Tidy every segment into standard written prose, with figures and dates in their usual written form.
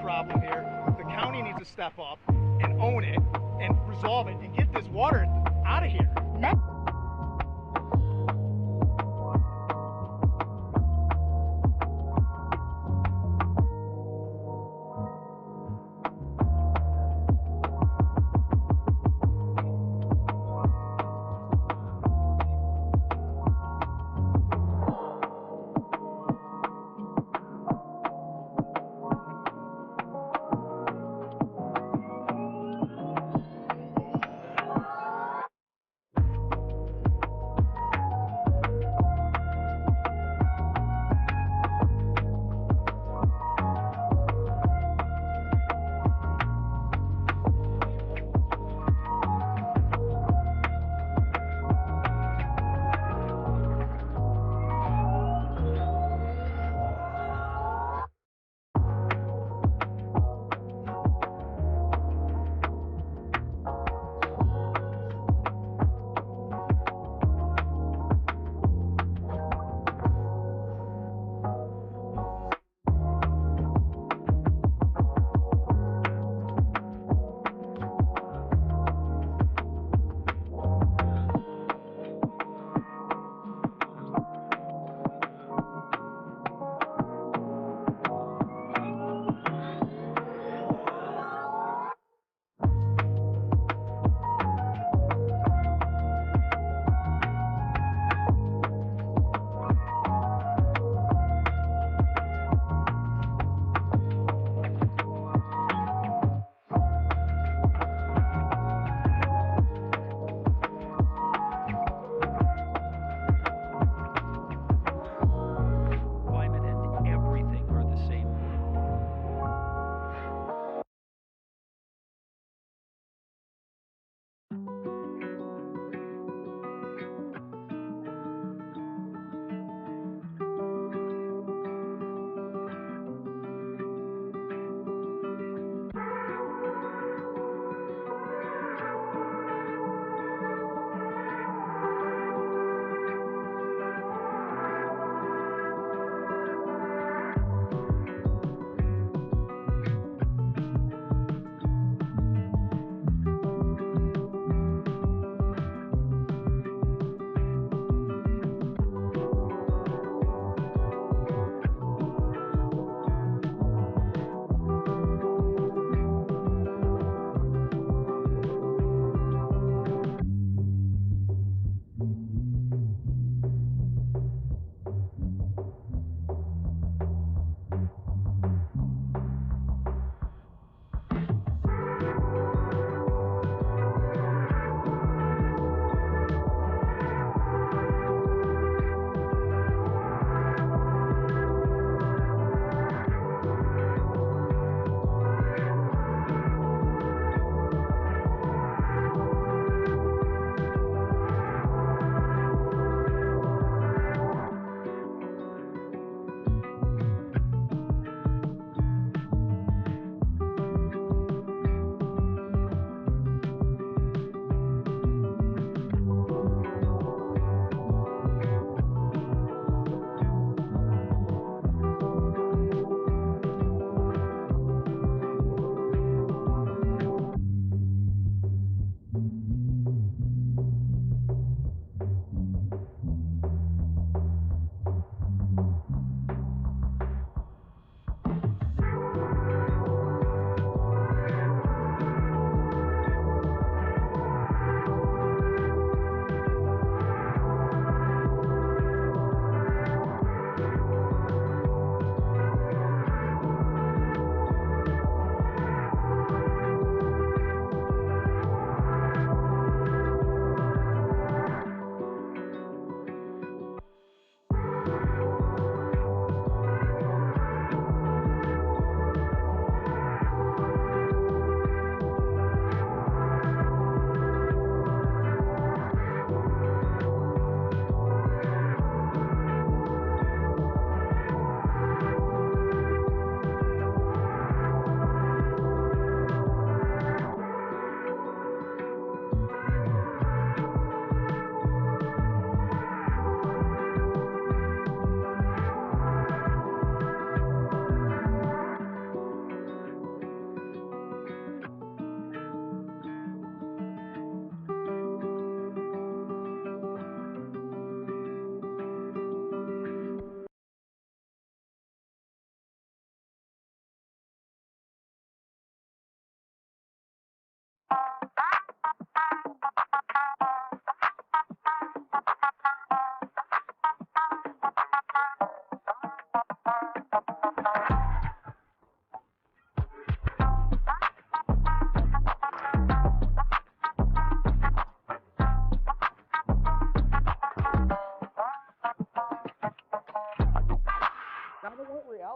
Problem here. The county needs to step up and own it and resolve it and get this water out of here.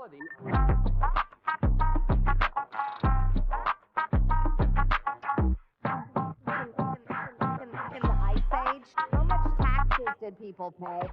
reality. In the Ice Age, how much taxes did people pay?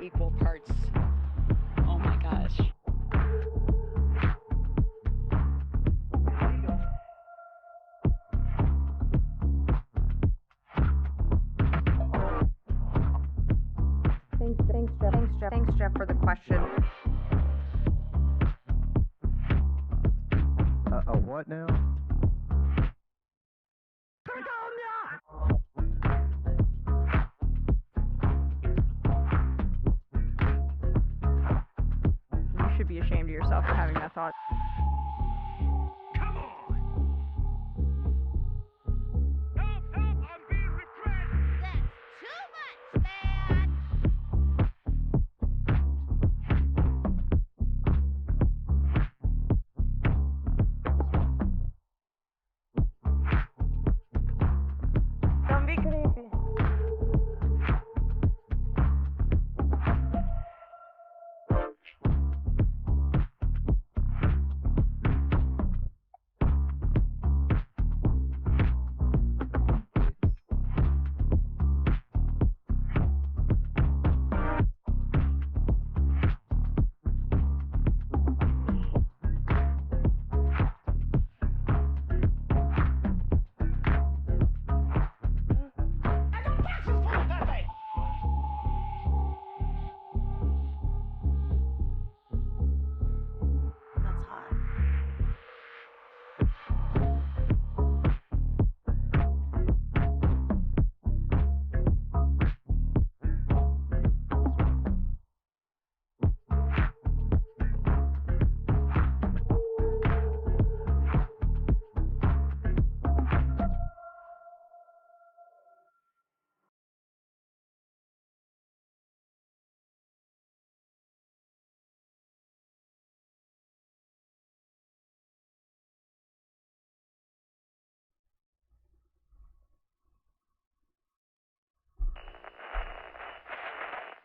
Equal parts. Oh my gosh. Thanks, Jeff, for the question. What now? You should be ashamed of yourself for having that thought. Come on! Help! Help! I'm being repressed! That's too much, man! Don't be creepy.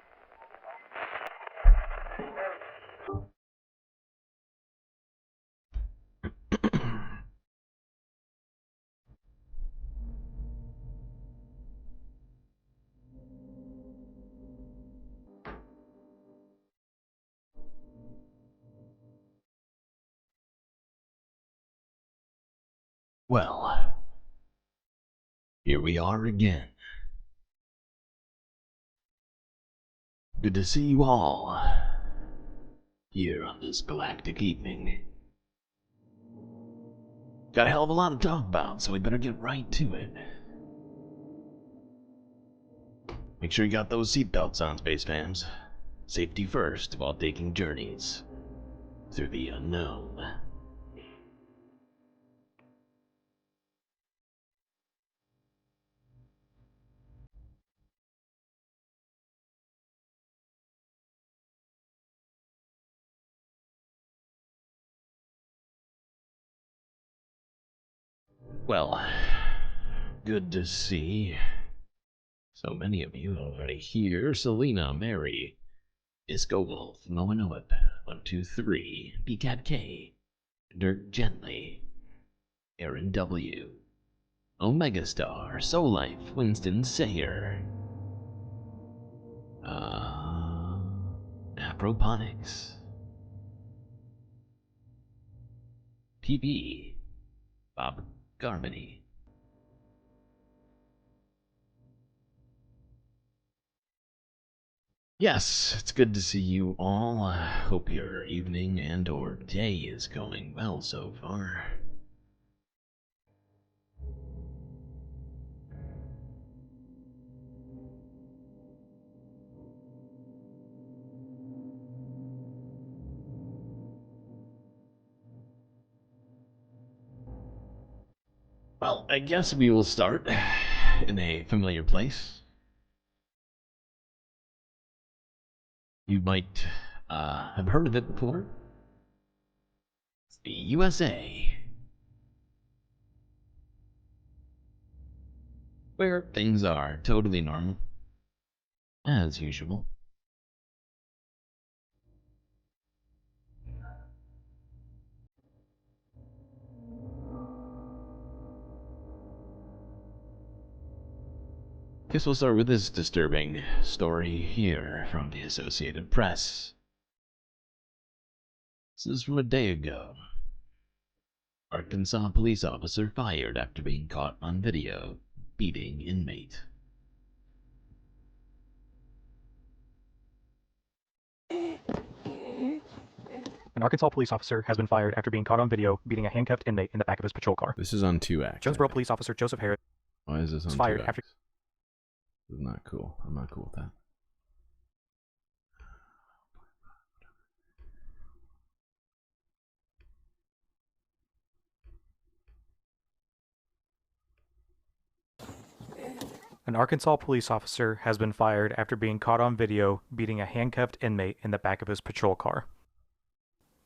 That's hot. Well, here we are again. Good to see you all here on this galactic evening. Got a hell of a lot to talk about, so we better get right to it. Make sure you got those seatbelts on, Space Fams. Safety first while taking journeys through the unknown. Well, good to see so many of you already here. Selena, Mary, Disco Wolf, Moanoip, 123, BCAT K, Dirk Gently, Aaron W, Omega Star, Soul Life, Winston Sayer, Aproponics, PB, Bob Garmany. Yes, it's good to see you all. Hope your evening and or day is going well so far. Well, I guess we will start in a familiar place. You might have heard of it before. It's the USA, where things are totally normal, as usual. Guess we'll start with this disturbing story here from the Associated Press. This is from a day ago. Arkansas police officer fired after being caught on video beating inmate. An Arkansas police officer has been fired after being caught on video beating a handcuffed inmate in the back of his patrol car. This is on 2X. Jonesboro police officer Joseph Harris Why is this on was fired 2X? after. This is not cool. I'm not cool with that. An Arkansas police officer has been fired after being caught on video beating a handcuffed inmate in the back of his patrol car.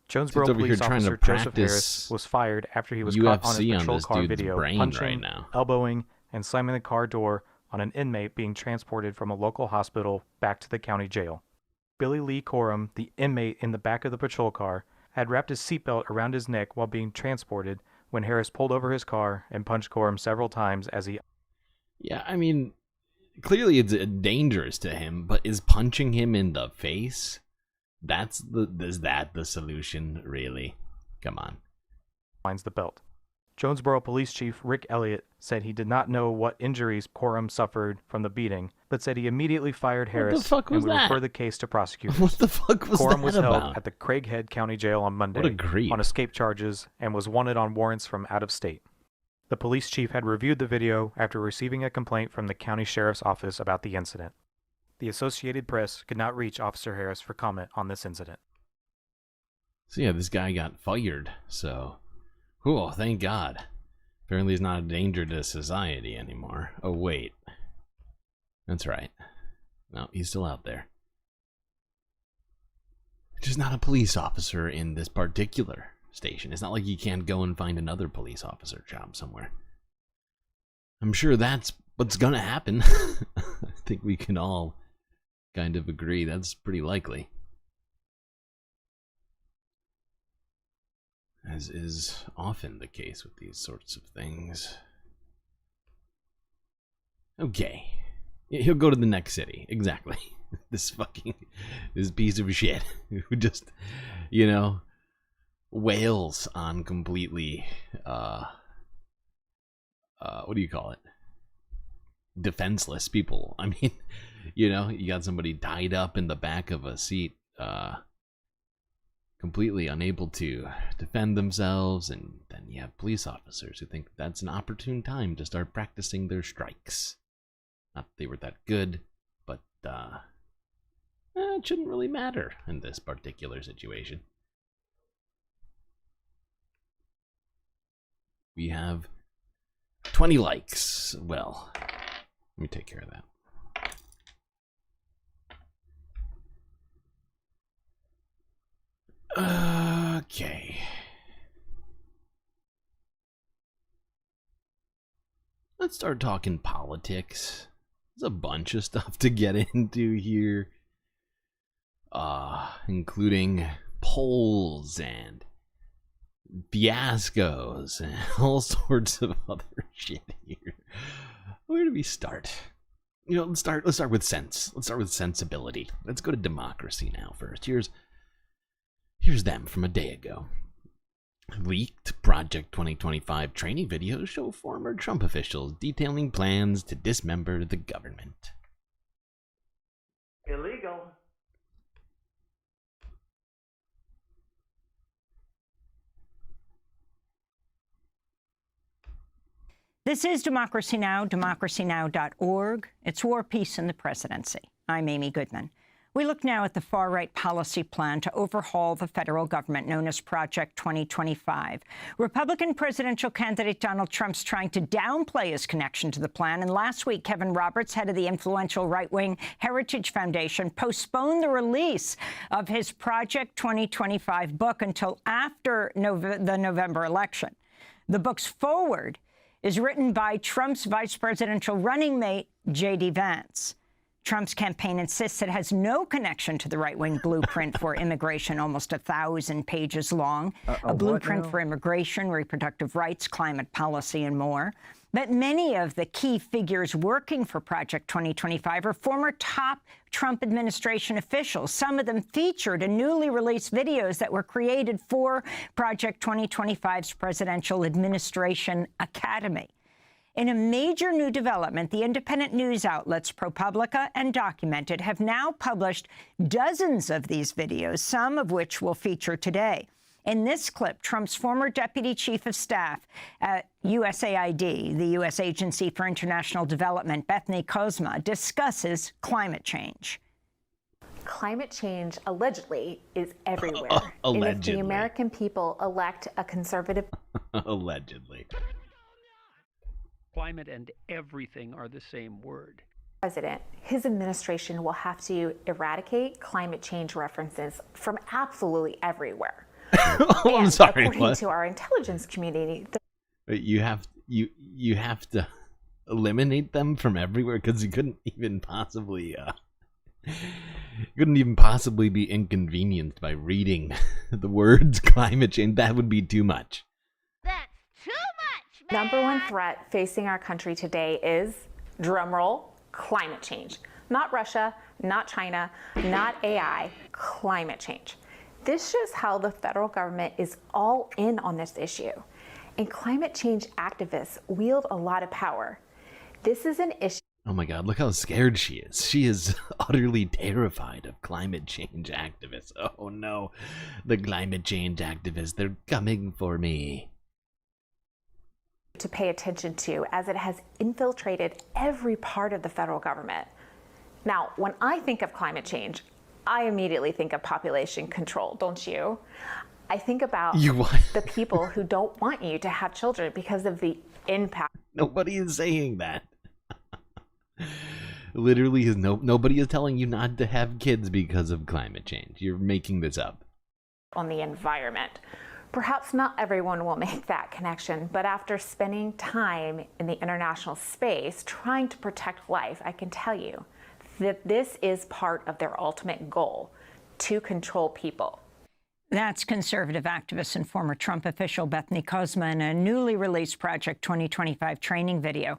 Jonesboro Dude's over here police trying to officer Joseph practice Harris was fired after he was caught on his UFC on patrol this car dude's video brain punching, right now. elbowing, and slamming the car door on an inmate being transported from a local hospital back to the county jail. Billy Lee Corum, the inmate in the back of the patrol car, had wrapped his seatbelt around his neck while being transported when Harris pulled over his car and punched Corum several times as he... Yeah, I mean, clearly it's dangerous to him, but is punching him in the face? Is that the solution, really? Come on. ...finds the belt. Jonesboro Police Chief Rick Elliott said he did not know what injuries Corum suffered from the beating, but said he immediately fired Harris What the fuck was and would that? refer the case to prosecutors. What the fuck was Corum that was about? held at the Craighead County Jail on Monday What a creep. on escape charges and was wanted on warrants from out of state. The police chief had reviewed the video after receiving a complaint from the county sheriff's office about the incident. The Associated Press could not reach Officer Harris for comment on this incident. So yeah, this guy got fired, so... Cool, thank God. Apparently he's not a danger to society anymore. Oh, wait. That's right. No, he's still out there. Just not a police officer in this particular station. It's not like you can't go and find another police officer job somewhere. I'm sure that's what's gonna happen. I think we can all kind of agree that's pretty likely. As is often the case with these sorts of things. Okay. He'll go to the next city. Exactly. This piece of shit who just, you know, wails on completely, what do you call it? Defenseless people. I mean, you know, you got somebody tied up in the back of a seat, completely unable to defend themselves, and then you have police officers who think that's an opportune time to start practicing their strikes. Not that they were that good, it shouldn't really matter in this particular situation. We have 20 likes. Well, let me take care of that. Okay. Let's start talking politics. There's a bunch of stuff to get into here. Including polls and fiascos and all sorts of other shit here. Where do we start? You know, let's start with sense. Let's start with sensibility. Let's go to democracy now first. Here's them from a day ago. Leaked Project 2025 training videos show former Trump officials detailing plans to dismember the government. Illegal. This is Democracy Now!, democracynow.org. It's War, Peace, and the Presidency. I'm Amy Goodman. We look now at the far-right policy plan to overhaul the federal government known as Project 2025. Republican presidential candidate Donald Trump's trying to downplay his connection to the plan, and last week Kevin Roberts, head of the influential right-wing Heritage Foundation, postponed the release of his Project 2025 book until after the November election. The book's foreword is written by Trump's vice presidential running mate, J.D. Vance. Trump's campaign insists it has no connection to the right-wing blueprint for immigration, almost 1,000 pages long, a blueprint for immigration, reproductive rights, climate policy, and more. But many of the key figures working for Project 2025 are former top Trump administration officials. Some of them featured in newly released videos that were created for Project 2025's Presidential Administration Academy. In a major new development, the independent news outlets ProPublica and Documented have now published dozens of these videos, some of which we'll feature today. In this clip, Trump's former deputy chief of staff at USAID, the U.S. Agency for International Development, Bethany Kozma, discusses climate change. Climate change, allegedly, is everywhere. Allegedly. And if the American people elect a conservative... Allegedly. Climate and everything are the same word. President, his administration will have to eradicate climate change references from absolutely everywhere. Oh, I'm sorry. According to our intelligence community, you have to eliminate them from everywhere because you couldn't even possibly be inconvenienced by reading the words climate change. That would be too much. Number one threat facing our country today is, drumroll, climate change. Not Russia, not China, not AI, climate change. This shows how the federal government is all in on this issue. And climate change activists wield a lot of power. This is an issue. Oh my God, look how scared she is. She is utterly terrified of climate change activists. Oh no, the climate change activists, they're coming for me. To pay attention to, as it has infiltrated every part of the federal government. Now, when I think of climate change, I immediately think of population control, don't you? I think about the people who don't want you to have children because of the impact. Nobody is saying that. Literally, nobody is telling you not to have kids because of climate change. You're making this up. On the environment. Perhaps not everyone will make that connection, but after spending time in the international space trying to protect life, I can tell you that this is part of their ultimate goal, to control people. That's conservative activist and former Trump official Bethany Kozma in a newly released Project 2025 training video.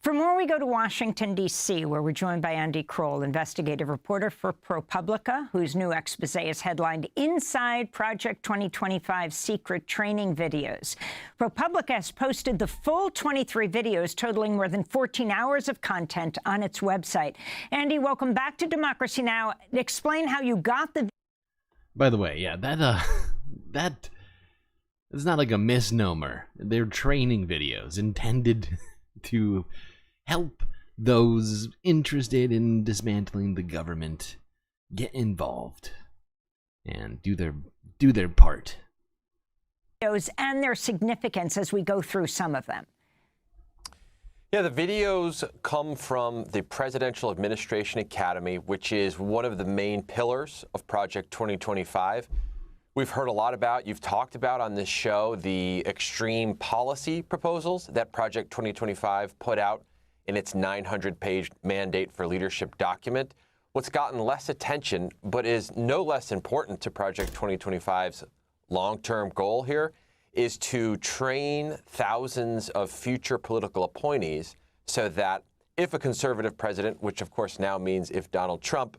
For more, we go to Washington, D.C., where we're joined by Andy Kroll, investigative reporter for ProPublica, whose new expose is headlined Inside Project 2025 Secret Training Videos. ProPublica has posted the full 23 videos, totaling more than 14 hours of content, on its website. Andy, welcome back to Democracy Now! Explain how you got the... By the way, yeah, that is not like a misnomer. They're training videos intended to help those interested in dismantling the government get involved and do their part. And their significance as we go through some of them. Yeah, the videos come from the Presidential Administration Academy, which is one of the main pillars of Project 2025. We've heard a lot about, you've talked about on this show, the extreme policy proposals that Project 2025 put out in its 900-page Mandate for Leadership document. What's gotten less attention, but is no less important to Project 2025's long-term goal here, is to train thousands of future political appointees so that if a conservative president, which of course now means if Donald Trump,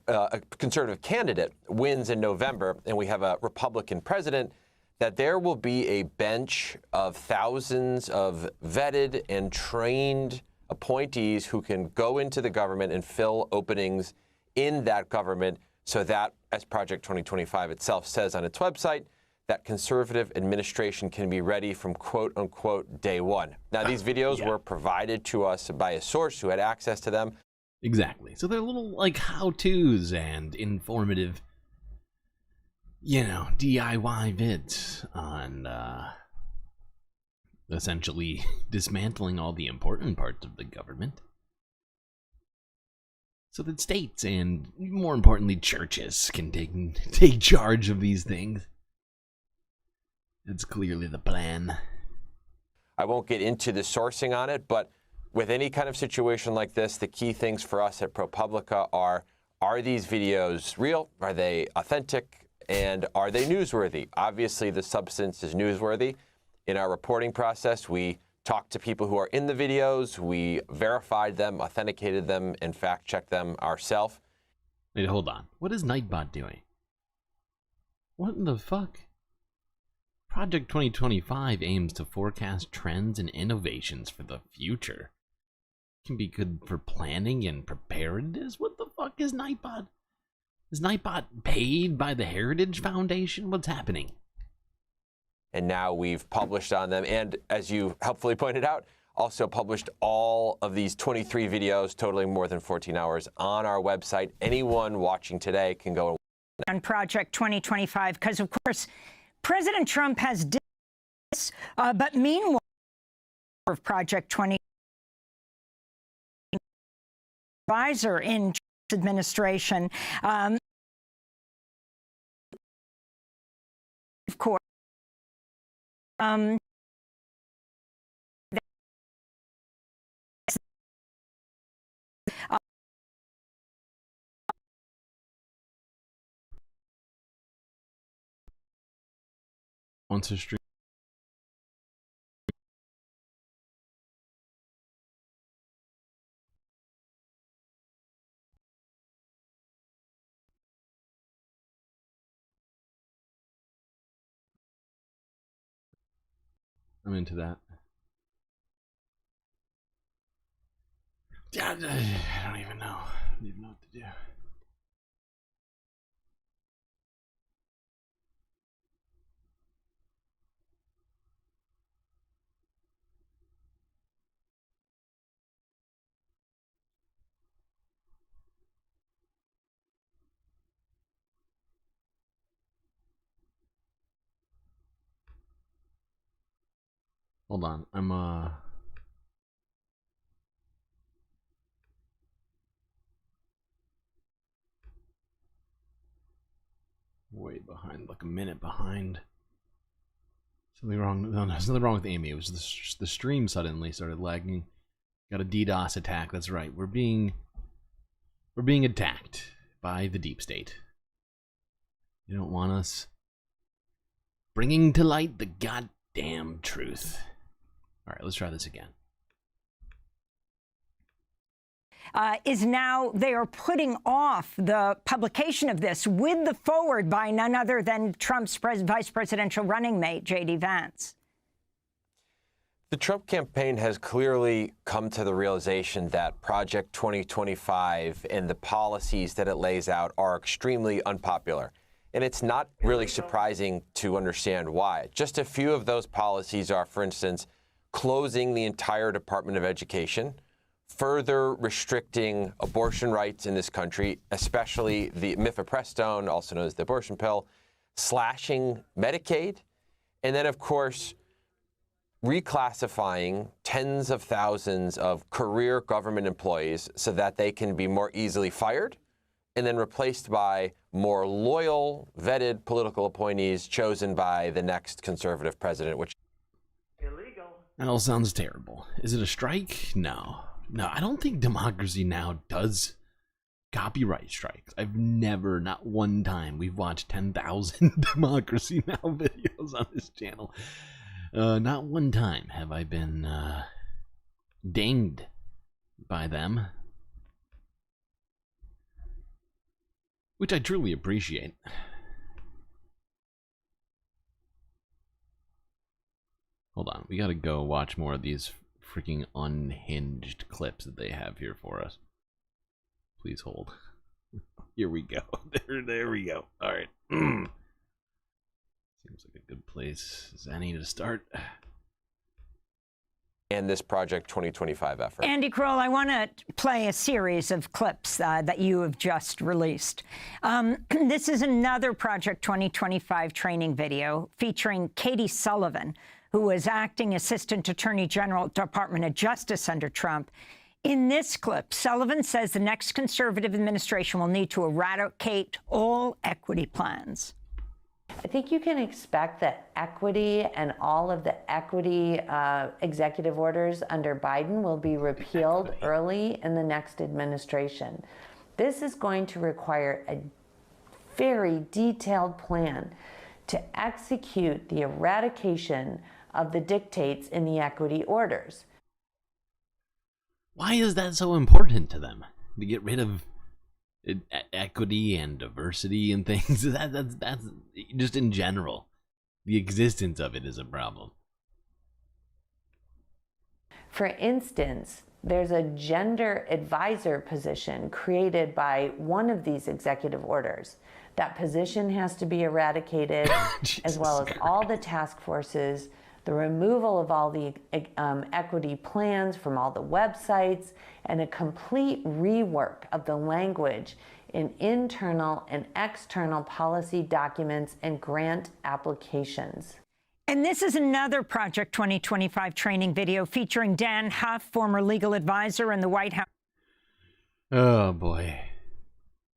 a conservative candidate, wins in November and we have a Republican president, that there will be a bench of thousands of vetted and trained appointees who can go into the government and fill openings in that government so that, as Project 2025 itself says on its website, that conservative administration can be ready from quote-unquote day one. Now, these videos were provided to us by a source who had access to them. Exactly. So they're little, like, how-tos and informative, you know, DIY vids on, essentially dismantling all the important parts of the government so that states and, more importantly, churches can take charge of these things. It's clearly the plan. I won't get into the sourcing on it, but with any kind of situation like this, the key things for us at ProPublica are these videos real? Are they authentic? And are they newsworthy? Obviously, the substance is newsworthy. In our reporting process, we talked to people who are in the videos. We verified them, authenticated them, and fact-checked them ourselves. Wait, hold on. What is Nightbot doing? What in the fuck? Project 2025 aims to forecast trends and innovations for the future. Can be good for planning and preparedness. What the fuck is Nightbot? Is Nightbot paid by the Heritage Foundation? What's happening? And now we've published on them, and as you helpfully pointed out, also published all of these 23 videos totaling more than 14 hours on our website. Anyone watching today can go on Project 2025, because of course President Trump has did this, but meanwhile, of Project 20 advisor in Trump's administration, of course, wants to stream. I'm into that. I don't even know. I don't even know what to do. Hold on, I'm way behind, like a minute behind. Something wrong? No, there's nothing wrong with Amy. It was the stream suddenly started lagging. Got a DDoS attack. That's right. We're being attacked by the deep state. You don't want us bringing to light the goddamn truth. All right, let's try this again. Is now they are putting off the publication of this with the forward by none other than Trump's vice presidential running mate, J.D. Vance. The Trump campaign has clearly come to the realization that Project 2025 and the policies that it lays out are extremely unpopular. And it's not really surprising to understand why. Just a few of those policies are, for instance, closing the entire Department of Education further restricting abortion rights in this country, especially the mifepristone, also known as the abortion pill, slashing Medicaid, and then, of course, reclassifying tens of thousands of career government employees so that they can be more easily fired and then replaced by more loyal, vetted political appointees chosen by the next conservative president, which Illegal. That all sounds terrible. Is it a strike? No. No, I don't think Democracy Now! Does copyright strikes. I've never, not one time, we've watched 10,000 Democracy Now! Videos on this channel. Not one time have I been dinged by them. Which I truly appreciate. Hold on, we gotta go watch more of these freaking unhinged clips that they have here for us. Please hold. Here we go. There we go. Alright. Seems like a good place as any to start. and this Project 2025 effort. Andy Kroll, I want to play a series of clips that you have just released. This is another Project 2025 training video featuring Katie Sullivan, who was acting Assistant Attorney General, Department of Justice under Trump. In this clip, Sullivan says the next conservative administration will need to eradicate all equity plans. I think you can expect that equity and all of the equity executive orders under Biden will be repealed early in the next administration. This is going to require a very detailed plan to execute the eradication of the dictates in the equity orders. Why is that so important to them? To get rid of equity and diversity and things? That's just in general. The existence of it is a problem. For instance, there's a gender advisor position created by one of these executive orders. That position has to be eradicated, as well as all the task forces, the removal of all the equity plans from all the websites, and a complete rework of the language in internal and external policy documents and grant applications. And this is another Project 2025 training video featuring Dan Huff, former legal advisor in the White House. Oh, boy.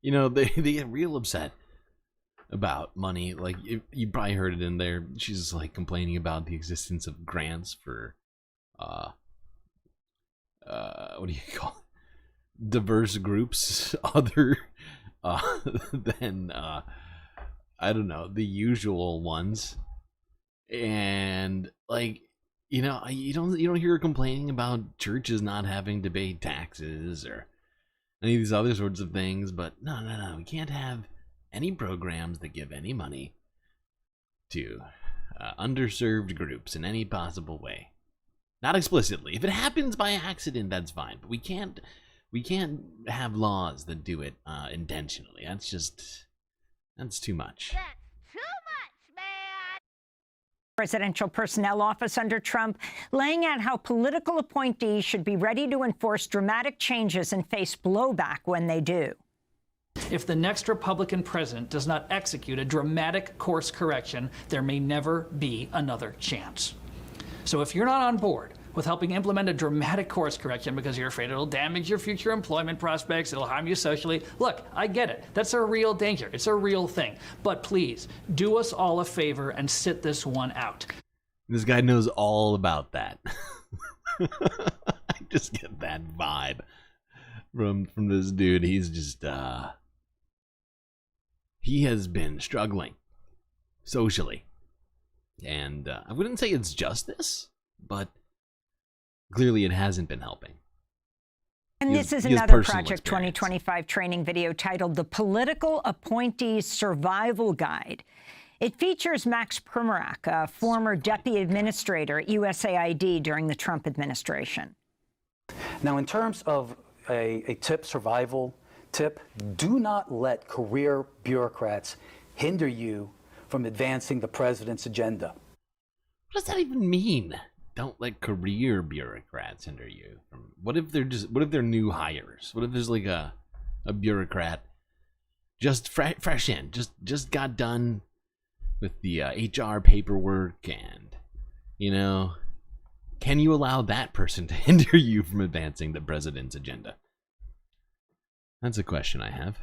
You know, they get real upset about money. Like, you probably heard it in there. She's like complaining about the existence of grants for what do you call it? Diverse groups other than I don't know, the usual ones. And like, you know, you don't hear her complaining about churches not having to pay taxes or any of these other sorts of things. But no, we can't have any programs that give any money to underserved groups in any possible way. Not explicitly. If it happens by accident, that's fine. But we can't have laws that do it intentionally. That's too much. Presidential Personnel Office under Trump, laying out how political appointees should be ready to enforce dramatic changes and face blowback when they do. If the next Republican president does not execute a dramatic course correction, there may never be another chance. So if you're not on board with helping implement a dramatic course correction because you're afraid it'll damage your future employment prospects, it'll harm you socially, look, I get it. That's a real danger. It's a real thing. But please, do us all a favor and sit this one out. This guy knows all about that. I just get that vibe from this dude. He's just he has been struggling socially. And I wouldn't say it's justice, but clearly it hasn't been helping. And this is another Project 2025 training video titled The Political Appointees Survival Guide. It features Max Primorak, a former deputy administrator at USAID during the Trump administration. Now, in terms of a survival tip, do not let career bureaucrats hinder you from advancing the president's agenda. What does that even mean? don't let career bureaucrats hinder you from. What if they're new hires? What if there's like a bureaucrat just fresh in, just got done with the HR paperwork, and can you allow that person to hinder you from advancing the president's agenda? That's a question I have.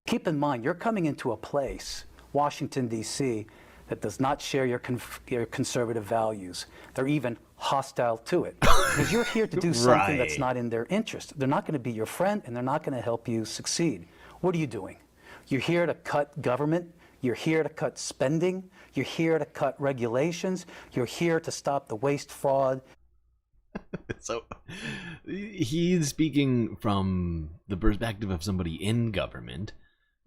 Keep in mind, you're coming into a place, Washington, D.C., that does not share your conservative values. They're even hostile to it. Because you're here to do something that's not in their interest. They're not going to be your friend, and they're not going to help you succeed. What are you doing? You're here to cut government. You're here to cut spending. You're here to cut regulations. You're here to stop the waste, fraud. So he's speaking from the perspective of somebody in government,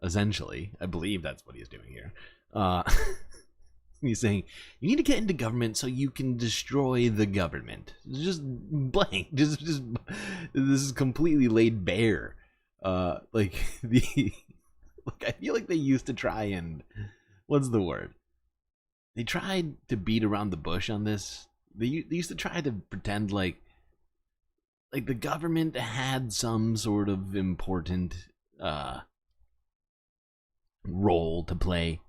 essentially. I believe that's what he's doing here. He's saying, you need to get into government so you can destroy the government. Just blank. Just this is completely laid bare. I feel like they used to try and, what's the word? They tried to beat around the bush on this. They used to try to pretend like the government had some sort of important role to play.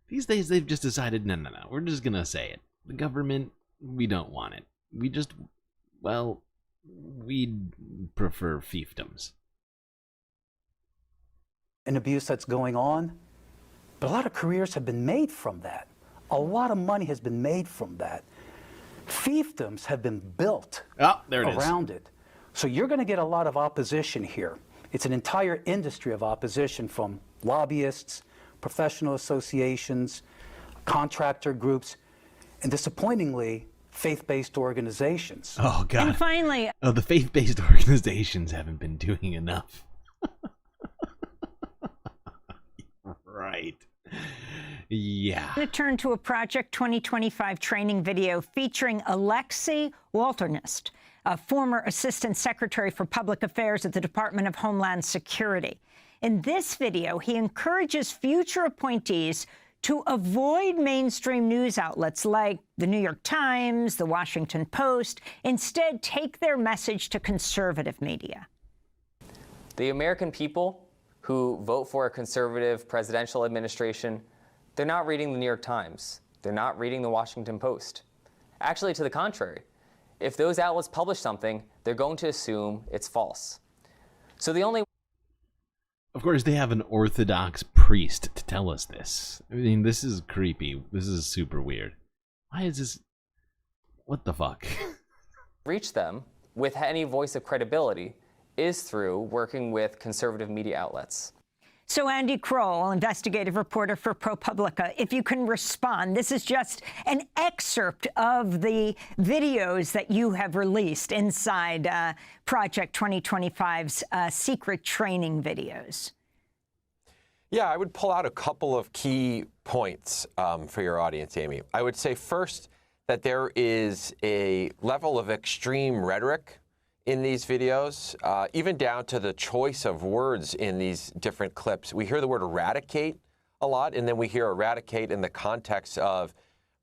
These days they've just decided, no, we're just gonna say it. The government, we don't want it. We prefer fiefdoms. An abuse that's going on, but a lot of careers have been made from that. A lot of money has been made from that. Fiefdoms have been built around it. So you're going to get a lot of opposition here. It's an entire industry of opposition from lobbyists, professional associations, contractor groups, and disappointingly, faith-based organizations. Oh, God. And finally... Oh, the faith-based organizations haven't been doing enough. Right. Yeah. I'm going to turn to a Project 2025 training video featuring Alexei Walternist, a former Assistant Secretary for Public Affairs at the Department of Homeland Security. In this video, he encourages future appointees to avoid mainstream news outlets like the New York Times, the Washington Post, instead take their message to conservative media. The American people who vote for a conservative presidential administration, they're not reading the New York Times. They're not reading the Washington Post. Actually, to the contrary, if those outlets publish something, they're going to assume it's false. So the only... Of course, they have an Orthodox priest to tell us this. I mean, this is creepy. This is super weird. Why is this... What the fuck? Reach them with any voice of credibility is through working with conservative media outlets. So Andy Kroll, investigative reporter for ProPublica, if you can respond, this is just an excerpt of the videos that you have released inside Project 2025's secret training videos. Yeah, I would pull out a couple of key points for your audience, Amy. I would say first that there is a level of extreme rhetoric in these videos, even down to the choice of words in these different clips. We hear the word eradicate a lot, and then we hear eradicate in the context of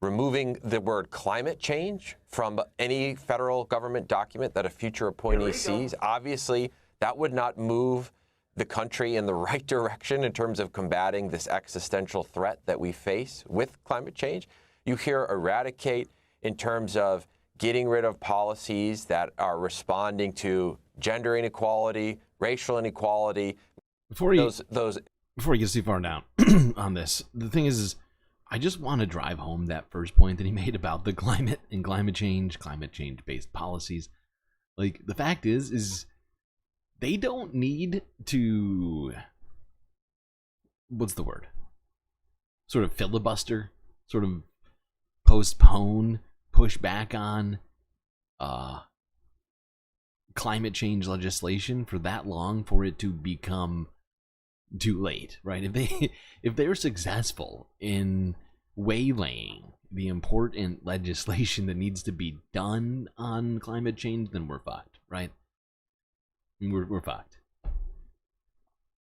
removing the word climate change from any federal government document that a future appointee sees. Obviously, that would not move the country in the right direction in terms of combating this existential threat that we face with climate change. You hear eradicate in terms of getting rid of policies that are responding to gender inequality, racial inequality. Before you get too far down on this, the thing is I just want to drive home that first point that he made about the climate and climate change-based policies. Like, the fact is they don't need to, what's the word? Sort of filibuster, sort of postpone, push back on climate change legislation for that long for it to become too late, right? If they're successful in waylaying the important legislation that needs to be done on climate change, then we're fucked, right? We're fucked.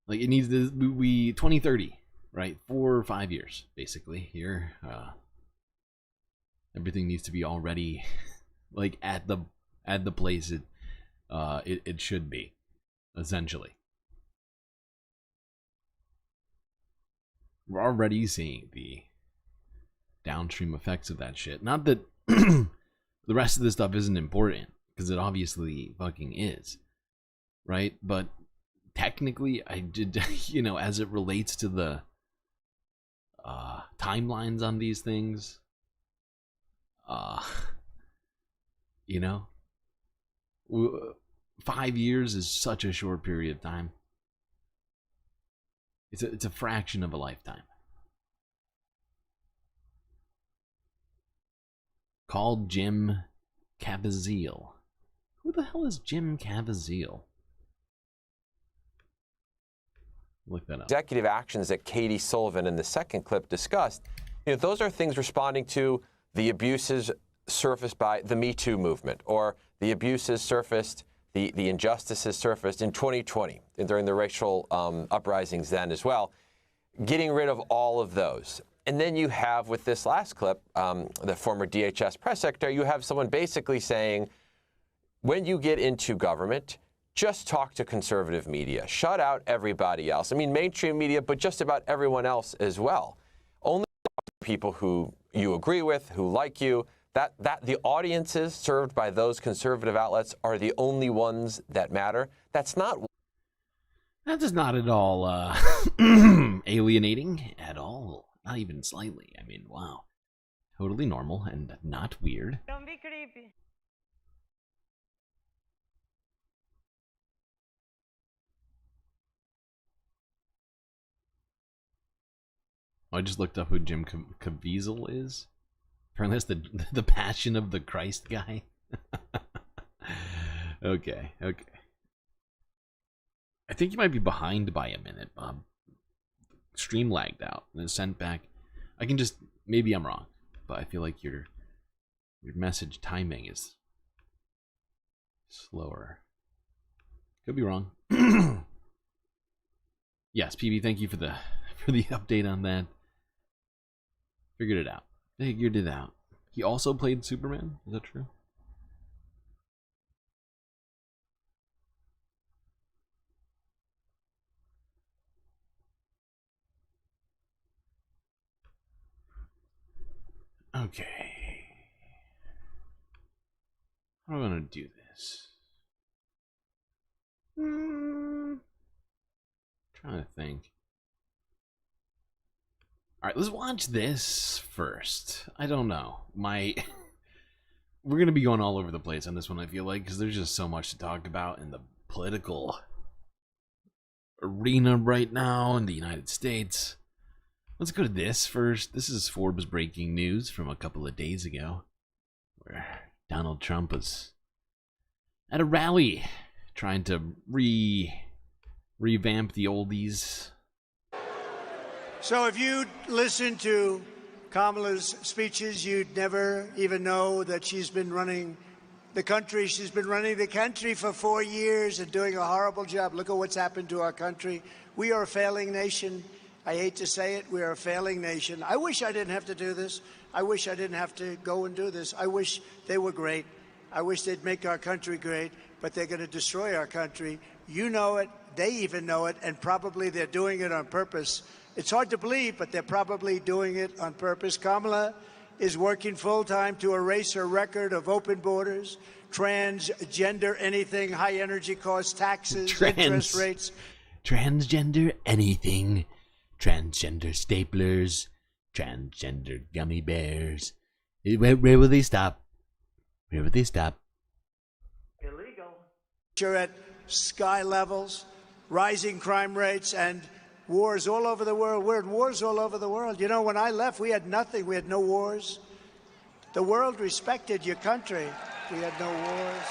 Like, it needs to be 2030, right? 4 or 5 years, basically, here. Everything needs to be already like at the place it should be, essentially. We're already seeing the downstream effects of that shit. Not that the rest of this stuff isn't important, because it obviously fucking is, right? But technically, I did, you know, as it relates to the timelines on these things, you know, 5 years is such a short period of time. It's a fraction of a lifetime. Called Jim Caviezel. Who the hell is Jim Caviezel? Look that up. Executive actions that Katie Sullivan in the second clip discussed, you know, those are things responding to the abuses surfaced by the Me Too movement, or the abuses surfaced, the injustices surfaced in 2020 and during the racial uprisings then as well, getting rid of all of those. And then you have, with this last clip, the former DHS press secretary, you have someone basically saying, when you get into government, just talk to conservative media. Shut out everybody else. I mean, mainstream media, but just about everyone else as well. Only talk to people who you agree with, who like you. That the audiences served by those conservative outlets are the only ones that matter. That's not. That is not at all alienating at all. Not even slightly. I mean, wow. Totally normal and not weird. Don't be creepy. I just looked up who Jim Caviezel is. Apparently that's the Passion of the Christ guy. Okay. I think you might be behind by a minute, Bob. Stream lagged out and it's sent back. I can just, maybe I'm wrong, but I feel like your message timing is slower. Could be wrong. Yes, PB, thank you for the update on that. Figured it out. He also played Superman? Is that true? Okay. How am I gonna do this? Trying to think. Alright, let's watch this first. I don't know. We're gonna be going all over the place on this one, I feel like, because there's just so much to talk about in the political arena right now in the United States. Let's go to this first. This is Forbes breaking news from a couple of days ago, where Donald Trump was at a rally trying to revamp the oldies. So if you listen to Kamala's speeches, you'd never even know that she's been running the country. She's been running the country for 4 years and doing a horrible job. Look at what's happened to our country. We are a failing nation. I hate to say it, we are a failing nation. I wish I didn't have to do this. I wish I didn't have to go and do this. I wish they were great. I wish they'd make our country great, but they're going to destroy our country. You know it, they even know it, and probably they're doing it on purpose. It's hard to believe, but they're probably doing it on purpose. Kamala is working full-time to erase her record of open borders, transgender anything, high energy costs, taxes, interest rates. Transgender anything. Transgender staplers. Transgender gummy bears. Where will they stop? Where will they stop? Illegal. You're at sky levels, rising crime rates, and wars all over the world. We're in wars all over the world. You know, when I left, we had nothing. We had no wars. The world respected your country. We had no wars.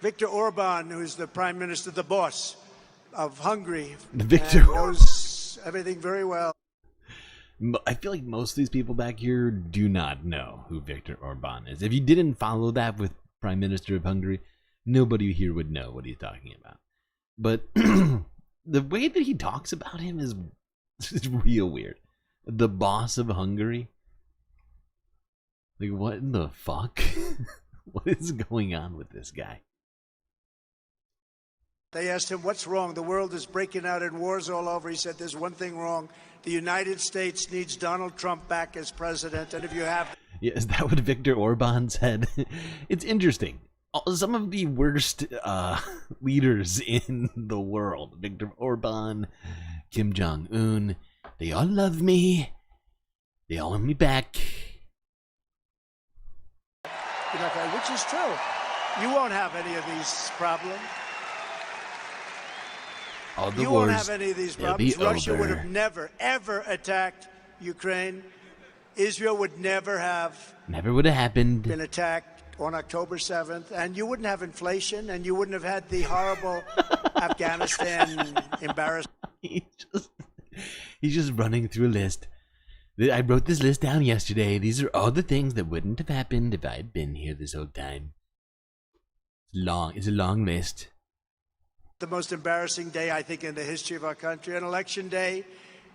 Viktor Orban, who's the prime minister, the boss of Hungary, knows everything very well. I feel like most of these people back here do not know who Viktor Orban is. If you didn't follow that with Prime Minister of Hungary, nobody here would know what he's talking about. But the way that he talks about him is real weird. The boss of Hungary. Like, what in the fuck? What is going on with this guy? They asked him, what's wrong? The world is breaking out in wars all over. He said, there's one thing wrong. The United States needs Donald Trump back as president. And if you have... Yeah, is that what Viktor Orban said? It's interesting. Some of the worst leaders in the world, Viktor Orban, Kim Jong-un, they all love me. They all want me back. Which is true. You won't have any of these problems. All the You wars, won't have any of these they'll problems. be Russia over. would have never, ever attacked Ukraine. Israel would never have Never would have happened. been attacked on October 7th. And you wouldn't have inflation, and you wouldn't have had the horrible Afghanistan embarrassment. He's just running through a list. I wrote this list down yesterday. These are all the things that wouldn't have happened if I had been here this whole time. It's a long list. The most embarrassing day, I think, in the history of our country. On Election Day,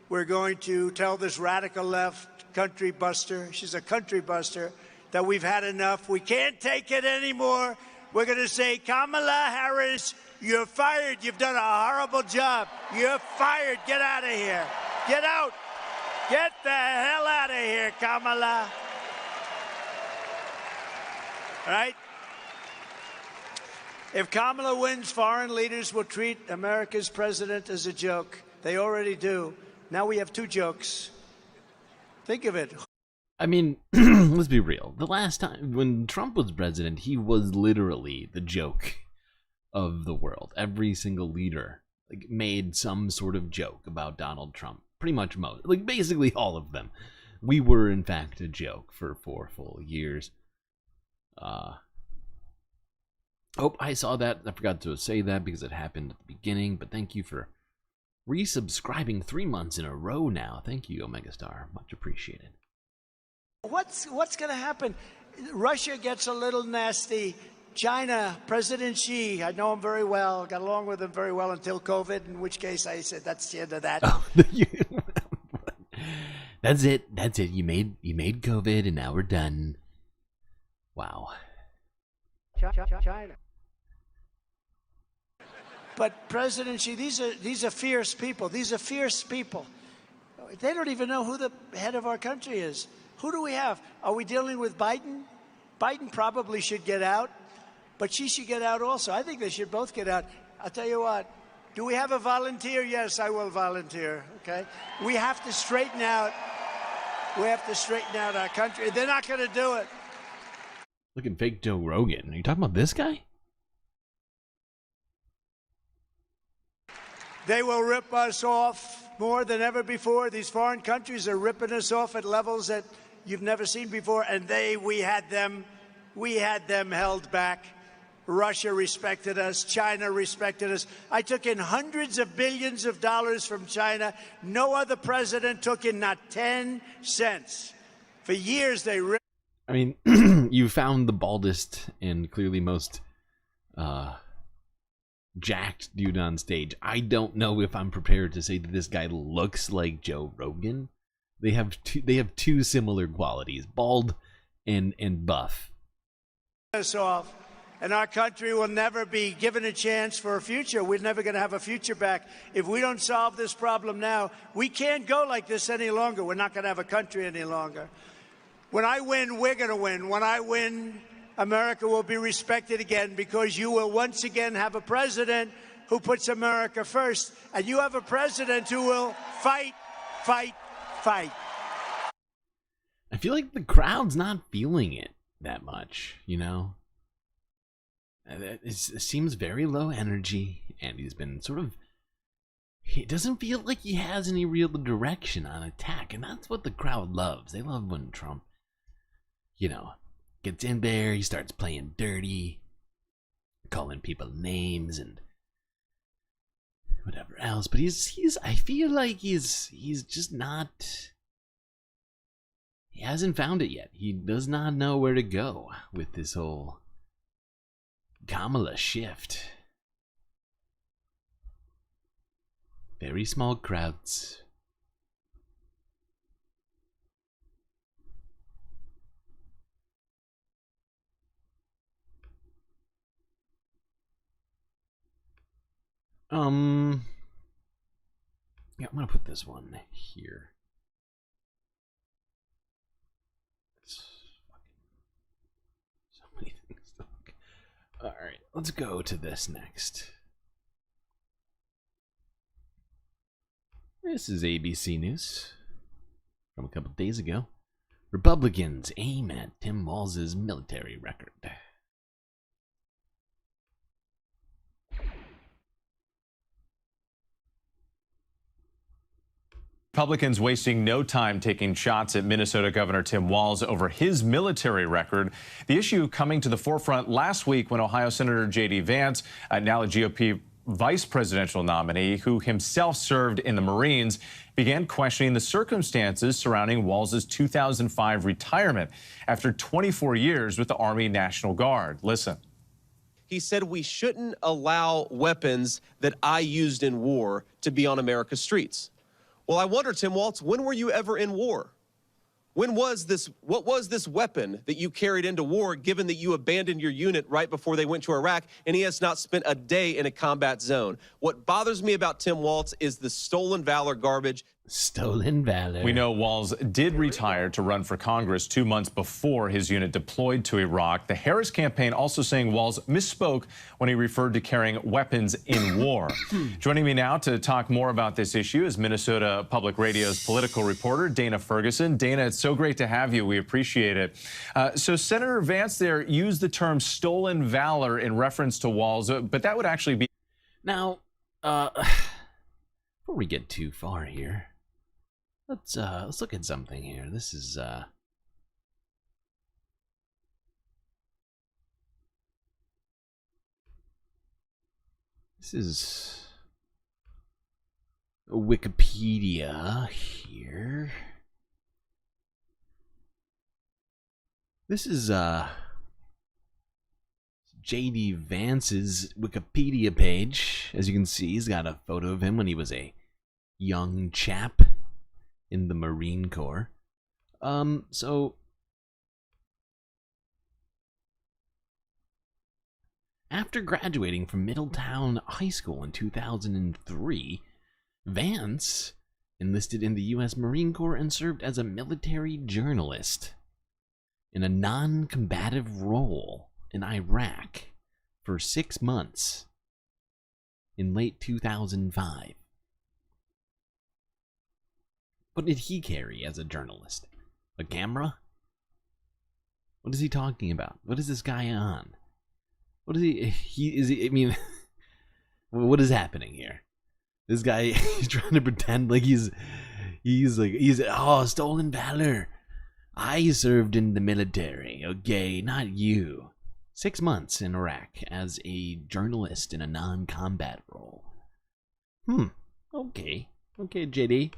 we're going to tell this radical left country buster, she's a country buster, that we've had enough. We can't take it anymore. We're going to say, Kamala Harris, you're fired. You've done a horrible job. You're fired. Get out of here. Get out. Get the hell out of here, Kamala. All right? If Kamala wins, foreign leaders will treat America's president as a joke. They already do. Now we have two jokes. Think of it. I mean, let's be real. The last time when Trump was president, he was literally the joke of the world. Every single leader made some sort of joke about Donald Trump. Pretty much most, basically all of them. We were in fact a joke for 4 full years. Oh, I saw that. I forgot to say that because it happened at the beginning. But thank you for resubscribing 3 months in a row now. Thank you, Omega Star. Much appreciated. What's going to happen? Russia gets a little nasty. China, President Xi, I know him very well, got along with him very well until COVID, in which case I said, that's the end of that. Oh, that's it. You made COVID and now we're done. Wow. China. But President Xi, these are fierce people. These are fierce people. They don't even know who the head of our country is. Who do we have? Are we dealing with Biden? Biden probably should get out, but Xi should get out also. I think they should both get out. I'll tell you what. Do we have a volunteer? Yes, I will volunteer. Okay. We have to straighten out. We have to straighten out our country. They're not going to do it. Look at fake Joe Rogan. Are you talking about this guy? They will rip us off more than ever before. These foreign countries are ripping us off at levels that you've never seen before, and we had them held back. Russia respected us. China respected us. I took in hundreds of billions of dollars from China. No other president took in not 10 cents. For years, they ripped. I mean, you found the baldest and clearly most jacked dude on stage. I don't know if I'm prepared to say that this guy looks like Joe Rogan. They have two similar qualities, bald and buff. Us off, and our country will never be given a chance for a future. We're never going to have a future back if we don't solve this problem now. We can't go like this any longer. We're not going to have a country any longer. When I win, we're going to win. When I win, America will be respected again because you will once again have a president who puts America first, and you have a president who will fight, fight, fight. I feel like the crowd's not feeling it that much, you know? It seems very low energy, and he's been he doesn't feel like he has any real direction on attack, and that's what the crowd loves. They love when Trump, gets in there, he starts playing dirty, calling people names and whatever else. But I feel like he's just not, he hasn't found it yet. He does not know where to go with this whole Kamala shift. Very small crowds. Yeah, I'm gonna put this one here. So many things to look. Alright, let's go to this next. This is ABC News from a couple days ago. Republicans aim at Tim Walz's military record. Republicans wasting no time taking shots at Minnesota Governor Tim Walz over his military record. The issue coming to the forefront last week when Ohio Senator J.D. Vance, now a GOP vice presidential nominee who himself served in the Marines, began questioning the circumstances surrounding Walz's 2005 retirement after 24 years with the Army National Guard. Listen. He said we shouldn't allow weapons that I used in war to be on America's streets. Well, I wonder, Tim Walz, when were you ever in war? When was this, what was this weapon that you carried into war, given that you abandoned your unit right before they went to Iraq, and he has not spent a day in a combat zone? What bothers me about Tim Walz is the stolen valor garbage. Stolen valor. We know Walz did retire to run for Congress 2 months before his unit deployed to Iraq. The Harris campaign also saying Walz misspoke when he referred to carrying weapons in war. Joining me now to talk more about this issue is Minnesota Public Radio's political reporter, Dana Ferguson. Dana, it's so great to have you. We appreciate it. So Senator Vance there used the term stolen valor in reference to Walz, but that would actually be... Now, before we get too far here, let's look at something here. This is Wikipedia here. This is J.D. Vance's Wikipedia page. As you can see, he's got a photo of him when he was a young chap in the Marine Corps. So after graduating from Middletown High School in 2003, Vance enlisted in the U.S. Marine Corps and served as a military journalist in a non-combative role in Iraq for 6 months in late 2005. What did he carry as a journalist? A camera? What is he talking about? What is this guy on? What is he, I mean, what is happening here? This guy, he's trying to pretend like he's oh, stolen valor. I served in the military, okay, not you. 6 months in Iraq as a journalist in a non-combat role. Okay, JD.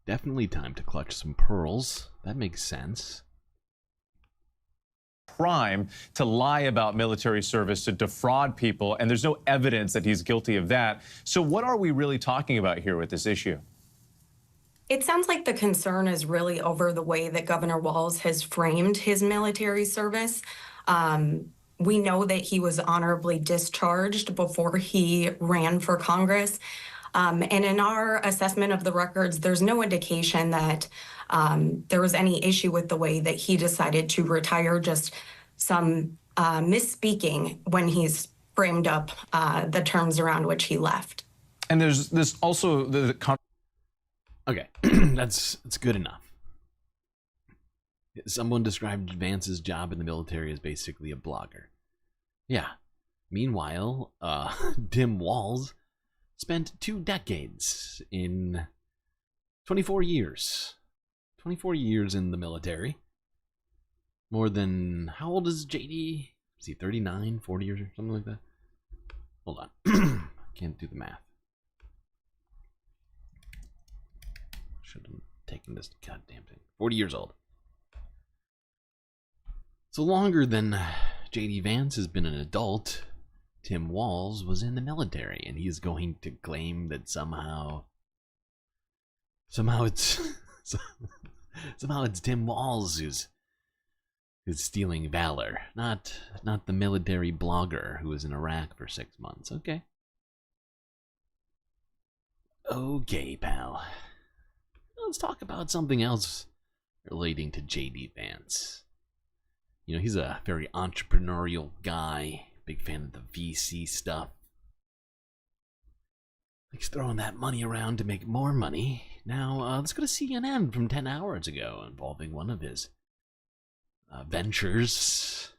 Definitely time to clutch some pearls. That makes sense. Crime to lie about military service, to defraud people, and there's no evidence that he's guilty of that. So what are we really talking about here with this issue? It sounds like the concern is really over the way that Governor Walz has framed his military service. We know that he was honorably discharged before he ran for Congress. And in our assessment of the records, there's no indication that there was any issue with the way that he decided to retire, just some misspeaking when he's framed up the terms around which he left. And there's also the okay, that's good enough. Someone described Vance's job in the military as basically a blogger. Yeah. Meanwhile, Tim Walz spent 2 decades in 24 years. 24 years in the military. More than, how old is JD? Is he 39, 40 years or something like that? Hold on. Can't do the math. Should have taken this goddamn thing. 40 years old. So longer than JD Vance has been an adult, Tim Walz was in the military, and he's going to claim that somehow it's Tim Walz who's stealing valor, not the military blogger who was in Iraq for 6 months. Okay, pal. Let's talk about something else relating to J.D. Vance. You know, he's a very entrepreneurial guy, big fan of the VC stuff. Likes throwing that money around to make more money. Now, let's go to CNN from 10 hours ago involving one of his ventures.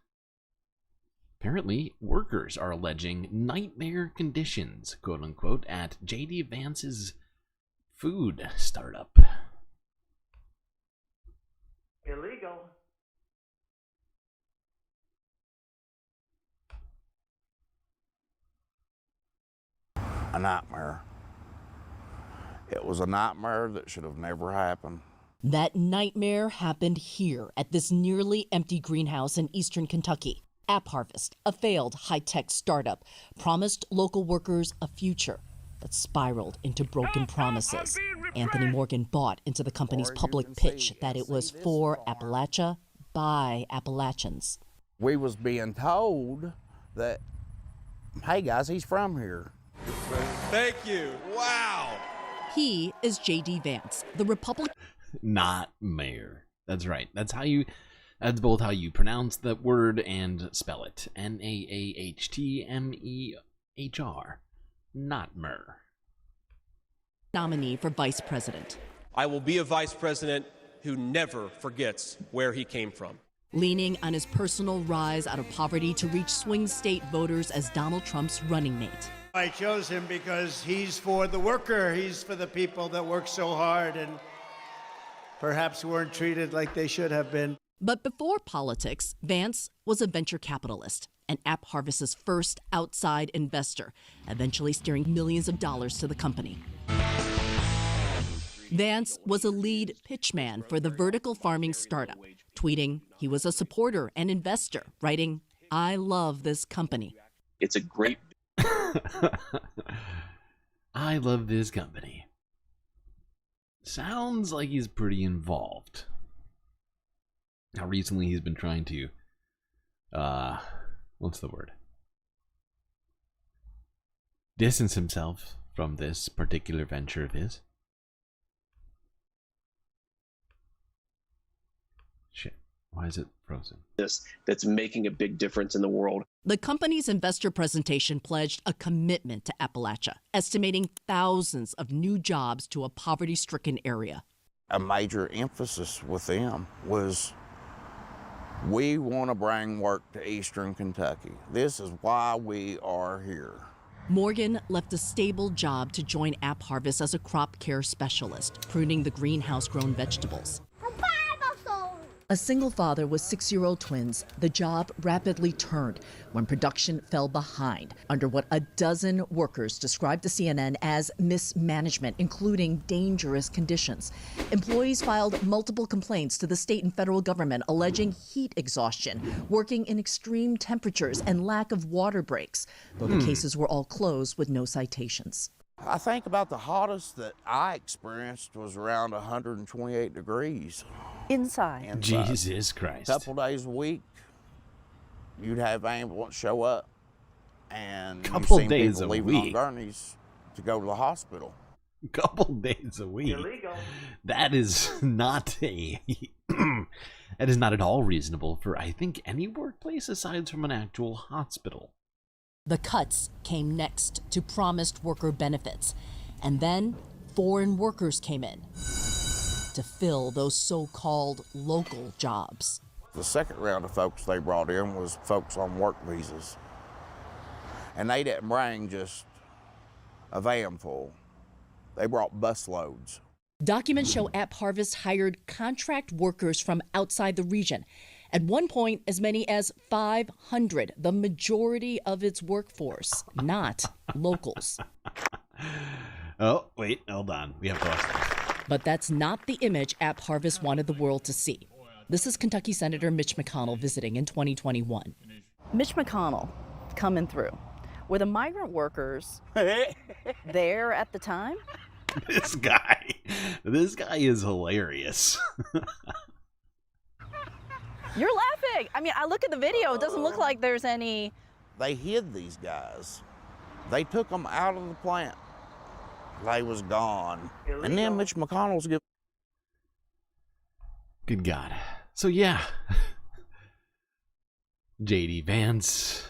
Apparently, workers are alleging nightmare conditions, quote unquote, at J.D. Vance's food startup. Illegal. A nightmare. It was a nightmare that should have never happened. That nightmare happened here at this nearly empty greenhouse in eastern Kentucky. AppHarvest, a failed high-tech startup, promised local workers a future that spiraled into broken promises. Anthony Morgan bought into the company's public pitch that it was for Appalachia by Appalachians. We was being told that, hey guys, he's from here. Thank you. Wow. He is J.D. Vance, the Republican. Not mayor. That's right. That's both how you pronounce that word and spell it. Nahtmehr. Not mer. Nominee for vice president. I will be a vice president who never forgets where he came from. Leaning on his personal rise out of poverty to reach swing state voters as Donald Trump's running mate. I chose him because he's for the worker. He's for the people that work so hard and perhaps weren't treated like they should have been. But before politics, Vance was a venture capitalist and AppHarvest's first outside investor, eventually steering millions of dollars to the company. Vance was a lead pitchman for the vertical farming startup, tweeting he was a supporter and investor, writing, "I love this company." It's a great... I love this company. Sounds like he's pretty involved. Now, recently he's been trying to, what's the word? Distance himself from this particular venture of his. Shit, why is it frozen? That's making a big difference in the world. The company's investor presentation pledged a commitment to Appalachia, estimating thousands of new jobs to a poverty-stricken area. A major emphasis with them was, we want to bring work to eastern Kentucky. This is why we are here. Morgan left a stable job to join AppHarvest as a crop care specialist, pruning the greenhouse-grown vegetables. A single father with 6-year-old twins, the job rapidly turned when production fell behind under what a dozen workers described to CNN as mismanagement, including dangerous conditions. Employees filed multiple complaints to the state and federal government alleging heat exhaustion, working in extreme temperatures, and lack of water breaks, though the cases were all closed with no citations. I think about the hottest that I experienced was around 128 degrees. Inside. Jesus Christ. A couple days a week, you'd have ambulance show up, and couple you've seen days people a leaving on week. gurneys to go to the hospital. Couple days a week. Illegal. That is not that is not at all reasonable for, I think, any workplace aside from an actual hospital. The cuts came next to promised worker benefits, and then foreign workers came in to fill those so-called local jobs. The second round of folks they brought in was folks on work visas. And they didn't bring just a van full. They brought bus loads. Documents show AppHarvest hired contract workers from outside the region. At one point, as many as 500, the majority of its workforce, not locals. Oh, wait, hold on. We have to watch this. But that's not the image AppHarvest wanted the world to see. This is Kentucky Senator Mitch McConnell visiting in 2021. Mitch McConnell coming through. Were the migrant workers there at the time? This guy is hilarious. You're laughing. I mean, I look at the video. It doesn't look like there's any. They hid these guys. They took them out of the plant. They was gone. And then Mitch McConnell's get. Good God. So yeah, J.D. Vance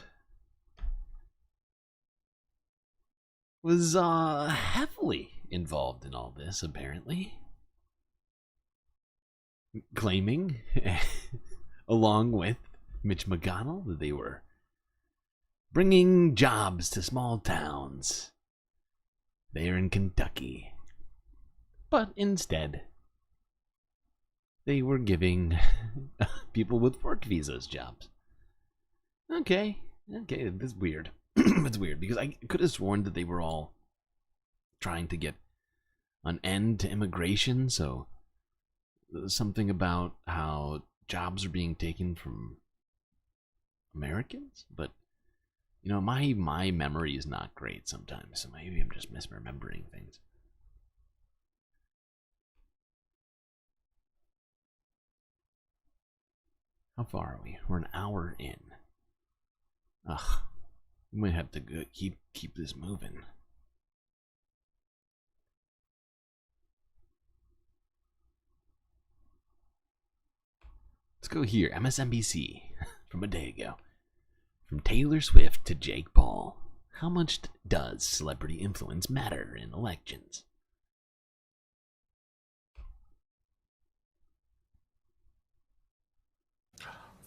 was heavily involved in all this, apparently. Claiming, along with Mitch McConnell, that they were bringing jobs to small towns there in Kentucky. But instead, they were giving people with work visas jobs. Okay, that's weird. It's weird because I could have sworn that they were all trying to get an end to immigration, so something about how jobs are being taken from Americans, but you know, my memory is not great sometimes, so maybe I'm just misremembering things. How far are we? We're an hour in. Ugh, we might have to keep this moving. Let's go here. MSNBC from a day ago. From Taylor Swift to Jake Paul. How much does celebrity influence matter in elections?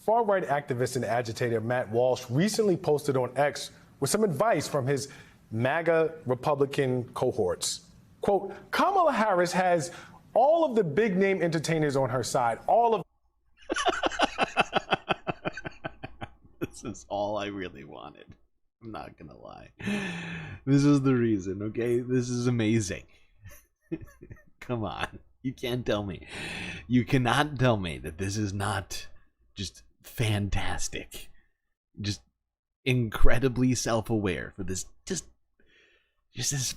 Far-right activist and agitator Matt Walsh recently posted on X with some advice from his MAGA Republican cohorts. Quote, Kamala Harris has all of the big-name entertainers on her side. All of... This is all I really wanted. I'm not gonna lie. This is the reason, okay? This is amazing. Come on. You can't tell me. You cannot tell me that this is not just fantastic. Just incredibly self-aware for this just this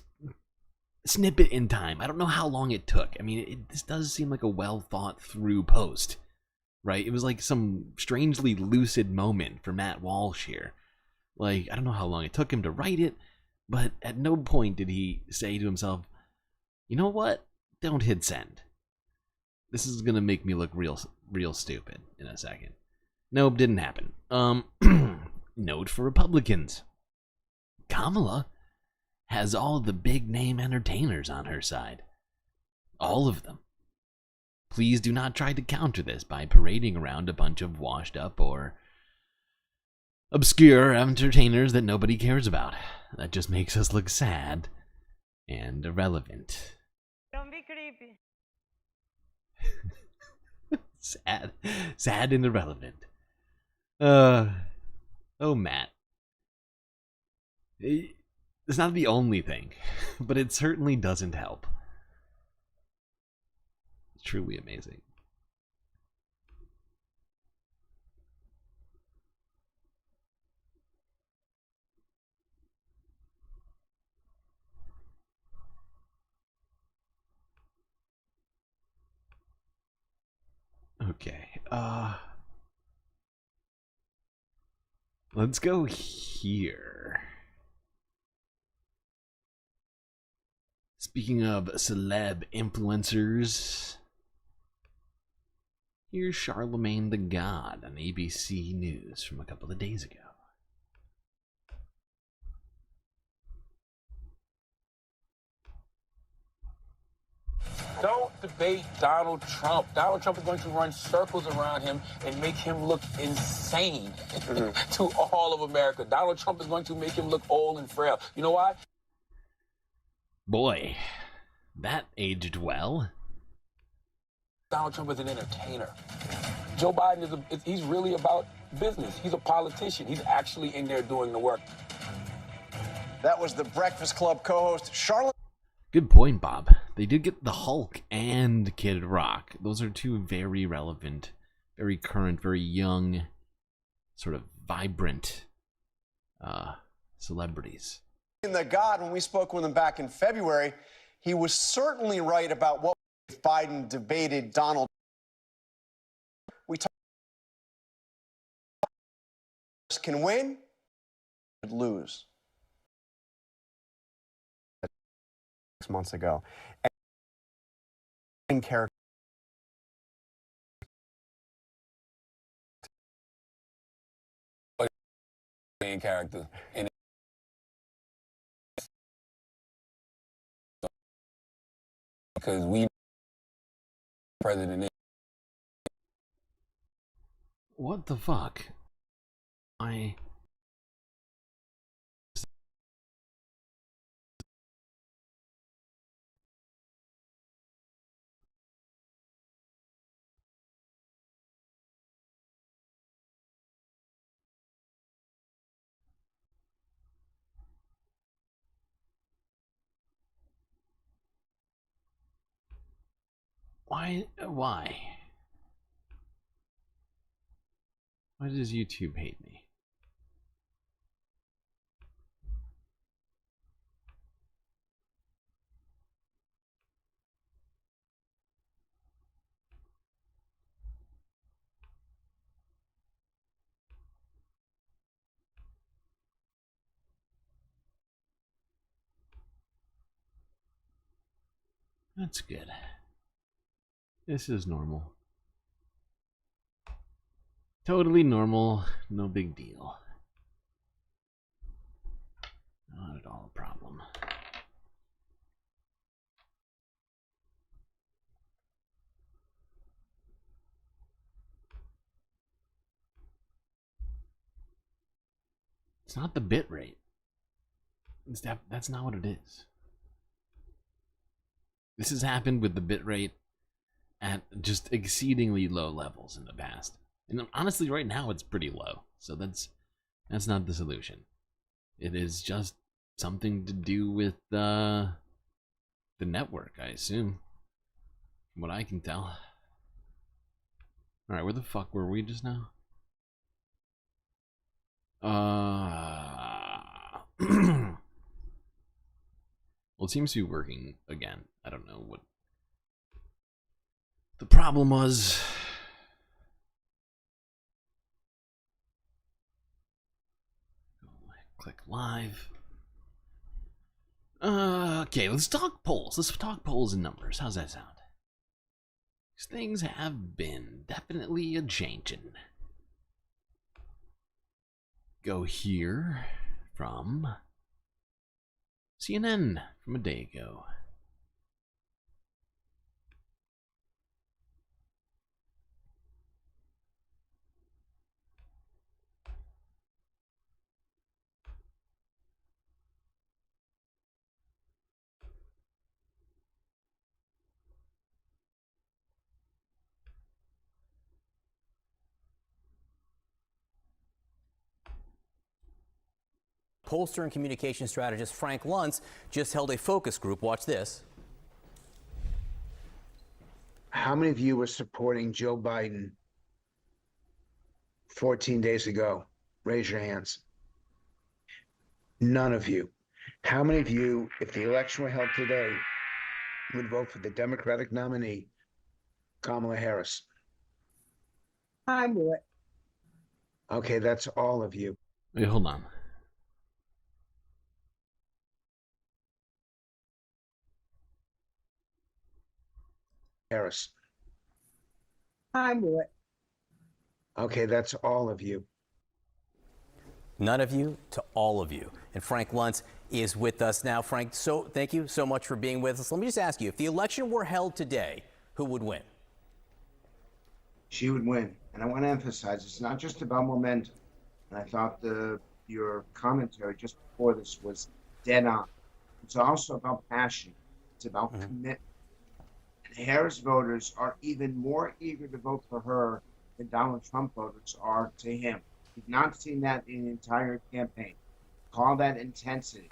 snippet in time. I don't know how long it took. I mean, this does seem like a well thought through post, right? It was like some strangely lucid moment for Matt Walsh here. Like, I don't know how long it took him to write it, but at no point did he say to himself, you know what? Don't hit send. This is gonna make me look real stupid in a second. Nope, didn't happen. Note for Republicans. Kamala has all the big name entertainers on her side. All of them. Please do not try to counter this by parading around a bunch of washed up or obscure entertainers that nobody cares about. That just makes us look sad and irrelevant. Don't be creepy. Sad and irrelevant. Oh, Matt. It's not the only thing, but it certainly doesn't help. It's truly amazing. Okay, let's go here. Speaking of celeb influencers, here's Charlemagne the God on ABC News from a couple of days ago. Don't debate Donald Trump. Donald Trump is going to run circles around him and make him look insane to all of America. Donald Trump is going to make him look old and frail. You know why? Boy, that aged well. Donald Trump is an entertainer. Joe Biden he's really about business. He's a politician. He's actually in there doing the work. That was the Breakfast Club co-host Charlotte. Good point, Bob. They did get the Hulk and Kid Rock. Those are two very relevant, very current, very young, sort of vibrant celebrities. The God, when we spoke with him back in February, he was certainly right about what if Biden debated Donald. We talked can win, could lose. 6 months ago. And character. Main character. And because we president. What the fuck? Why? Why does YouTube hate me? That's good. This is normal. Totally normal, no big deal. Not at all a problem. It's not the bit rate. That's not what it is. This has happened with the bit rate at just exceedingly low levels in the past. And honestly, right now it's pretty low. So that's not the solution. It is just something to do with the network, I assume. From what I can tell. Alright, where the fuck were we just now? Well, it seems to be working again. I don't know what the problem was. Click live. Okay, let's talk polls. Let's talk polls and numbers. How's that sound? These things have been definitely a-changin'. Go here from CNN from a day ago. Pollster and communication strategist Frank Luntz just held a focus group. Watch this. How many of you were supporting Joe Biden 14 days ago? Raise your hands. None of you. How many of you, if the election were held today, would vote for the Democratic nominee, Kamala Harris? I would. Okay, that's all of you. Wait, hold on. Harris. I would. Okay, that's all of you. None of you to all of you. And Frank Luntz is with us now. Frank, so thank you so much for being with us. Let me just ask you, if the election were held today, who would win? She would win. And I want to emphasize, it's not just about momentum. And I thought your commentary just before this was dead on. It's also about passion. It's about commitment. And Harris voters are even more eager to vote for her than Donald Trump voters are to him. We've not seen that in the entire campaign. Call that intensity.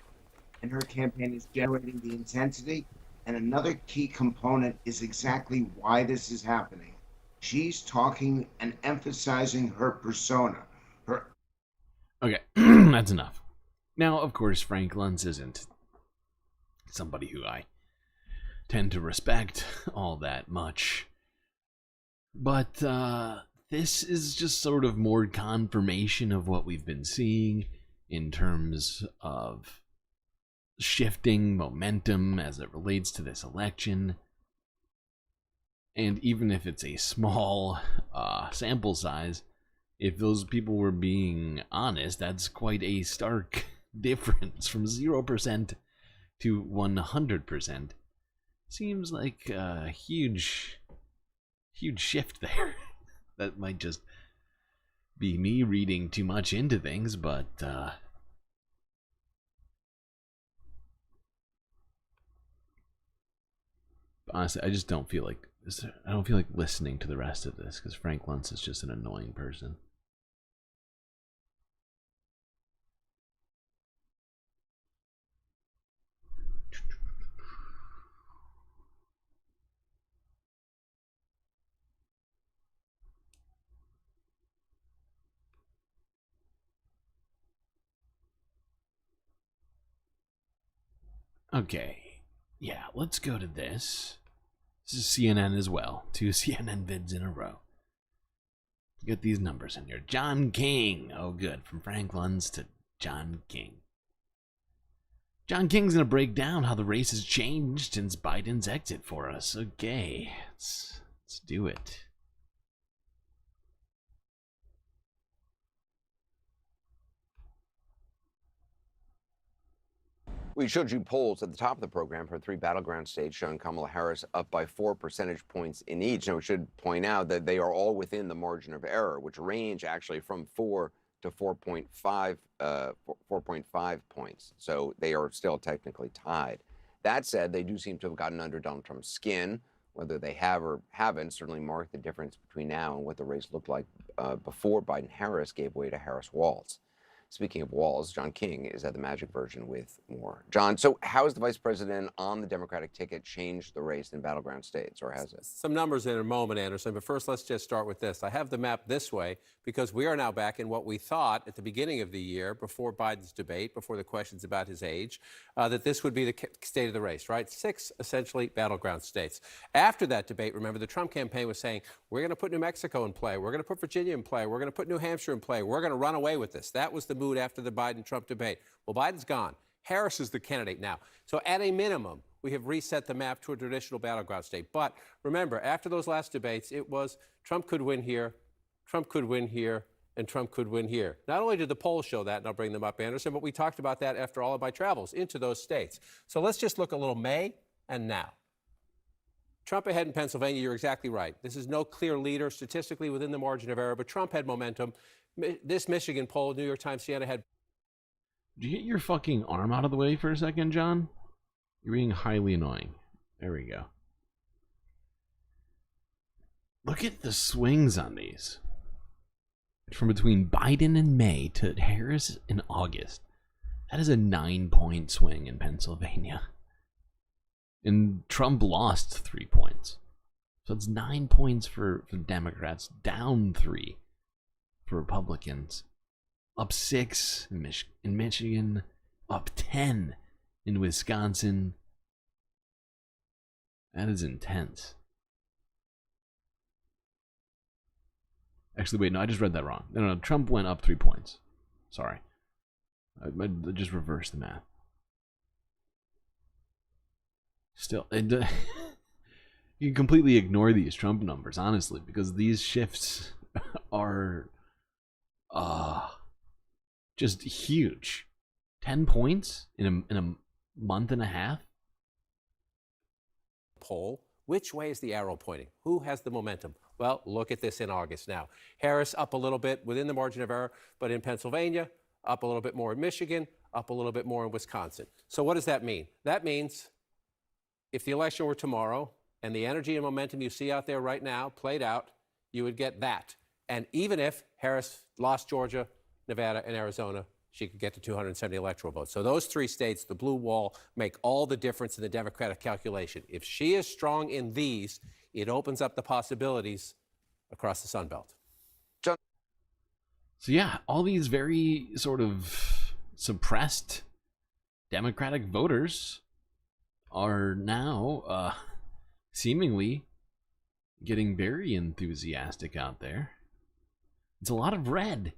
And her campaign is generating the intensity. And another key component is exactly why this is happening. She's talking and emphasizing her persona. Okay, that's enough. Now, of course, Frank Luntz isn't somebody who I tend to respect all that much. But this is just sort of more confirmation of what we've been seeing in terms of shifting momentum as it relates to this election. And even if it's a small sample size, if those people were being honest, that's quite a stark difference from 0% to 100%. Seems like a huge shift there. That might just be me reading too much into things, but honestly, I just don't feel like listening to the rest of this, because Frank Luntz is just an annoying person. Okay, yeah, let's go to this. This is CNN as well. 2 CNN vids in a row. Get these numbers in here. John King. Oh, good. From Frank Luntz to John King. John King's going to break down how the race has changed since Biden's exit for us. Okay, let's do it. We showed you polls at the top of the program for 3 battleground states showing Kamala Harris up by 4 percentage points in each. Now, we should point out that they are all within the margin of error, which range actually from 4 to 4.5 points. So they are still technically tied. That said, they do seem to have gotten under Donald Trump's skin. Whether they have or haven't certainly marked the difference between now and what the race looked like before Biden-Harris gave way to Harris-Walz. Speaking of Walz, John King is at the Magic version with more. John, so how has the vice president on the Democratic ticket changed the race in battleground states, or has it? Some numbers in a moment, Anderson, but first let's just start with this. I have the map this way because we are now back in what we thought at the beginning of the year, before Biden's debate, before the questions about his age, that this would be the state of the race, right? 6 essentially battleground states. After that debate, remember, the Trump campaign was saying, we're going to put New Mexico in play, we're going to put Virginia in play, we're going to put New Hampshire in play, we're going to run away with this. That was the mood after the Biden-Trump debate. Well, Biden's gone. Harris is the candidate now. So at a minimum, we have reset the map to a traditional battleground state. But remember, after those last debates, it was Trump could win here, Trump could win here, and Trump could win here. Not only did the polls show that, and I'll bring them up, Anderson, but we talked about that after all of my travels into those states. So let's just look a little May and now. Trump ahead in Pennsylvania, you're exactly right. This is no clear leader statistically within the margin of error, but Trump had momentum. This Michigan poll, New York Times, Siena had. Did you get your fucking arm out of the way for a second, John? You're being highly annoying. There we go. Look at the swings on these. From between Biden in May to Harris in August. That is a 9-point swing in Pennsylvania. And Trump lost 3 points. So it's 9 points for Democrats, down 3 for Republicans. Up 6 in Michigan, up 10 in Wisconsin. That is intense. Actually, wait, no, I just read that wrong. No, Trump went up 3 points. Sorry. I just reversed the math. Still, you can completely ignore these Trump numbers, honestly, because these shifts are just huge. 10 points in a month and a half. Poll. Which way is the arrow pointing? Who has the momentum? Well, look at this in August now. Harris up a little bit within the margin of error, but in Pennsylvania, up a little bit more in Michigan, up a little bit more in Wisconsin. So what does that mean? That means if the election were tomorrow and the energy and momentum you see out there right now played out, you would get that. And even if Harris lost Georgia, Nevada, and Arizona, she could get to 270 electoral votes. So those 3 states, the blue wall, make all the difference in the Democratic calculation. If she is strong in these, it opens up the possibilities across the Sun Belt. So yeah, all these very sort of suppressed Democratic voters are now seemingly getting very enthusiastic out there. It's a lot of red,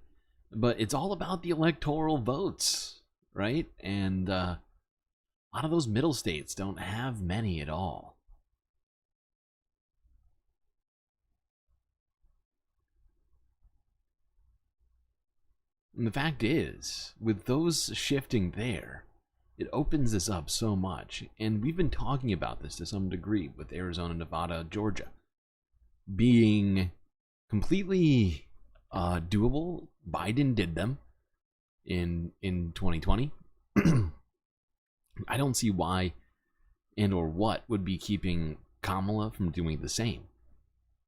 but it's all about the electoral votes, right? And a lot of those middle states don't have many at all. And the fact is, with those shifting there, it opens this up so much. And we've been talking about this to some degree with Arizona, Nevada, Georgia being completely doable. Biden did them in 2020. I don't see why and or what would be keeping Kamala from doing the same,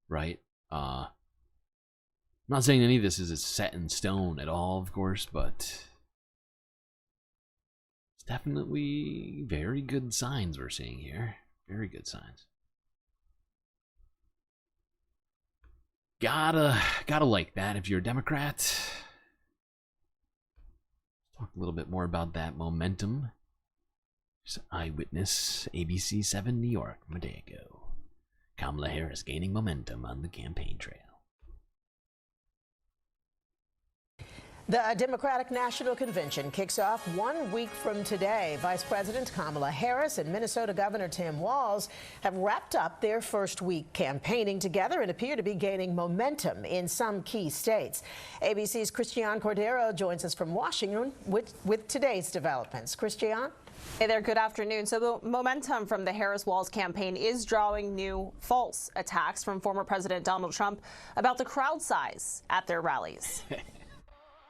right? I'm not saying any of this is set in stone at all, of course, but it's definitely very good signs we're seeing here. Very good signs. Gotta like that if you're a Democrat. Talk a little bit more about that momentum. Just Eyewitness, ABC 7 New York, Wobegon. Kamala Harris gaining momentum on the campaign trail. The Democratic National Convention kicks off 1 week from today. Vice President Kamala Harris and Minnesota Governor Tim Walz have wrapped up their first week campaigning together and appear to be gaining momentum in some key states. ABC's Christian Cordero joins us from Washington with today's developments. Christian? Hey there, good afternoon. So the momentum from the Harris-Walz campaign is drawing new false attacks from former President Donald Trump about the crowd size at their rallies.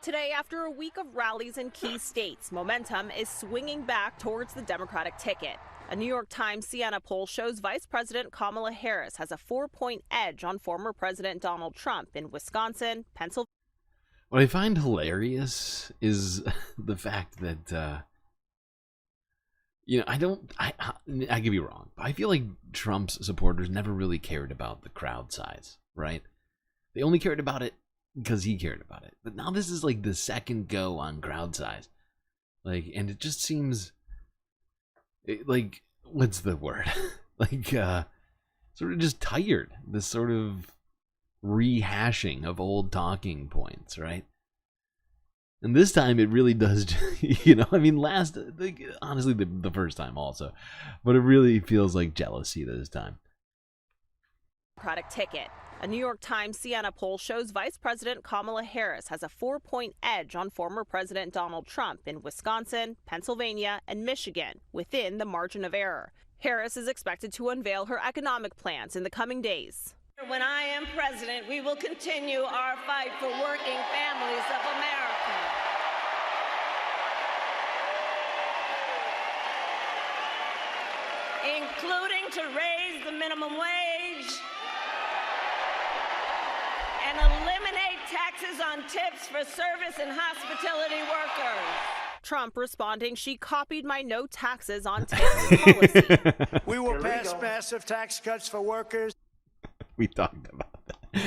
Today, after a week of rallies in key states, momentum is swinging back towards the Democratic ticket. A New York Times Siena poll shows Vice President Kamala Harris has a 4-point edge on former President Donald Trump in Wisconsin, Pennsylvania. What I find hilarious is the fact that, I could be wrong, but I feel like Trump's supporters never really cared about the crowd size, right? They only cared about it because he cared about it. But now this is like the second go on crowd size. And it just seems what's the word? Sort of just tired. This sort of rehashing of old talking points, right? And this time it really does, honestly, the first time also. But it really feels like jealousy this time. Democratic ticket. A New York Times Siena poll shows Vice President Kamala Harris has a 4-point edge on former President Donald Trump in Wisconsin, Pennsylvania, and Michigan within the margin of error. Harris is expected to unveil her economic plans in the coming days. When I am president, we will continue our fight for working families of America. Including to raise the minimum wage and eliminate taxes on tips for service and hospitality workers. Trump responding, she copied my no taxes on tips policy. We will pass massive tax cuts for workers. We talked about that.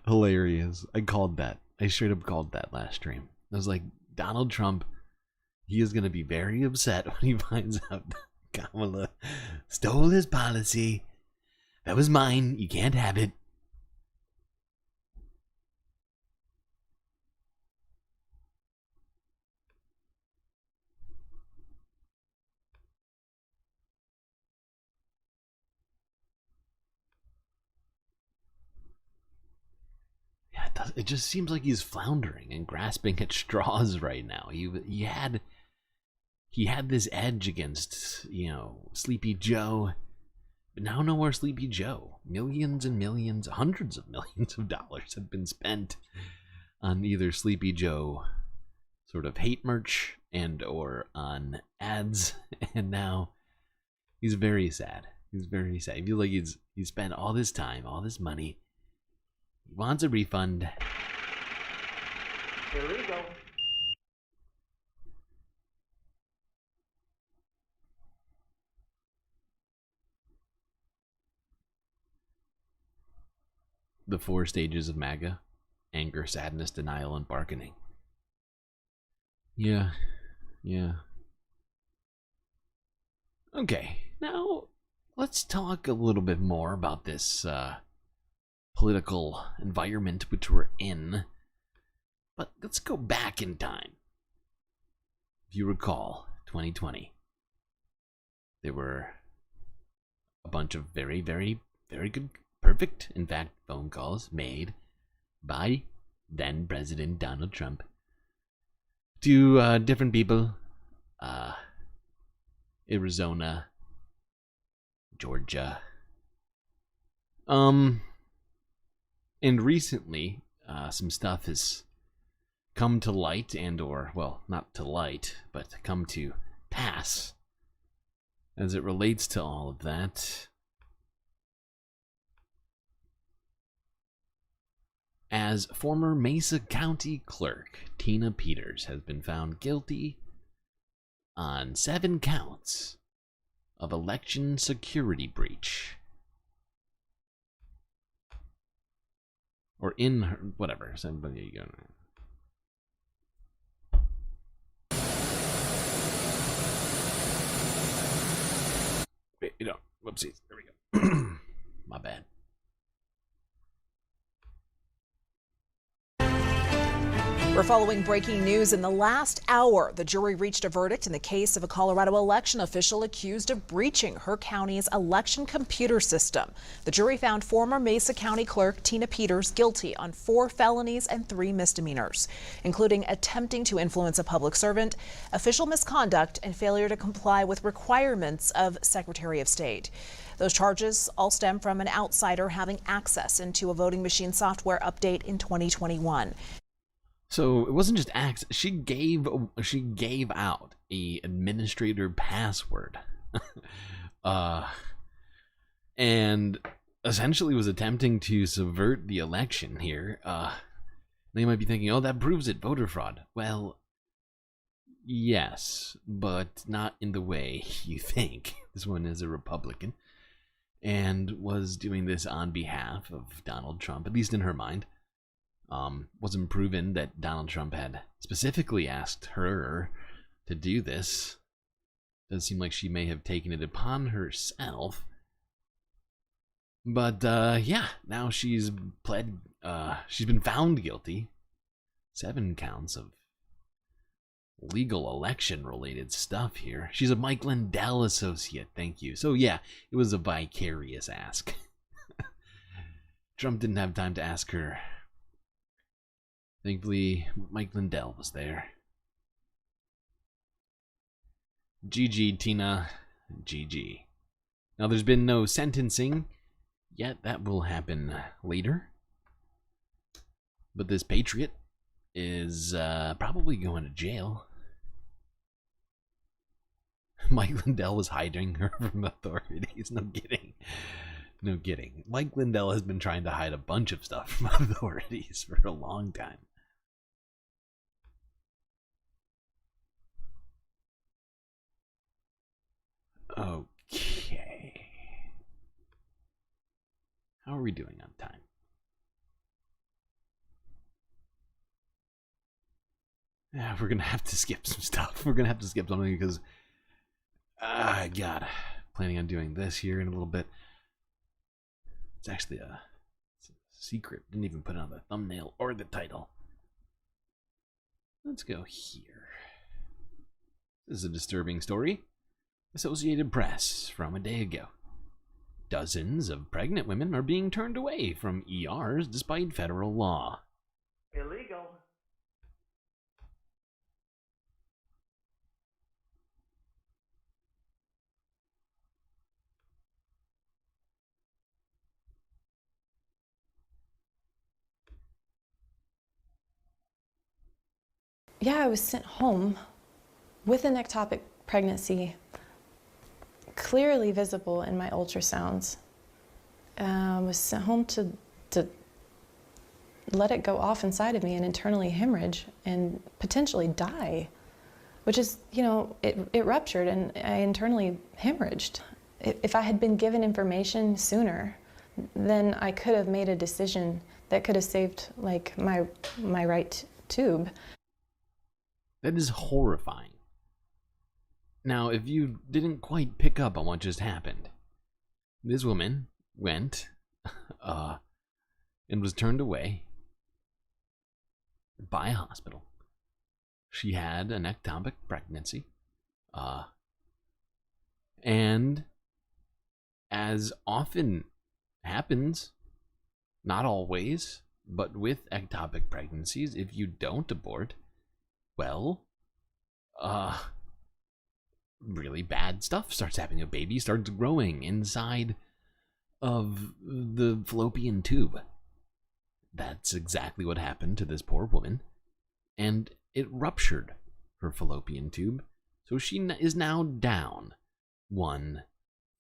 Hilarious. I called that. I straight up called that last stream. I was like, Donald Trump, he is going to be very upset when he finds out Kamala stole his policy. That was mine. You can't have it. It just seems like he's floundering and grasping at straws right now. He had this edge against, Sleepy Joe, but now no more Sleepy Joe. Millions and millions, hundreds of millions of dollars have been spent on either Sleepy Joe sort of hate merch and or on ads, and now he's very sad. He's very sad. I feel like he's spent all this time, all this money. He wants a refund. Illegal. The 4 stages of MAGA: anger, sadness, denial, and bargaining. Yeah, Yeah. Okay, now let's talk a little bit more about this political environment which we're in. But let's go back in time. If you recall, 2020, there were a bunch of very, very, very good, perfect, in fact, phone calls made by then President Donald Trump to different people, Arizona, Georgia, and recently, some stuff has come to light well, not to light, but come to pass as it relates to all of that. As former Mesa County Clerk Tina Peters has been found guilty on 7 counts of election security breach. Or in her, whatever, somebody you go. Wait, whoopsies, there we go. My bad. We're following breaking news. In the last hour, the jury reached a verdict in the case of a Colorado election official accused of breaching her county's election computer system. The jury found former Mesa County Clerk Tina Peters guilty on 4 felonies and 3 misdemeanors, including attempting to influence a public servant, official misconduct, and failure to comply with requirements of Secretary of State. Those charges all stem from an outsider having access into a voting machine software update in 2021. So it wasn't just access. She gave out a administrator password, and essentially was attempting to subvert the election here. They might be thinking, "Oh, that proves it, voter fraud." Well, yes, but not in the way you think. This one is a Republican, and was doing this on behalf of Donald Trump, at least in her mind. Wasn't proven that Donald Trump had specifically asked her to do this. Does seem like she may have taken it upon herself. But yeah, now she's she's been found guilty. 7 counts of legal election related stuff here. She's a Mike Lindell associate, thank you. So yeah, it was a vicarious ask. Trump didn't have time to ask her. Thankfully, Mike Lindell was there. GG, Tina. GG. Now, there's been no sentencing yet. That will happen later. But this patriot is probably going to jail. Mike Lindell was hiding her from authorities. No kidding. No kidding. Mike Lindell has been trying to hide a bunch of stuff from authorities for a long time. Okay. How are we doing on time? Yeah, we're gonna have to skip some stuff. We're gonna have to skip something because God, planning on doing this here in a little bit. It's actually a secret. Didn't even put it on the thumbnail or the title. Let's go here. This is a disturbing story. Associated Press from a day ago. Dozens of pregnant women are being turned away from ERs despite federal law. Illegal. Yeah, I was sent home with an ectopic pregnancy, clearly visible in my ultrasounds. I was sent home to let it go off inside of me and internally hemorrhage and potentially die, which is, it ruptured and I internally hemorrhaged. If I had been given information sooner, then I could have made a decision that could have saved my right tube. That is horrifying. Now, if you didn't quite pick up on what just happened, this woman went and was turned away by a hospital. She had an ectopic pregnancy. And as often happens, not always, but with ectopic pregnancies, if you don't abort, well, really bad stuff starts happening. A baby starts growing inside of the fallopian tube. That's exactly what happened to this poor woman. And it ruptured her fallopian tube. So she is now down one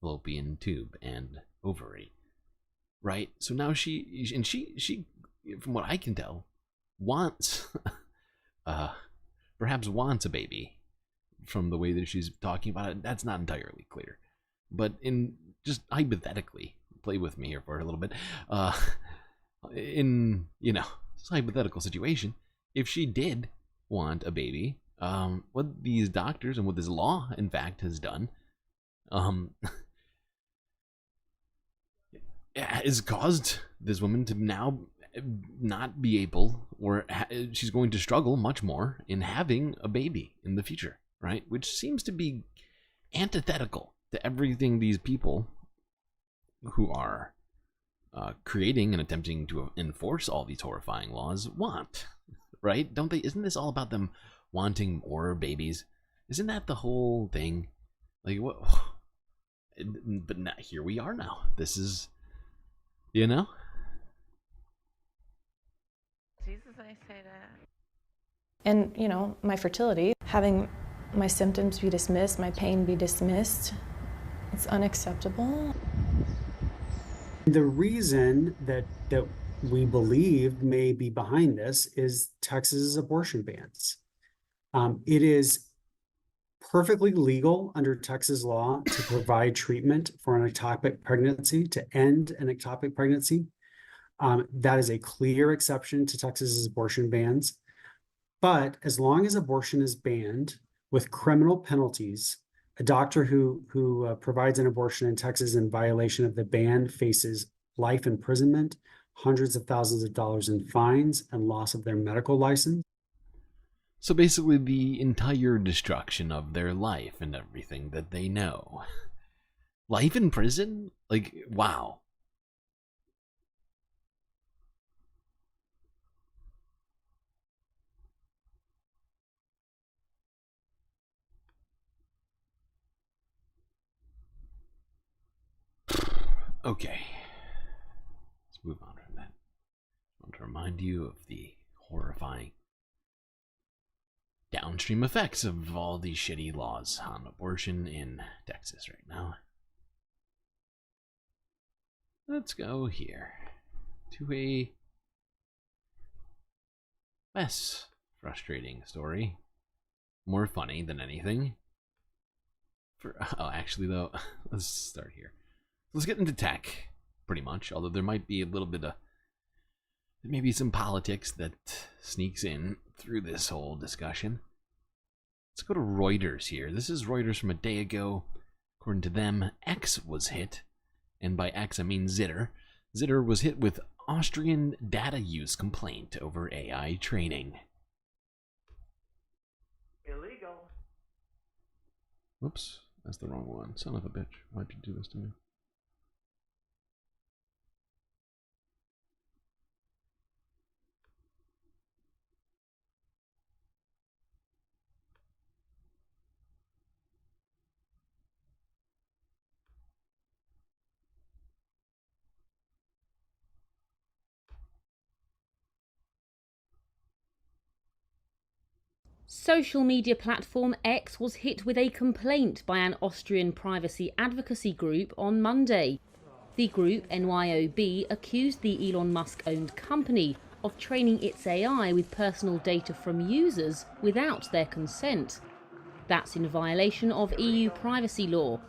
fallopian tube and ovary. Right? So now she, from what I can tell, wants, perhaps wants a baby. From the way that she's talking about it, that's not entirely clear. But in just hypothetically, play with me here for a little bit. In, this hypothetical situation, if she did want a baby, what these doctors and what this law, in fact, has done, has caused this woman to now not be able, or she's going to struggle much more in having a baby in the future. Right? Which seems to be antithetical to everything these people who are creating and attempting to enforce all these horrifying laws want. Right? Don't they? Isn't this all about them wanting more babies? Isn't that the whole thing? Like, what? But now, here we are now. This is, Jesus, I say that. And, my fertility, having my symptoms be dismissed, my pain be dismissed, it's unacceptable. The reason that we believe may be behind this is Texas's abortion bans. It is perfectly legal under Texas law to provide treatment for an ectopic pregnancy, to end an ectopic pregnancy. That is a clear exception to Texas's abortion bans. But as long as abortion is banned with criminal penalties, a doctor who provides an abortion in Texas in violation of the ban faces life imprisonment, hundreds of thousands of dollars in fines, and loss of their medical license. So basically the entire destruction of their life and everything that they know. Life in prison? Like, wow. Okay, let's move on from that. I want to remind you of the horrifying downstream effects of all these shitty laws on abortion in Texas right now. Let's go here to a less frustrating story. More funny than anything. Actually though, let's start here. Let's get into tech, pretty much, although there might be a little bit of, maybe some politics that sneaks in through this whole discussion. Let's go to Reuters here. This is Reuters from a day ago. According to them, X was hit, and by X I mean Zitter. Zitter was hit with Austrian data use complaint over AI training. Illegal. Whoops, that's the wrong one. Son of a bitch. Why'd you do this to me? Social media platform X was hit with a complaint by an Austrian privacy advocacy group on Monday. The group, NYOB, accused the Elon Musk-owned company of training its AI with personal data from users without their consent. That's in violation of EU privacy law.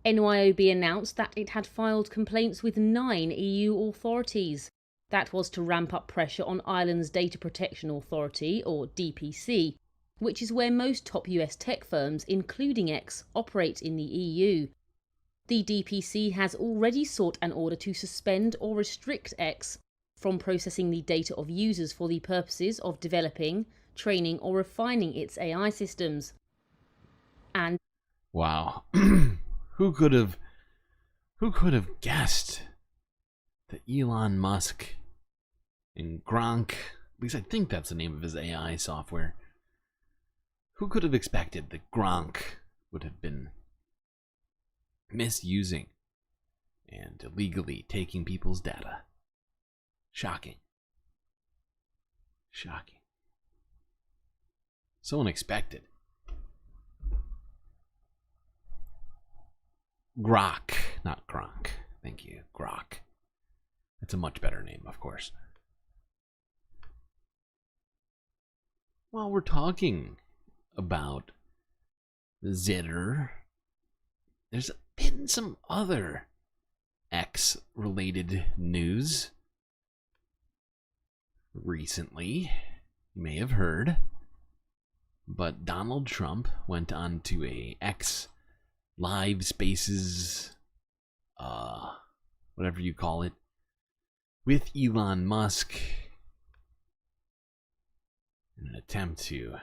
NYOB announced that it had filed complaints with 9 EU authorities. That was to ramp up pressure on Ireland's Data Protection Authority, or DPC. which is where most top US tech firms, including X, operate in the EU. The DPC has already sought an order to suspend or restrict X from processing the data of users for the purposes of developing, training or refining its AI systems. And wow. Who could have guessed that Elon Musk and Gronk, at least I think that's the name of his AI software, who could have expected that Gronk would have been misusing and illegally taking people's data? Shocking. Shocking. So unexpected. Grok, not Gronk. Thank you, Grok. That's a much better name, of course. While we're talking about the Zitter, there's been some other X-related news recently. You may have heard, but Donald Trump went on to a X live spaces, whatever you call it, with Elon Musk in an attempt to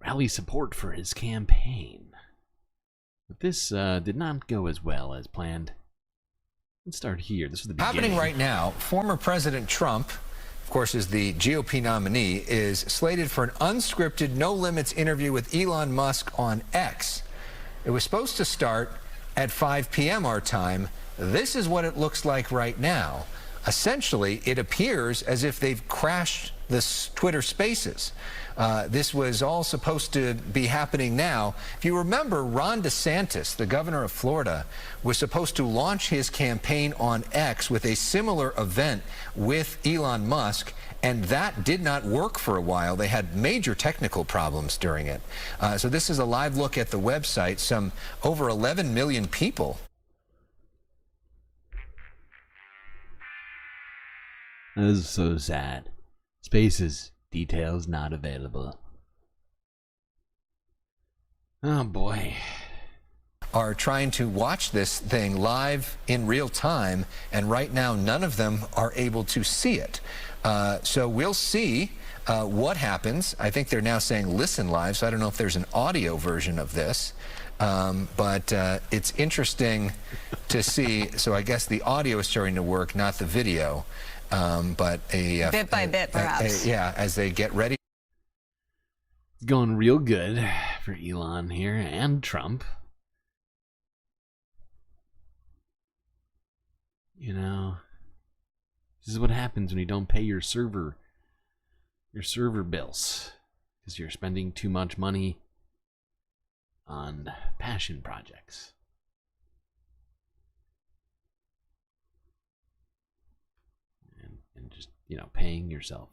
rally support for his campaign. But this did not go as well as planned. Let's start here. This is the beginning. Happening right now, former President Trump, of course, is the GOP nominee, is slated for an unscripted, no-limits interview with Elon Musk on X. It was supposed to start at 5 p.m. our time. This is what it looks like right now. Essentially, it appears as if they've crashed this Twitter Spaces. This was all supposed to be happening now. If you remember, Ron DeSantis, the governor of Florida, was supposed to launch his campaign on X with a similar event with Elon Musk, and that did not work for a while. They had major technical problems during it. So this is a live look at the website. Some over 11 million people. This is so sad. Spaces. Details not available. Oh boy. Are trying to watch this thing live in real time, and right now none of them are able to see it. So we'll see what happens. I think they're now saying listen live, so I don't know if there's an audio version of this. But it's interesting to see. So I guess the audio is starting to work, not the video. But bit by bit, perhaps. Yeah, as they get ready. It's going real good for Elon here and Trump. You know, this is what happens when you don't pay your server bills because you're spending too much money on passion projects. And just, you know, paying yourself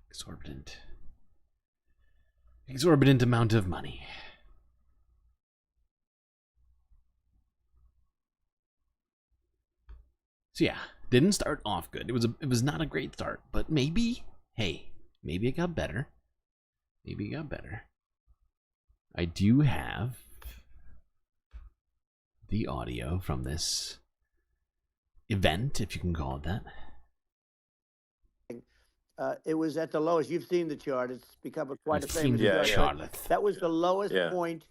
exorbitant amount of money. So yeah, didn't start off good. It was not a great start, but maybe, hey, maybe it got better. Maybe it got better. I do have the audio from this event, if you can call it that. It was at the lowest. You've seen the chart. It's become quite a famous chart. But that was the lowest point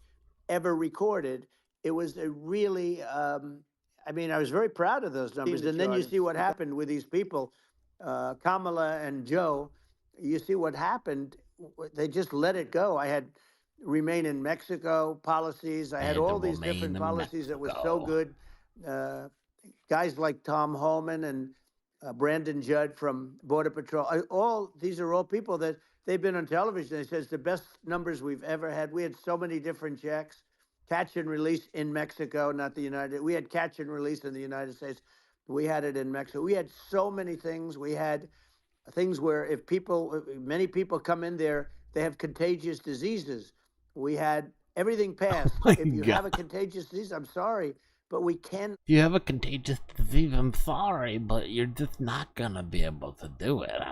ever recorded. It was a really, I mean, I was very proud of those numbers. And then you see what happened with these people, Kamala and Joe. You see what happened. They just let it go. I had Remain in Mexico policies. I had all these different policies that were so good. Guys like Tom Homan and Brandon Judd from Border Patrol. These are all people that they've been on television. They said it's the best numbers we've ever had. We had so many different checks, catch and release in Mexico, not the United. We had catch and release in the United States. We had it in Mexico. We had so many things. We had things where if many people come in there, they have contagious diseases. We had everything passed. If you have a contagious disease, I'm sorry, but we can. If you have a contagious disease, I'm sorry, but you're just not gonna be able to do it.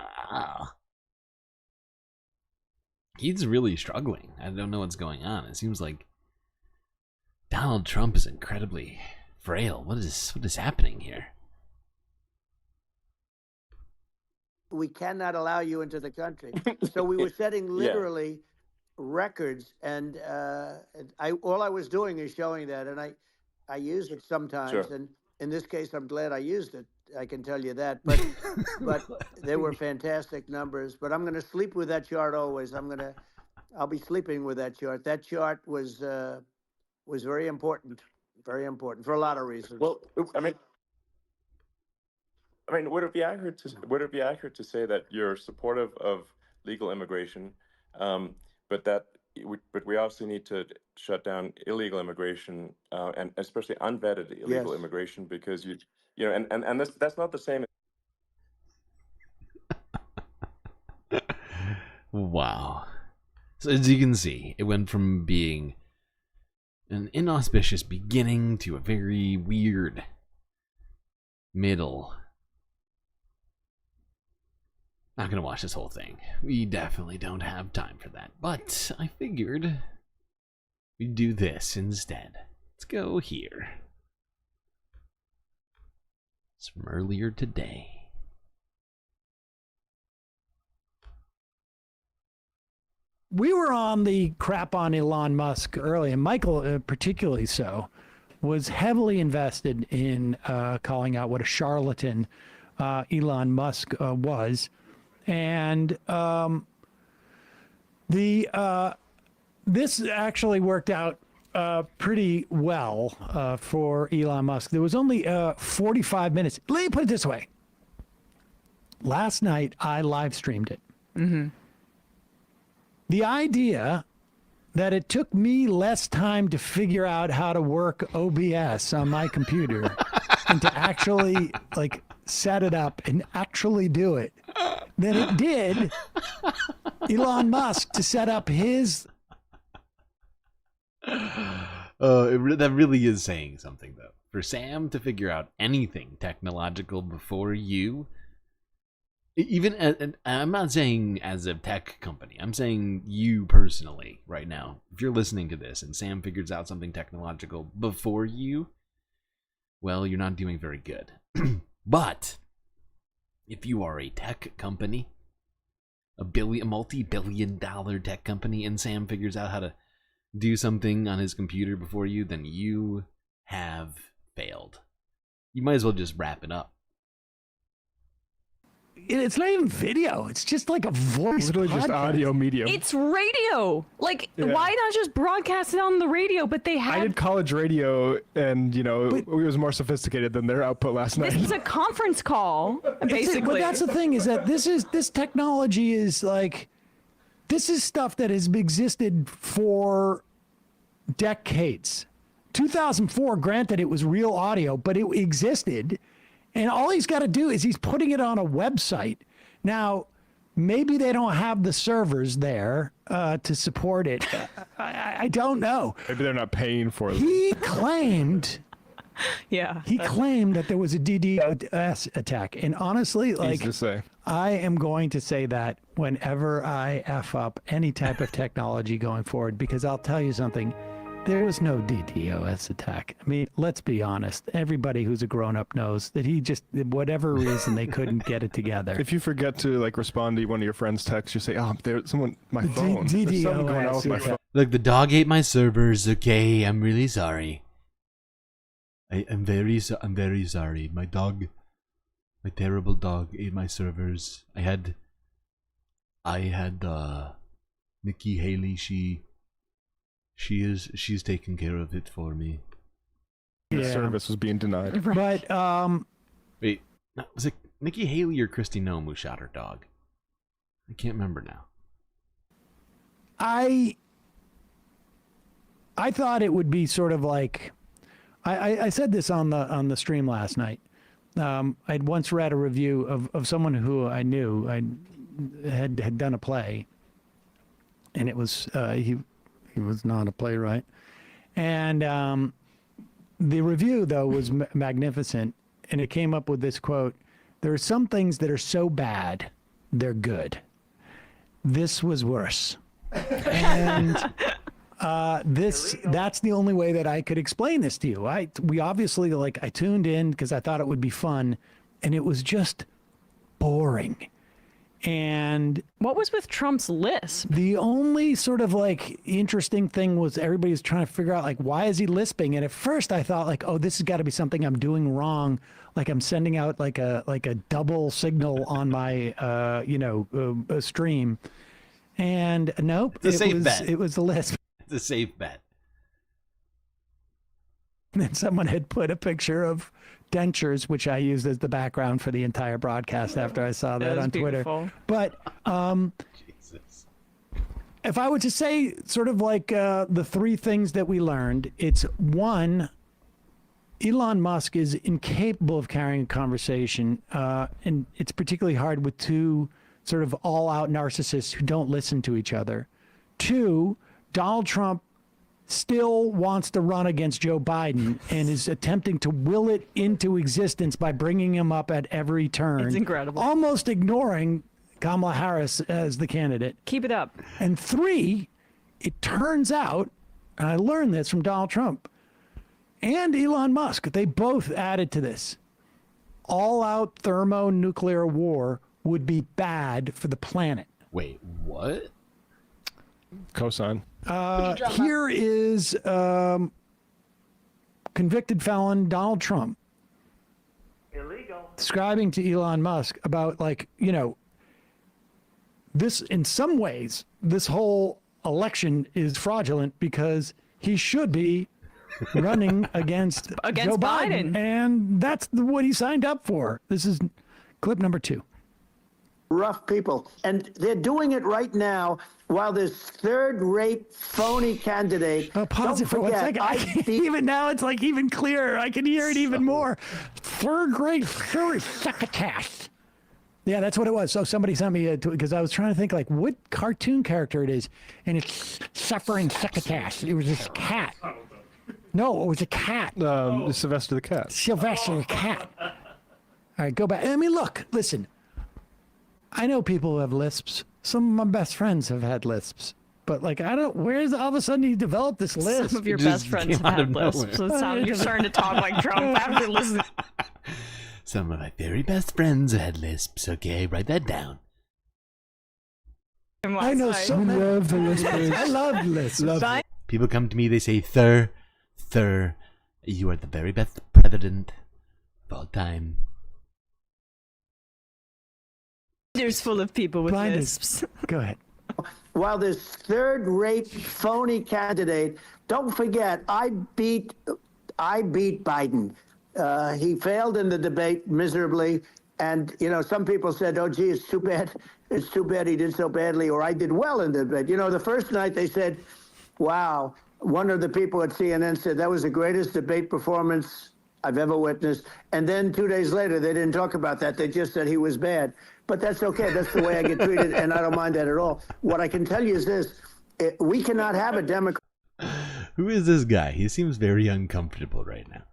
He's really struggling. I don't know what's going on. It seems like Donald Trump is incredibly frail. What is happening here? We cannot allow you into the country. So we were setting literally records, and all I was doing is showing that, and I use it sometimes, and in this case, I'm glad I used it. I can tell you that, but they were fantastic numbers. But I'm going to sleep with that chart always. I'll be sleeping with that chart. That chart was very important for a lot of reasons. Well, I mean, would it be accurate to say that you're supportive of legal immigration, but we also need to shut down illegal immigration and especially unvetted illegal immigration, because and that's not the same. Wow. So as you can see, it went from being an inauspicious beginning to a very weird middle. Not gonna watch this whole thing. We definitely don't have time for that. But I figured we'd do this instead. Let's go here. It's from earlier today. We were on the crap on Elon Musk early, and Michael particularly so, was heavily invested in calling out what a charlatan Elon Musk was. And this actually worked out pretty well for Elon Musk. There was only 45 minutes. Let me put it this way. Last night, I live streamed it. Mm-hmm. The idea that it took me less time to figure out how to work OBS on my computer and to actually set it up and actually do it than it did Elon Musk to set up his. That really is saying something, though. For Sam to figure out anything technological before you, even I'm not saying as a tech company, I'm saying you personally right now. If you're listening to this and Sam figures out something technological before you, well, you're not doing very good. But if you are a tech company, a multi-billion-dollar tech company, and Sam figures out how to do something on his computer before you, then you have failed. You might as well just wrap it up. It's not even video. It's just like a voice. Literally just audio medium. It's radio. Why not just broadcast it on the radio? But they had. I did college radio, and it was more sophisticated than their output last night. This is a conference call, basically. But that's the thing, is that this technology is this is stuff that has existed for decades. 2004, granted, it was real audio, but it existed. And all he's got to do is he's putting it on a website. Now, maybe they don't have the servers there to support it. I don't know. Maybe they're not paying for it. He claimed... Yeah. He claimed that there was a DDoS attack. And honestly, Easy to say. I am going to say that whenever I F up any type of technology going forward, because I'll tell you something. There was no DDoS attack. I mean, let's be honest. Everybody who's a grown-up knows that he just, whatever reason, they couldn't get it together. If you forget to respond to one of your friends' texts, you say, "Oh, there's someone, my phone. There's something going on with my phone." Look, the dog ate my servers. Okay, I'm really sorry. I'm very sorry. My terrible dog ate my servers. I had Nikki Haley. She's taking care of it for me. The service was being denied. But wait, was it Nikki Haley or Kristi Noem who shot her dog? I can't remember now. I thought it would be sort of like, I said this on the stream last night. I'd once read a review of someone who I knew had done a play, and it was he was not a playwright, and the review though was magnificent, and it came up with this quote: "There are some things that are so bad they're good. This was worse." And that's the only way that I could explain this to you. We obviously, like, I tuned in because I thought it would be fun, and it was just boring. And what was with Trump's lisp? The only sort of like interesting thing was everybody was trying to figure out, like, why is he lisping? And at first I thought, like, oh, this has got to be something I'm doing wrong. Like I'm sending out like a double signal on my stream. And nope, It's a safe bet. It was the lisp. It's a safe bet. And then someone had put a picture of dentures, which I used as the background for the entire broadcast after I saw that on Twitter. Beautiful. But if I were to say sort of like the three things that we learned, it's one, Elon Musk is incapable of carrying a conversation, and it's particularly hard with two sort of all-out narcissists who don't listen to each other. Two, Donald Trump still wants to run against Joe Biden and is attempting to will it into existence by bringing him up at every turn. It's incredible. Almost ignoring Kamala Harris as the candidate. Keep it up. And three, it turns out, and I learned this from Donald Trump and Elon Musk, they both added to this, all-out thermonuclear war would be bad for the planet. Wait, what? Cosign. Here is convicted felon Donald Trump describing to Elon Musk about, like, you know, this, in some ways, this whole election is fraudulent because he should be running against Joe Biden. And that's what he signed up for. This is clip number 2. Rough people. And they're doing it right now while this third-rate phony candidate. Pause it for 1 second. Even now, it's like even clearer. I can hear it even more. Third-rate succotash. Yeah, that's what it was. So somebody sent me because I was trying to think, like, what cartoon character it is, and it's suffering succotash. It was this cat. No, it was a cat. Sylvester the cat. Sylvester the cat. All right, go back. I mean, look, listen. I know people who have lisps. Some of my best friends have had lisps. But, like, I don't, where's all of a sudden you developed this lisp? Some of your best friends have had lisps. So you're starting to talk like Trump after listening. Some of my very best friends had lisps. Okay, write that down. I know so many of the lispers. I love lisps. People come to me, they say, Thur, you are the very best president of all time. There's full of people with lisps. Go ahead. While this third-rate phony candidate, don't forget, I beat Biden. He failed in the debate miserably, and you know, some people said, "Oh, gee, it's too bad. It's too bad he did so badly," or "I did well in the debate." You know, the first night they said, "Wow." One of the people at CNN said that was the greatest debate performance I've ever witnessed. And then 2 days later, they didn't talk about that. They just said he was bad. But that's okay. That's the way I get treated, and I don't mind that at all. What I can tell you is this. We cannot have a Democrat. Who is this guy? He seems very uncomfortable right now.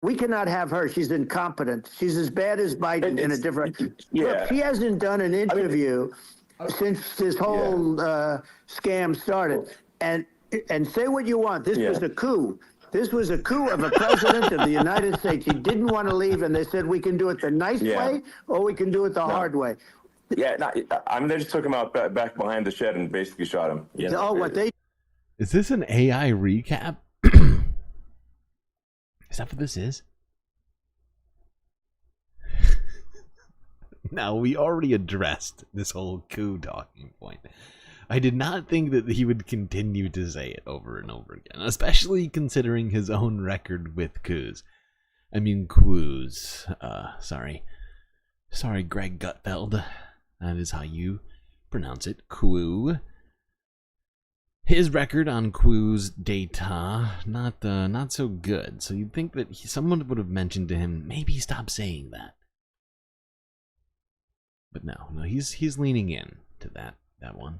We cannot have her. She's incompetent. She's as bad as Biden in a different... Yeah. Look, she hasn't done an interview since this whole scam started. And say what you want. This was a coup. This was a coup of a president of the United States. He didn't want to leave, and they said, we can do it the nice way, or we can do it the hard way. Yeah, I mean, they just took him out back behind the shed and basically shot him. You know, what they... Is this an AI recap? Is that what this is? Now, we already addressed this whole coup talking point. I did not think that he would continue to say it over and over again, especially considering his own record with coups. I mean, coups. Sorry, Greg Gutfeld. That is how you pronounce it. Coup. His record on coups data, not so good. So you'd think that someone would have mentioned to him, maybe stop saying that. But no, he's leaning in to that one.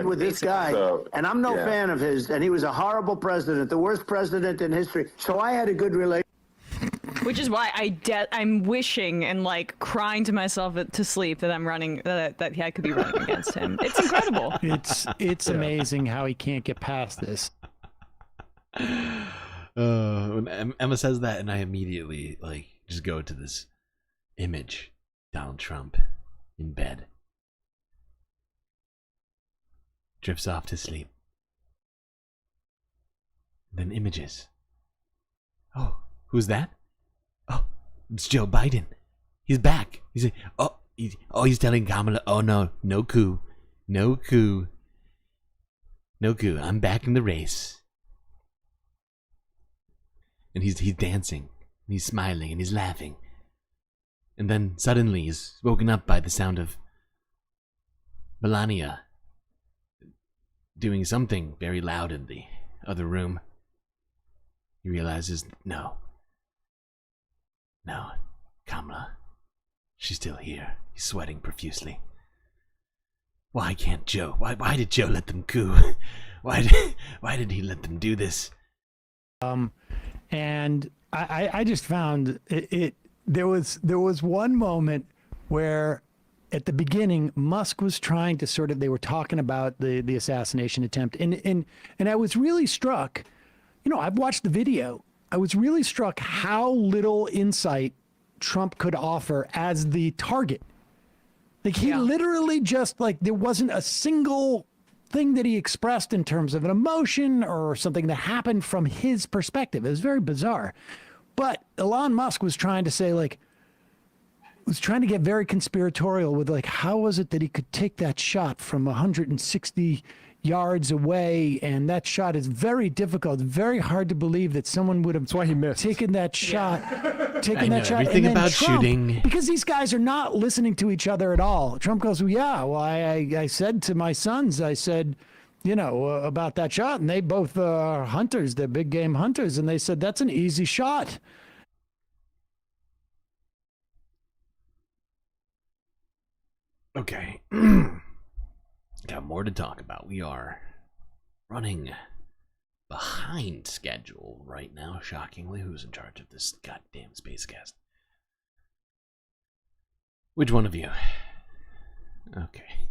With this guy, and I'm no fan of his, and he was a horrible president, the worst president in history. So I had a good relationship. Which is why I'm wishing and like crying to myself to sleep that I'm running that I could be running against him. It's incredible. It's amazing how he can't get past this. When Emma says that, and I immediately like just go to this image, Donald Trump in bed, drifts off to sleep. Then images. Oh, who's that? Oh, it's Joe Biden. He's back. He's telling Kamala, oh no coup. No coup. I'm back in the race. And he's dancing, and he's smiling, and he's laughing. And then suddenly he's woken up by the sound of Melania doing something very loud in the other room. He realizes, no, Kamala, she's still here. He's sweating profusely. Why can't Joe? Why did Joe let them coup? Why did he let them do this? And I just found there was one moment where at the beginning Musk was trying to they were talking about the assassination attempt, and I was really struck. I've watched the video. I was really struck how little insight Trump could offer as the target. Like he literally just there wasn't a single thing that he expressed in terms of an emotion or something that happened from his perspective. It was very bizarre. But Elon Musk was trying to say was trying to get very conspiratorial with how was it that he could take that shot from 160 yards away, and that shot is very difficult, very hard to believe that someone would have taken that shot. Everything about Trump, shooting. because these guys are not listening to each other at all. Trump goes, I said to my sons, I said, about that shot, and they both are hunters, they're big game hunters, and they said that's an easy shot. Okay. Got more to talk about. We are running behind schedule right now, shockingly. Who's in charge of this goddamn Spacecast? Which one of you? Okay.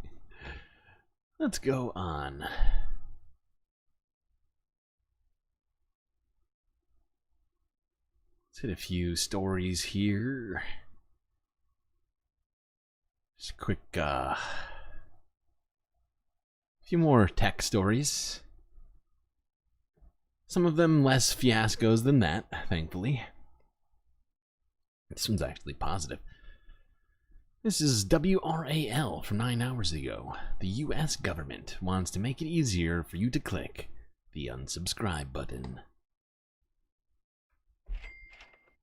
Let's go on. Let's hit a few stories here. Just a quick, few more tech stories. Some of them less fiascos than that, thankfully. This one's actually positive. This is WRAL from 9 hours ago. The US government wants to make it easier for you to click the unsubscribe button.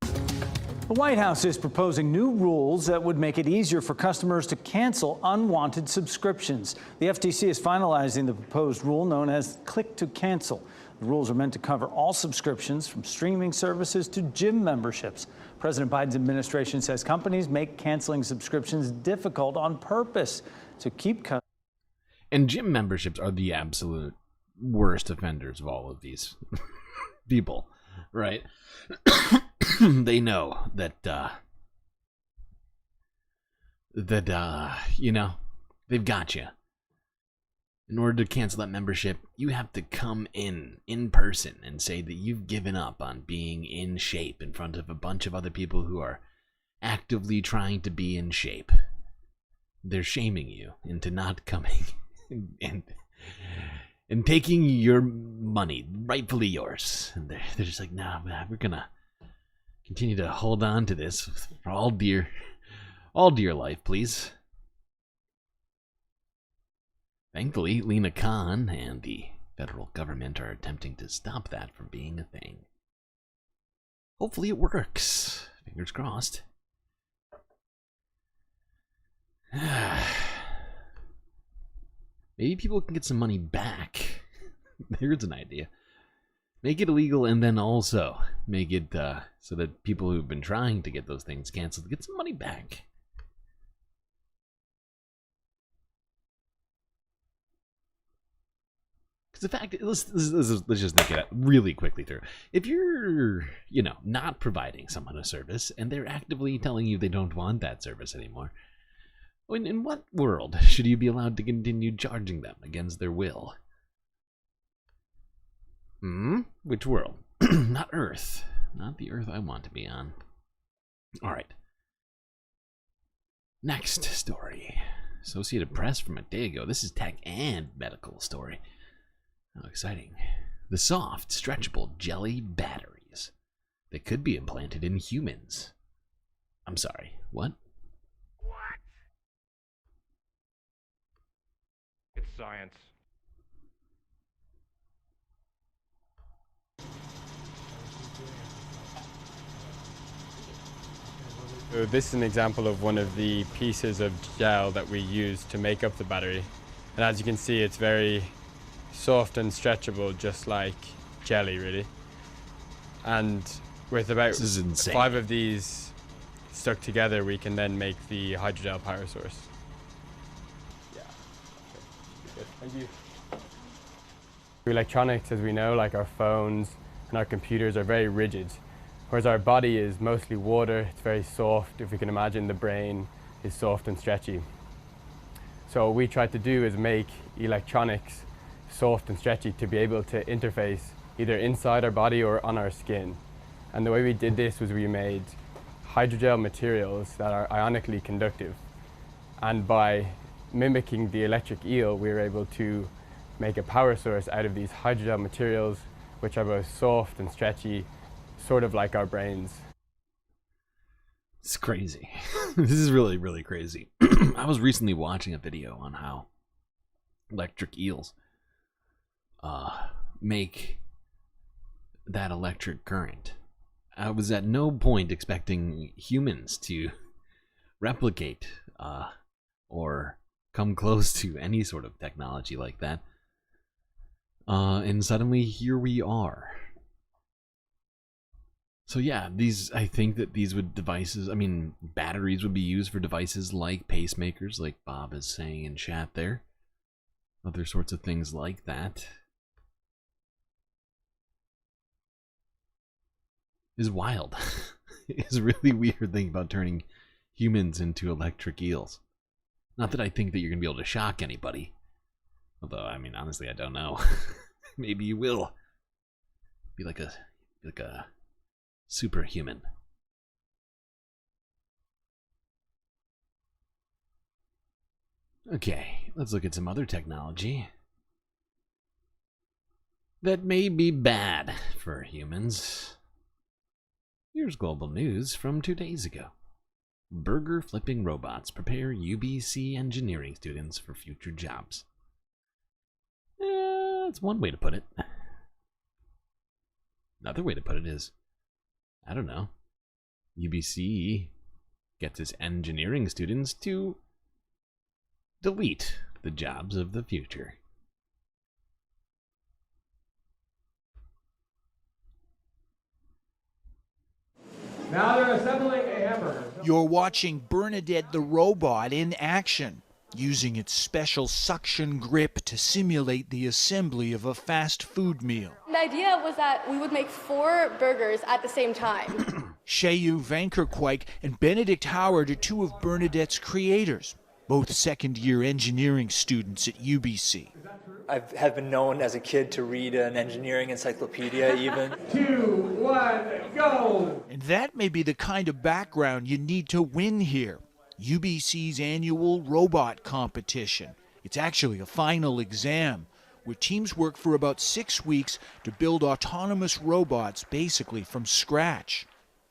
The White House is proposing new rules that would make it easier for customers to cancel unwanted subscriptions. The FTC is finalizing the proposed rule known as Click to Cancel. The rules are meant to cover all subscriptions, from streaming services to gym memberships. President Biden's administration says companies make canceling subscriptions difficult on purpose to keep customers. And gym memberships are the absolute worst offenders of all of these people, right? They know that they've got you. In order to cancel that membership, you have to come in person and say that you've given up on being in shape in front of a bunch of other people who are actively trying to be in shape. They're shaming you into not coming and taking your money, rightfully yours. And they're just like, nah, we're gonna continue to hold on to this for all dear life, please. Thankfully, Lena Khan and the federal government are attempting to stop that from being a thing. Hopefully it works. Fingers crossed. Maybe people can get some money back. Here's an idea. Make it illegal and then also make it so that people who've been trying to get those things canceled get some money back. The fact, let's just think it really quickly through. If you're, not providing someone a service and they're actively telling you they don't want that service anymore, in what world should you be allowed to continue charging them against their will? Which world? Not Earth. Not the Earth I want to be on. All right. Next story. Associated Press from a day ago. This is tech and medical story. How exciting. The soft, stretchable jelly batteries that could be implanted in humans. I'm sorry, what? It's science. So this is an example of one of the pieces of gel that we use to make up the battery. And as you can see, it's very soft and stretchable, just like jelly, really. And with about 5 of these stuck together, we can then make the hydrogel power source. Yeah. Okay. Thank you. Electronics, as we know, like our phones and our computers, are very rigid. Whereas our body is mostly water, it's very soft. If we can imagine, the brain is soft and stretchy. So what we tried to do is make electronics soft and stretchy to be able to interface either inside our body or on our skin. And the way we did this was we made hydrogel materials that are ionically conductive. And by mimicking the electric eel, we were able to make a power source out of these hydrogel materials, which are both soft and stretchy, sort of like our brains. It's crazy. This is really, really crazy. I was recently watching a video on how electric eels make that electric current. I was at no point expecting humans to replicate or come close to any sort of technology like that. And suddenly here we are. So yeah, I think that these batteries would be used for devices like pacemakers, like Bob is saying in chat there. Other sorts of things like that. Is wild. It's a really weird thing about turning humans into electric eels. Not that I think that you're going to be able to shock anybody. Although, honestly, I don't know. Maybe you will. Be like a superhuman. Okay, let's look at some other technology that may be bad for humans. Here's global news from 2 days ago. Burger flipping robots prepare UBC engineering students for future jobs. That's one way to put it. Another way to put it is, I don't know, UBC gets its engineering students to delete the jobs of the future. Now they're assembling a hamburger. You're watching Bernadette the robot in action, using its special suction grip to simulate the assembly of a fast food meal. The idea was that we would make 4 burgers at the same time. Shayu Vankerquike and Benedict Howard are 2 of Bernadette's creators, both second-year engineering students at UBC. I have been known as a kid to read an engineering encyclopedia even. 2, 1, go! And that may be the kind of background you need to win here. UBC's annual robot competition. It's actually a final exam, where teams work for about 6 weeks to build autonomous robots basically from scratch.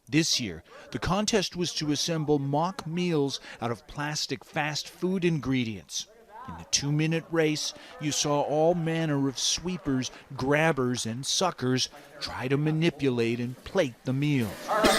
This year, the contest was to assemble mock meals out of plastic fast food ingredients. In the 2-minute race, you saw all manner of sweepers, grabbers, and suckers try to manipulate and plate the meals. All right.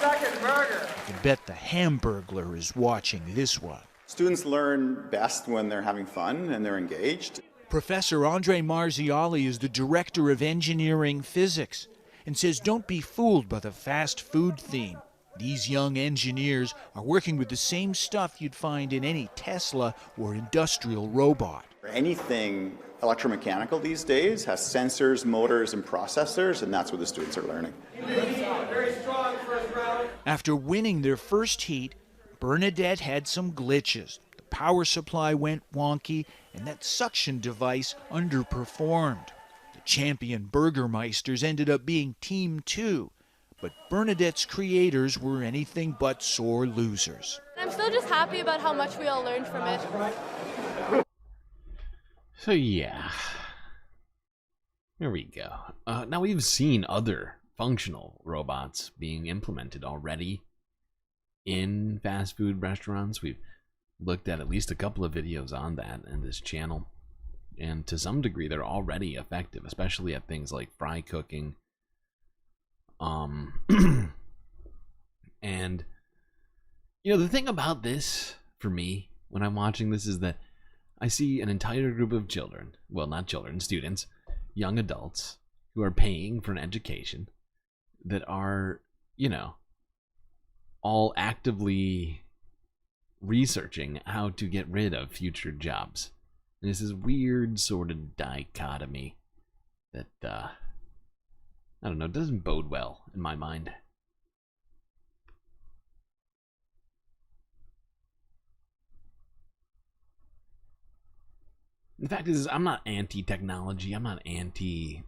Second burger. You bet the Hamburglar is watching this one. Students learn best when they're having fun and they're engaged. Professor Andre Marziali is the director of engineering physics and says don't be fooled by the fast food theme. These young engineers are working with the same stuff you'd find in any Tesla or industrial robot. Anything electromechanical these days has sensors, motors, and processors, and that's what the students are learning. After winning their first heat, Bernadette had some glitches. The power supply went wonky, and that suction device underperformed. The champion Burgermeisters ended up being Team 2, but Bernadette's creators were anything but sore losers. I'm still just happy about how much we all learned from it. So yeah, there we go. Now we've seen other functional robots being implemented already in fast food restaurants. We've looked at least a couple of videos on that in this channel, and to some degree they're already effective, especially at things like fry cooking. And you know, the thing about this for me when I'm watching this is that I see an entire group of children, well, not children, students, young adults, who are paying for an education that are, you know, all actively researching how to get rid of future jobs. And it's this weird sort of dichotomy that, I don't know, doesn't bode well in my mind. The fact is, I'm not anti-technology. I'm not anti,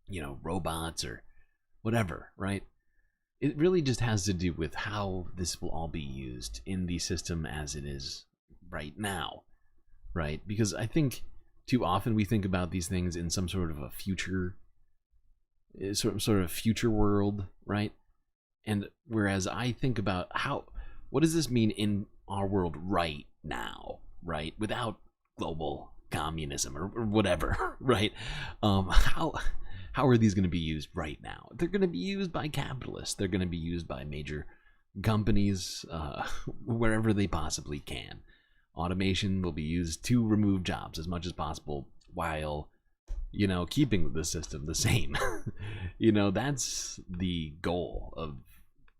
you know, robots or whatever, right? It really just has to do with how this will all be used in the system as it is right now, right? Because I think too often we think about these things in some sort of a future, sort of future world, right? And whereas I think about what does this mean in our world right now, right? Without global communism or whatever, right? How are these going to be used right now? They're going to be used by capitalists. They're going to be used by major companies wherever they possibly can. Automation will be used to remove jobs as much as possible while, you know, keeping the system the same. You know, that's the goal of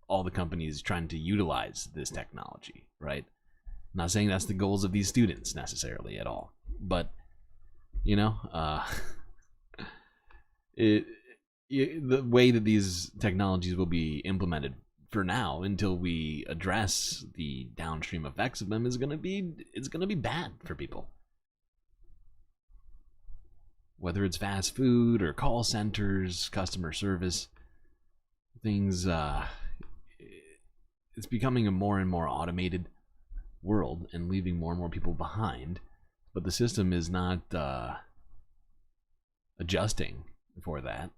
all the companies trying to utilize this technology, right? I'm not saying that's the goals of these students necessarily at all, but you know, the way that these technologies will be implemented for now, until we address the downstream effects of them, is gonna be bad for people. Whether it's fast food or call centers, customer service, things, it's becoming a more and more automated world and leaving more and more people behind, but the system is not adjusting for that.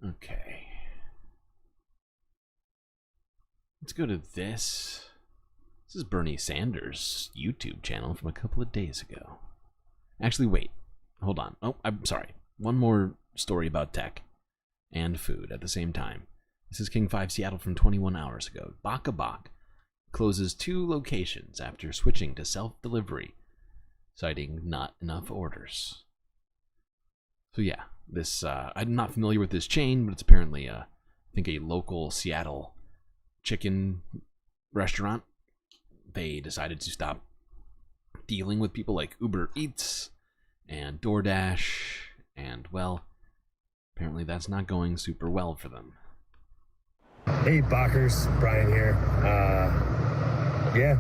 Okay, let's go to this. This is Bernie Sanders' YouTube channel from a couple of days ago. Actually, wait. Hold on. Oh, I'm sorry. One more story about tech and food at the same time. This is King 5 Seattle from 21 hours ago. Baka Bak closes 2 locations after switching to self-delivery, citing not enough orders. So yeah, this I'm not familiar with this chain, but it's apparently I think a local Seattle chicken restaurant. They decided to stop dealing with people like Uber Eats and DoorDash, and well, apparently that's not going super well for them. Hey Bakers, Brian here. Yeah,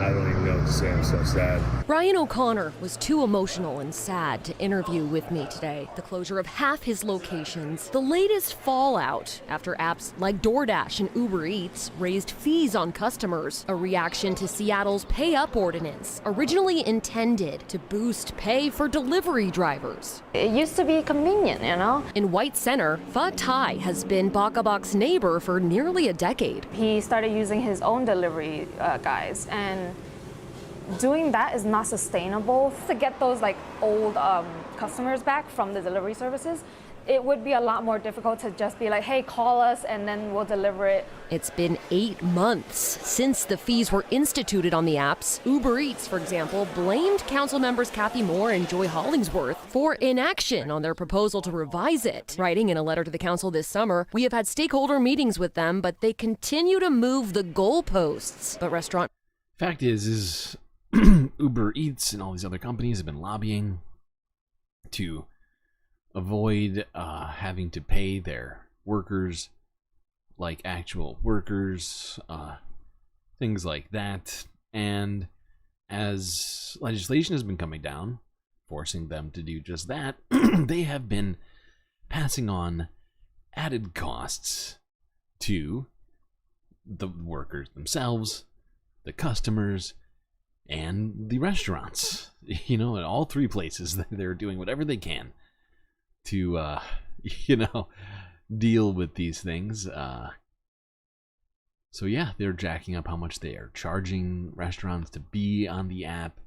I don't even know what to say. I'm so sad. Brian O'Connor was too emotional and sad to interview with me today. The closure of half his locations, the latest fallout after apps like DoorDash and Uber Eats raised fees on customers, a reaction to Seattle's pay up ordinance, originally intended to boost pay for delivery drivers. It used to be convenient, you know? In White Center, Pha Thai has been Baka Bak's neighbor for nearly a decade. He started using his own delivery guys, and doing that is not sustainable. To get those like old customers back from the delivery services, it would be a lot more difficult to just be like, hey, call us and then we'll deliver it. It's been 8 months since the fees were instituted on the apps. Uber Eats, for example, blamed council members Kathy Moore and Joy Hollingsworth for inaction on their proposal to revise it. Writing in a letter to the council this summer, we have had stakeholder meetings with them, but they continue to move the goalposts. But restaurant... Fact is Uber Eats and all these other companies have been lobbying to avoid having to pay their workers like actual workers, things like that. And as legislation has been coming down, forcing them to do just that, they have been passing on added costs to the workers themselves, the customers, and the restaurants. You know, in all three places, they're doing whatever they can to, you know, deal with these things. So yeah, they're jacking up how much they are charging restaurants to be on the app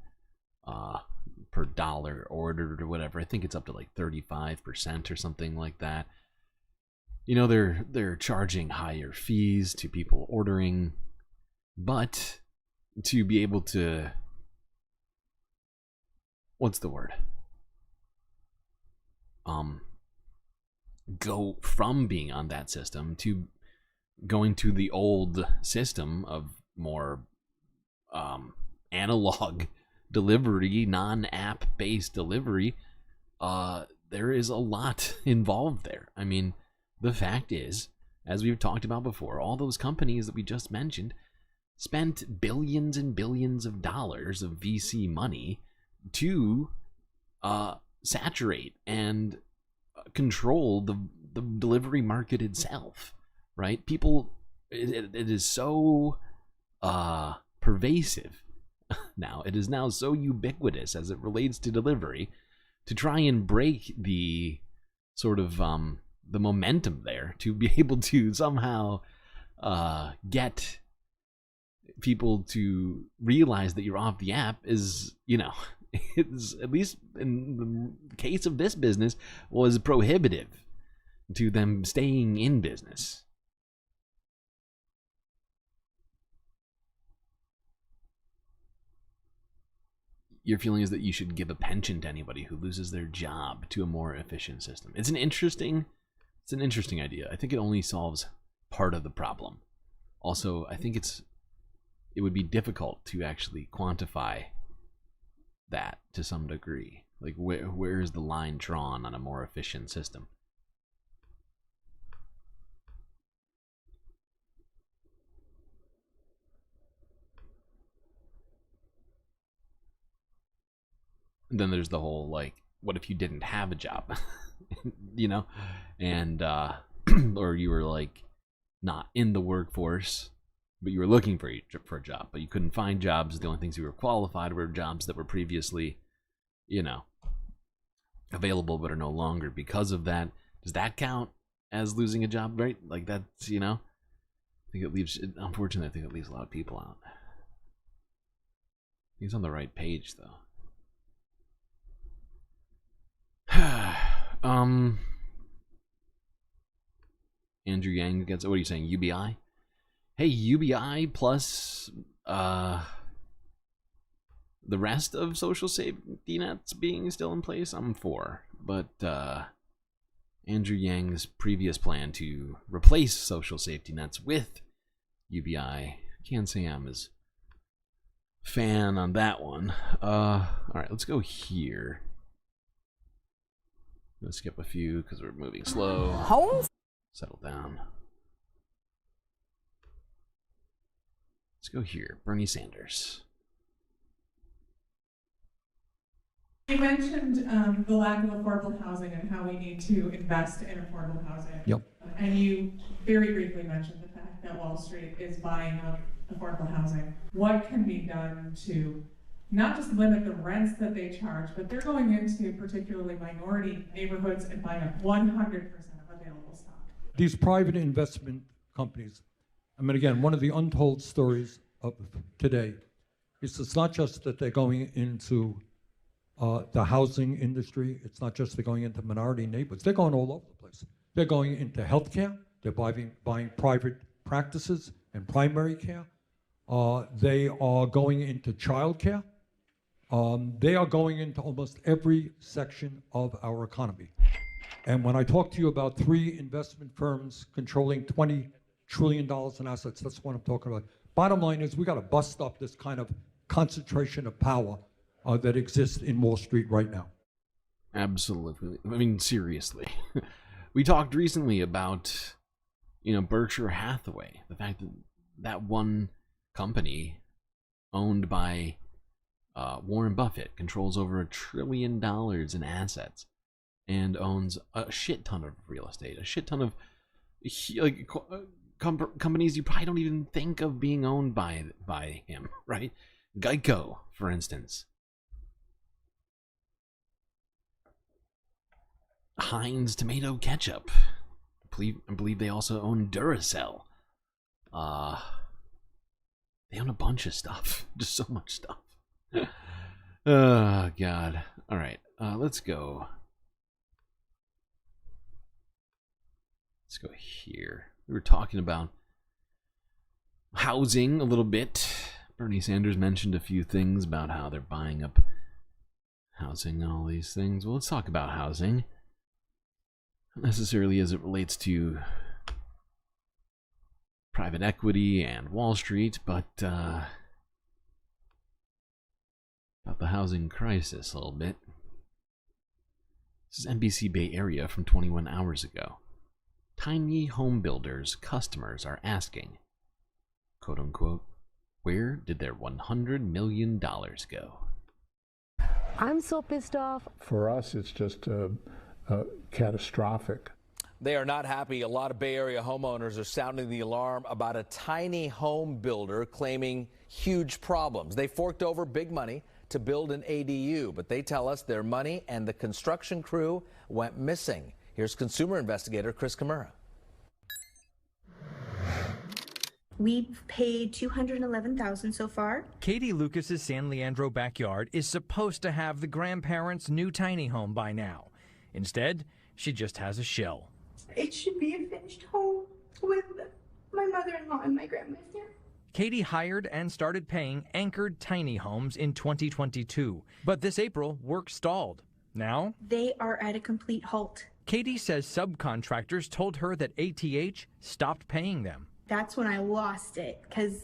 per dollar ordered or whatever. I think it's up to like 35% or something like that. You know, they're charging higher fees to people ordering, but to be able to, what's the word? Go from being on that system to going to the old system of more analog delivery, non-app based delivery. There is a lot involved there. I mean, the fact is, as we've talked about before, all those companies that we just mentioned spent billions and billions of dollars of VC money to saturate and control the delivery market itself, right? People, it is so pervasive now. It is now so ubiquitous as it relates to delivery, to try and break the sort of the momentum there, to be able to somehow get people to realize that you're off the app is, you know, it's, at least in the case of this business, was prohibitive to them staying in business. Your feeling is that you should give a pension to anybody who loses their job to a more efficient system. It's an interesting idea. I think it only solves part of the problem. Also, I think it would be difficult to actually quantify that to some degree. Like, where is the line drawn on a more efficient system? And then there's the whole, like, what if you didn't have a job? You know? And or you were like not in the workforce, but you were looking for a job, but you couldn't find jobs. The only things you were qualified were jobs that were previously, you know, available but are no longer because of that. Does that count as losing a job, right? Like, that's, you know, I think it leaves, unfortunately, I think it leaves a lot of people out. He's on the right page, though. Andrew Yang gets, what are you saying, UBI? Hey, UBI plus the rest of social safety nets being still in place, I'm for. But Andrew Yang's previous plan to replace social safety nets with UBI, can't say I'm as fan on that one. All right, let's go here. I'm gonna skip a few because we're moving slow. Homes? Settle down. Let's go here. Bernie Sanders. You mentioned the lack of affordable housing and how we need to invest in affordable housing. Yep. And you very briefly mentioned the fact that Wall Street is buying up affordable housing. What can be done to not just limit the rents that they charge, but they're going into particularly minority neighborhoods and buying up 100% of available stock? These private investment companies, I mean, again, one of the untold stories of today is it's not just that they're going into the housing industry. It's not just they're going into minority neighborhoods. They're going all over the place. They're going into healthcare. They're buying private practices and primary care. They are going into childcare. They are going into almost every section of our economy. And when I talk to you about 3 investment firms controlling $20 trillion in assets, that's what I'm talking about. Bottom line is we got to bust up this kind of concentration of power that exists in Wall Street right now. Absolutely. I mean, seriously. We talked recently about, Berkshire Hathaway. The fact that that one company owned by Warren Buffett controls over $1 trillion in assets and owns a shit ton of real estate, a shit ton of companies you probably don't even think of being owned by him, right? Geico, for instance. Heinz tomato ketchup. I believe they also own Duracell. They own a bunch of stuff. Just so much stuff. Oh, God. All right. Let's go. Let's go here. We were talking about housing a little bit. Bernie Sanders mentioned a few things about how they're buying up housing and all these things. Well, let's talk about housing. Not necessarily as it relates to private equity and Wall Street, but about the housing crisis a little bit. This is NBC Bay Area from 21 hours ago. Tiny home builders' customers are asking, quote unquote, where did their $100 million go? I'm so pissed off. For us, it's just catastrophic. They are not happy. A lot of Bay Area homeowners are sounding the alarm about a tiny home builder claiming huge problems. They forked over big money to build an ADU, but they tell us their money and the construction crew went missing. Here's consumer investigator Chris Kimura. We've paid $211,000 so far. Katie Lucas's San Leandro backyard is supposed to have the grandparents' new tiny home by now. Instead, she just has a shell. It should be a finished home with my mother-in-law and my grandmother. Katie hired and started paying anchored tiny homes in 2022. But this April, work stalled. Now, they are at a complete halt. Katie says subcontractors told her that ATH stopped paying them. That's when I lost it, because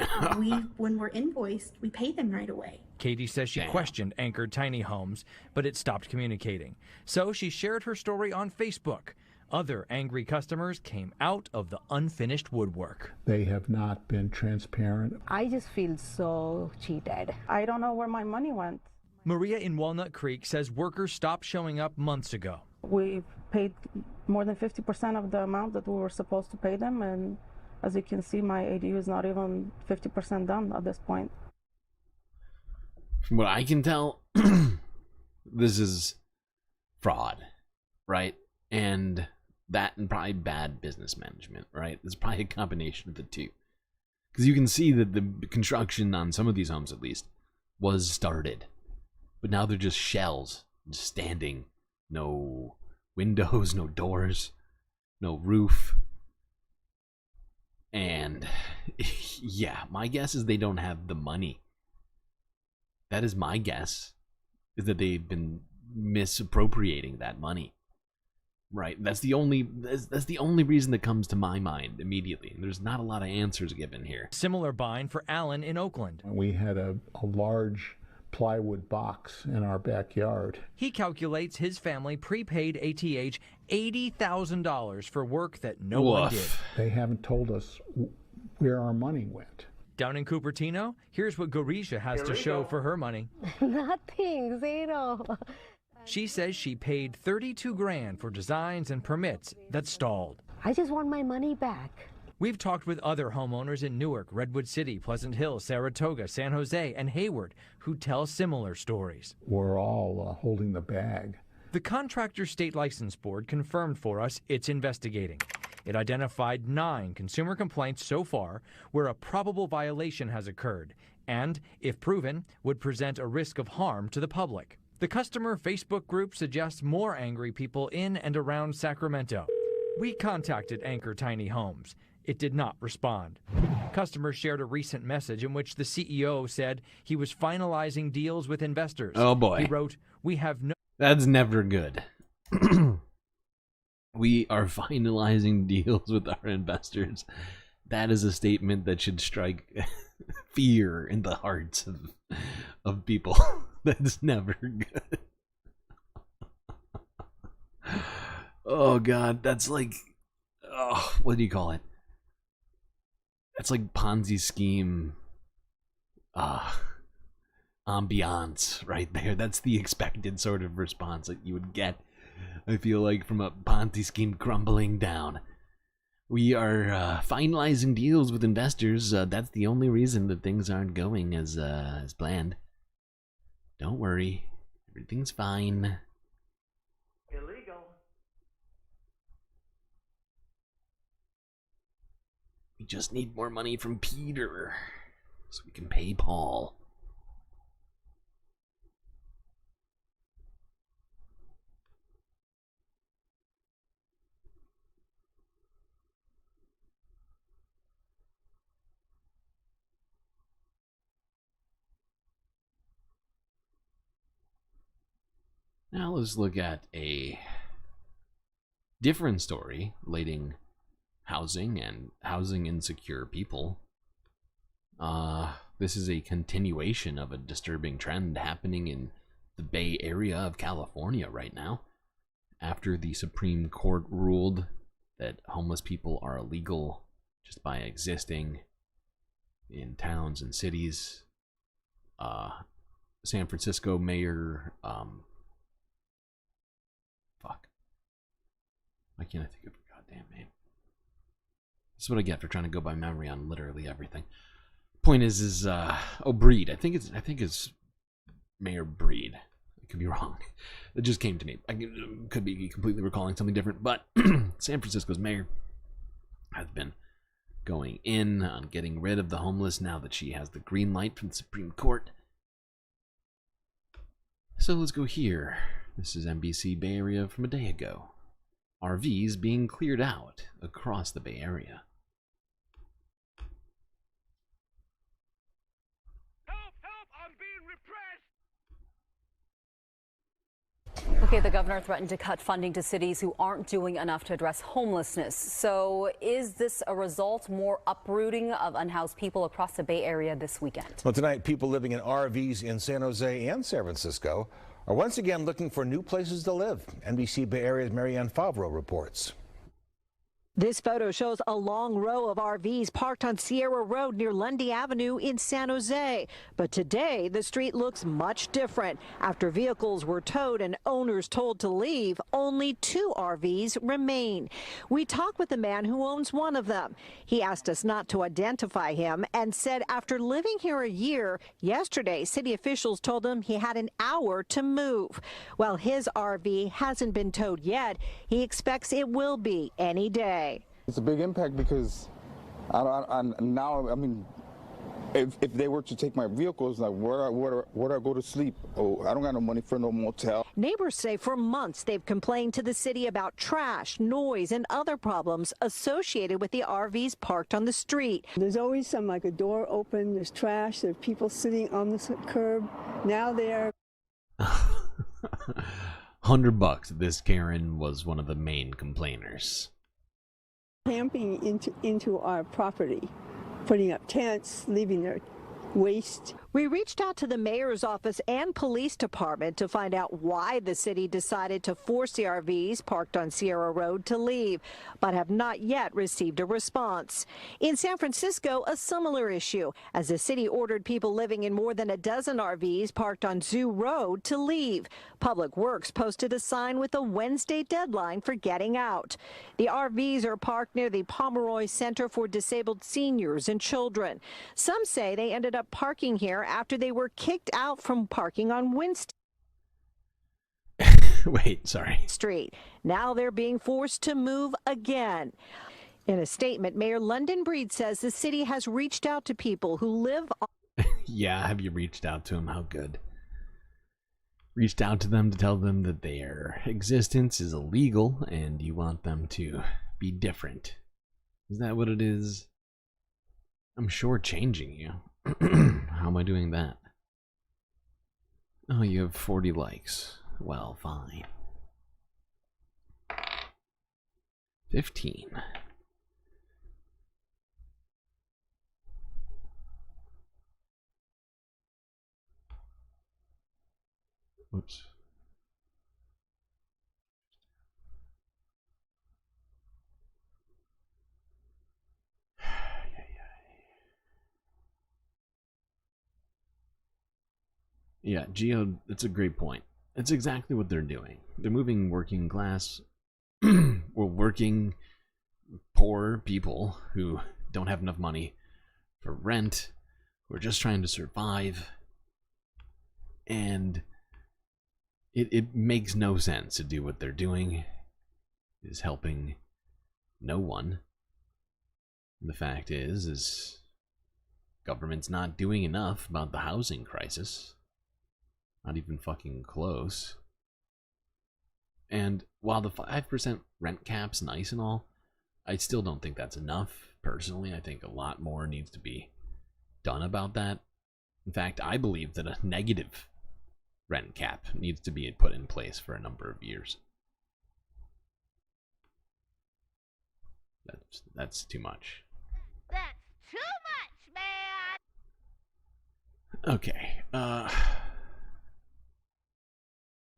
when we're invoiced, we pay them right away. Katie says she questioned anchored tiny homes, but it stopped communicating. So she shared her story on Facebook. Other angry customers came out of the unfinished woodwork. They have not been transparent. I just feel so cheated. I don't know where my money went. Maria in Walnut Creek says workers stopped showing up months ago. We paid more than 50% of the amount that we were supposed to pay them, and as you can see, my ADU is not even 50% done at this point. From what I can tell, this is fraud, right? And probably bad business management, right? There's probably a combination of the two. Because you can see that the construction on some of these homes, at least, was started. But now they're just shells, just standing. No windows, no doors, no roof. And, yeah, my guess is they don't have the money. That is my guess, is that they've been misappropriating that money. Right, that's the only reason that comes to my mind immediately. There's not a lot of answers given here. Similar bind for Alan in Oakland. We had a large plywood box in our backyard. He calculates his family prepaid ATH $80,000 for work that no one did. They haven't told us where our money went. Down in Cupertino, here's what Gorisha has to show for her money. Nothing, zero. She says she paid $32,000 for designs and permits that stalled. I just want my money back. We've talked with other homeowners in Newark, Redwood City, Pleasant Hill, Saratoga, San Jose, and Hayward who tell similar stories. We're all holding the bag. The Contractor State License Board confirmed for us it's investigating. It identified 9 consumer complaints so far where a probable violation has occurred and, if proven, would present a risk of harm to the public. The customer Facebook group suggests more angry people in and around Sacramento. We contacted Anchor Tiny Homes. It did not respond. Customers shared a recent message in which the CEO said he was finalizing deals with investors. Oh boy. He wrote, "We have no..." That's never good. We are finalizing deals with our investors. That is a statement that should strike fear in the hearts of people. That's never good. Oh God, that's like, oh, what do you call it? That's like Ponzi scheme ambiance right there. That's the expected sort of response that you would get, I feel like, from a Ponzi scheme crumbling down. We are finalizing deals with investors. That's the only reason that things aren't going as planned. Don't worry, everything's fine. Illegal. We just need more money from Peter so we can pay Paul. Now let's look at a different story relating housing and housing insecure people. This is a continuation of a disturbing trend happening in the Bay Area of California right now. After the Supreme Court ruled that homeless people are illegal just by existing in towns and cities, San Francisco Mayor, why can't I think of her goddamn name? This is what I get for trying to go by memory on literally everything. Point is Breed. I think it's Mayor Breed. I could be wrong. It just came to me. I could be completely recalling something different, but San Francisco's mayor has been going in on getting rid of the homeless now that she has the green light from the Supreme Court. So let's go here. This is NBC Bay Area from a day ago. RVs being cleared out across the Bay Area. Okay, the governor threatened to cut funding to cities who aren't doing enough to address homelessness. So is this a result, more uprooting of unhoused people across the Bay Area this weekend? Well, tonight, people living in RVs in San Jose and San Francisco are once again looking for new places to live. NBC Bay Area's Marianne Favreau reports. This photo shows a long row of RVs parked on Sierra Road near Lundy Avenue in San Jose. But today, the street looks much different. After vehicles were towed and owners told to leave, only 2 RVs remain. We talked with the man who owns one of them. He asked us not to identify him and said after living here a year, yesterday city officials told him he had an hour to move. While his RV hasn't been towed yet, he expects it will be any day. It's a big impact because if they were to take my vehicles, like where do I go to sleep? Oh, I don't got no money for no motel. Neighbors say for months they've complained to the city about trash, noise, and other problems associated with the RVs parked on the street. There's always some, like a door open, there's trash, there are people sitting on the curb. Now they're $100. This Karen was one of the main complainers. camping into our property, putting up tents, leaving their waste. We reached out to the mayor's office and police department to find out why the city decided to force the RVs parked on Sierra Road to leave, but have not yet received a response. In San Francisco, a similar issue, as the city ordered people living in more than a dozen RVs parked on Zoo Road to leave. Public Works posted a sign with a Wednesday deadline for getting out. The RVs are parked near the Pomeroy Center for Disabled Seniors and Children. Some say they ended up parking here after they were kicked out from parking on Winston Street. Now they're being forced to move again. In a statement, Mayor London Breed says the city has reached out to people who live on Yeah, have you reached out to him? How good. reached out to them to tell them that their existence is illegal and you want them to be different. Is that what it is? I'm shortchanging you. How am I doing that? Oh, you have 40 likes. Well, fine. 15. Oops. Yeah, Geo, it's a great point. It's exactly what they're doing. They're moving working class, or working poor people who don't have enough money for rent, who are just trying to survive, and it makes no sense to do what they're doing. It is helping no one. And the fact is government's not doing enough about the housing crisis. Not even fucking close. And while the 5% rent cap's nice and all, I still don't think that's enough. Personally, I think a lot more needs to be done about that. In fact, I believe that a negative rent cap needs to be put in place for a number of years. That's too much. That's too much, man! Okay,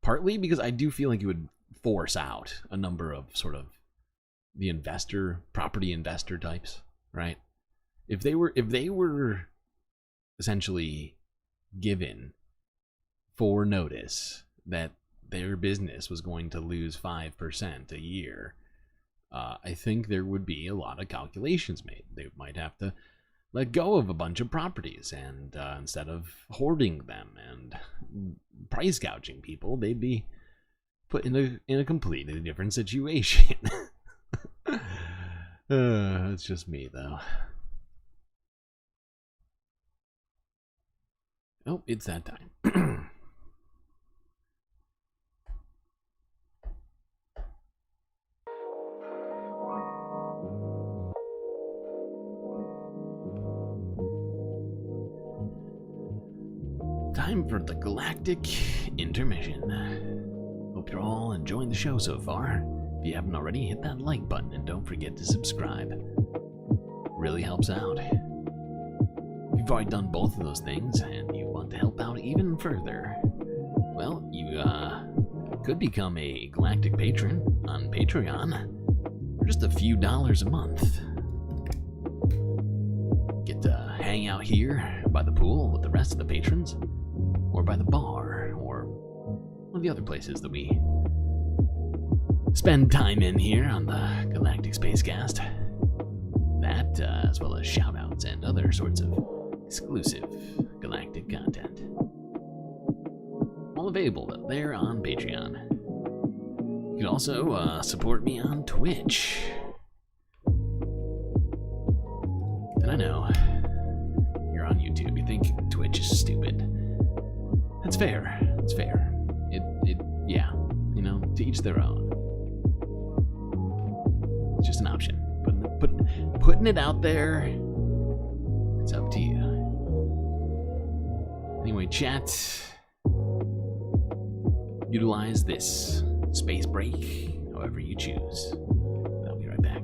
partly because I do feel like it would force out a number of sort of the property investor types, right? If they were essentially given foreknotice that their business was going to lose 5% a year, I think there would be a lot of calculations made. They might have to let go of a bunch of properties, and instead of hoarding them and price gouging people, they'd be put in a completely different situation. It's just me, though. Oh, it's that time. Time for the Galactic Intermission. Hope you're all enjoying the show so far. If you haven't already, hit that like button and don't forget to subscribe. Really helps out. If you've already done both of those things and you want to help out even further, well, you could become a Galactic patron on Patreon for just a few dollars a month. Get to hang out here by the pool with the rest of the patrons, or by the bar, or one of the other places that we spend time in here on the Galactic Spacecast. That, as well as shoutouts and other sorts of exclusive Galactic content. All available there on Patreon. You can also support me on Twitch. And I know, you're on YouTube, you think Twitch is stupid. That's fair, that's fair. Yeah, you know, to each their own. It's just an option. Putting it out there, it's up to you. Anyway, chat, utilize this space break however you choose. I'll be right back.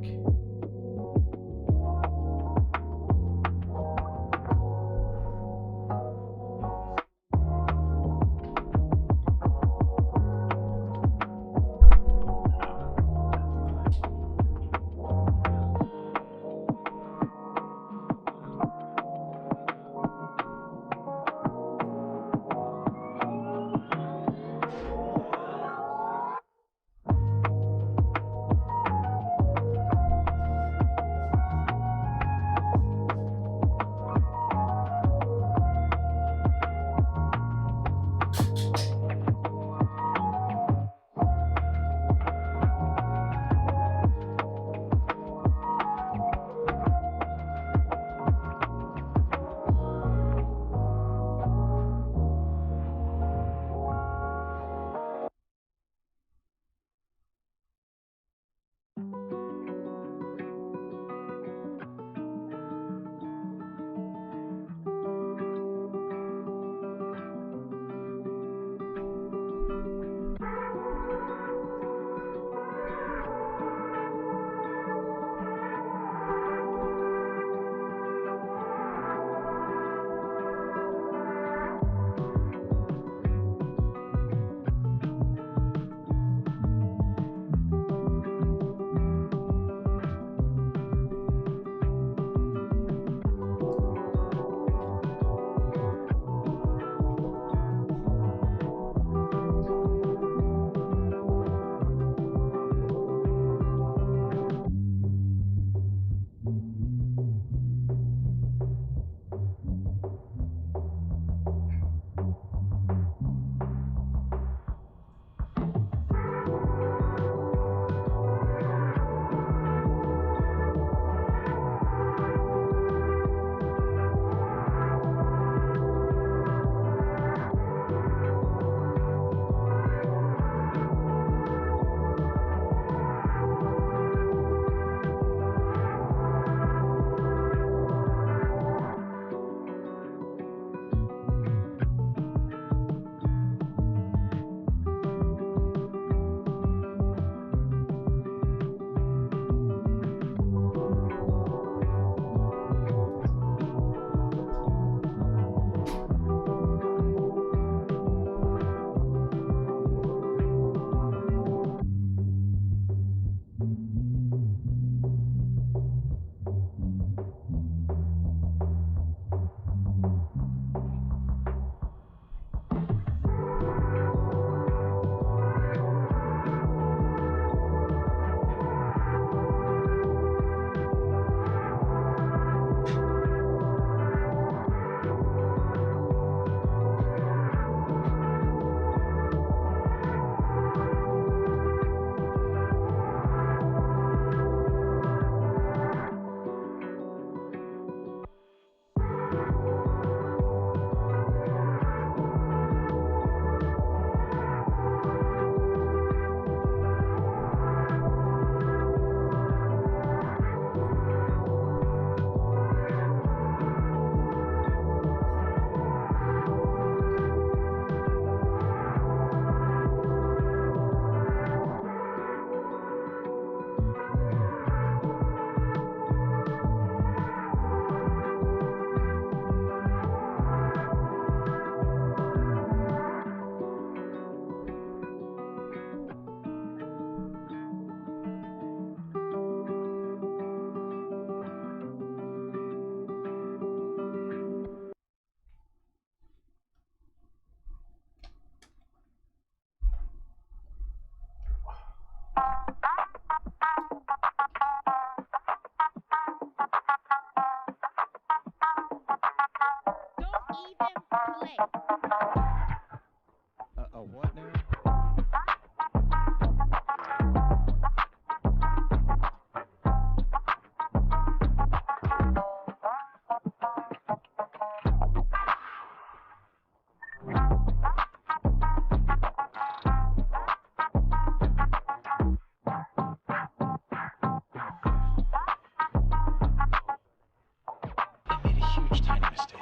Huge tiny mistake.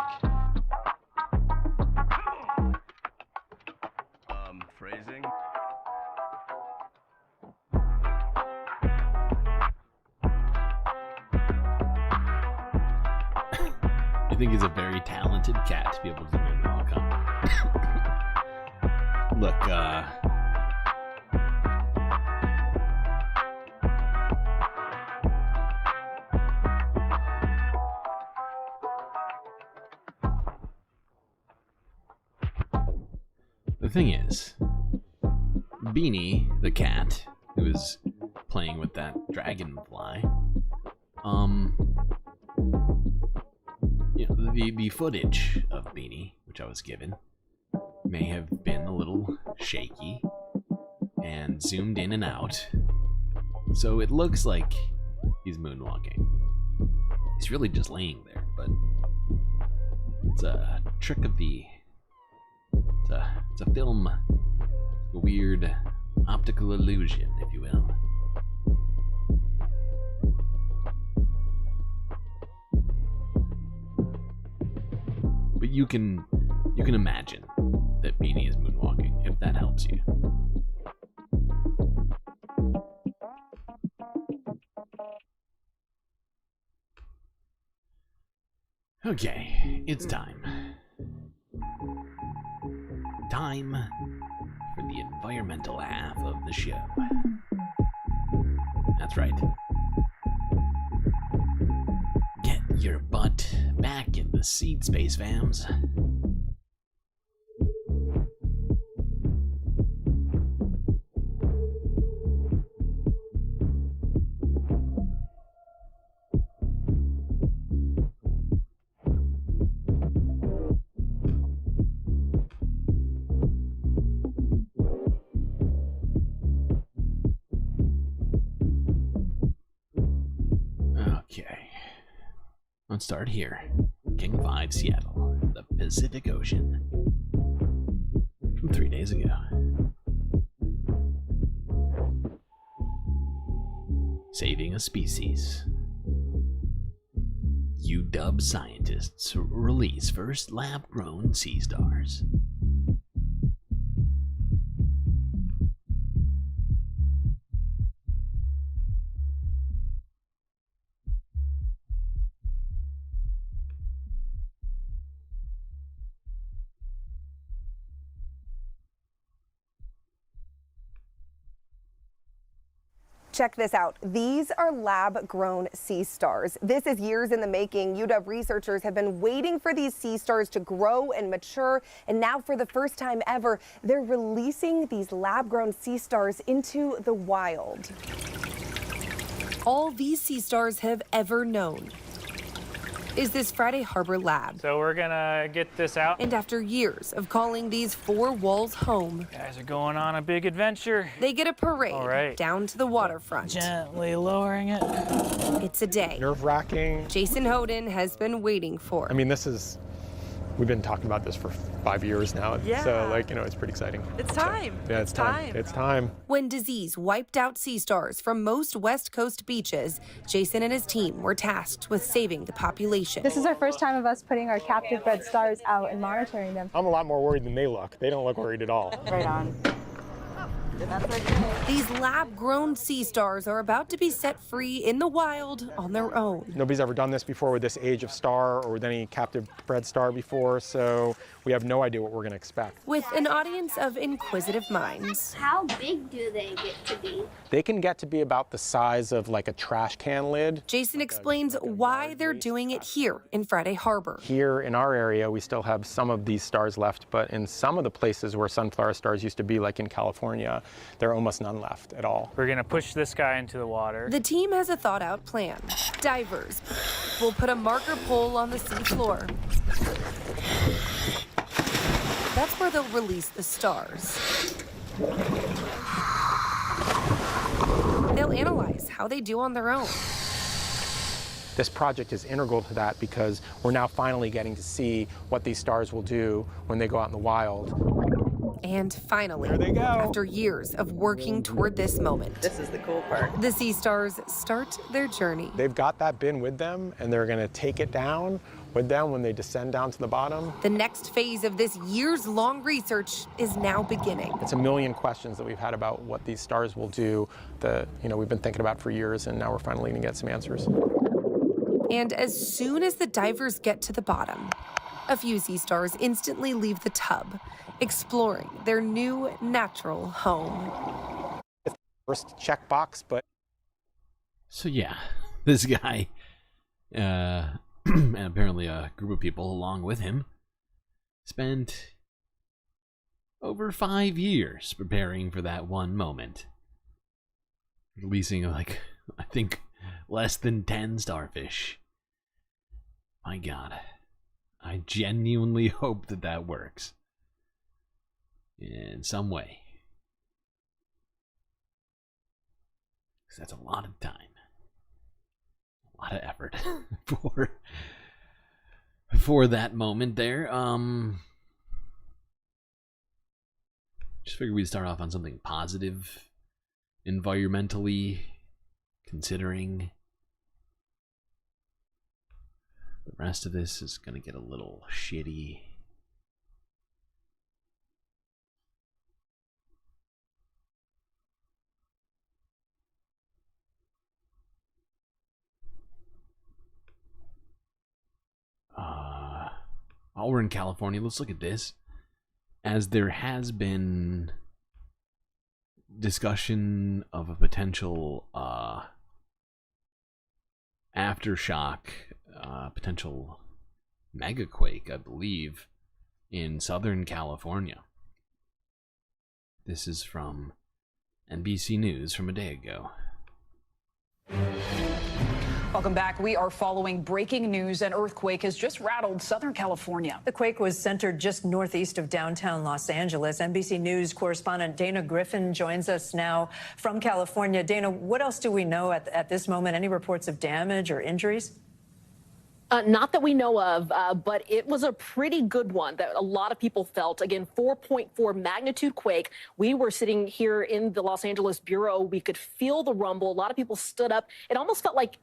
Phrasing. I think he's a very talented cat to be able to do moonwalk on. Look, the thing is, Beanie, the cat, who is playing with that dragonfly, you know, the footage of Beanie, which I was given, may have been a little shaky and zoomed in and out. So it looks like he's moonwalking. He's really just laying there, but it's a trick of the... It's a film, a weird optical illusion, if you will. But you can imagine that Beanie is moonwalking, if that helps you. Okay, it's time. Time for the environmental half of the show. That's right. Get your butt back in the seat, Space Fams. Let's start here. King 5, Seattle, the Pacific Ocean. From 3 days ago. Saving a species. UW scientists release first lab-grown sea stars. Check this out. These are lab-grown sea stars. This is years in the making. UW researchers have been waiting for these sea stars to grow and mature, and now for the first time ever, they're releasing these lab-grown sea stars into the wild. All these sea stars have ever known is this Friday Harbor lab. So we're gonna get this out. And after years of calling these four walls home, Guys are going on a big adventure. they get a parade down to the waterfront. Gently lowering it. It's a day Nerve-wracking. Jason Hoden has been waiting for. I mean, we've been talking about this for 5 years now. Yeah. So, it's pretty exciting. It's time. Yeah, it's time. It's time. When disease wiped out sea stars from most West Coast beaches, Jason and his team were tasked with saving the population. This is our first time of us putting our captive bred stars out and monitoring them. I'm a lot more worried than they look. They don't look worried at all. Right on. These lab-grown sea stars are about to be set free in the wild on their own. Nobody's ever done this before with this age of star or with any captive bred star before, so we have no idea what we're going to expect. With an audience of inquisitive minds. How big do they get to be? They can get to be about the size of like a trash can lid. Jason explains why they're doing it here in Friday Harbor. Here in our area, we still have some of these stars left, but in some of the places where sunflower stars used to be, like in California, there are almost none left at all. We're gonna push this guy into the water. The team has a thought-out plan. Divers will put a marker pole on the sea floor. That's where they'll release the stars. They'll analyze how they do on their own. This project is integral to that because we're now finally getting to see what these stars will do when they go out in the wild. And finally, there they go. After years of working toward this moment, this is the cool part. The sea stars start their journey. They've got that bin with them, and they're going to take it down with them when they descend down to the bottom. The next phase of this years-long research is now beginning. It's a million questions that we've had about what these stars will do that, we've been thinking about for years, and now we're finally going to get some answers. And as soon as the divers get to the bottom, a few sea stars instantly leave the tub, exploring their new natural home. First checkbox, but... So yeah, this guy, and apparently a group of people along with him, spent over 5 years preparing for that one moment. Releasing, I think, less than 10 starfish. My God. I genuinely hope that works. In some way. Because that's a lot of time. A lot of effort for that moment there. Just figured we'd start off on something positive, environmentally, considering the rest of this is gonna get a little shitty. While we're in California, let's look at this. As there has been discussion of a potential aftershock, potential megaquake, I believe, in Southern California. This is from NBC News from a day ago. Welcome back. We are following breaking news. An earthquake has just rattled Southern California. The quake was centered just northeast of downtown Los Angeles. NBC News correspondent Dana Griffin joins us now from California. Dana, what else do we know at this moment? Any reports of damage or injuries? Not that we know of, but it was a pretty good one that a lot of people felt. Again, 4.4 magnitude quake. We were sitting here in the Los Angeles bureau. We could feel the rumble. A lot of people stood up. It almost felt like,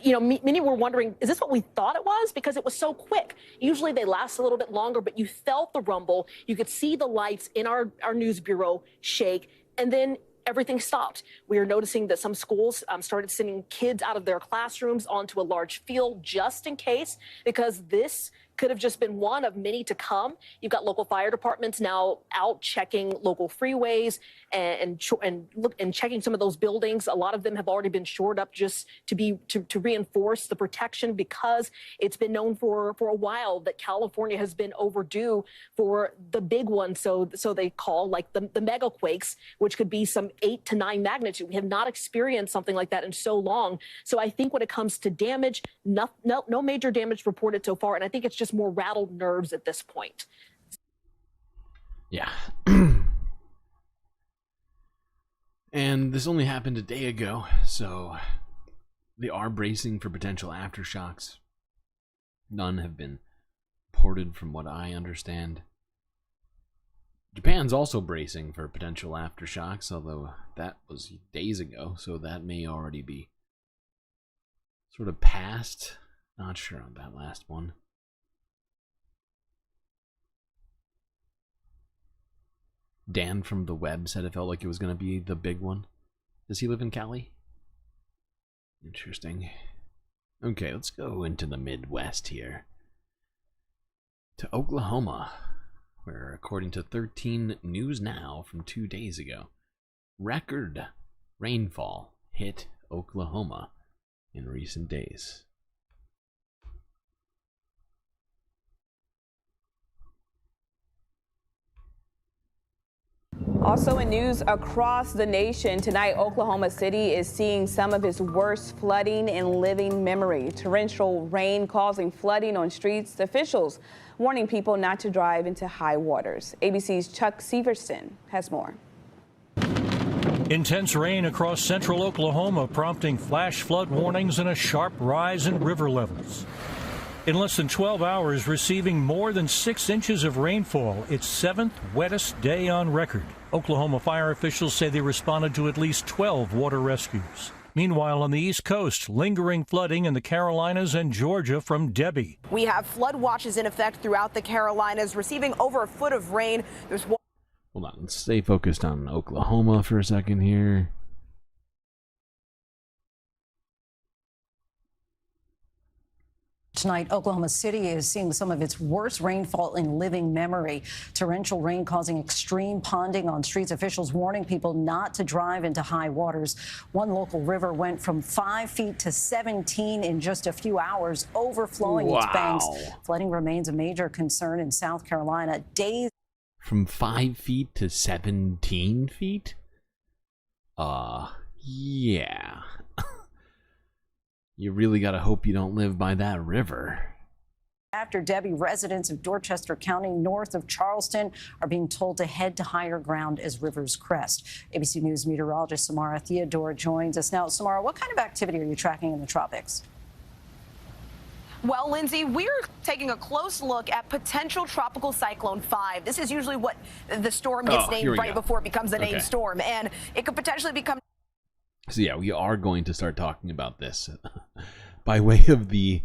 many were wondering, is this what we thought it was? Because it was so quick. Usually they last a little bit longer, but you felt the rumble. You could see the lights in our news bureau shake, and then everything stopped. We are noticing that some schools started sending kids out of their classrooms onto a large field just in case, because this could have just been one of many to come. You've got local fire departments now out checking local freeways and checking some of those buildings. A lot of them have already been shored up just to reinforce the protection, because it's been known for a while that California has been overdue for the big one. So they call the mega quakes, which could be some 8 to 9 magnitude. We have not experienced something like that in so long. So I think when it comes to damage, no major damage reported so far, and I think it's just more rattled nerves at this point. Yeah. And this only happened a day ago, so they are bracing for potential aftershocks. None have been reported from what I understand. Japan's also bracing for potential aftershocks, although that was days ago, so that may already be sort of past. Not sure on that last one. Dan from the web said it felt like it was going to be the big one. Does he live in Cali? Interesting. Okay, let's go into the Midwest here. To Oklahoma, where, according to 13 News Now from 2 days ago, record rainfall hit Oklahoma in recent days. Also in news across the nation tonight, Oklahoma City is seeing some of its worst flooding in living memory. Torrential rain causing flooding on streets. Officials warning people not to drive into high waters. ABC's Chuck Severson has more. Intense rain across central Oklahoma prompting flash flood warnings and a sharp rise in river levels. In less than 12 hours, receiving more than 6 inches of rainfall, its 7th wettest day on record. Oklahoma fire officials say they responded to at least 12 water rescues. Meanwhile, on the East Coast, lingering flooding in the Carolinas and Georgia from Debbie. We have flood watches in effect throughout the Carolinas, receiving over a foot of rain. There's Hold on, let's stay focused on Oklahoma for a second here. Tonight, Oklahoma City is seeing some of its worst rainfall in living memory. Torrential rain causing extreme ponding on streets. Officials warning people not to drive into high waters. One local river went from 5 feet to 17 in just a few hours, overflowing its banks. Flooding remains a major concern in South Carolina. Days from 5 feet to 17 feet? Yeah. You really gotta hope you don't live by that river. After Debbie, residents of Dorchester County north of Charleston are being told to head to higher ground as rivers crest. ABC News meteorologist Samara Theodore joins us now. Samara, what kind of activity are you tracking in the tropics? Well, Lindsay, we're taking a close look at potential tropical cyclone 5. This is usually what the storm gets named right before it becomes a named storm, and it could potentially become. So yeah, we are going to start talking about this by way of the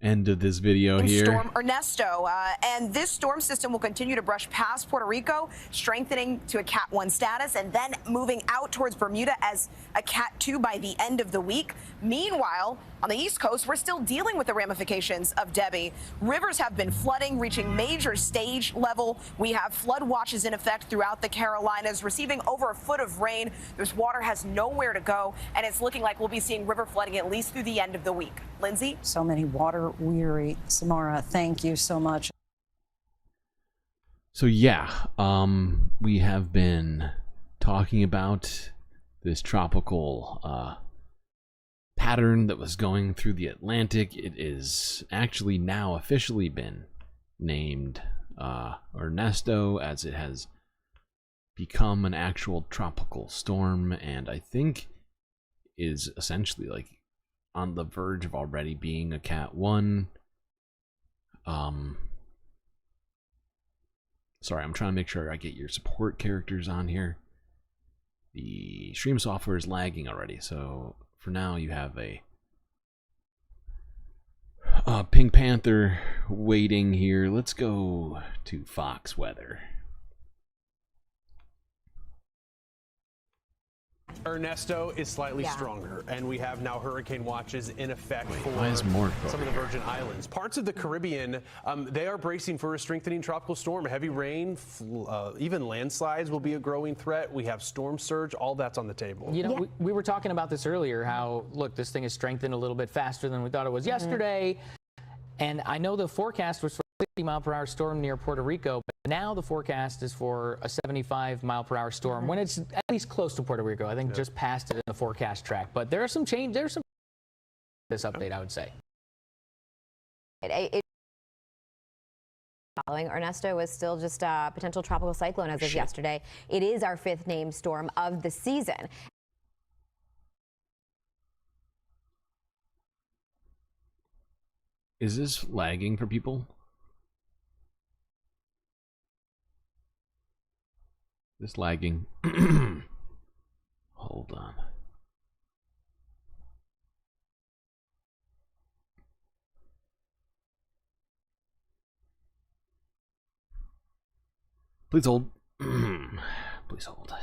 end of this video here. Storm Ernesto, and this storm system will continue to brush past Puerto Rico, strengthening to a Cat 1 status, and then moving out towards Bermuda as a Cat 2 by the end of the week. Meanwhile, on the East Coast, we're still dealing with the ramifications of Debbie. Rivers have been flooding, reaching major stage level. We have flood watches in effect throughout the Carolinas, receiving over a foot of rain. This water has nowhere to go, and it's looking like we'll be seeing river flooding at least through the end of the week. Lindsay? So many water weary. Samara, thank you so much. So yeah, we have been talking about this tropical pattern that was going through the Atlantic. It is actually now officially been named Ernesto, as it has become an actual tropical storm, and I think is essentially like on the verge of already being a Cat 1. Sorry, I'm trying to make sure I get your support characters on here. The stream software is lagging already, so for now you have a Pink Panther waiting here. Let's go to Fox Weather. Ernesto is slightly stronger, and we have now hurricane watches in effect for some of the Virgin Islands. Parts of the Caribbean, they are bracing for a strengthening tropical storm. Heavy rain, even landslides will be a growing threat. We have storm surge. All that's on the table. You know, we were talking about this earlier, how, look, this thing is strengthened a little bit faster than we thought it was yesterday. And I know the forecast was for a 60-mile-per-hour storm near Puerto Rico, but now the forecast is for a 75-mile-per-hour storm when it's at least close to Puerto Rico. I think just past it in the forecast track. But there are some change. There's some this update, I would say. Following Ernesto was still just a potential tropical cyclone as of yesterday. It is our 5th named storm of the season. Is this lagging for people? This lagging. Hold on. Please hold. Please hold.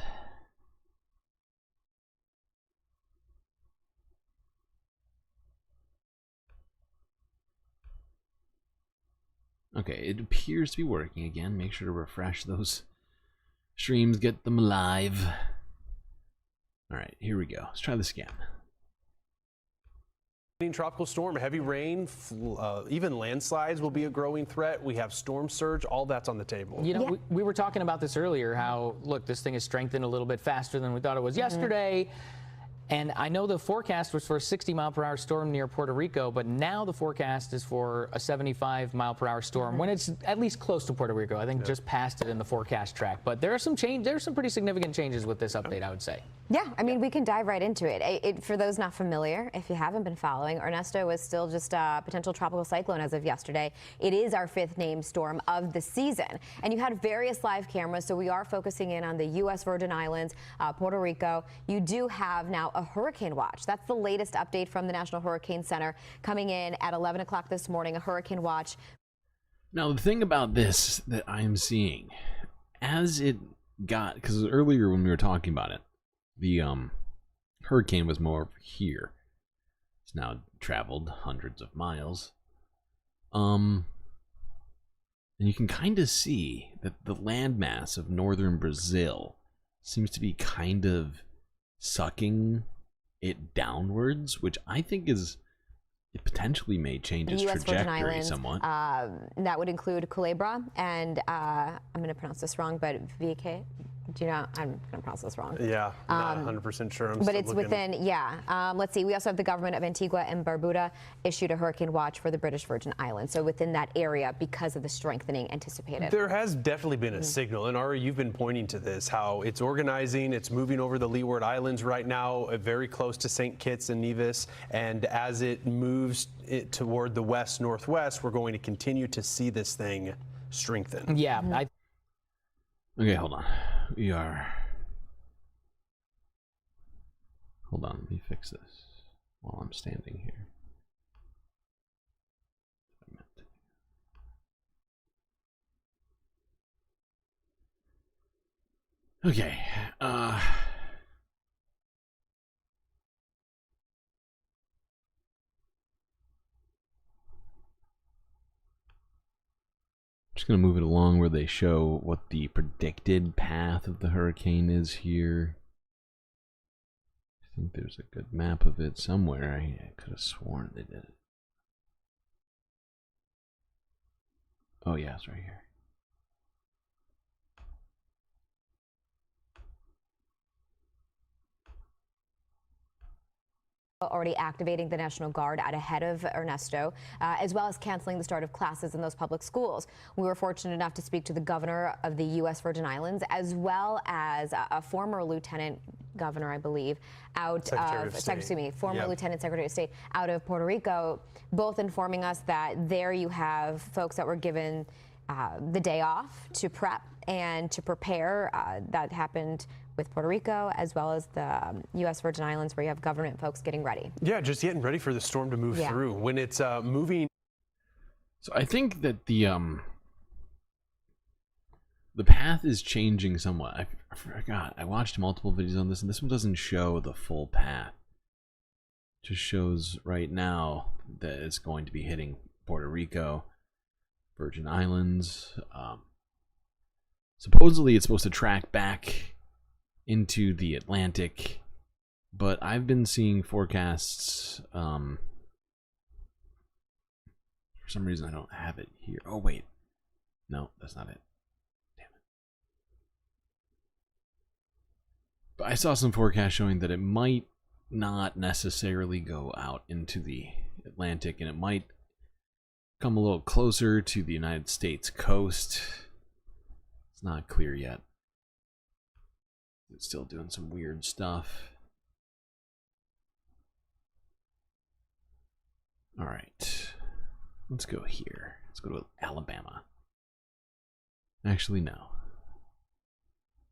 Okay, it appears to be working again. Make sure to refresh those streams, get them live. Alright, here we go. Let's try this again. Tropical storm, heavy rain, even landslides will be a growing threat. We have storm surge. All that's on the table. You know, we were talking about this earlier, how, look, this thing is strengthened a little bit faster than we thought it was yesterday. And I know the forecast was for a 60-mile-per-hour storm near Puerto Rico, but now the forecast is for a 75-mile-per-hour storm when it's at least close to Puerto Rico. I think just past it in the forecast track. But there are some pretty significant changes with this update, I would say. Yeah, I mean, we can dive right into it. For those not familiar, if you haven't been following, Ernesto is still just a potential tropical cyclone as of yesterday. It is our 5th named storm of the season. And you had various live cameras, so we are focusing in on the U.S. Virgin Islands, Puerto Rico. You do have now a hurricane watch. That's the latest update from the National Hurricane Center coming in at 11 o'clock this morning, a hurricane watch. Now, the thing about this that I'm seeing, as it got, because earlier when we were talking about it, the hurricane was more here. It's now traveled hundreds of miles. And you can kind of see that the landmass of northern Brazil seems to be kind of sucking it downwards, which I think is, it potentially may change its trajectory somewhat. That would include Culebra and I'm going to pronounce this wrong, but VK. Do you know? I'm going to pronounce this wrong. Yeah, not 100% sure. But it's within, let's see. We also have the government of Antigua and Barbuda issued a hurricane watch for the British Virgin Islands. So within that area, because of the strengthening anticipated. There has definitely been a signal. And Ari, you've been pointing to this, how it's organizing. It's moving over the Leeward Islands right now, very close to St. Kitts and Nevis. And as it moves toward the west-northwest, we're going to continue to see this thing strengthen. Yeah. Okay, hold on. We are... Hold on, let me fix this while I'm standing here. Okay, just going to move it along where they show what the predicted path of the hurricane is here. I think there's a good map of it somewhere. I could have sworn they did it. Oh yeah, it's right here. Already activating the National Guard out ahead of Ernesto, as well as canceling the start of classes in those public schools. We were fortunate enough to speak to the governor of the U.S. Virgin Islands, as well as a former lieutenant governor, I believe, former Lieutenant Secretary of State out of Puerto Rico, both informing us that there you have folks that were given the day off to prep and to prepare. That happened with Puerto Rico, as well as the U.S. Virgin Islands, where you have government folks getting ready. Yeah, just getting ready for the storm to move through. When it's moving. So I think that the path is changing somewhat. I forgot. I watched multiple videos on this, and this one doesn't show the full path. It just shows right now that it's going to be hitting Puerto Rico, Virgin Islands. Supposedly, it's supposed to track back into the Atlantic, but I've been seeing forecasts. For some reason, I don't have it here. Oh wait, no, that's not it. Damn it! But I saw some forecasts showing that it might not necessarily go out into the Atlantic, and it might come a little closer to the United States coast. It's not clear yet. It's still doing some weird stuff. All right, let's go here. Let's go to Alabama. Actually, no.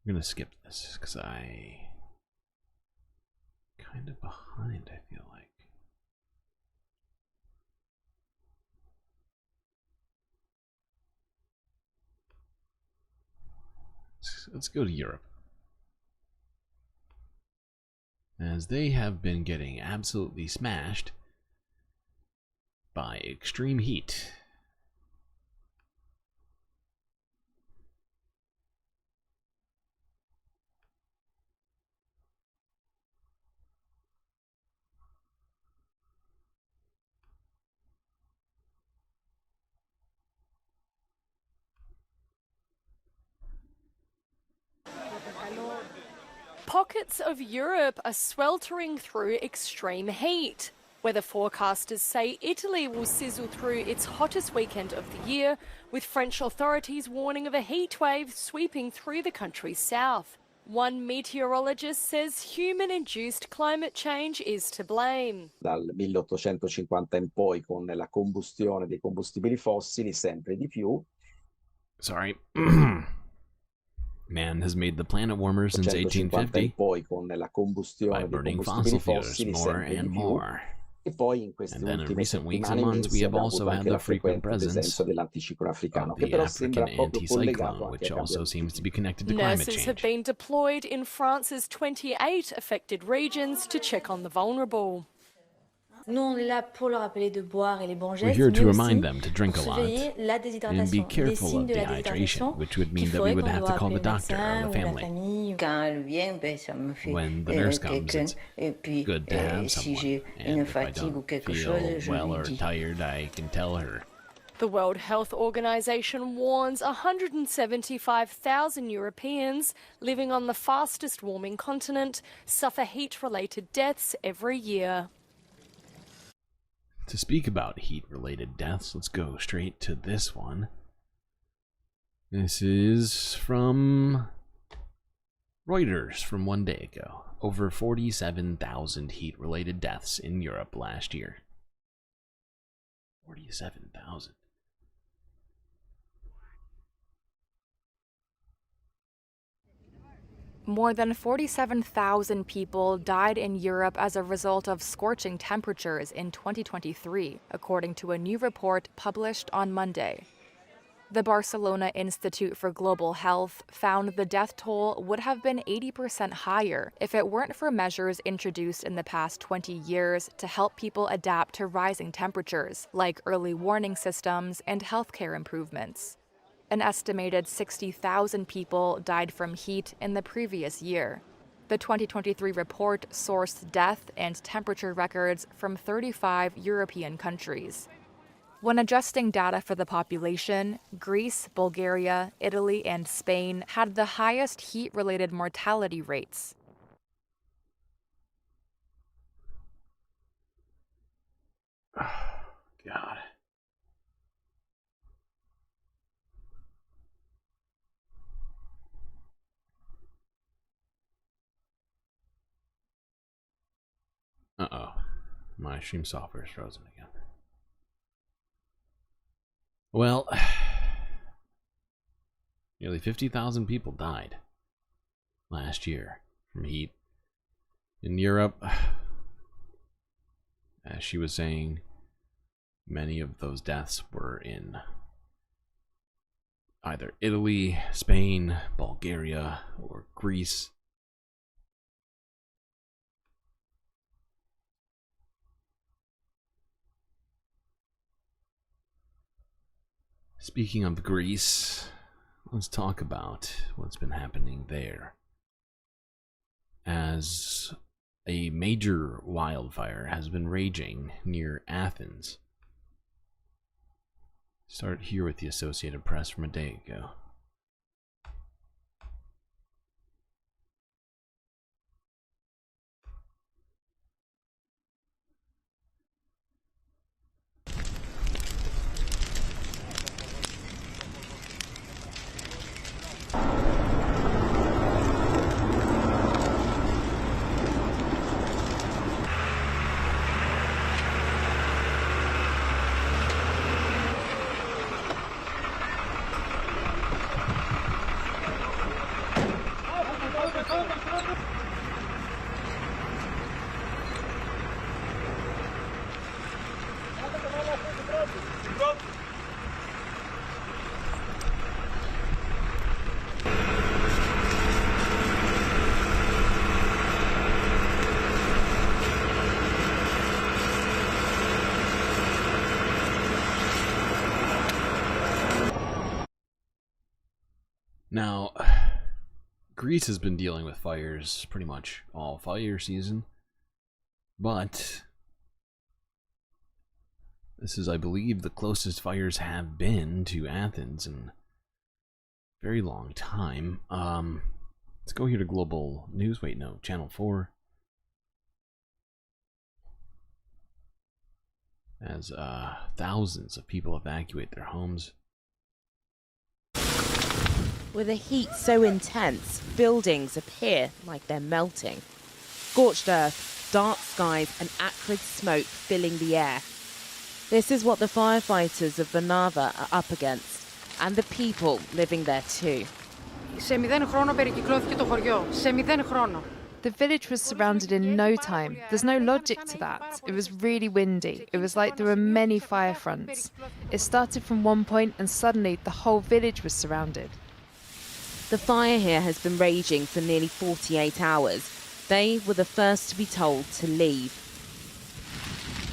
I'm gonna skip this because I'm kind of behind, I feel like. Let's go to Europe, as they have been getting absolutely smashed by extreme heat. Pockets of Europe are sweltering through extreme heat. Weather forecasters say Italy will sizzle through its hottest weekend of the year, with French authorities warning of a heat wave sweeping through the country's south. One meteorologist says human-induced climate change is to blame. Dal 1850 in poi, con la combustione dei combustibili fossili sempre di più. Sorry. Man has made the planet warmer since 1850 by burning fossil fuels more and more. And then in recent weeks and months, we have also had the frequent presence of the African anticyclone, which also seems to be connected to climate Nurses change. have been deployed in France's 28 affected regions to check on the vulnerable. We're here to remind them to drink a lot and be careful of dehydration, which would mean that we would have to call the doctor or the family. When the nurse comes, it's good to have someone, and if I don't feel well or tired, I can tell her. The World Health Organization warns 175,000 Europeans living on the fastest warming continent suffer heat-related deaths every year. To speak about heat-related deaths, let's go straight to this one. This is from Reuters from one day ago. Over 47,000 heat-related deaths in Europe last year. 47,000. More than 47,000 people died in Europe as a result of scorching temperatures in 2023, according to a new report published on Monday. The Barcelona Institute for Global Health found the death toll would have been 80% higher if it weren't for measures introduced in the past 20 years to help people adapt to rising temperatures, like early warning systems and healthcare improvements. An estimated 60,000 people died from heat in the previous year. The 2023 report sourced death and temperature records from 35 European countries. When adjusting data for the population, Greece, Bulgaria, Italy, and Spain had the highest heat-related mortality rates. God. Uh-oh. My stream software is frozen again. Well, nearly 50,000 people died last year from heat in Europe. As she was saying, many of those deaths were in either Italy, Spain, Bulgaria, or Greece. Speaking of Greece, let's talk about what's been happening there. As a major wildfire has been raging near Athens. Start here with the Associated Press from a day ago. Now, Greece has been dealing with fires pretty much all fire season, but this is, I believe, the closest fires have been to Athens in a very long time. Let's go here to global news. Wait, no, channel 4. As thousands of people evacuate their homes. With a heat so intense, buildings appear like they're melting. Scorched earth, dark skies and acrid smoke filling the air. This is what the firefighters of Vendetta are up against, and the people living there too. Σε 0 χρόνο περικυκλώθηκε το χωριό. Σε 0 χρόνο. The village was surrounded in no time. There's no logic to that. It was really windy. It was like there were many fire fronts. It started from one point and suddenly the whole village was surrounded. The fire here has been raging for nearly 48 hours. They were the first to be told to leave.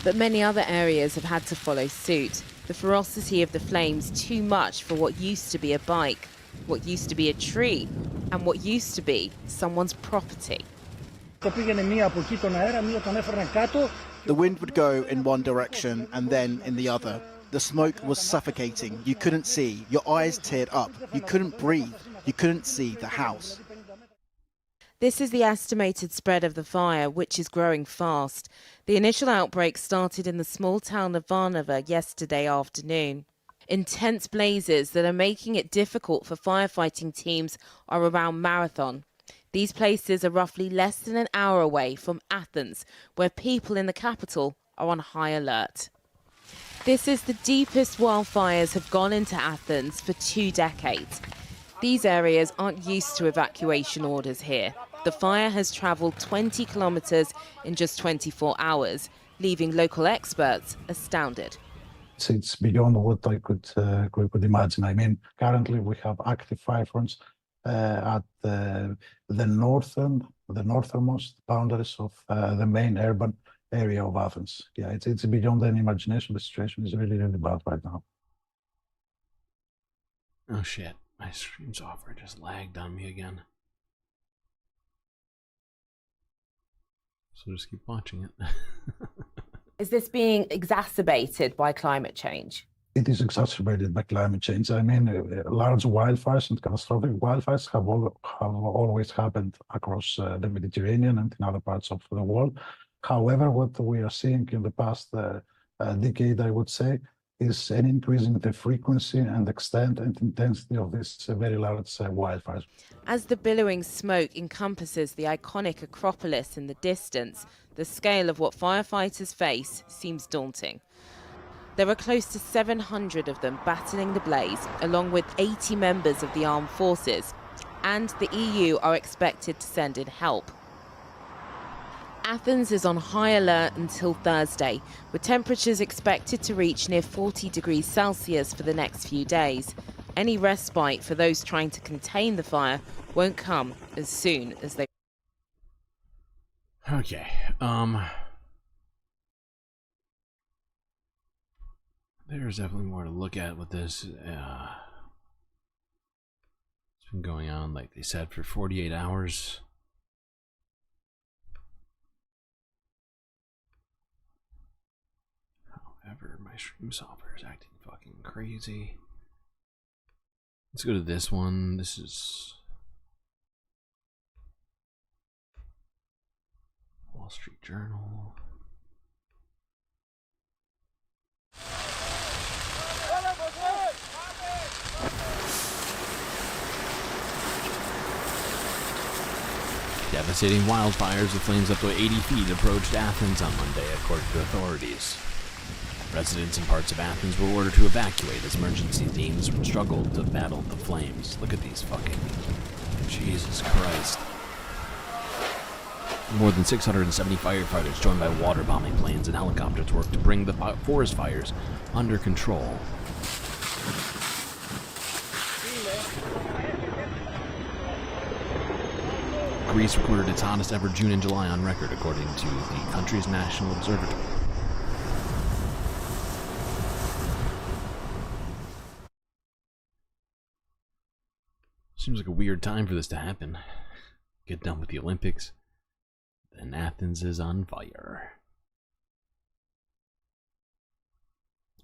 But many other areas have had to follow suit. The ferocity of the flames too much for what used to be a bike, what used to be a tree, and what used to be someone's property. The wind would go in one direction and then in the other. The smoke was suffocating. You couldn't see. Your eyes teared up. You couldn't breathe. You couldn't see the house. This is the estimated spread of the fire, which is growing fast. The initial outbreak started in the small town of Vendetta yesterday afternoon. Intense blazes that are making it difficult for firefighting teams are around Marathon. These places are roughly less than an hour away from Athens, where people in the capital are on high alert. This is the deepest wildfires have gone into Athens for 2 decades. These areas aren't used to evacuation orders here. The fire has travelled 20 kilometres in just 24 hours, leaving local experts astounded. It's beyond what I could imagine. I mean, currently we have active fire fronts at the northernmost boundaries of the main urban area of Athens. Yeah, it's beyond any imagination. The situation is really, really bad right now. Oh shit, my stream software just lagged on me again. So just keep watching it. Is this being exacerbated by climate change? It is exacerbated by climate change. I mean, large wildfires and catastrophic wildfires have always happened across the Mediterranean and in other parts of the world. However, what we are seeing in the past decade, I would say, is an increase in the frequency and extent and intensity of these very large wildfires. As the billowing smoke encompasses the iconic Acropolis in the distance, the scale of what firefighters face seems daunting. There are close to 700 of them battling the blaze, along with 80 members of the armed forces, and the EU are expected to send in help. Athens is on high alert until Thursday, with temperatures expected to reach near 40 degrees Celsius for the next few days. Any respite for those trying to contain the fire won't come as soon as they... Okay, there's definitely more to look at with this. It's been going on, like they said, for 48 hours. However, my stream software is acting fucking crazy. Let's go to this one. This is Wall Street Journal. Devastating wildfires with flames up to 80 feet approached Athens on Monday, according to authorities. Residents in parts of Athens were ordered to evacuate as emergency teams struggled to battle the flames. Look at these fucking... Jesus Christ. More than 670 firefighters joined by water bombing planes and helicopters worked to bring the forest fires under control. Greece recorded its hottest ever June and July on record, according to the country's national observatory. Seems like a weird time for this to happen. Get done with the Olympics, then Athens is on fire.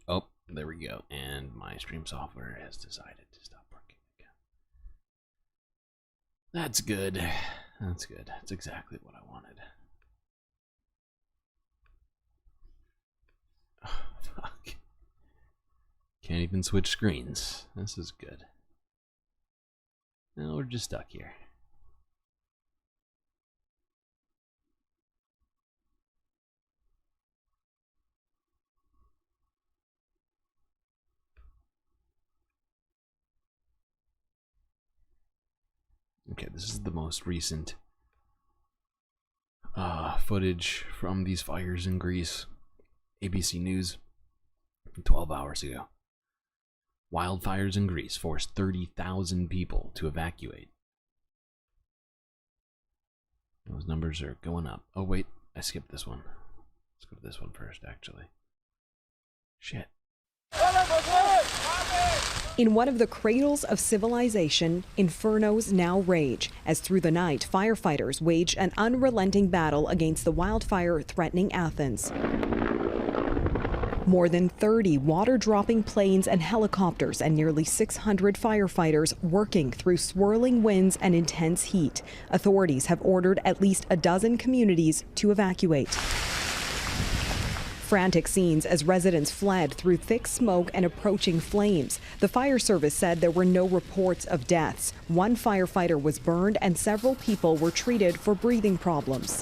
Oh, there we go. And my stream software has decided to stop working That's good. That's good. That's exactly what I wanted. Oh, fuck. Can't even switch screens. This is good. Now we're just stuck here. Okay, this is the most recent footage from these fires in Greece. ABC News, 12 hours ago. Wildfires in Greece forced 30,000 people to evacuate. Those numbers are going up. Oh wait, I skipped this one. Let's go to this one first, actually. Shit. In one of the cradles of civilization, infernos now rage as through the night, firefighters wage an unrelenting battle against the wildfire threatening Athens. More than 30 water-dropping planes and helicopters and nearly 600 firefighters working through swirling winds and intense heat. Authorities have ordered at least a dozen communities to evacuate. Frantic scenes as residents fled through thick smoke and approaching flames. The fire service said there were no reports of deaths. One firefighter was burned and several people were treated for breathing problems.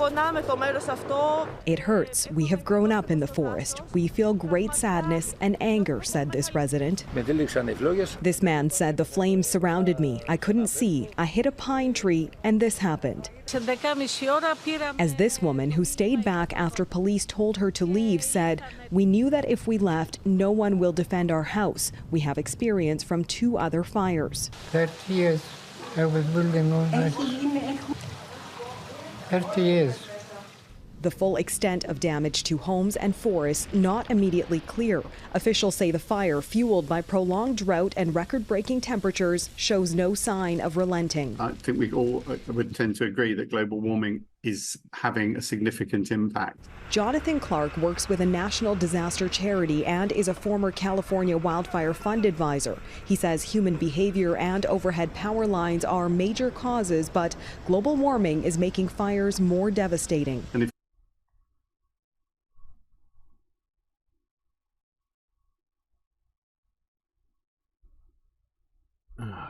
It hurts. We have grown up in the forest. We feel great sadness and anger, said this resident. This man said the flames surrounded me. I couldn't see. I hit a pine tree and this happened. As this woman, who stayed back after police told her to leave, said, "We knew that if we left, no one will defend our house. We have experience from 2 other fires." 30 years I was building all night. 30 years. The full extent of damage to homes and forests not immediately clear. Officials say the fire, fueled by prolonged drought and record-breaking temperatures, shows no sign of relenting. I think we all would tend to agree that global warming is having a significant impact. Jonathan Clark works with a national disaster charity and is a former California Wildfire Fund advisor. He says human behavior and overhead power lines are major causes, but global warming is making fires more devastating.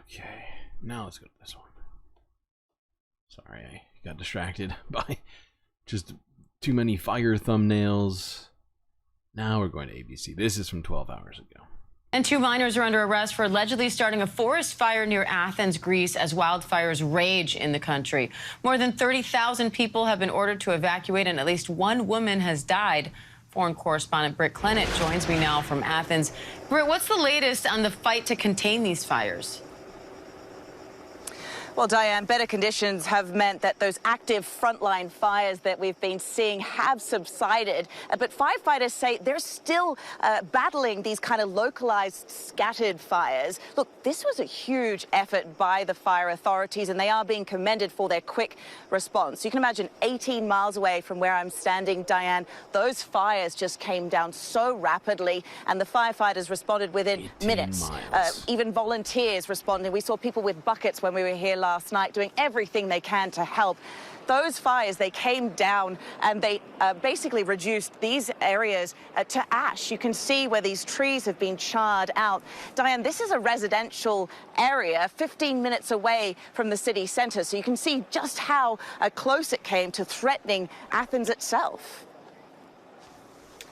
Okay, now let's go to this one. Sorry, I got distracted by just too many fire thumbnails. Now we're going to ABC. This is from 12 hours ago. And 2 miners are under arrest for allegedly starting a forest fire near Athens, Greece, as wildfires rage in the country. More than 30,000 people have been ordered to evacuate, and at least 1 woman has died. Foreign correspondent Britt Clennett joins me now from Athens. Britt, what's the latest on the fight to contain these fires? Well, Diane, better conditions have meant that those active frontline fires that we've been seeing have subsided. But firefighters say they're still battling these kind of localized scattered fires. Look, this was a huge effort by the fire authorities, and they are being commended for their quick response. You can imagine 18 miles away from where I'm standing, Diane, those fires just came down so rapidly, and the firefighters responded within minutes. Even volunteers responded. We saw people with buckets when we were here last night doing everything they can to help. Those fires, they came down and they basically reduced these areas to ash. You can see where these trees have been charred out. Diane, this is a residential area 15 minutes away from the city centre, so you can see just how close it came to threatening Athens itself.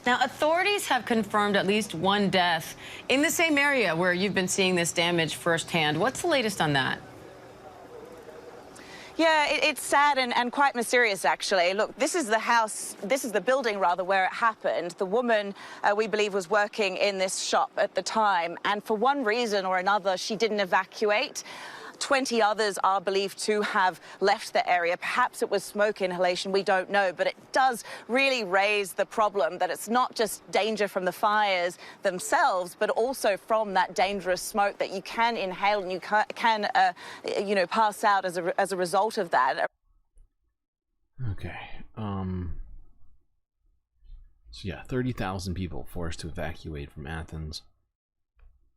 Now, authorities have confirmed at least 1 death in the same area where you've been seeing this damage firsthand. What's the latest on that? Yeah, it's sad and quite mysterious, actually. Look, this is the house, this is the building, rather, where it happened. The woman, we believe, was working in this shop at the time, and for one reason or another, she didn't evacuate. 20 others are believed to have left the area. Perhaps it was smoke inhalation, we don't know, but it does really raise the problem that it's not just danger from the fires themselves, but also from that dangerous smoke that you can inhale and you can you know, pass out as a result of that. Okay. So yeah, 30,000 people forced to evacuate from Athens.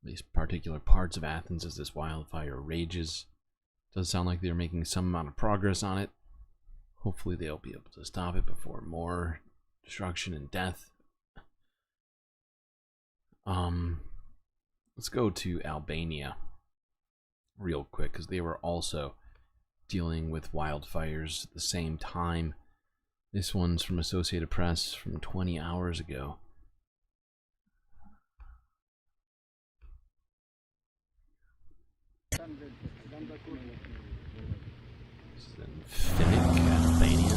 These particular parts of Athens as this wildfire rages. Does sound like they're making some amount of progress on it. Hopefully they'll be able to stop it before more destruction and death. Let's go to Albania real quick, because they were also dealing with wildfires at the same time. This one's from Associated Press from 20 hours ago. This is in Finnick, Albania.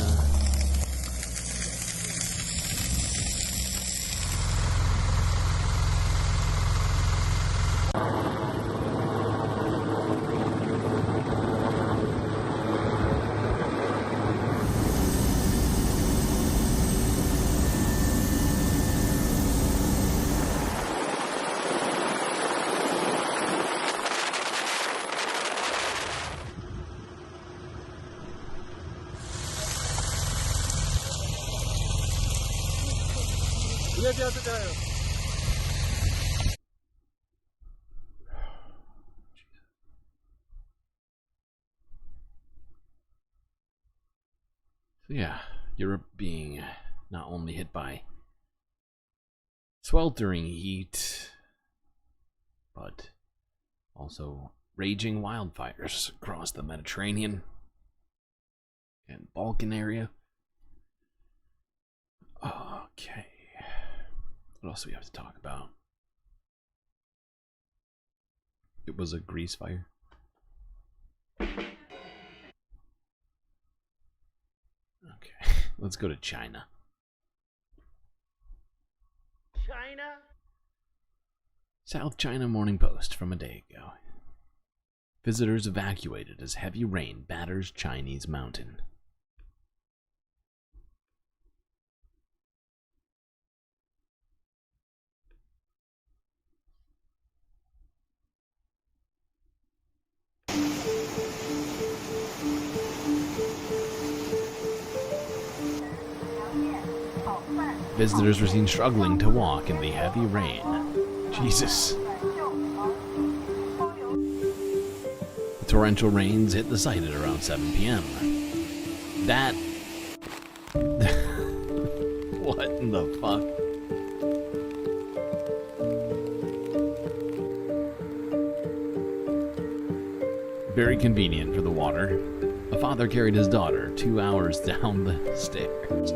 So yeah, Europe being not only hit by sweltering heat, but also raging wildfires across the Mediterranean and Balkan area. Okay. What else do we have to talk about? It was a grease fire. Okay, let's go to China. South China Morning Post from a day ago. Visitors evacuated as heavy rain batters Chinese mountain. Visitors were seen struggling to walk in the heavy rain. Jesus. The torrential rains hit the site at around 7 p.m. That... What in the fuck? Very convenient for the water. A father carried his daughter 2 hours down the stairs.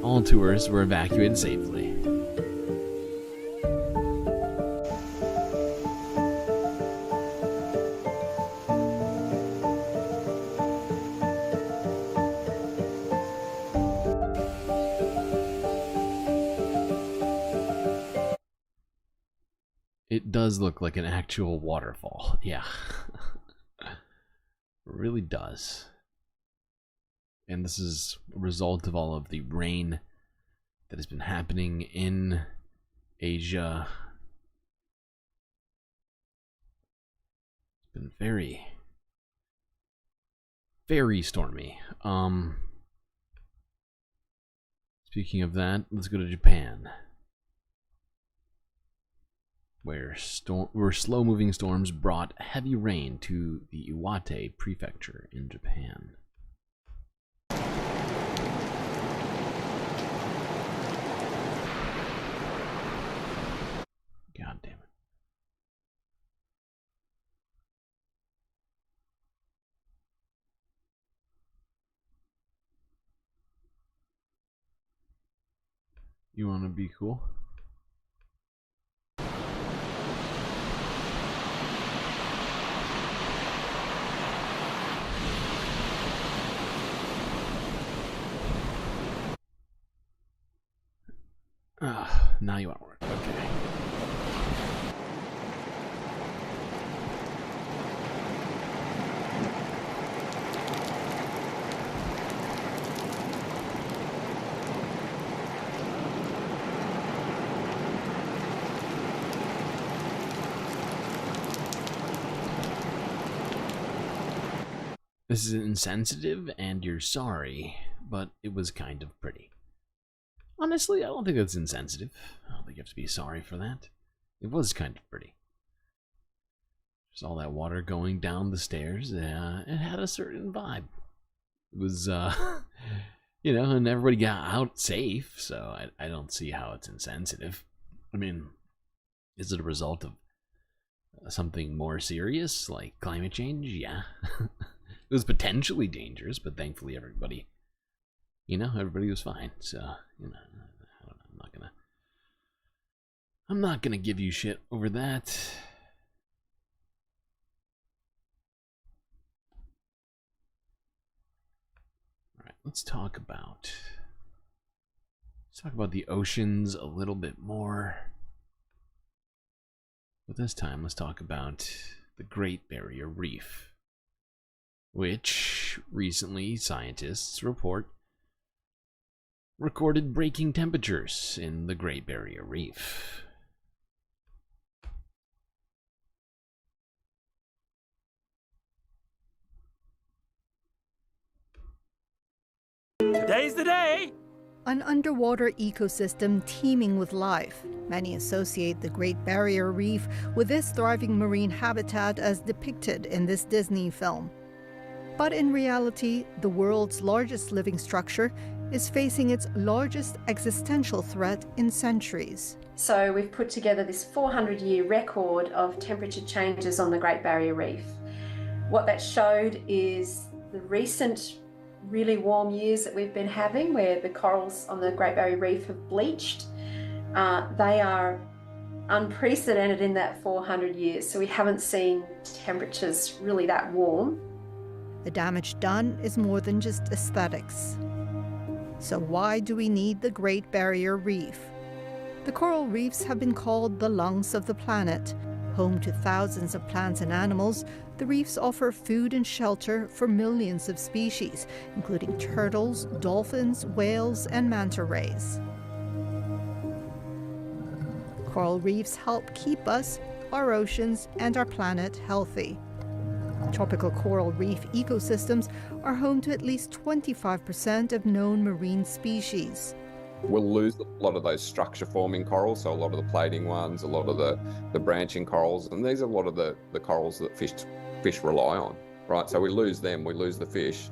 All tourists were evacuated safely. It does look like an actual waterfall. Yeah. It really does. And this is a result of all of the rain that has been happening in Asia. It's been very, very stormy. Speaking of that, let's go to Japan, where slow-moving storms brought heavy rain to the Iwate prefecture in Japan. God damn it. You want to be cool? Now you want to work. Okay. This is insensitive and you're sorry, but it was kind of pretty. Honestly, I don't think that's insensitive. I don't think you have to be sorry for that. It was kind of pretty. There's all that water going down the stairs. It had a certain vibe. It was, you know, and everybody got out safe, so I don't see how it's insensitive. I mean, is it a result of something more serious, like climate change? Yeah. It was potentially dangerous, but thankfully everybody, you know, everybody was fine. So, you know, I don't know, I'm not gonna give you shit over that. All right, let's talk about the oceans a little bit more. But this time, let's talk about the Great Barrier Reef, which recently scientists recorded breaking temperatures in the Great Barrier Reef. Today's the day! An underwater ecosystem teeming with life. Many associate the Great Barrier Reef with this thriving marine habitat as depicted in this Disney film. But in reality, the world's largest living structure is facing its largest existential threat in centuries. So we've put together this 400-year record of temperature changes on the Great Barrier Reef. What that showed is the recent really warm years that we've been having, where the corals on the Great Barrier Reef have bleached. They are unprecedented in that 400 years, so we haven't seen temperatures really that warm. The damage done is more than just aesthetics. So why do we need the Great Barrier Reef? The coral reefs have been called the lungs of the planet. Home to thousands of plants and animals, the reefs offer food and shelter for millions of species, including turtles, dolphins, whales, and manta rays. Coral reefs help keep us, our oceans, and our planet healthy. Tropical coral reef ecosystems are home to at least 25% of known marine species. We'll lose a lot of those structure-forming corals, so a lot of the plating ones, a lot of the branching corals, and these are a lot of the corals that fish rely on, right? So we lose them, we lose the fish,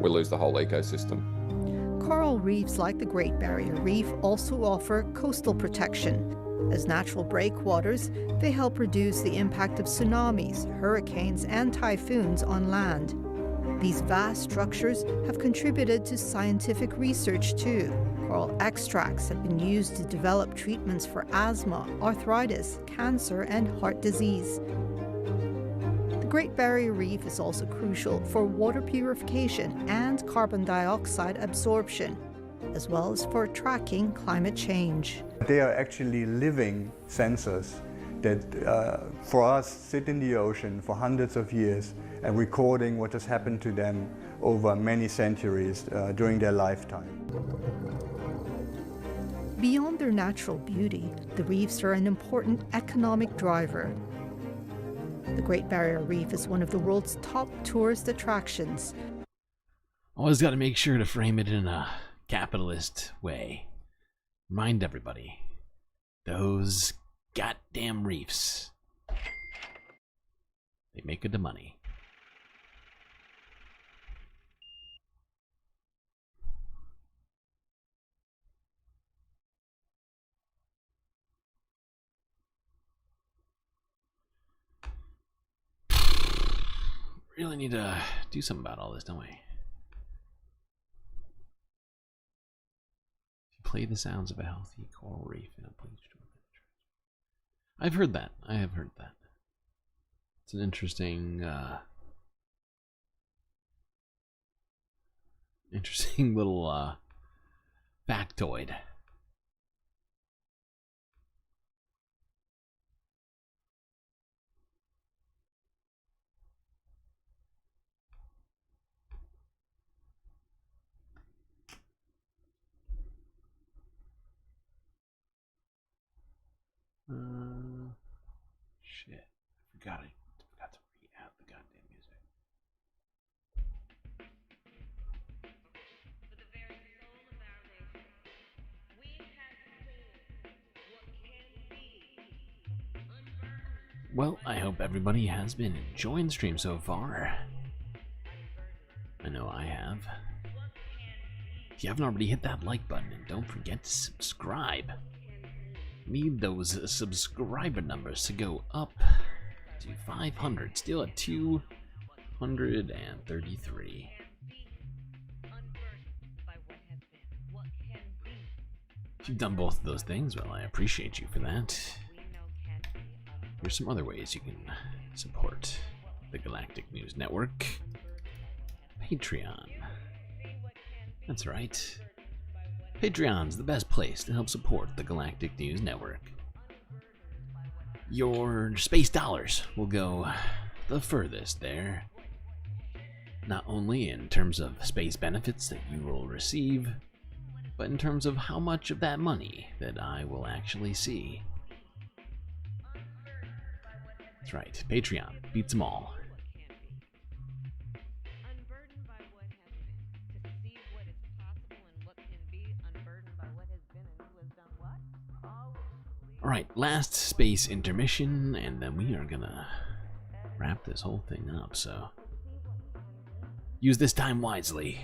we lose the whole ecosystem. Coral reefs like the Great Barrier Reef also offer coastal protection. As natural breakwaters, they help reduce the impact of tsunamis, hurricanes, and typhoons on land. These vast structures have contributed to scientific research too. Coral extracts have been used to develop treatments for asthma, arthritis, cancer, and heart disease. The Great Barrier Reef is also crucial for water purification and carbon dioxide absorption, as well as for tracking climate change. They are actually living sensors that, for us, sit in the ocean for hundreds of years and recording what has happened to them over many centuries during their lifetime. Beyond their natural beauty, the reefs are an important economic driver. The Great Barrier Reef is one of the world's top tourist attractions. Always got to make sure to frame it in a capitalist way. Remind everybody, those goddamn reefs, they make good the money. Really need to do something about all this, don't we? Play the sounds of a healthy coral reef in a bleached water. I've heard that. I have heard that. It's an interesting, interesting little factoid. Shit. I forgot to re-add the goddamn music. Well, I hope everybody has been enjoying the stream so far. I know I have. If you haven't already, hit that like button and don't forget to subscribe. Need those subscriber numbers to go up to 500, still at 233. If you've done both of those things, well, I appreciate you for that. Here's some other ways you can support the Galactic News Network. Patreon. That's right. Patreon's the best place to help support the Galactic News Network. Your space dollars will go the furthest there. Not only in terms of space benefits that you will receive, but in terms of how much of that money that I will actually see. That's right, Patreon beats them all. Alright, last space intermission, and then we are gonna wrap this whole thing up, so use this time wisely.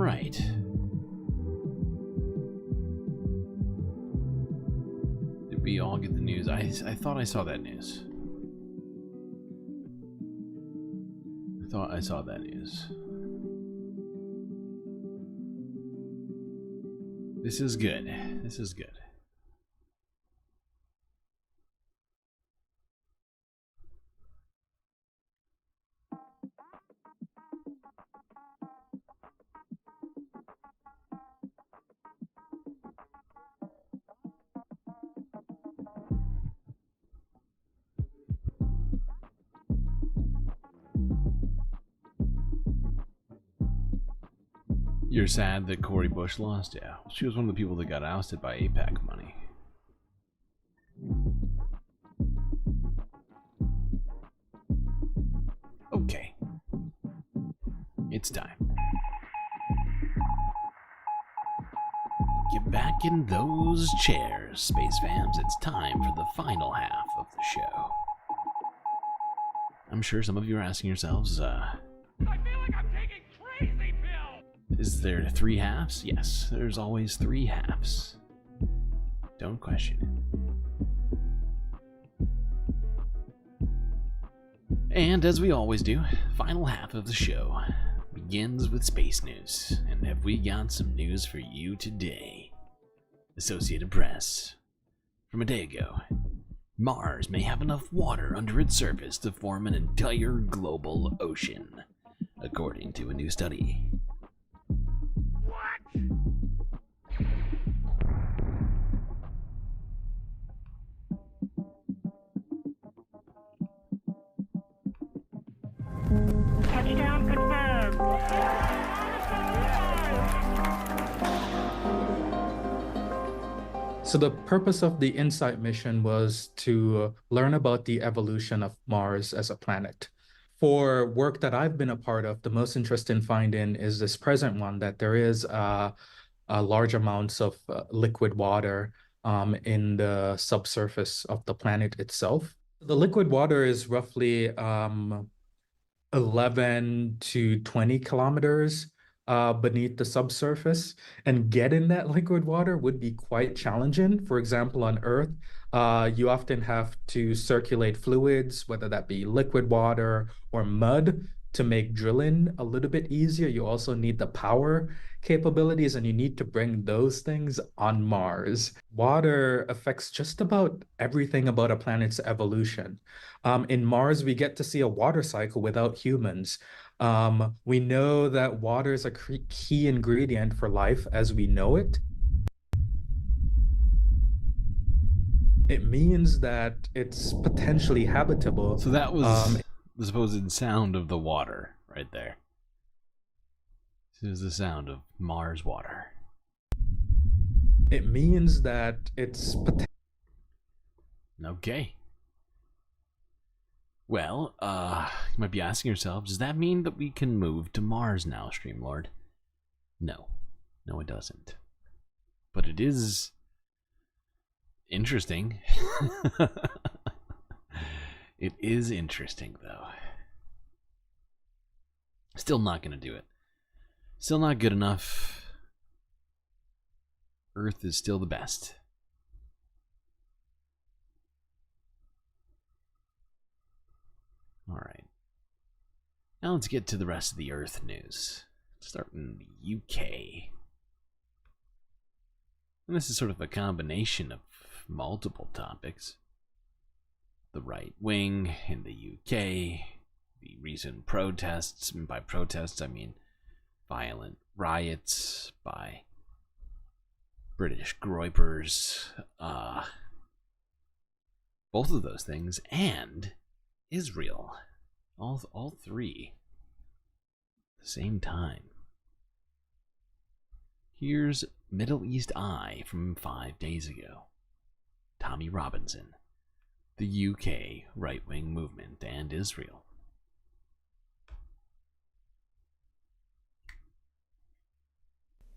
right. Did we all get the news? I thought I saw that news. I thought I saw that news. This is good. This is good. You're sad that Cori Bush lost? Yeah. She was one of the people that got ousted by APAC money. Okay. It's time. Get back in those chairs, Space Fams. It's time for the final half of the show. I'm sure some of you are asking yourselves, I feel like I'm taking crazy pills! Is there 3 halves? Yes, there's always 3 halves. Don't question it. And as we always do, final half of the show begins with space news. And have we got some news for you today? Associated Press. From a day ago, Mars may have enough water under its surface to form an entire global ocean, according to a new study. Touchdown confirmed. So the purpose of the InSight mission was to learn about the evolution of Mars as a planet. For work that I've been a part of, the most interesting finding is this present one, that there is large amounts of liquid water in the subsurface of the planet itself. The liquid water is roughly 11 to 20 kilometers beneath the subsurface, and getting that liquid water would be quite challenging. For example, on Earth, you often have to circulate fluids, whether that be liquid water or mud, to make drilling a little bit easier. You also need the power capabilities, and you need to bring those things on Mars. Water affects just about everything about a planet's evolution. In Mars, we get to see a water cycle without humans. We know that water is a key ingredient for life as we know it. It means that it's potentially habitable. So that was the supposed sound of the water right there. This is the sound of Mars water. It means that it's okay. Well, you might be asking yourselves, does that mean that we can move to Mars now, StreamLord? No. No, it doesn't. But it is interesting. It is interesting, though. Still not going to do it. Still not good enough. Earth is still the best. Alright. Now let's get to the rest of the Earth news. Start in the UK. And this is sort of a combination of multiple topics. The right wing in the UK, the recent protests, and by protests I mean violent riots by British groypers, both of those things, and Israel. All three at the same time. Here's Middle East Eye from 5 days ago. Tommy Robinson, the UK right-wing movement, and Israel.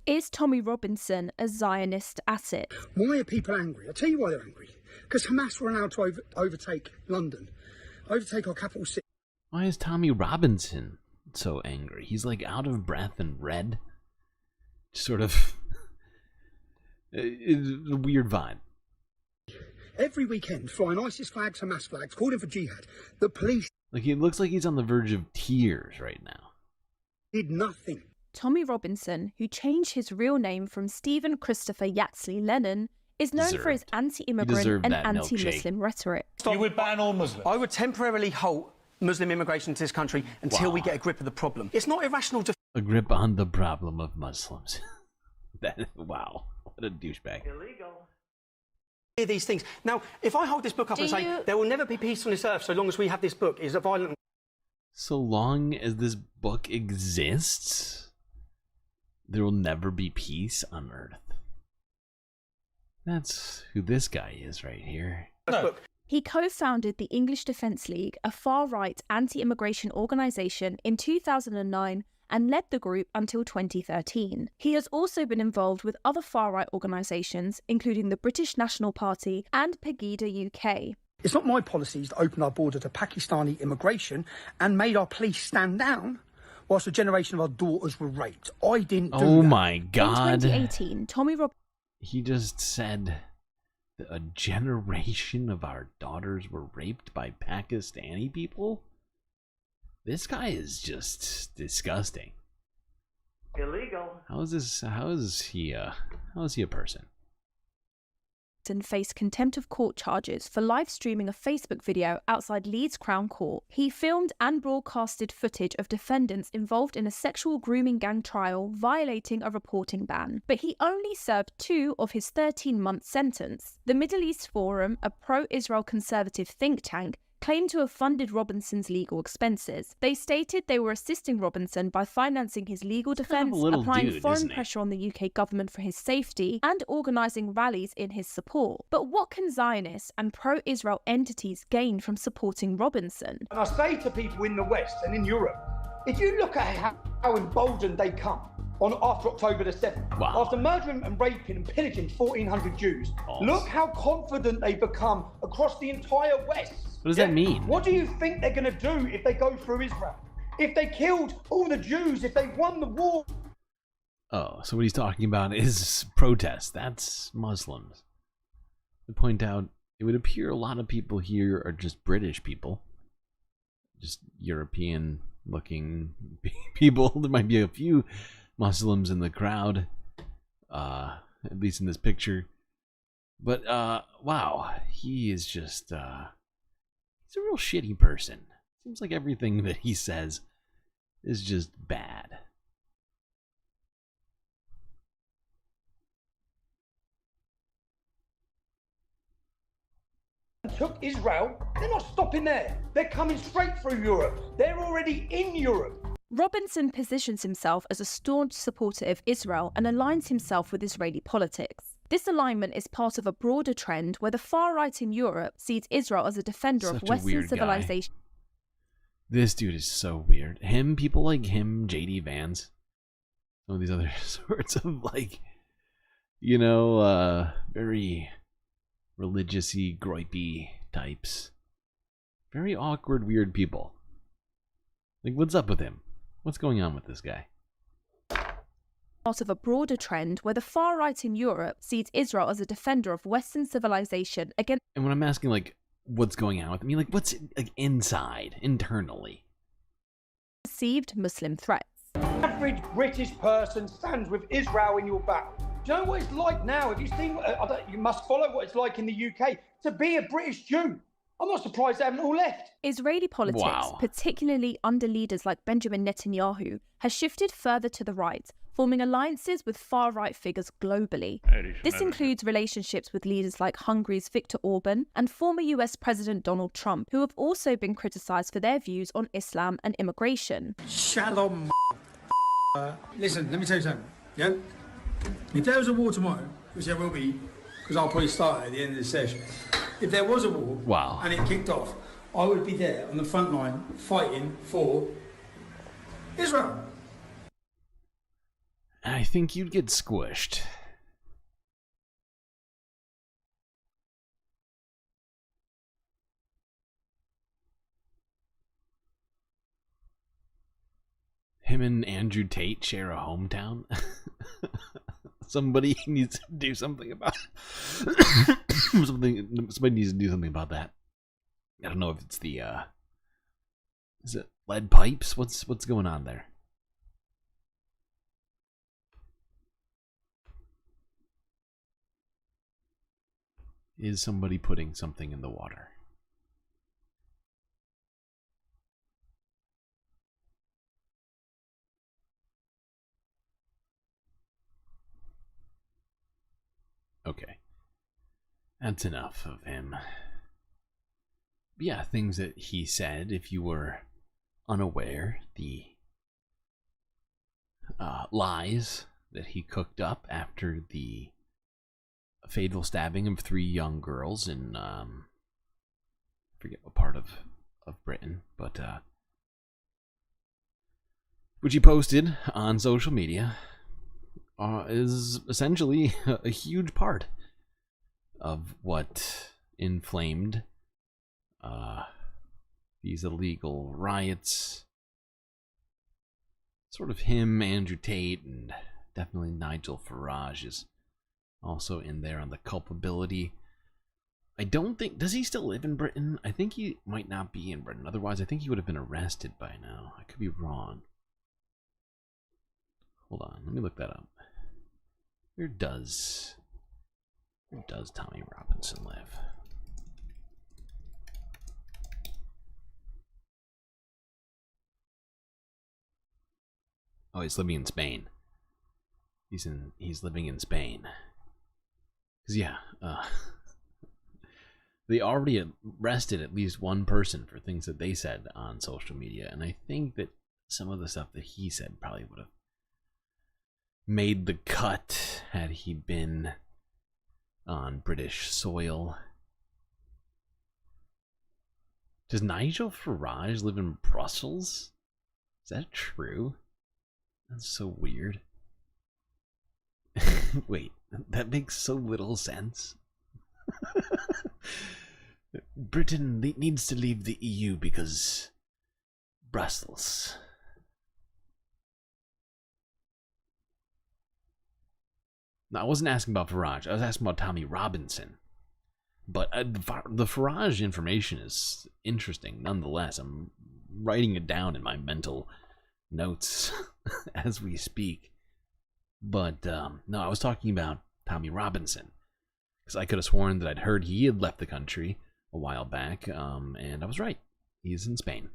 Is Tommy Robinson a Zionist asset? Why are people angry? I'll tell you why they're angry. Because Hamas were allowed to overtake London, overtake our capital city. Why is Tommy Robinson so angry? He's like out of breath and red. sort of it's a weird vibe. Every weekend, flying ISIS flags, Hamas flags, calling for jihad. The police... Like, he looks like he's on the verge of tears right now. ...did nothing. Tommy Robinson, who changed his real name from Stephen Christopher Yaxley Lennon, is known for his anti-immigrant and anti-Muslim rhetoric. You would ban all Muslims? I would temporarily halt Muslim immigration to this country until we get a grip of the problem. It's not irrational to... A grip on the problem of Muslims. Wow, what a douchebag. Illegal. These things. Now, if I hold this book up and say, there will never be peace on this earth so long as we have this book, is a violent... So long as this book exists, there will never be peace on Earth. That's who this guy is right here. No. He co-founded the English Defence League, a far-right anti-immigration organisation, in 2009 and led the group until 2013. He has also been involved with other far-right organisations, including the British National Party and Pegida UK. It's not my policies that opened our border to Pakistani immigration and made our police stand down whilst a generation of our daughters were raped. I didn't do that. Oh my God. In 2018, Tommy He just said that a generation of our daughters were raped by Pakistani people? This guy is just disgusting. Illegal. How is he a person? faced contempt of court charges for live streaming a Facebook video outside Leeds Crown Court. He filmed and broadcasted footage of defendants involved in a sexual grooming gang trial, violating a reporting ban. But he only served 2 of his 13-month sentence. The Middle East Forum, a pro-Israel conservative think tank, claimed to have funded Robinson's legal expenses. They stated they were assisting Robinson by financing his legal defence, applying foreign pressure on the UK government for his safety, and organising rallies in his support. But what can Zionists and pro-Israel entities gain from supporting Robinson? And I say to people in the West and in Europe, if you look at how emboldened they come after October the 7th, after murdering and raping and pillaging 1,400 Jews, look how confident they become across the entire West. What does that mean? What do you think they're going to do if they go through Israel? If they killed all the Jews, if they won the war? Oh, so what he's talking about is protests. That's Muslims. To point out, it would appear a lot of people here are just British people. Just European-looking people. There might be a few Muslims in the crowd, at least in this picture. But, wow, he is just, he's a real shitty person. Seems like everything that he says is just bad. Took Israel, they're not stopping there. They're coming straight through Europe. They're already in Europe. Robinson positions himself as a staunch supporter of Israel and aligns himself with Israeli politics. This alignment is part of a broader trend where the far right in Europe sees Israel as a defender of Western civilization. This dude is so weird. People like him, JD Vance, some of these other sorts of, like, you know, very religious-y, gripey types. Very awkward, weird people. Like, what's up with him? What's going on with this guy? Part of a broader trend where the far right in Europe sees Israel as a defender of Western civilization against. And when I'm asking, like, what's going on with him, I mean, like, what's like inside, internally? Perceived Muslim threats. Average British person stands with Israel in your back. Do you know what it's like now? Have you seen? You must follow what it's like in the UK to be a British Jew. I'm not surprised they haven't all left. Israeli politics, particularly under leaders like Benjamin Netanyahu, has shifted further to the right, forming alliances with far-right figures globally. This includes relationships with leaders like Hungary's Viktor Orban and former US President Donald Trump, who have also been criticised for their views on Islam and immigration. Shalom. Listen, let me tell you something. Yeah? If there was a war tomorrow, which there will be, because I'll probably start at the end of the session. If there was a war and it kicked off, I would be there on the front line fighting for Israel. I think you'd get squished. Him and Andrew Tate share a hometown. Somebody needs to do something about it. Somebody needs to do something about that. I don't know if it's the is it lead pipes? What's going on there? Is somebody putting something in the water? Okay. That's enough of him. Yeah, things that he said, if you were unaware, the lies that he cooked up after the fatal stabbing of 3 young girls in, I forget what part of Britain, but, which he posted on social media, is essentially a huge part of what inflamed these illegal riots. Sort of him, Andrew Tate, and definitely Nigel Farage is also in there on the culpability. I don't think... Does he still live in Britain? I think he might not be in Britain. Otherwise, I think he would have been arrested by now. I could be wrong. Hold on, let me look that up. Where does Tommy Robinson live? Oh, he's living in Spain. He's living in Spain. 'Cause yeah, they already arrested at least one person for things that they said on social media, and I think that some of the stuff that he said probably would have made the cut had he been on British soil. Does Nigel Farage live in Brussels? Is that true? That's so weird. Wait, that makes so little sense. Britain needs to leave the EU because Brussels. No, I wasn't asking about Farage. I was asking about Tommy Robinson. But the Farage information is interesting nonetheless. I'm writing it down in my mental notes as we speak. But no, I was talking about Tommy Robinson. Because I could have sworn that I'd heard he had left the country a while back. And I was right. He's in Spain.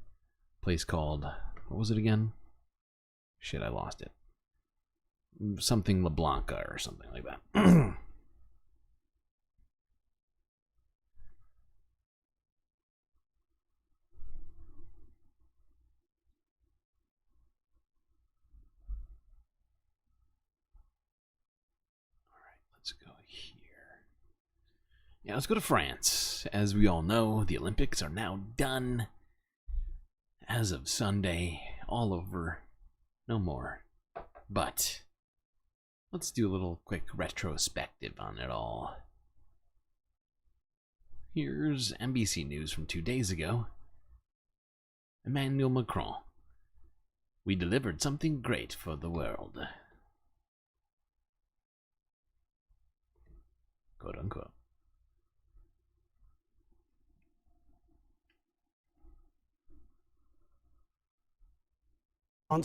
A place called... What was it again? Shit, I lost it. Something La Blanca or something like that. Alright, let's go here. Yeah, let's go to France. As we all know, the Olympics are now done. As of Sunday, all over. No more. But... let's do a little quick retrospective on it all. Here's NBC News from 2 days ago. Emmanuel Macron. We delivered something great for the world. Quote unquote.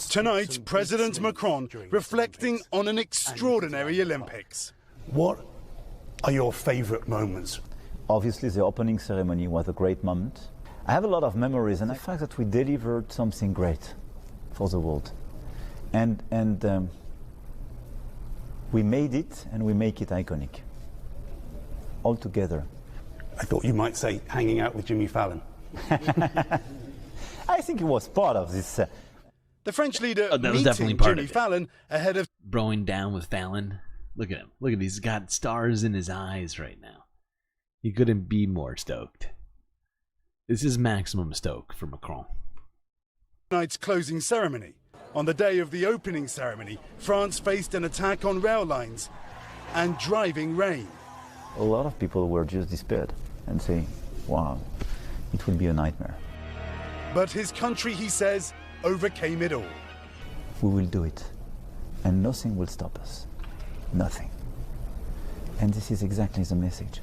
Tonight, President Macron reflecting on an extraordinary Olympics. What are your favourite moments? Obviously, the opening ceremony was a great moment. I have a lot of memories, and the fact that we delivered something great for the world. And we made it, and we make it iconic. All together. I thought you might say hanging out with Jimmy Fallon. I think it was part of this... The French leader that was definitely meeting part Jimmy of it. Fallon ahead of... Broing down with Fallon. Look at him. Look at he's got stars in his eyes right now. He couldn't be more stoked. This is maximum stoke for Macron. Tonight's closing ceremony. On the day of the opening ceremony, France faced an attack on rail lines and driving rain. A lot of people were just despaired and saying, wow, it will be a nightmare. But his country, he says, overcame it all. We will do it, and nothing will stop us. nothing. And this is exactly the message.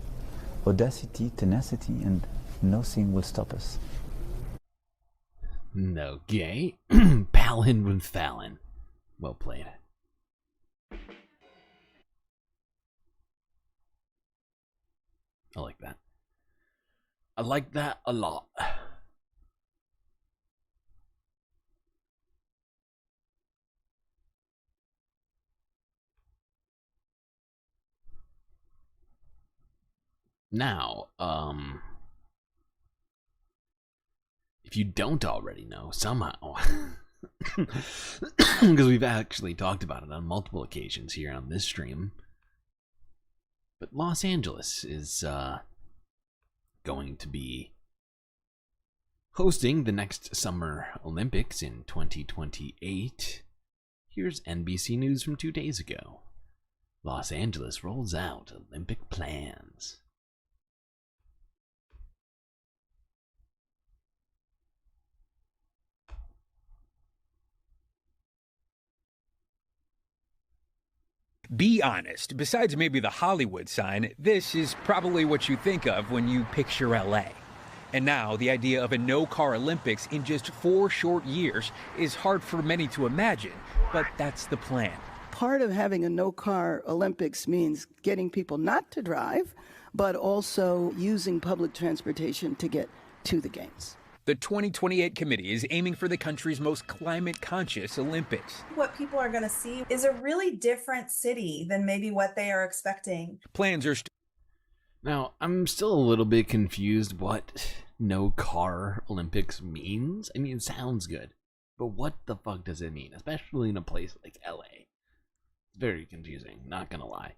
Audacity, tenacity, and nothing will stop us. No gay. Palin with Fallon. Well played. I like that. I like that a lot. Now, if you don't already know, somehow, because we've actually talked about it on multiple occasions here on this stream, but Los Angeles is going to be hosting the next Summer Olympics in 2028. Here's NBC News from 2 days ago. Los Angeles rolls out Olympic plans. Be honest, besides maybe the Hollywood sign, this is probably what you think of when you picture LA. And now, the idea of a no-car Olympics in just 4 short years is hard for many to imagine, but that's the plan. Part of having a no-car Olympics means getting people not to drive, but also using public transportation to get to the games. The 2028 committee is aiming for the country's most climate-conscious Olympics. What people are going to see is a really different city than maybe what they are expecting. Plans are Now, I'm still a little bit confused what no car Olympics means. I mean, it sounds good, but what the fuck does it mean? Especially in a place like LA. It's very confusing, not gonna lie.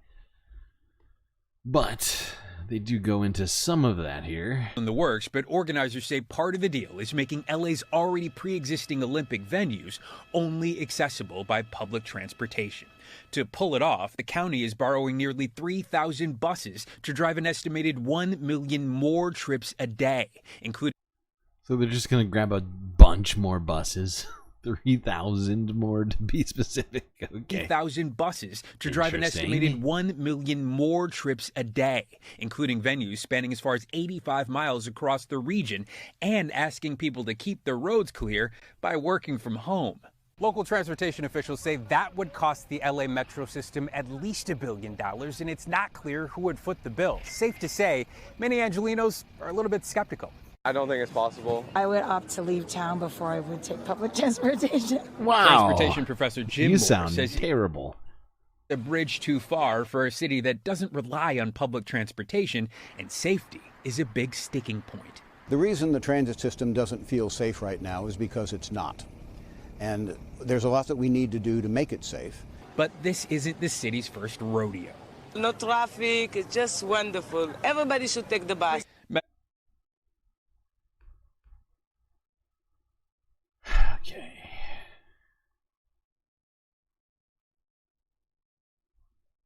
But they do go into some of that here. In the works, but organizers say part of the deal is making LA's already pre-existing Olympic venues only accessible by public transportation. To pull it off, the county is borrowing nearly 3,000 buses to drive an estimated 1 million more trips a day, including... So they're just going to grab a bunch more buses. 3,000 more to be specific. Okay. 3,000 buses to drive an estimated 1 million more trips a day, including venues spanning as far as 85 miles across the region, and asking people to keep their roads clear by working from home. Local transportation officials say that would cost the LA metro system at least $1 billion, and it's not clear who would foot the bill. Safe to say, many Angelinos are a little bit skeptical. I don't think it's possible. I would opt to leave town before I would take public transportation. Wow. Transportation professor Jim Moore sound says terrible. A bridge too far for a city that doesn't rely on public transportation, and safety is a big sticking point. The reason the transit system doesn't feel safe right now is because it's not. And there's a lot that we need to do to make it safe. But this isn't the city's first rodeo. No traffic, it's just wonderful. Everybody should take the bus. Okay.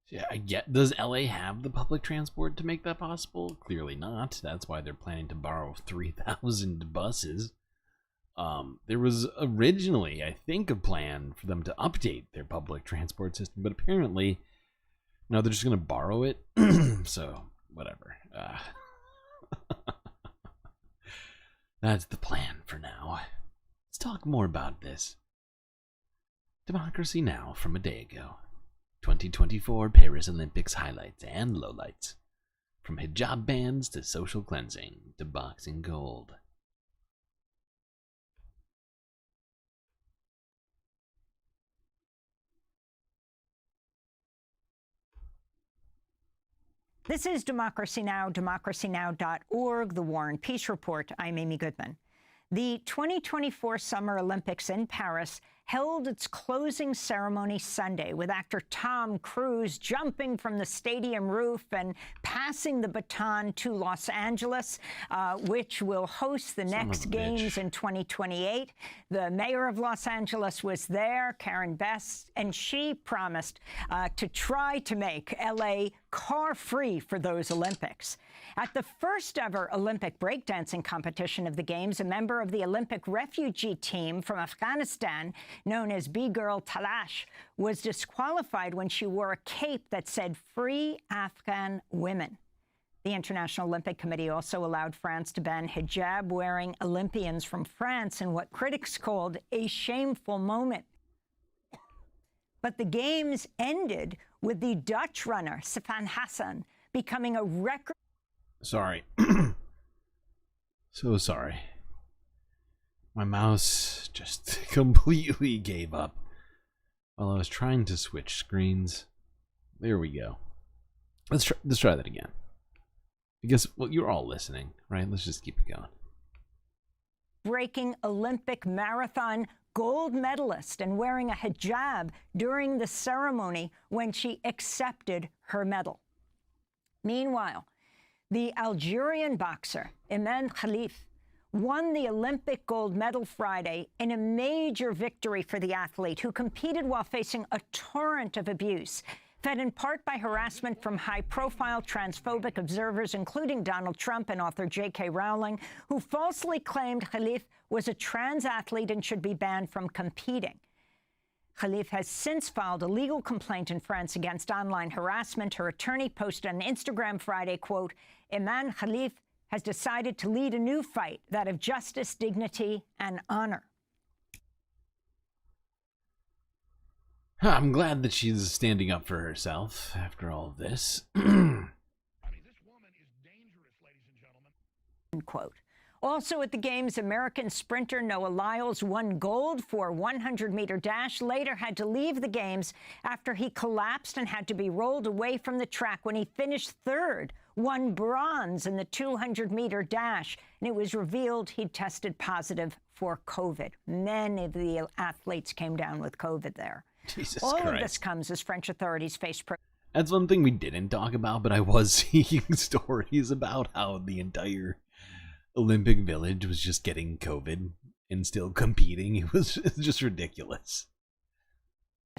Yeah, I get. Does LA have the public transport to make that possible? Clearly not. That's why they're planning to borrow 3,000 buses. There was originally, I think, a plan for them to update their public transport system, but apparently, no, they're just going to borrow it. So, whatever. That's the plan for now. Let's talk more about this. Democracy Now! From a day ago. 2024 Paris Olympics highlights and lowlights. From hijab bans to social cleansing to boxing gold. This is Democracy Now!, democracynow.org, The War and Peace Report. I'm Amy Goodman. The 2024 Summer Olympics in Paris held its closing ceremony Sunday with actor Tom Cruise jumping from the stadium roof and passing the baton to Los Angeles, which will host the next games in 2028. The mayor of Los Angeles was there, Karen Best, and she promised to try to make LA car-free for those Olympics. At the first ever Olympic breakdancing competition of the Games, a member of the Olympic refugee team from Afghanistan known as B-Girl Talash, was disqualified when she wore a cape that said "Free Afghan Women." The International Olympic Committee also allowed France to ban hijab-wearing Olympians from France in what critics called a shameful moment. But the Games ended with the Dutch runner, Sifan Hassan, becoming a record... Sorry. So sorry. My mouse just completely gave up while I was trying to switch screens. There we go. Let's try that again. Because, well, you're all listening, right? Let's just keep it going. Breaking Olympic marathon gold medalist and wearing a hijab during the ceremony when she accepted her medal. Meanwhile, the Algerian boxer, Iman Khalif, won the Olympic gold medal Friday in a major victory for the athlete who competed while facing a torrent of abuse, fed in part by harassment from high-profile transphobic observers, including Donald Trump and author J.K. Rowling, who falsely claimed Khalif was a trans athlete and should be banned from competing. Khalif has since filed a legal complaint in France against online harassment. Her attorney posted on Instagram Friday, quote, "Iman Khalif has decided to lead a new fight, that of justice, dignity, and honor." I'm glad that she's standing up for herself after all of this. Quote. Also at the Games, American sprinter Noah Lyles won gold for 100-meter dash, later had to leave the Games after he collapsed and had to be rolled away from the track when he finished third, won bronze in the 200-meter dash, and it was revealed he'd tested positive for COVID. Many of the athletes came down with COVID there. Jesus All Christ. of this comes as French authorities face... That's one thing we didn't talk about, but I was seeing stories about how the entire Olympic Village was just getting COVID and still competing. It was just ridiculous.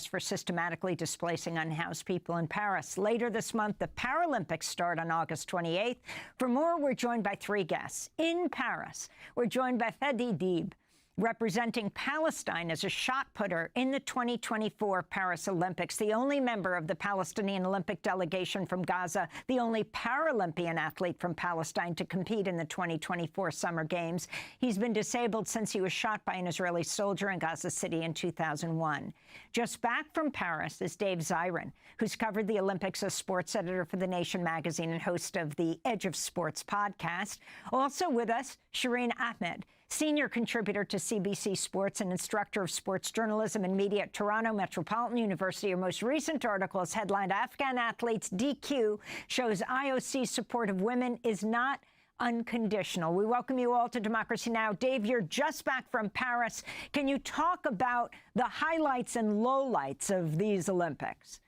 For systematically displacing unhoused people in Paris. Later this month, the Paralympics start on August 28th. For more, we're joined by three guests. In Paris, we're joined by Fadi Deeb, representing Palestine as a shot putter in the 2024 Paris Olympics, the only member of the Palestinian Olympic delegation from Gaza, the only Paralympian athlete from Palestine to compete in the 2024 Summer Games. He's been disabled since he was shot by an Israeli soldier in Gaza City in 2001. Just back from Paris is Dave Zirin, who's covered the Olympics as sports editor for The Nation magazine and host of the Edge of Sports podcast. Also with us, Shireen Ahmed, senior contributor to CBC Sports and instructor of sports journalism and media at Toronto Metropolitan University. Her most recent article is headlined, "Afghan Athletes DQ Shows IOC Support of Women is Not Unconditional." We welcome you all to Democracy Now! Dave, you're just back from Paris. Can you talk about the highlights and lowlights of these Olympics?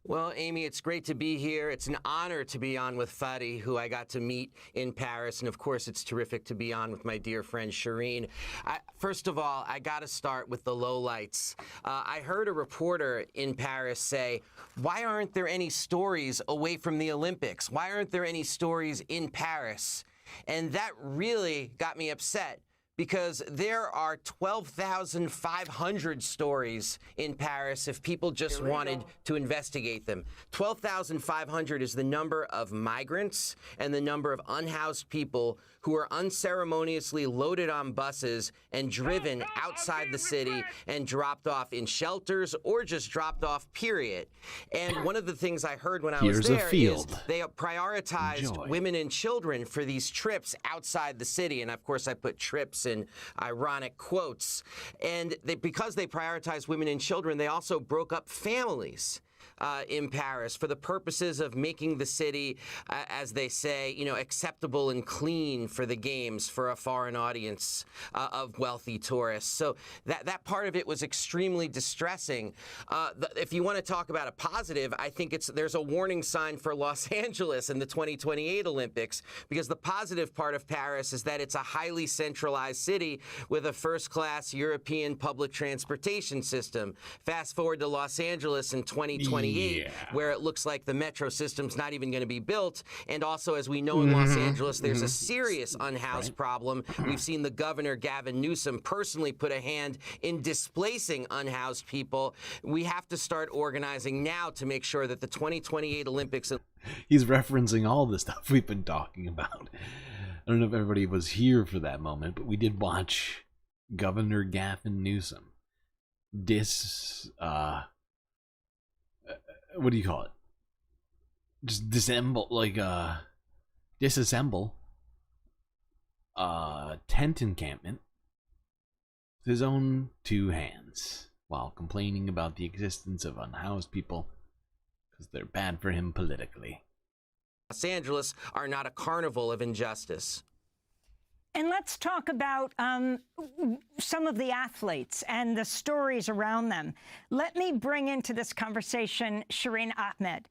Well, Amy, it's great to be here. It's an honor to be on with Fadi, who I got to meet in Paris. And, of course, it's terrific to be on with my dear friend Shireen. First of all, I got to start with the lowlights. I heard a reporter in Paris say, why aren't there any stories away from the Olympics? Why aren't there any stories in Paris? And that really got me upset, because there are 12,500 stories in Paris if people just wanted to investigate them. 12,500 is the number of migrants and the number of unhoused people who are unceremoniously loaded on buses and driven outside the city and dropped off in shelters or just dropped off, period. And one of the things I heard when I was there is they prioritized women and children for these trips outside the city. And, of course, I put trips in ironic quotes. And because they prioritized women and children, they also broke up families in Paris for the purposes of making the city, as they say, acceptable and clean for the games for a foreign audience of wealthy tourists. So that part of it was extremely distressing. If you want to talk about a positive, I think there's a warning sign for Los Angeles in the 2028 Olympics, because the positive part of Paris is that it's a highly centralized city with a first-class European public transportation system. Fast forward to Los Angeles in 2020. 2028, where it looks like the metro system's not even going to be built. And also, as we know in Los Angeles, there's a serious unhoused problem. We've seen the governor, Gavin Newsom, personally put a hand in displacing unhoused people. We have to start organizing now to make sure that the 2028 Olympics... He's referencing all the stuff we've been talking about. I don't know if everybody was here for that moment, but we did watch Governor Gavin Newsom what do you call it? Just disassemble tent encampment with his own two hands while complaining about the existence of unhoused people because they're bad for him politically. Los Angeles are not a carnival of injustice. And let's talk about some of the athletes and the stories around them. Let me bring into this conversation Shireen Ahmed.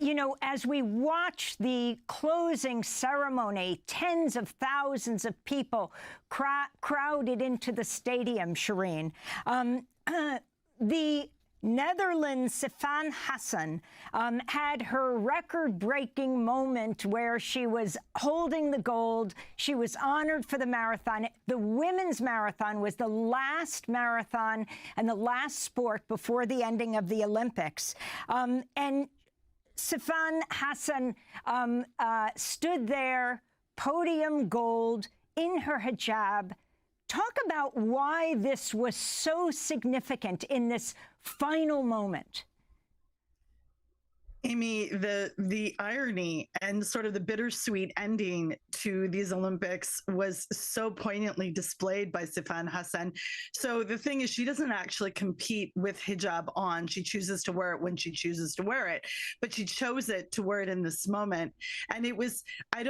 You know, as we watch the closing ceremony, tens of thousands of people crowded into the stadium, Shireen. The Netherlands' Sifan Hassan had her record-breaking moment where she was holding the gold. She was honored for the marathon. The women's marathon was the last marathon and the last sport before the ending of the Olympics. And Sifan Hassan stood there, podium gold, in her hijab. Talk about why this was so significant in this final moment. Amy, the irony and sort of the bittersweet ending to these Olympics was so poignantly displayed by Sifan Hassan. So the thing is, she doesn't actually compete with hijab on. She chooses to wear it when she chooses to wear it, but she chose it to wear it in this moment. And it was, I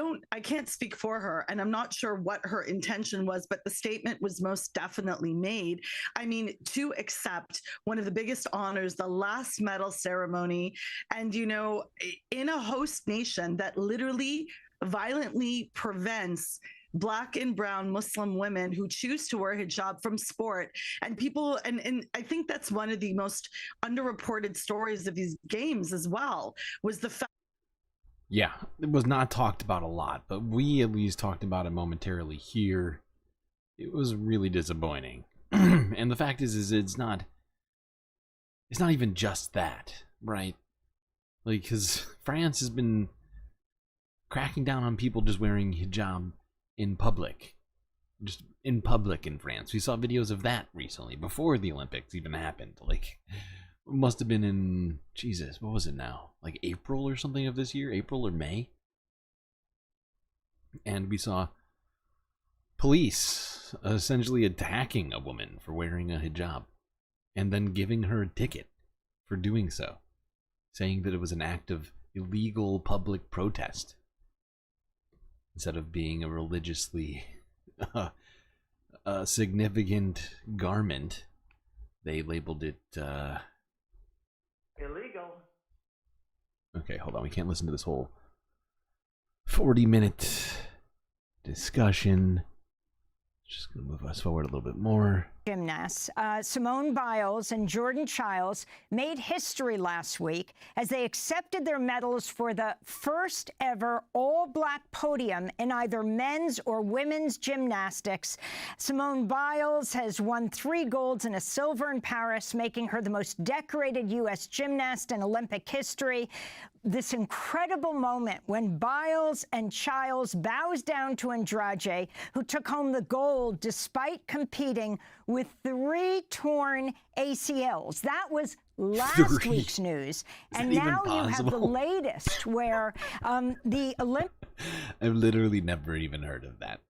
can't speak for her, and I'm not sure what her intention was, but the statement was most definitely made. I mean, to accept one of the biggest honors, the last medal ceremony, and you know, in a host nation that literally violently prevents Black and brown Muslim women who choose to wear hijab from sport, and people, and I think that's one of the most underreported stories of these games as well, was the fact. Yeah, it was not talked about a lot, but we at least talked about it momentarily here. It was really disappointing. And the fact is it's not even just that, right? Like, because France has been cracking down on people just wearing hijab in public. Just in public in France. We saw videos of that recently, before the Olympics even happened. Like, it must have been in, Jesus, what was it now? Like April or something of this year? April or May? And we saw police essentially attacking a woman for wearing a hijab. And then giving her a ticket for doing so, saying that it was an act of illegal public protest instead of being a religiously significant garment. They labeled it illegal. Okay, hold on. We can't listen to this whole 40-minute discussion. Just going to move us forward a little bit more. Gymnasts Simone Biles and Jordan Childs made history last week as they accepted their medals for the first ever all-black podium in either men's or women's gymnastics. Simone Biles has won 3 golds and a silver in Paris, making her the most decorated U.S. gymnast in Olympic history. This incredible moment when Biles and Childs bows down to Andrade, who took home the gold despite competing with 3 torn ACLs. That was last week's news. And now you have the latest where the Olympic... I've literally never even heard of that.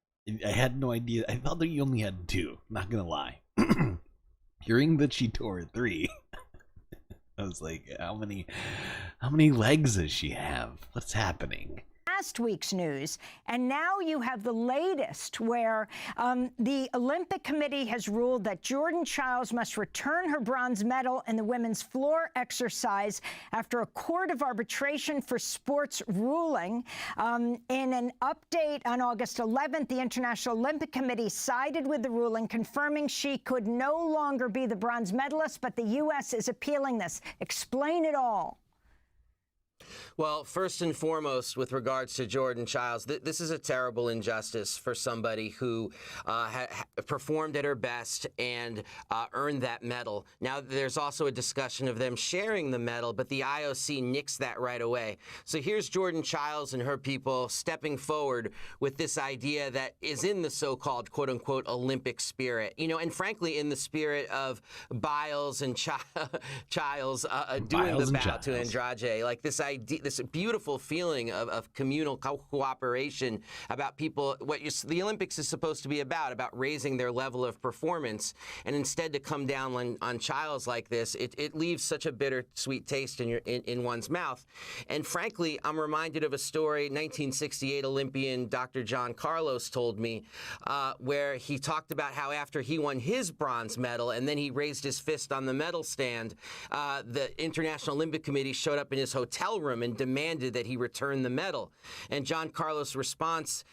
I had no idea. I thought that you only had 2. Not gonna lie. Hearing that she tore 3... I was like, how many legs does she have? What's happening? last week's news. And now you have the latest where the Olympic Committee has ruled that Jordan Chiles must return her bronze medal in the women's floor exercise after a court of arbitration for sports ruling. In an update on August 11th, the International Olympic Committee sided with the ruling, confirming she could no longer be the bronze medalist, but the U.S. is appealing this. Explain it all. Well, first and foremost, with regards to Jordan Chiles, this is a terrible injustice for somebody who performed at her best and earned that medal. Now, there's also a discussion of them sharing the medal, but the IOC nixed that right away. So here's Jordan Chiles and her people stepping forward with this idea that is in the so-called, quote-unquote, Olympic spirit. You know, and frankly, in the spirit of Biles and Chiles doing the bow to Andrade, like this idea, this beautiful feeling of communal cooperation about people, the Olympics is supposed to be about raising their level of performance, and instead to come down on Chiles like this, it leaves such a bittersweet taste in one's mouth. And frankly, I'm reminded of a story 1968 Olympian Dr. John Carlos told me, where he talked about how after he won his bronze medal and then he raised his fist on the medal stand, the International Olympic Committee showed up in his hotel room and demanded that he return the medal. And John Carlos' response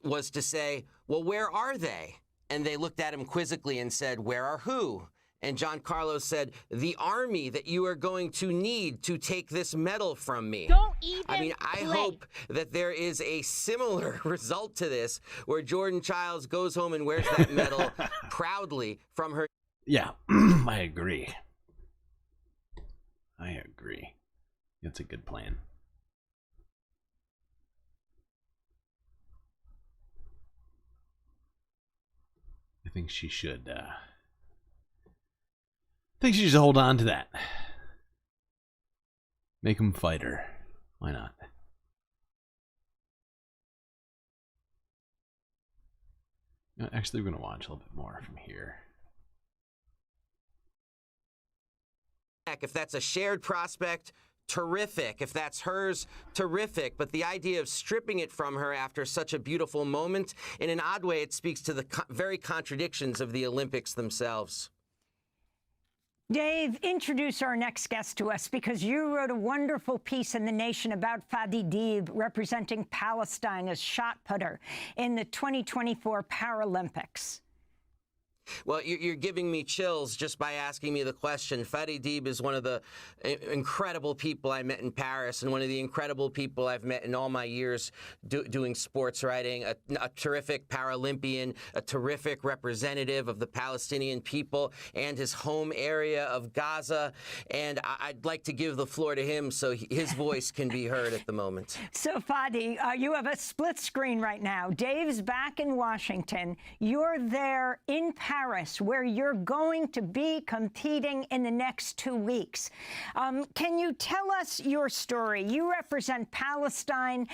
was to say, well, where are they? And they looked at him quizzically and said, where are who? And John Carlos said, the army that you are going to need to take this medal from me. Don't even I hope that there is a similar result to this, where Jordan Chiles goes home and wears that medal proudly from her. Yeah, I agree. That's a good plan. I think she should hold on to that. Make him fight her. Why not? Actually, we're going to watch a little bit more from here. If that's a shared prospect, terrific. If that's hers, terrific. But the idea of stripping it from her after such a beautiful moment, in an odd way, it speaks to the very contradictions of the Olympics themselves. Dave, introduce our next guest to us, because you wrote a wonderful piece in The Nation about Fadi Dieb representing Palestine as shot putter in the 2024 Paralympics. Well, you're giving me chills just by asking me the question. Fadi Dieb is one of the incredible people I met in Paris, and one of the incredible people I've met in all my years doing sports writing, a terrific Paralympian, a terrific representative of the Palestinian people and his home area of Gaza. And I'd like to give the floor to him so his voice can be heard at the moment. So, Fadi, you have a split screen right now. Dave's back in Washington. You're there in Paris, where you're going to be competing in the next 2 weeks. Can you tell us your story? You represent Palestine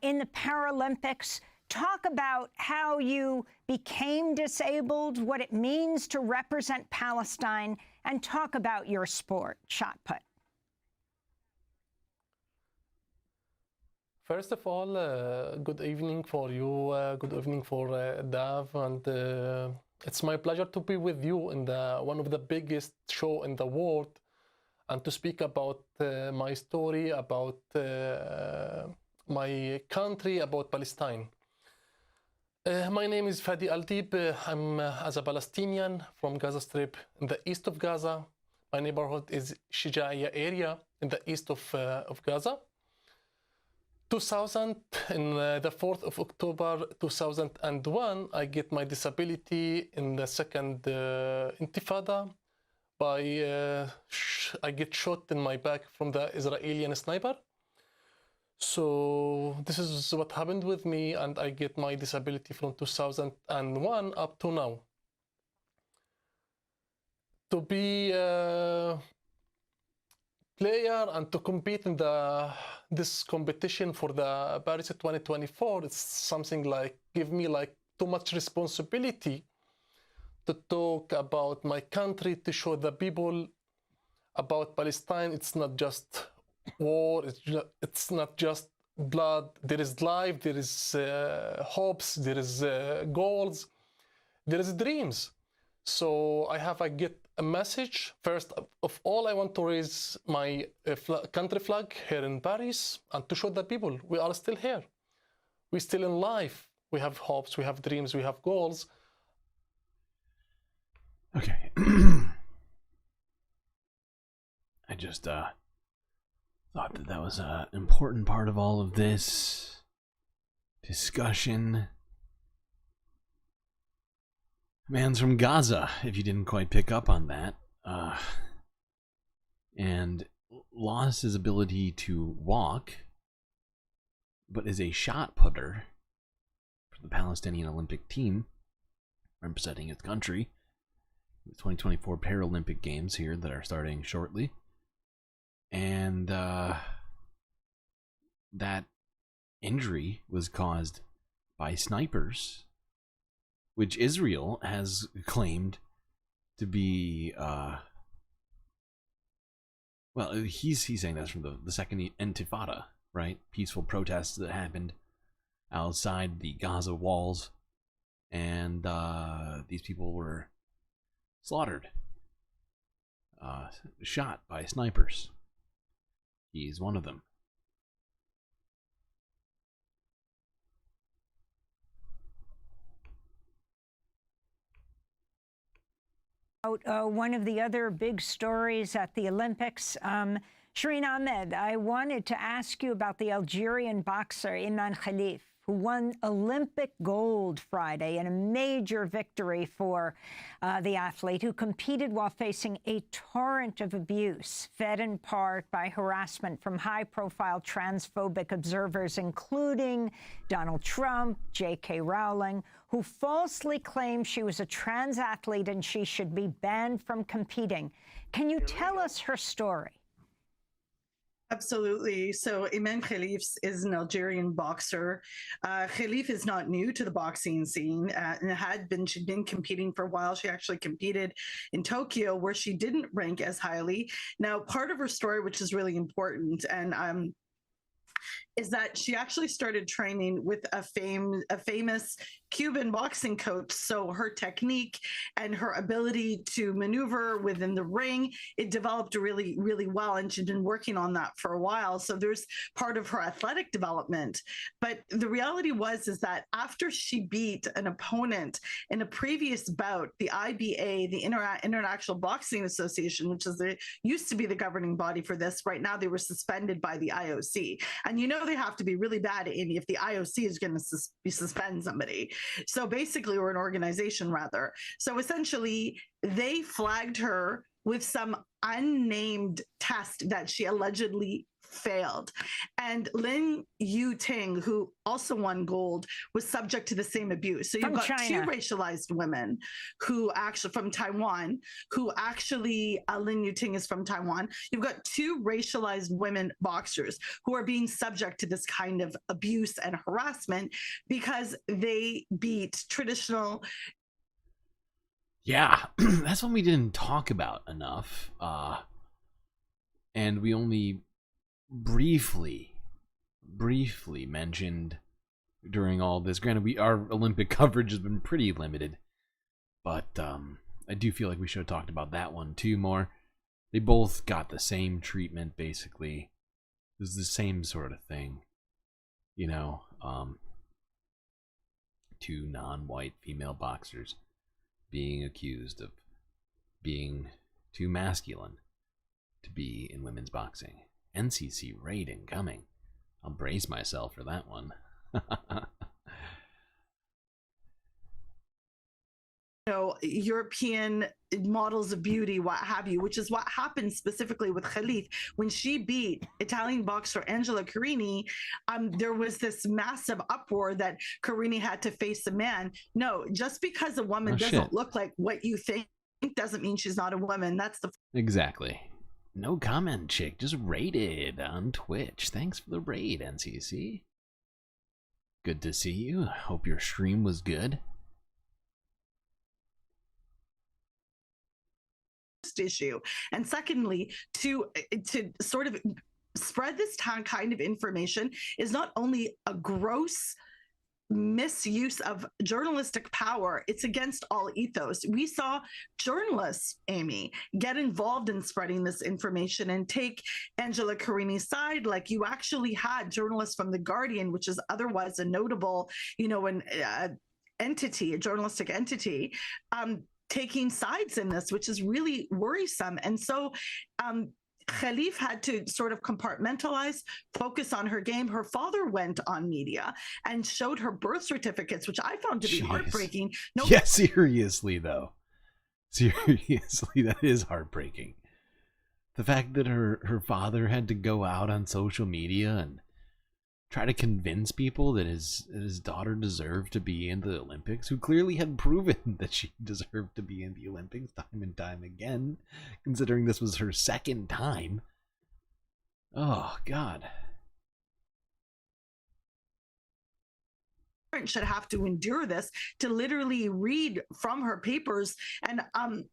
in the Paralympics. Talk about how you became disabled, what it means to represent Palestine, and talk about your sport, shot put. First of all, good evening for you, good evening for Dav, and it's my pleasure to be with you in one of the biggest show in the world, and to speak about my story, about my country, about Palestine. My name is Fadi Al-Dieb. I'm as a Palestinian from Gaza Strip in the east of Gaza. My neighborhood is Shijaiya area in the east of Gaza. 2000, in the 4th of October 2001, I get my disability in the second intifada. I get shot in my back from the Israeli sniper. So this is what happened with me, and I get my disability from 2001 up to now. To be a player and to compete in this competition for the Paris 2024, it's something like give me like too much responsibility to talk about my country, to show the people about Palestine. It's not just war, it's not just blood, there is life, there is hopes, there is goals, there is dreams. So I get a message. First of all, I want to raise my country flag here in Paris and to show the people we are still here. We're still in life. We have hopes, we have dreams, we have goals. Okay. I just thought that was an important part of all of this discussion. Man's from Gaza, if you didn't quite pick up on that. And lost his ability to walk, but is a shot putter for the Palestinian Olympic team, representing its country. The 2024 Paralympic Games here that are starting shortly. And that injury was caused by snipers, which Israel has claimed to be, well, he's saying that's from the second Intifada, right? Peaceful protests that happened outside the Gaza walls, and these people were slaughtered, shot by snipers. He's one of them. One of the other big stories at the Olympics, Shireen Ahmed, I wanted to ask you about the Algerian boxer Iman Khalif, who won Olympic gold Friday in a major victory for the athlete who competed while facing a torrent of abuse, fed in part by harassment from high-profile transphobic observers, including Donald Trump, J.K. Rowling, who falsely claimed she was a trans athlete and she should be banned from competing. Can you tell us her story? Absolutely. So Iman Khalif is an Algerian boxer. Khalif is not new to the boxing scene and she'd been competing for a while. She actually competed in Tokyo where she didn't rank as highly. Now, part of her story, which is really important, and is that she actually started training with a famous Cuban boxing coach. So her technique and her ability to maneuver within the ring, it developed really, really well. And she'd been working on that for a while. So there's part of her athletic development. But the reality is that after she beat an opponent in a previous bout, the IBA, the International Boxing Association, which used to be the governing body for this, right now they were suspended by the IOC. And you know they have to be really bad, Amy, if the IOC is going to suspend somebody. So basically, or an organization rather. So essentially, they flagged her with some unnamed test that she allegedly failed. And Lin Yu-ting, who also won gold, was subject to the same abuse. So you've got two racialized women who actually from Taiwan, who actually, Lin Yu-ting is from Taiwan. You've got two racialized women boxers who are being subject to this kind of abuse and harassment because they beat traditional. Yeah, that's one we didn't talk about enough. And we only briefly mentioned during all this. Granted, our Olympic coverage has been pretty limited, but I do feel like we should have talked about that one too more. They both got the same treatment, basically. It was the same sort of thing, you know. Two non-white female boxers being accused of being too masculine to be in women's boxing. NCC raid incoming. I'll brace myself for that one. European models of beauty, what have you, which is what happened specifically with Khalif. When she beat Italian boxer Angela Carini, there was this massive uproar that Carini had to face a man. No, just because a woman doesn't look like what you think doesn't mean she's not a woman. That's the... Exactly. No comment, chick. Just raided on Twitch. Thanks for the raid, NCC. Good to see you. Hope your stream was good. Issue. And secondly, to sort of spread this kind of information is not only a gross misuse of journalistic power, it's against all ethos. We saw journalists, Amy, get involved in spreading this information and take Angela Carini's side. Like, you actually had journalists from The Guardian, which is otherwise a notable, entity, a journalistic entity, taking sides in this, which is really worrisome. And so Khalif had to sort of compartmentalize, focus on her game. Her father went on media and showed her birth certificates, which I found to be heartbreaking. Yeah, seriously, though. Seriously, that is heartbreaking. The fact that her father had to go out on social media and try to convince people that his daughter deserved to be in the Olympics, who clearly had proven that she deserved to be in the Olympics time and time again, considering this was her second time. Oh, God. Should have to endure this, to literally read from her papers. And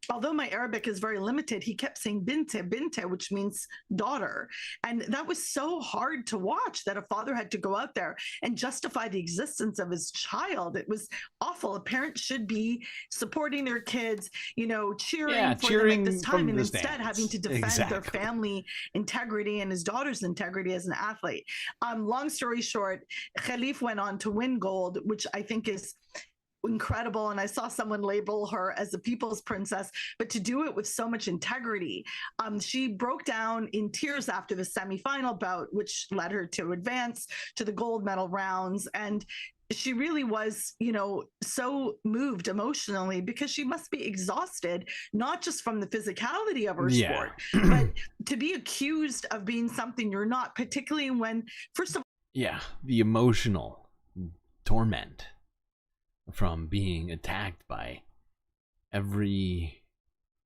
although my Arabic is very limited, he kept saying binte, binte, which means daughter. And that was so hard to watch, that a father had to go out there and justify the existence of his child. It was awful. A parent should be supporting their kids, cheering for them at this time, and instead having to defend their family integrity and his daughter's integrity as an athlete. Long story short, Khalif went on to win gold, which I think is incredible. And I saw someone label her as the people's princess, but to do it with so much integrity. She broke down in tears after the semifinal bout, which led her to advance to the gold medal rounds. And she really was, so moved emotionally, because she must be exhausted, not just from the physicality of her sport, but to be accused of being something you're not, particularly when, first of all, the emotional torment from being attacked by every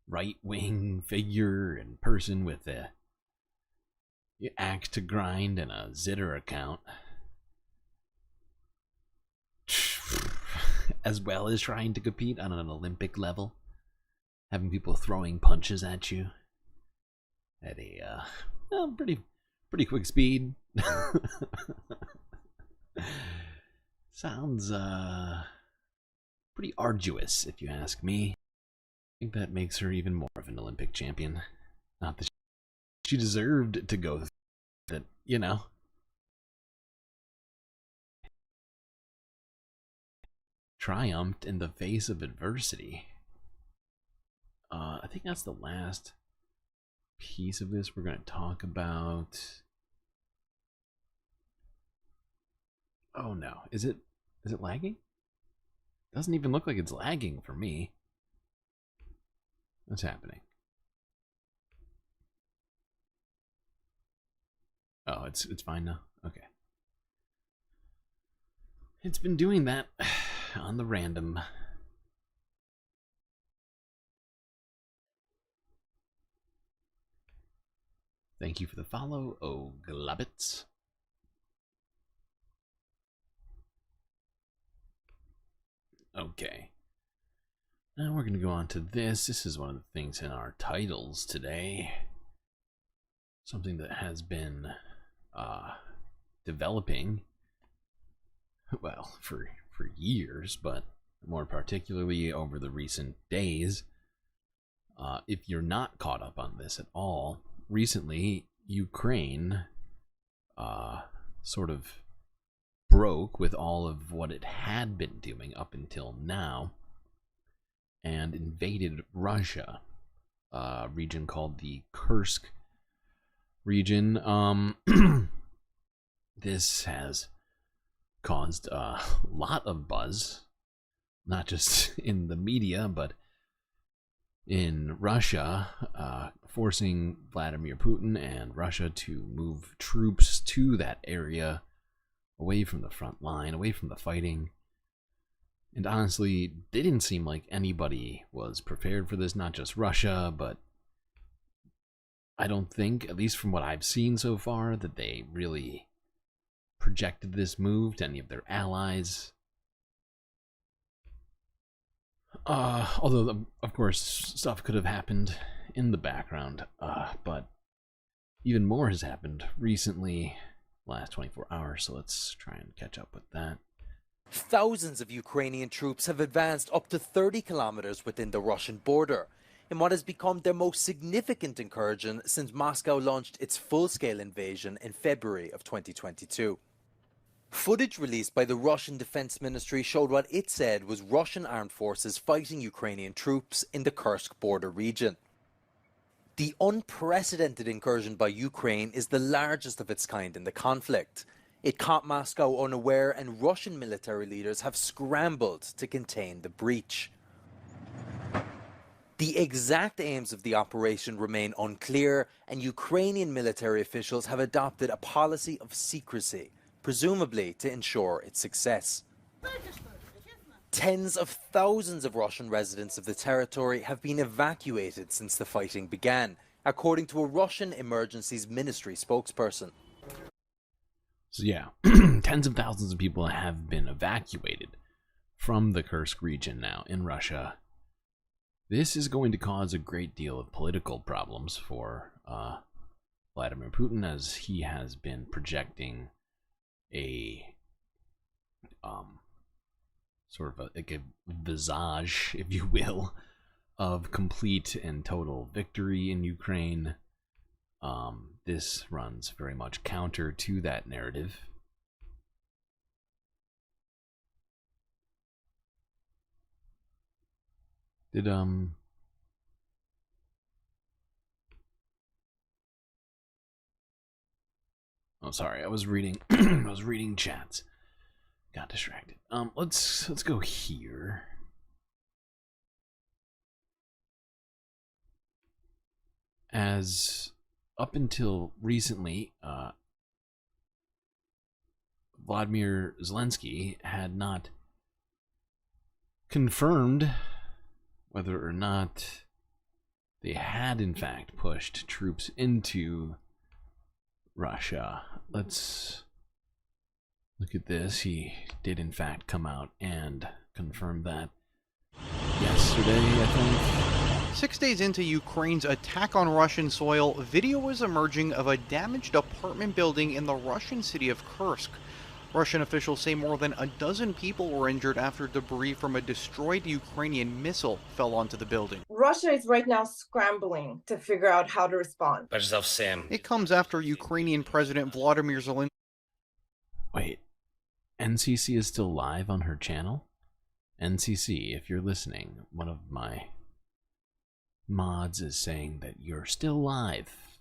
right-wing figure and person with a axe to grind and a zitter account, as well as trying to compete on an Olympic level, having people throwing punches at you at a pretty quick speed. Sounds pretty arduous, if you ask me. I think that makes her even more of an Olympic champion. Not that she deserved to go that, triumphed in the face of adversity. I think that's the last piece of this we're going to talk about. Oh no, is it lagging? Doesn't even look like it's lagging for me. What's happening? Oh, it's fine now. Okay. It's been doing that on the random. Thank you for the follow, oh Globbits. Okay. Now we're going to go on to this. This is one of the things in our titles today. Something that has been developing, well, for years, but more particularly over the recent days. If you're not caught up on this at all, recently Ukraine sort of broke with all of what it had been doing up until now and invaded Russia, a region called the Kursk region. This has caused a lot of buzz, not just in the media, but in Russia, forcing Vladimir Putin and Russia to move troops to that area, away from the front line, away from the fighting. And honestly, they didn't seem like anybody was prepared for this, not just Russia, but I don't think, at least from what I've seen so far, that they really projected this move to any of their allies. Although, of course, stuff could have happened in the background, but even more has happened recently, last 24 hours, so let's try and catch up with that. Thousands of Ukrainian troops have advanced up to 30 kilometers within the Russian border, in what has become their most significant incursion since Moscow launched its full-scale invasion in February of 2022. Footage released by the Russian Defense Ministry showed what it said was Russian armed forces fighting Ukrainian troops in the Kursk border region. The unprecedented incursion by Ukraine is the largest of its kind in the conflict. It caught Moscow unaware, and Russian military leaders have scrambled to contain the breach. The exact aims of the operation remain unclear, and Ukrainian military officials have adopted a policy of secrecy, presumably to ensure its success. Tens of thousands of Russian residents of the territory have been evacuated since the fighting began, according to a Russian Emergencies Ministry spokesperson. So yeah, tens of thousands of people have been evacuated from the Kursk region now in Russia. This is going to cause a great deal of political problems for Vladimir Putin, as he has been projecting a sort of like a visage, if you will, of complete and total victory in Ukraine. This runs very much counter to that narrative. Did oh, sorry, I was reading I was reading chats. Got distracted. Let's go here. As up until recently, Vladimir Zelensky had not confirmed whether or not they had in fact pushed troops into Russia. Let's look at this. He did in fact come out and confirm that yesterday, I think. 6 days into Ukraine's attack on Russian soil, video is emerging of a damaged apartment building in the Russian city of Kursk. Russian officials say more than a dozen people were injured after debris from a destroyed Ukrainian missile fell onto the building. Russia is right now scrambling to figure out how to respond. It comes after Ukrainian President Vladimir Zelensky. Wait, NCC is still live on her channel? NCC, if you're listening, one of my mods is saying that you're still live,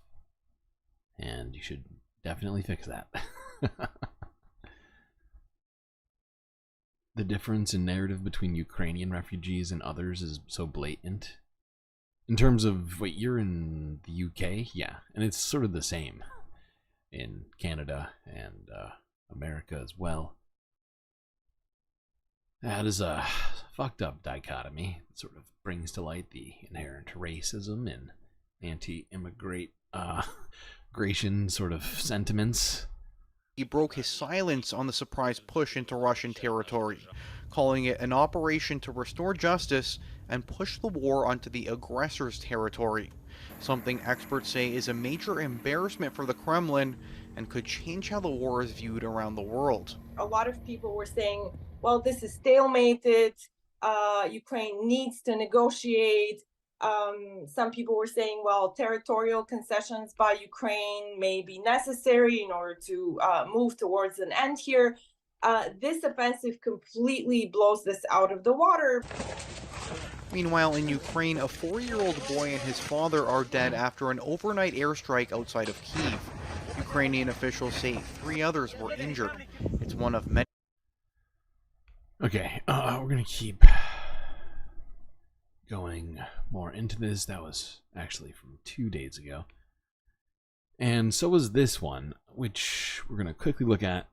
and you should definitely fix that. The difference in narrative between Ukrainian refugees and others is so blatant. In terms of, wait, you're in the UK? Yeah, and it's sort of the same in Canada and America as well. That is a fucked up dichotomy. It sort of brings to light the inherent racism and anti-immigration sort of sentiments. He broke his silence on the surprise push into Russian territory, calling it an operation to restore justice and push the war onto the aggressor's territory, something experts say is a major embarrassment for the Kremlin and could change how the war is viewed around the world. A lot of people were saying, well, this is stalemated, Ukraine needs to negotiate. Some people were saying, well, territorial concessions by Ukraine may be necessary in order to move towards an end here. This offensive completely blows this out of the water. Meanwhile, in Ukraine, a 4-year-old boy and his father are dead after an overnight airstrike outside of Kyiv. Ukrainian officials say 3 others were injured. It's one of many. Okay, we're gonna keep going more into this. That was actually from 2 days ago. And so was this one, which we're going to quickly look at.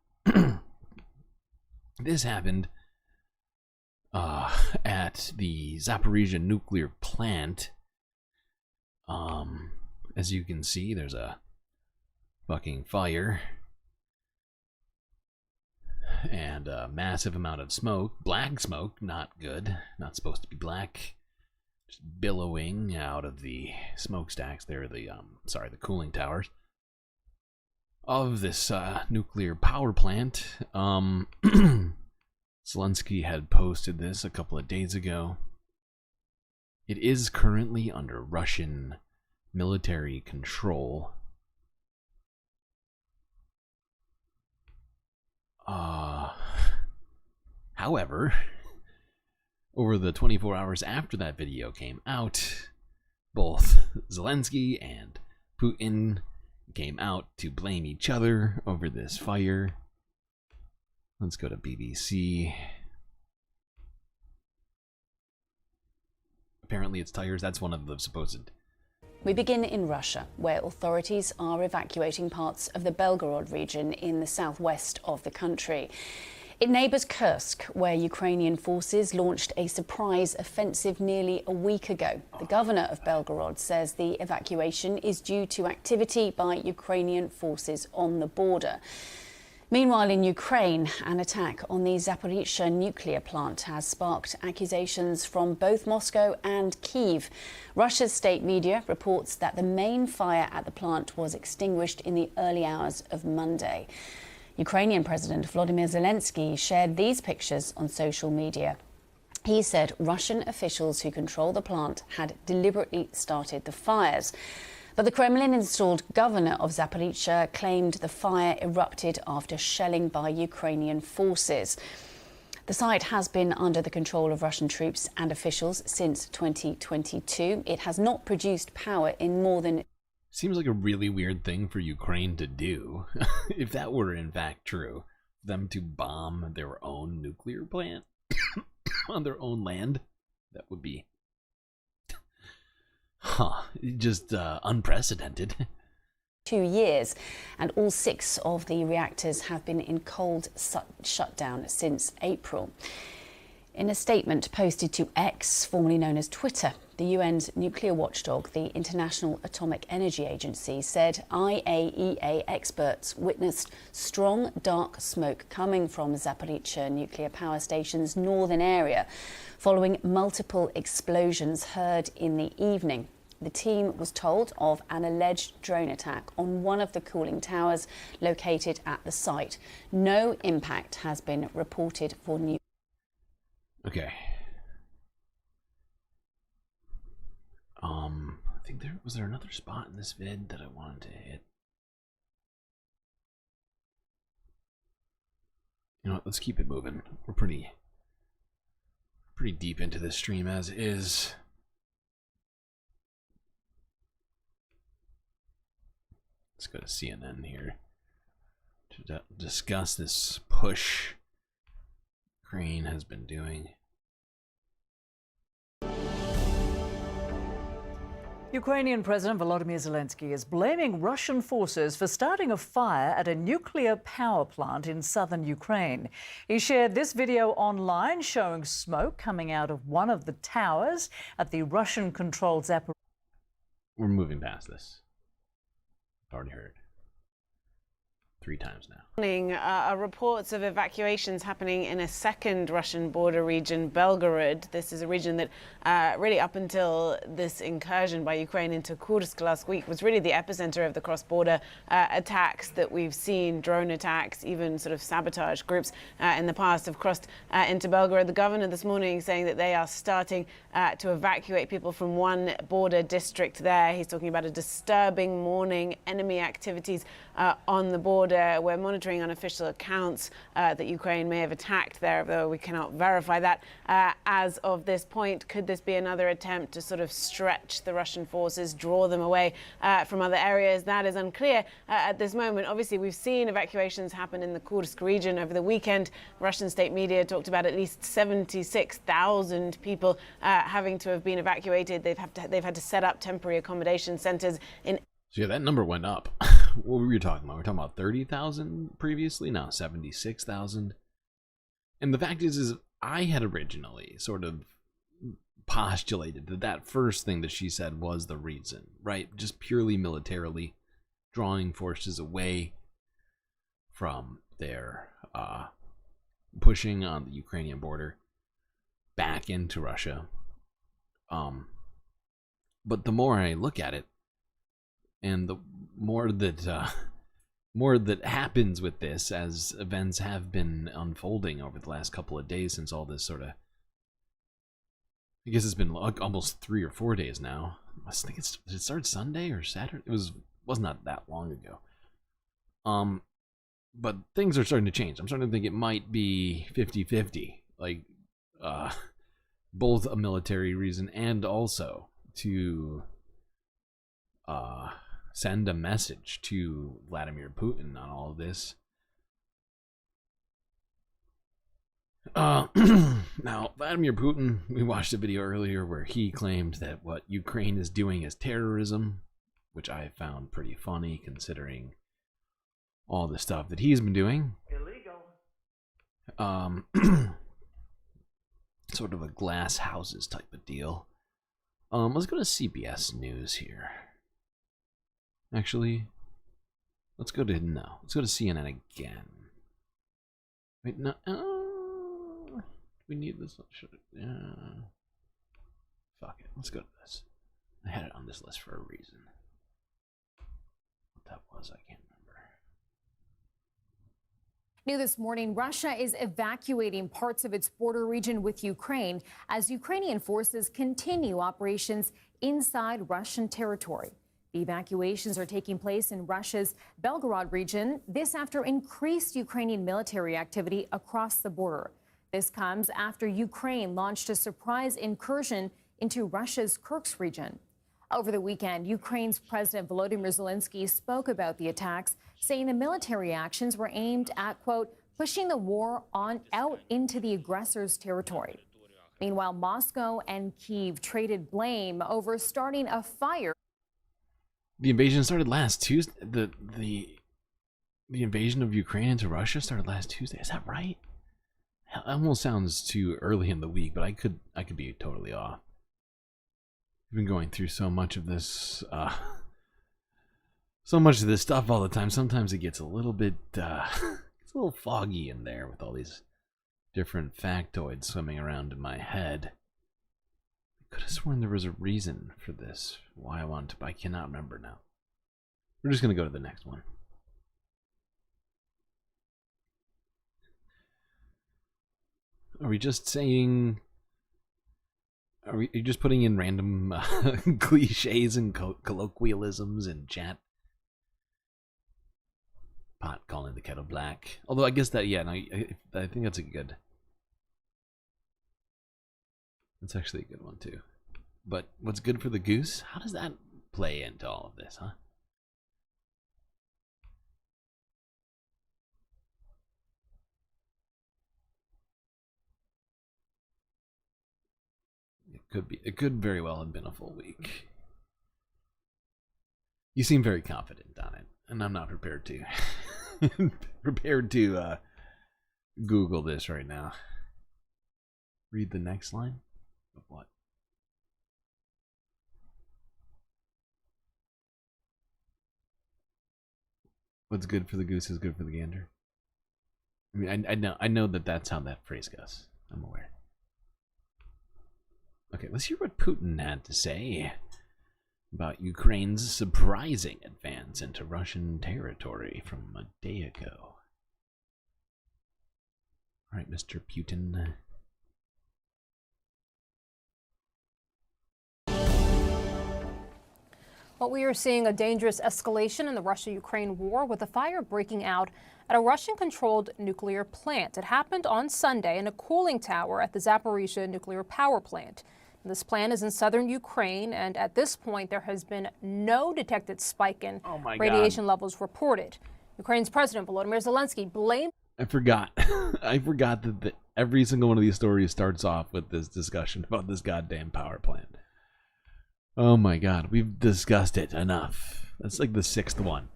This happened at the Zaporizhzhia nuclear plant. As you can see, there's a fucking fire. And a massive amount of smoke. Black smoke, not good. Not supposed to be black. Just billowing out of the smokestacks there, the cooling towers. of this nuclear power plant. Zelensky had posted this a couple of days ago. It is currently under Russian military control. However, over the 24 hours after that video came out, both Zelensky and Putin came out to blame each other over this fire. Let's go to BBC. Apparently it's tires. That's one of the supposed... We begin in Russia, where authorities are evacuating parts of the Belgorod region in the southwest of the country. It neighbours Kursk, where Ukrainian forces launched a surprise offensive nearly a week ago. The governor of Belgorod says the evacuation is due to activity by Ukrainian forces on the border. Meanwhile, in Ukraine, an attack on the Zaporizhzhia nuclear plant has sparked accusations from both Moscow and Kyiv. Russia's state media reports that the main fire at the plant was extinguished in the early hours of Monday. Ukrainian President Volodymyr Zelensky shared these pictures on social media. He said Russian officials who control the plant had deliberately started the fires. But the Kremlin-installed governor of Zaporizhzhia claimed the fire erupted after shelling by Ukrainian forces. The site has been under the control of Russian troops and officials since 2022. It has not produced power in more than... Seems like a really weird thing for Ukraine to do, if that were in fact true. Them to bomb their own nuclear plant on their own land. That would be... just unprecedented. 2 years, and all 6 of the reactors have been in cold shutdown since April. In a statement posted to X, formerly known as Twitter, the UN's nuclear watchdog, the International Atomic Energy Agency, said IAEA experts witnessed strong dark smoke coming from Zaporizhzhia nuclear power station's northern area following multiple explosions heard in the evening. The team was told of an alleged drone attack on one of the cooling towers located at the site. No impact has been reported for new. Okay. I think there was another spot in this vid that I wanted to hit. You know what, let's keep it moving. We're pretty deep into this stream as is. Let's go to CNN here to discuss this push Ukraine has been doing. Ukrainian President Volodymyr Zelensky is blaming Russian forces for starting a fire at a nuclear power plant in southern Ukraine. He shared this video online showing smoke coming out of one of the towers at the Russian-controlled Zaporizhzhia. We're moving past this. I've already heard 3 times now. Are reports of evacuations happening in a second Russian border region, Belgorod. This is a region that really up until this incursion by Ukraine into Kursk last week was really the epicenter of the cross-border attacks that we've seen, drone attacks, even sort of sabotage groups in the past have crossed into Belgorod. The governor this morning saying that they are starting to evacuate people from one border district there. He's talking about a disturbing morning, enemy activities on the border. We're monitoring unofficial accounts that Ukraine may have attacked there, though we cannot verify that as of this point. Could this be another attempt to sort of stretch the Russian forces, draw them away from other areas? That is unclear at this moment. Obviously, we've seen evacuations happen in the Kursk region over the weekend. Russian state media talked about at least 76,000 people having to have been evacuated. They've had to set up temporary accommodation centers in... So yeah, that number went up. What were we talking about? We're talking about 30,000 previously, now 76,000. And the fact is I had originally sort of postulated that first thing that she said was the reason, right? Just purely militarily drawing forces away from their pushing on the Ukrainian border back into Russia. But the more I look at it, and the more that more that happens with this as events have been unfolding over the last couple of days since all this sort of, I guess it's been like almost 3 or 4 days now. I think did it start Sunday or Saturday? It was not that long ago. But things are starting to change. I'm starting to think it might be 50-50, like both a military reason and also to send a message to Vladimir Putin on all of this. Now, Vladimir Putin, we watched a video earlier where he claimed that what Ukraine is doing is terrorism, which I found pretty funny considering all the stuff that he's been doing. Illegal. Sort of a glass houses type of deal. Let's go to CBS News here. Actually, let's go to CNN again. Wait, no. We need this. Fuck it. Let's go to this. I had it on this list for a reason. What that was, I can't remember. New this morning, Russia is evacuating parts of its border region with Ukraine as Ukrainian forces continue operations inside Russian territory. The evacuations are taking place in Russia's Belgorod region, this after increased Ukrainian military activity across the border. This comes after Ukraine launched a surprise incursion into Russia's Kursk region. Over the weekend, Ukraine's President Volodymyr Zelensky spoke about the attacks, saying the military actions were aimed at, quote, pushing the war out into the aggressor's territory. Meanwhile, Moscow and Kyiv traded blame over starting a fire. The invasion started last Tuesday. The invasion of Ukraine into Russia started last Tuesday. Is that right? It almost sounds too early in the week, but I could be totally off. I've been going through so much of this stuff all the time. Sometimes it gets a little bit it's a little foggy in there with all these different factoids swimming around in my head. I could have sworn there was a reason for this, why I wanted to, but I cannot remember now. We're just gonna go to the next one. Are we just saying? Are you just putting in random cliches and colloquialisms in chat? Pot calling the kettle black. Although I guess that, yeah, no, I think that's a good. That's actually a good one too. But what's good for the goose? How does that play into all of this, huh? It could very well have been a full week. You seem very confident on it, and I'm not prepared to Google this right now. Read the next line of what? What's good for the goose is good for the gander. I mean, I know that that's how that phrase goes. I'm aware. Okay, let's hear what Putin had to say about Ukraine's surprising advance into Russian territory from a day ago. All right, Mr. Putin. Well, we are seeing a dangerous escalation in the Russia-Ukraine war with a fire breaking out at a Russian-controlled nuclear plant. It happened on Sunday in a cooling tower at the Zaporizhzhia nuclear power plant. This plant is in southern Ukraine, and at this point, there has been no detected spike in radiation levels reported. Ukraine's President Volodymyr Zelensky blamed. I forgot. I forgot that every single one of these stories starts off with this discussion about this goddamn power plant. Oh my God, we've discussed it enough. That's like the 6th one.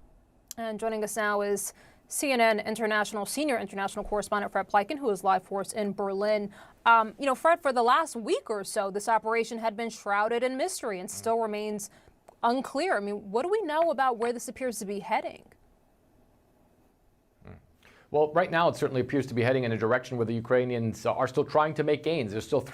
And joining us now is CNN senior international correspondent Fred Pleiken, who is live for us in Berlin. Fred, for the last week or so, this operation had been shrouded in mystery and still remains unclear. I mean, what do we know about where this appears to be heading? Well, right now it certainly appears to be heading in a direction where the Ukrainians are still trying to make gains. They're still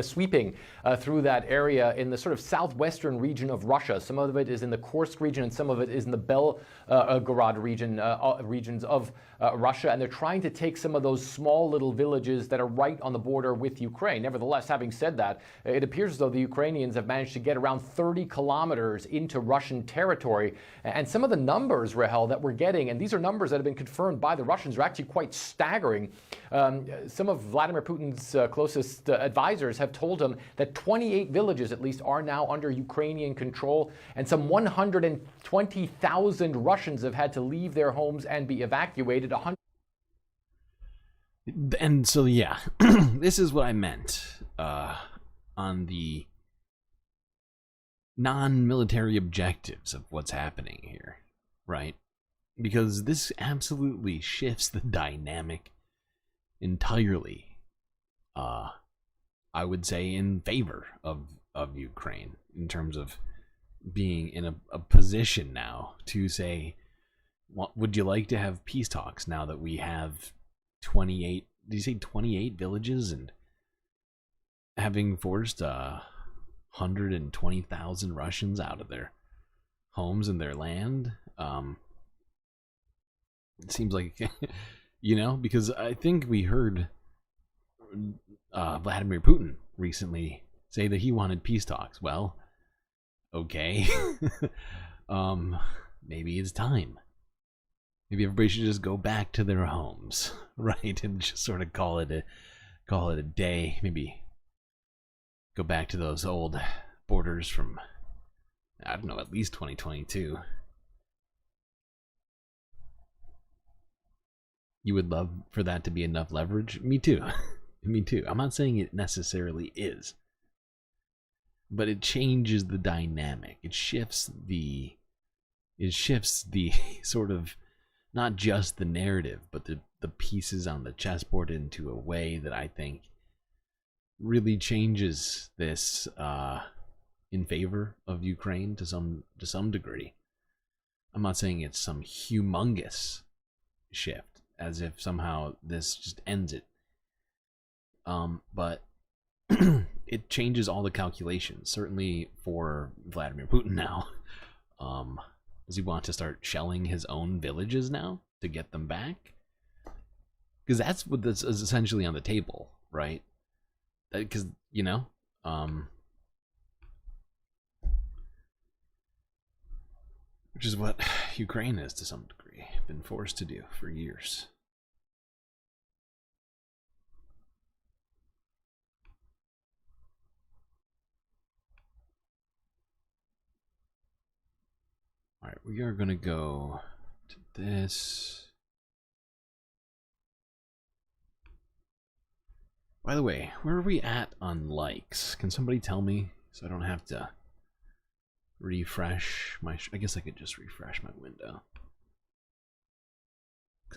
sweeping through that area in the sort of southwestern region of Russia. Some of it is in the Kursk region, and some of it is in the Belgorod regions of Russia. And they're trying to take some of those small little villages that are right on the border with Ukraine. Nevertheless, having said that, it appears as though the Ukrainians have managed to get around 30 kilometers into Russian territory. And some of the numbers, Rahel, that we're getting, and these are numbers that have been confirmed by the Russians, are actually quite staggering. Some of Vladimir Putin's closest advisors have told him that 28 villages, at least, are now under Ukrainian control, and some 120,000 Russians have had to leave their homes and be evacuated. And so, yeah, this is what I meant on the non-military objectives of what's happening here, right? Because this absolutely shifts the dynamic entirely, I would say, in favor of Ukraine, in terms of being in a position now to say, would you like to have peace talks now that we have 28, did you say 28 villages, and having forced 120,000 Russians out of their homes and their land? It seems like, you know, because I think we heard Vladimir Putin recently say that he wanted peace talks. Well, okay. Maybe it's time. Maybe everybody should just go back to their homes, right? And just sort of call it a day. Maybe go back to those old borders from, I don't know, at least 2022. You would love for that to be enough leverage? Me too. Me too. I'm not saying it necessarily is, but it changes the dynamic. It shifts the sort of, not just the narrative, but the pieces on the chessboard into a way that I think really changes this in favor of Ukraine to some degree. I'm not saying it's some humongous shift, as if somehow this just ends it. But it changes all the calculations, certainly for Vladimir Putin now. Does he want to start shelling his own villages now to get them back? Because that's what this is essentially on the table, right? Because, you know, which is what Ukraine is to some degree, been forced to do for years. All right, we are going to go to this. By the way, where are we at on likes? Can somebody tell me so I don't have to refresh my... I guess I could just refresh my window.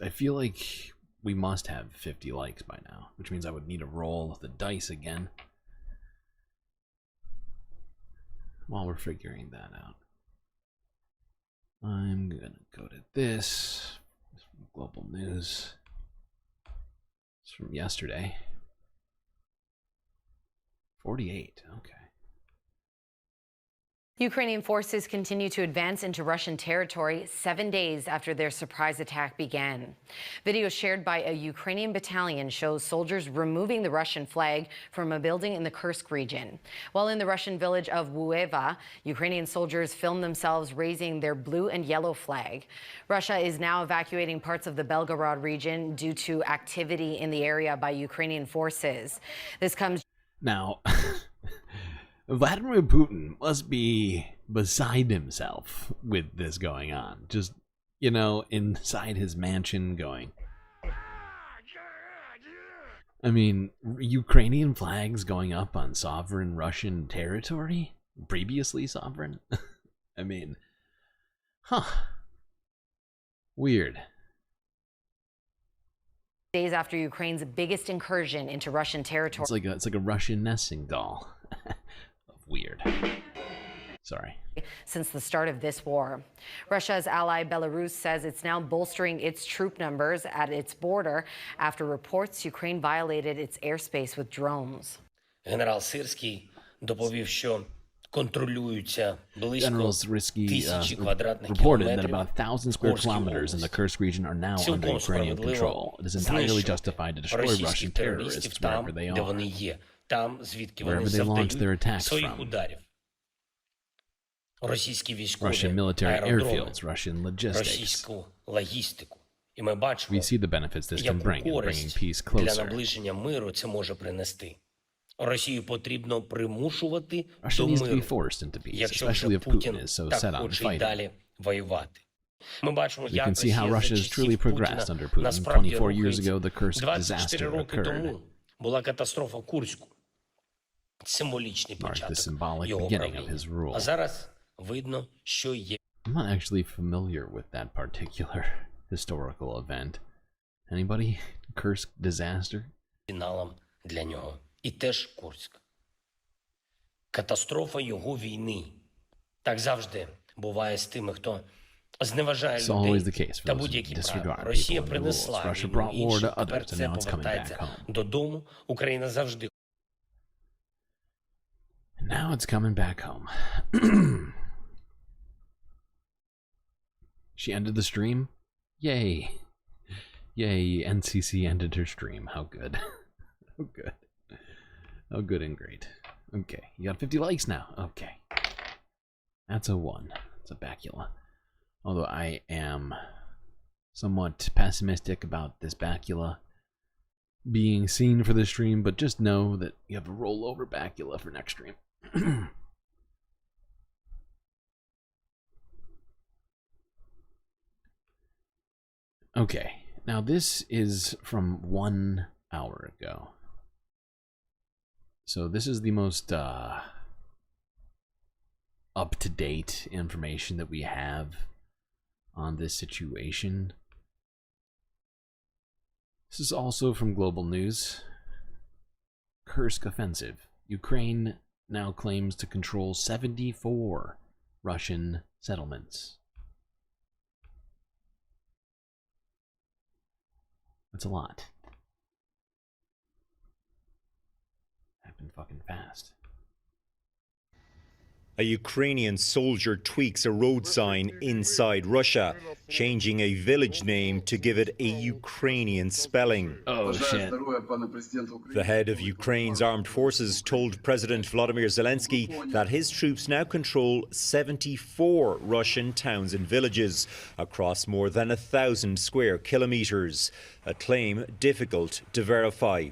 I feel like we must have 50 likes by now, which means I would need to roll the dice again while we're figuring that out. I'm gonna go to this from Global News. It's from yesterday. 48, okay. Ukrainian forces continue to advance into Russian territory 7 days after their surprise attack began. Video shared by a Ukrainian battalion shows soldiers removing the Russian flag from a building in the Kursk region. While in the Russian village of Wobegon, Ukrainian soldiers filmed themselves raising their blue and yellow flag. Russia is now evacuating parts of the Belgorod region due to activity in the area by Ukrainian forces. This comes... Now... Vladimir Putin must be beside himself with this going on. Just, you know, inside his mansion going. I mean, Ukrainian flags going up on sovereign Russian territory? Previously sovereign? I mean, huh. Weird. Days after Ukraine's biggest incursion into Russian territory. It's like a Russian nesting doll. Weird. Sorry. Since the start of this war. Russia's ally Belarus says it's now bolstering its troop numbers at its border after reports Ukraine violated its airspace with drones. Генерал Сирський доповів, що контролюються близько General Syrskyi тисячі квадратних reported that кілометрів about 1,000 square kilometers in the Kursk region are now under цілком Ukrainian control. справедливо It is entirely знищувати justified to destroy російських Russian терористів terrorists там, wherever they де are, вони є, там, звідки вони wherever they launch their завдають attacks своїх from. ударів. Російські військові Russian military аеродроми, airfields, Russian logistics. російську логістику. І ми бачимо, We see the benefits this can яку bring in bringing користь peace для closer. наближення миру це може принести. Росію потрібно примушувати Russia до needs to be миру, forced into peace, якщо especially вже if Putin Путін is so так set on хоче й fighting. далі воювати. Ми бачимо, We як can see how Росія Russia за has часів truly progressed Путіна under Putin. насправді 24 years рухається. ago, the Kursk 24 disaster роки occurred. тому була катастрофа Курську. Символічний Marked the початок symbolic його beginning of правління. his rule. А зараз видно, що є I'm not actually familiar with that particular historical event. Anybody? Kursk disaster? фіналом для нього. І теж Курськ. Катастрофа його війни. Так завжди буває з тими, хто зневажає It's always людей the case for та those who будь-які disregard права. people Росія and the rules. принесла Russia війну brought war іншим, to тепер others, and це now it's coming back повертається home. додому. Україна завжди Now it's coming back home. She ended the stream? Yay. Yay, NCC ended her stream. How good. How good. How good and great. Okay, you got 50 likes now. Okay. That's a 1. It's a bacula. Although I am somewhat pessimistic about this bacula being seen for this stream, but just know that you have a rollover bacula for next stream. Okay, now this is from 1 hour ago. So this is the most up-to-date information that we have on this situation. This is also from Global News. Kursk offensive. Ukraine now claims to control 74 Russian settlements. That's a lot. Happened fucking fast. A Ukrainian soldier tweaks a road sign inside Russia, changing a village name to give it a Ukrainian spelling. Oh, shit. The head of Ukraine's armed forces told President Volodymyr Zelensky that his troops now control 74 Russian towns and villages across more than 1,000 square kilometers, a claim difficult to verify.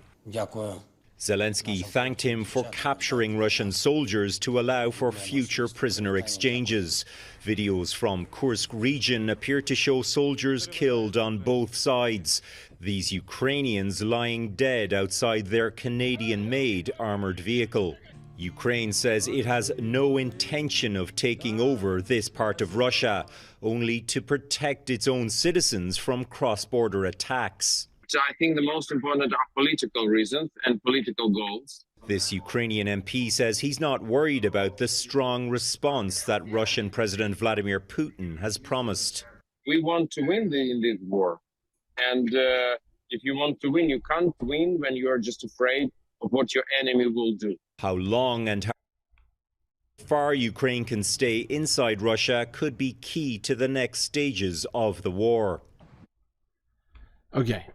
Zelensky thanked him for capturing Russian soldiers to allow for future prisoner exchanges. Videos from Kursk region appear to show soldiers killed on both sides. These Ukrainians lying dead outside their Canadian-made armoured vehicle. Ukraine says it has no intention of taking over this part of Russia, only to protect its own citizens from cross-border attacks. So I think the most important are political reasons and political goals. This Ukrainian MP says he's not worried about the strong response that Russian President Vladimir Putin has promised. We want to win in this war. And if you want to win, you can't win when you are just afraid of what your enemy will do. How long and how far Ukraine can stay inside Russia could be key to the next stages of the war. Okay,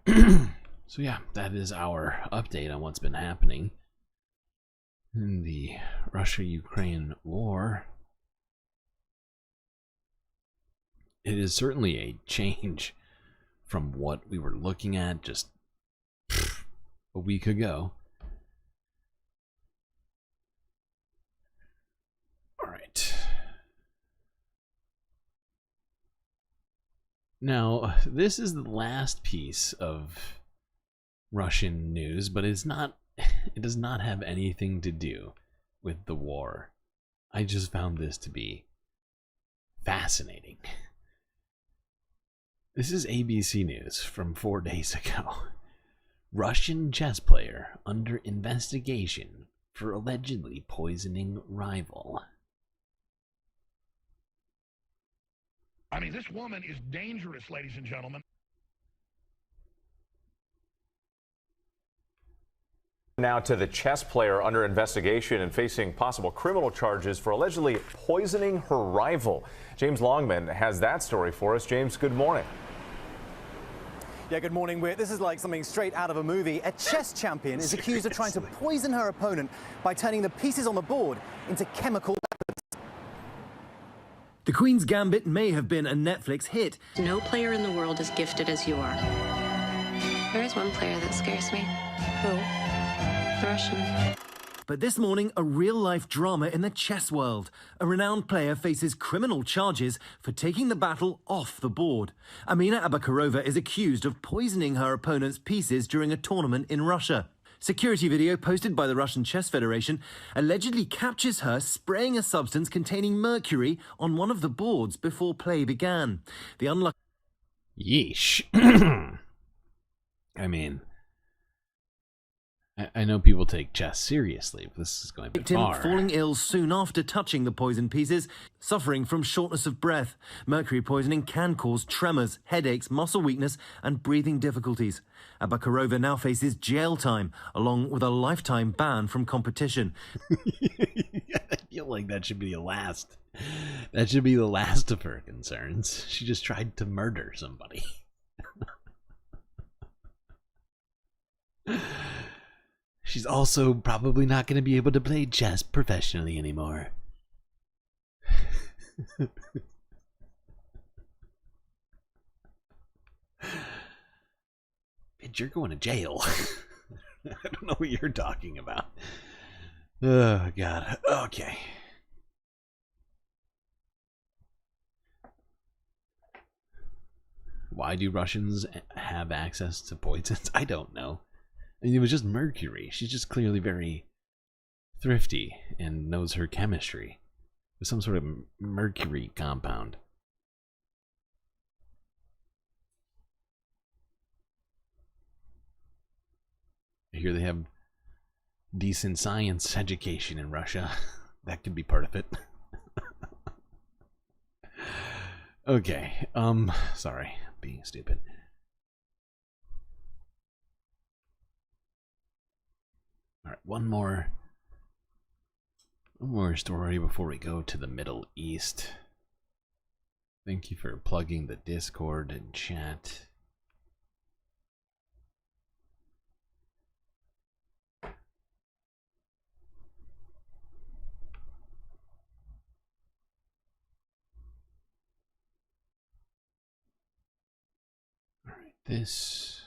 so yeah, that is our update on what's been happening in the Russia-Ukraine war. It is certainly a change from what we were looking at just a week ago. All right. Now, this is the last piece of Russian news, but it does not have anything to do with the war. I just found this to be fascinating. This is ABC News from 4 days ago. Russian chess player under investigation for allegedly poisoning rival. I mean, this woman is dangerous, ladies and gentlemen. Now to the chess player under investigation and facing possible criminal charges for allegedly poisoning her rival. James Longman has that story for us. James, good morning. Yeah, good morning. This is like something straight out of a movie. A chess champion is accused of trying to poison her opponent by turning the pieces on the board into chemical weapons. The Queen's Gambit may have been a Netflix hit. No player in the world is gifted as you are. There is one player that scares me. Who? The Russian. But this morning, a real-life drama in the chess world. A renowned player faces criminal charges for taking the battle off the board. Amina Abakarova is accused of poisoning her opponent's pieces during a tournament in Russia. Security video posted by the Russian Chess Federation allegedly captures her spraying a substance containing mercury on one of the boards before play began. The unlucky... Yeesh. I mean... I know people take chess seriously, but this is going a bit far. Falling ill soon after touching the poison pieces, suffering from shortness of breath. Mercury poisoning can cause tremors, headaches, muscle weakness, and breathing difficulties. Abakarova now faces jail time, along with a lifetime ban from competition. I feel like that should be the last. That should be the last of her concerns. She just tried to murder somebody. She's also probably not going to be able to play chess professionally anymore. Bitch, you're going to jail. I don't know what you're talking about. Oh, God. Okay. Why do Russians have access to poisons? I don't know. It was just mercury. She's just clearly very thrifty and knows her chemistry. With some sort of mercury compound. I hear they have decent science education in Russia. That could be part of it. Okay, sorry, being stupid. All right, one more story before we go to the Middle East. Thank you for plugging the Discord and chat. All right, this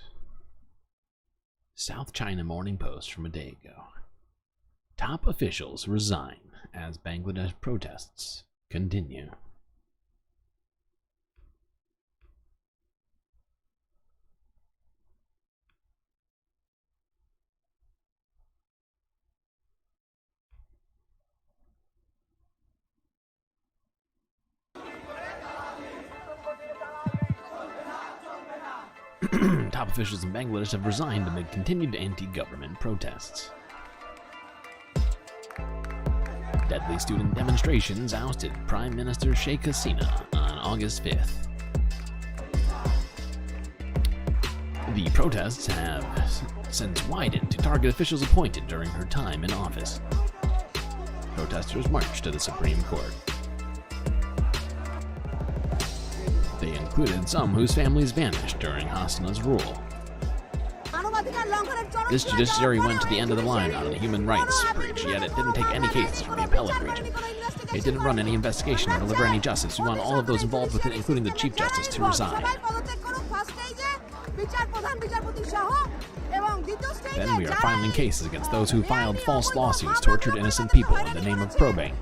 South China Morning Post from a day ago. Top officials resign as Bangladesh protests continue. Top officials in Bangladesh have resigned amid continued anti-government protests. Deadly student demonstrations ousted Prime Minister Sheikh Hasina on August 5th. The protests have since widened to target officials appointed during her time in office. Protesters marched to the Supreme Court. They included some whose families vanished during Hasina's rule. This judiciary went to the end of the line on a human rights breach, yet it didn't take any cases from the appellate region. It didn't run any investigation or deliver any justice. We want all of those involved with it, including the Chief Justice, to resign. Then we are filing cases against those who filed false lawsuits, tortured innocent people in the name of probing.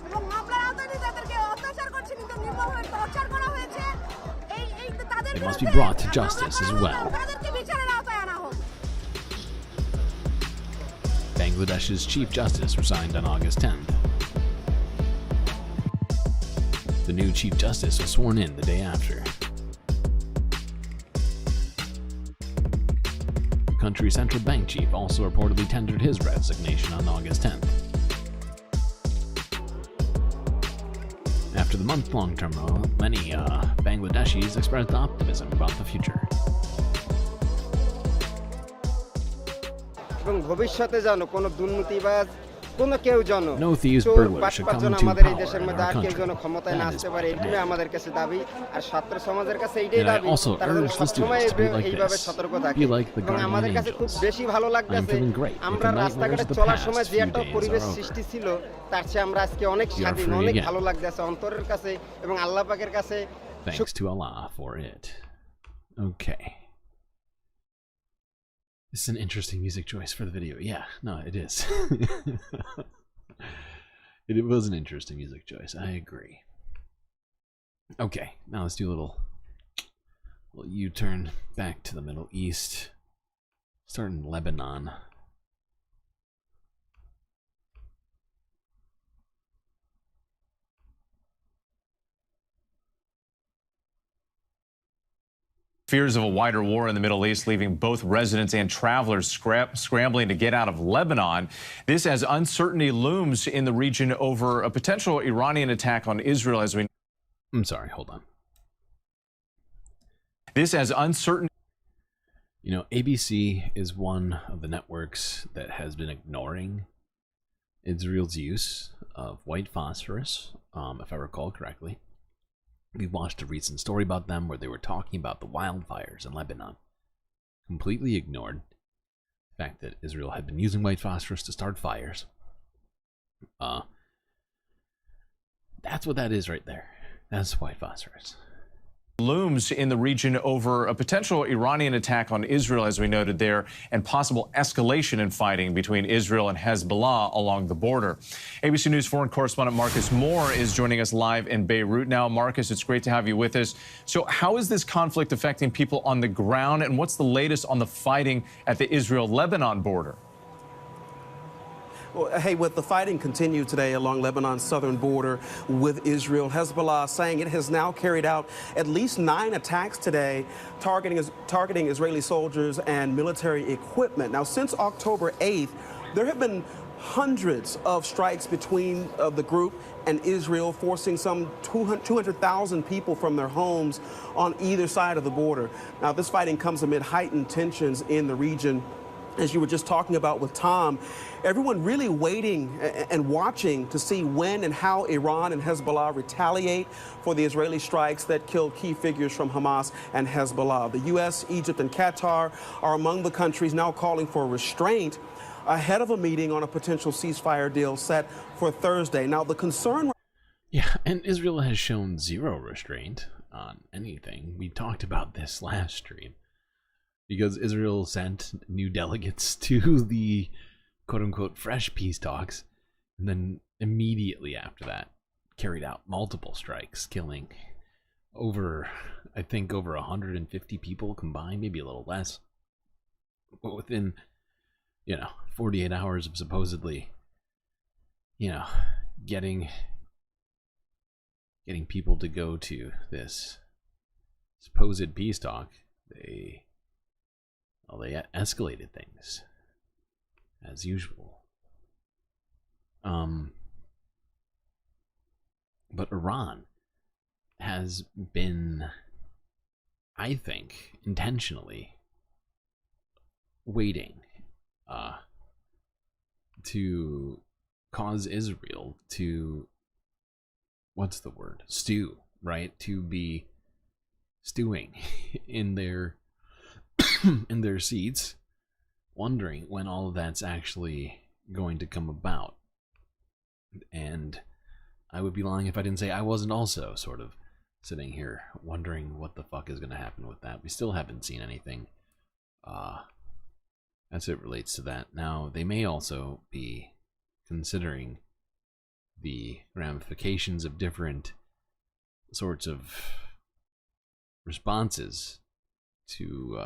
They must be brought to justice as well. Bangladesh's Chief Justice resigned on August 10th. The new Chief Justice was sworn in the day after. The country's central bank chief also reportedly tendered his resignation on August 10th. After the month-long turmoil, many Bangladeshis expressed optimism about the future. No thieves, burglars should come to power in our country. That is my demand. And I also urge the students to be like this. Be like the guardian angels. I'm feeling great. If the nightmares of the past few days are over, we are free again. Thanks to Allah for it. Okay. This is an interesting music choice for the video. Yeah, no, it is. It was an interesting music choice. I agree. Okay, now let's do a little U-turn back to the Middle East. Start in Lebanon. Fears of a wider war in the Middle East leaving both residents and travelers scrambling to get out of Lebanon. This as uncertainty looms in the region over a potential Iranian attack on Israel as we... I'm sorry, hold on. This as uncertain... You know, ABC is one of the networks that has been ignoring Israel's use of white phosphorus, if I recall correctly. We watched a recent story about them where they were talking about the wildfires in Lebanon. Completely ignored the fact that Israel had been using white phosphorus to start fires. That's what that is right there. That's white phosphorus. Looms in the region over a potential Iranian attack on Israel, as we noted there, and possible escalation in fighting between Israel and Hezbollah along the border. ABC News foreign correspondent Marcus Moore is joining us live in Beirut now. Marcus, it's great to have you with us. So how is this conflict affecting people on the ground, and what's the latest on the fighting at the Israel-Lebanon border? Well, hey, with the fighting continued today along Lebanon's southern border with Israel, Hezbollah saying it has now carried out at least 9 attacks today targeting Israeli soldiers and military equipment. Now, since October 8th, there have been hundreds of strikes between the group and Israel, forcing some 200,000 people from their homes on either side of the border. Now, this fighting comes amid heightened tensions in the region. As you were just talking about with Tom, everyone really waiting and watching to see when and how Iran and Hezbollah retaliate for the Israeli strikes that killed key figures from Hamas and Hezbollah. The U.S., Egypt, and Qatar are among the countries now calling for restraint ahead of a meeting on a potential ceasefire deal set for Thursday. Now, the concern... Yeah, and Israel has shown zero restraint on anything. We talked about this last stream. Because Israel sent new delegates to the quote-unquote fresh peace talks, and then immediately after that carried out multiple strikes, killing I think over 150 people combined, maybe a little less. But within, 48 hours of supposedly, getting people to go to this supposed peace talk, they escalated things as usual. But Iran has been, I think, intentionally waiting to cause Israel to, stew, right? To be stewing in their in their seats, wondering when all of that's actually going to come about. And I would be lying if I didn't say I wasn't also sort of sitting here wondering what the fuck is going to happen with that. We still haven't seen anything as it relates to that. Now, they may also be considering the ramifications of different sorts of responses to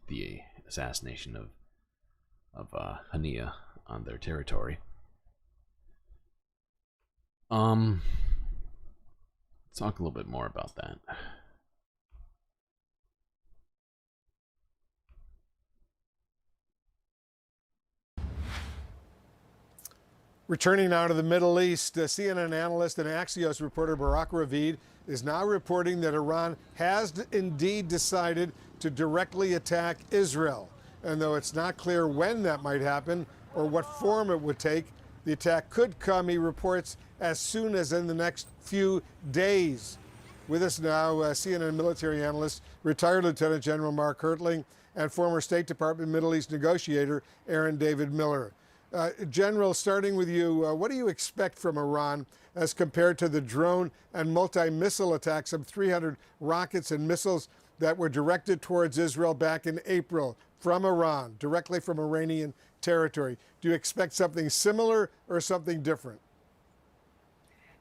the assassination of Hania on their territory. Let's talk a little bit more about that. Returning now to the Middle East, CNN analyst and Axios reporter Barak Ravid is now reporting that Iran has indeed decided to directly attack Israel. And though it's not clear when that might happen or what form it would take, the attack could come, he reports, as soon as in the next few days. With us now, CNN military analyst, retired Lieutenant General Mark Hertling, and former State Department Middle East negotiator Aaron David Miller. General, starting with you, what do you expect from Iran as compared to the drone and multi-missile attacks of 300 rockets and missiles that were directed towards Israel back in April from Iran, directly from Iranian territory? Do you expect something similar or something different?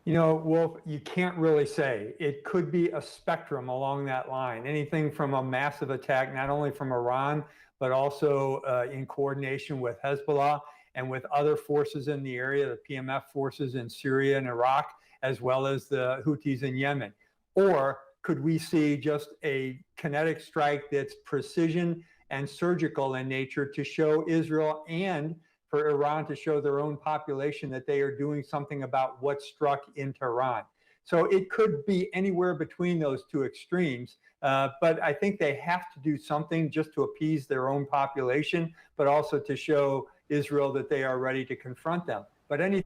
You know, Wolf, you can't really say. It could be a spectrum along that line. Anything from a massive attack, not only from Iran, but also in coordination with Hezbollah and with other forces in the area, the PMF forces in Syria and Iraq, as well as the Houthis in Yemen. Or could we see just a kinetic strike that's precision and surgical in nature to show Israel and for Iran to show their own population that they are doing something about what struck in Tehran? So it could be anywhere between those two extremes, but I think they have to do something just to appease their own population, but also to show Israel that they are ready to confront them. But I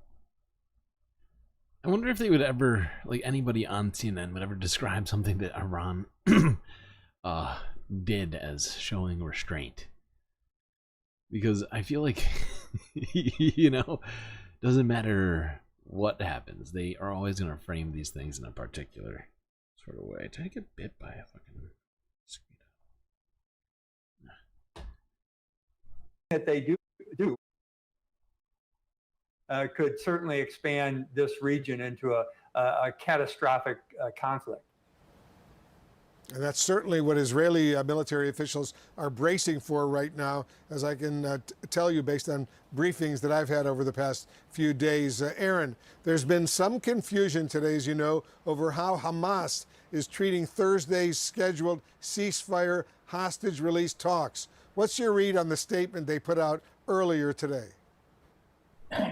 wonder if they would ever, like anybody on CNN would ever describe something that Iran did as showing restraint. Because I feel like, you know, doesn't matter what happens, they are always going to frame these things in a particular sort of way. Did I get bit by a fucking mosquito? that they do could certainly expand this region into a catastrophic conflict. And that's certainly what Israeli military officials are bracing for right now, as I can tell you based on briefings that I've had over the past few days. Aaron, there's been some confusion today, as you know, over how Hamas is treating Thursday's scheduled ceasefire hostage release talks. What's your read on the statement they put out earlier today?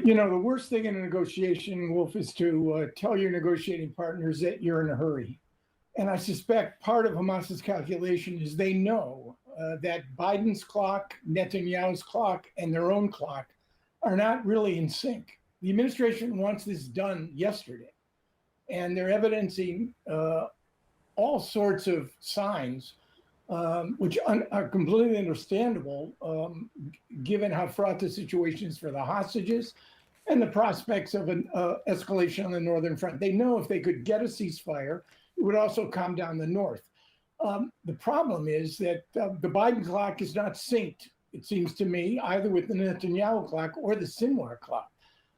You know, the worst thing in a negotiation, Wolf, is to tell your negotiating partners that you're in a hurry. And I suspect part of Hamas's calculation is they know that Biden's clock, Netanyahu's clock, and their own clock are not really in sync. The administration wants this done yesterday, and they're evidencing all sorts of signs, which are completely understandable, given how fraught the situation is for the hostages and the prospects of an escalation on the northern front. They know if they could get a ceasefire, it would also calm down the north. The problem is that the Biden clock is not synced, it seems to me, either with the Netanyahu clock or the Sinwar clock.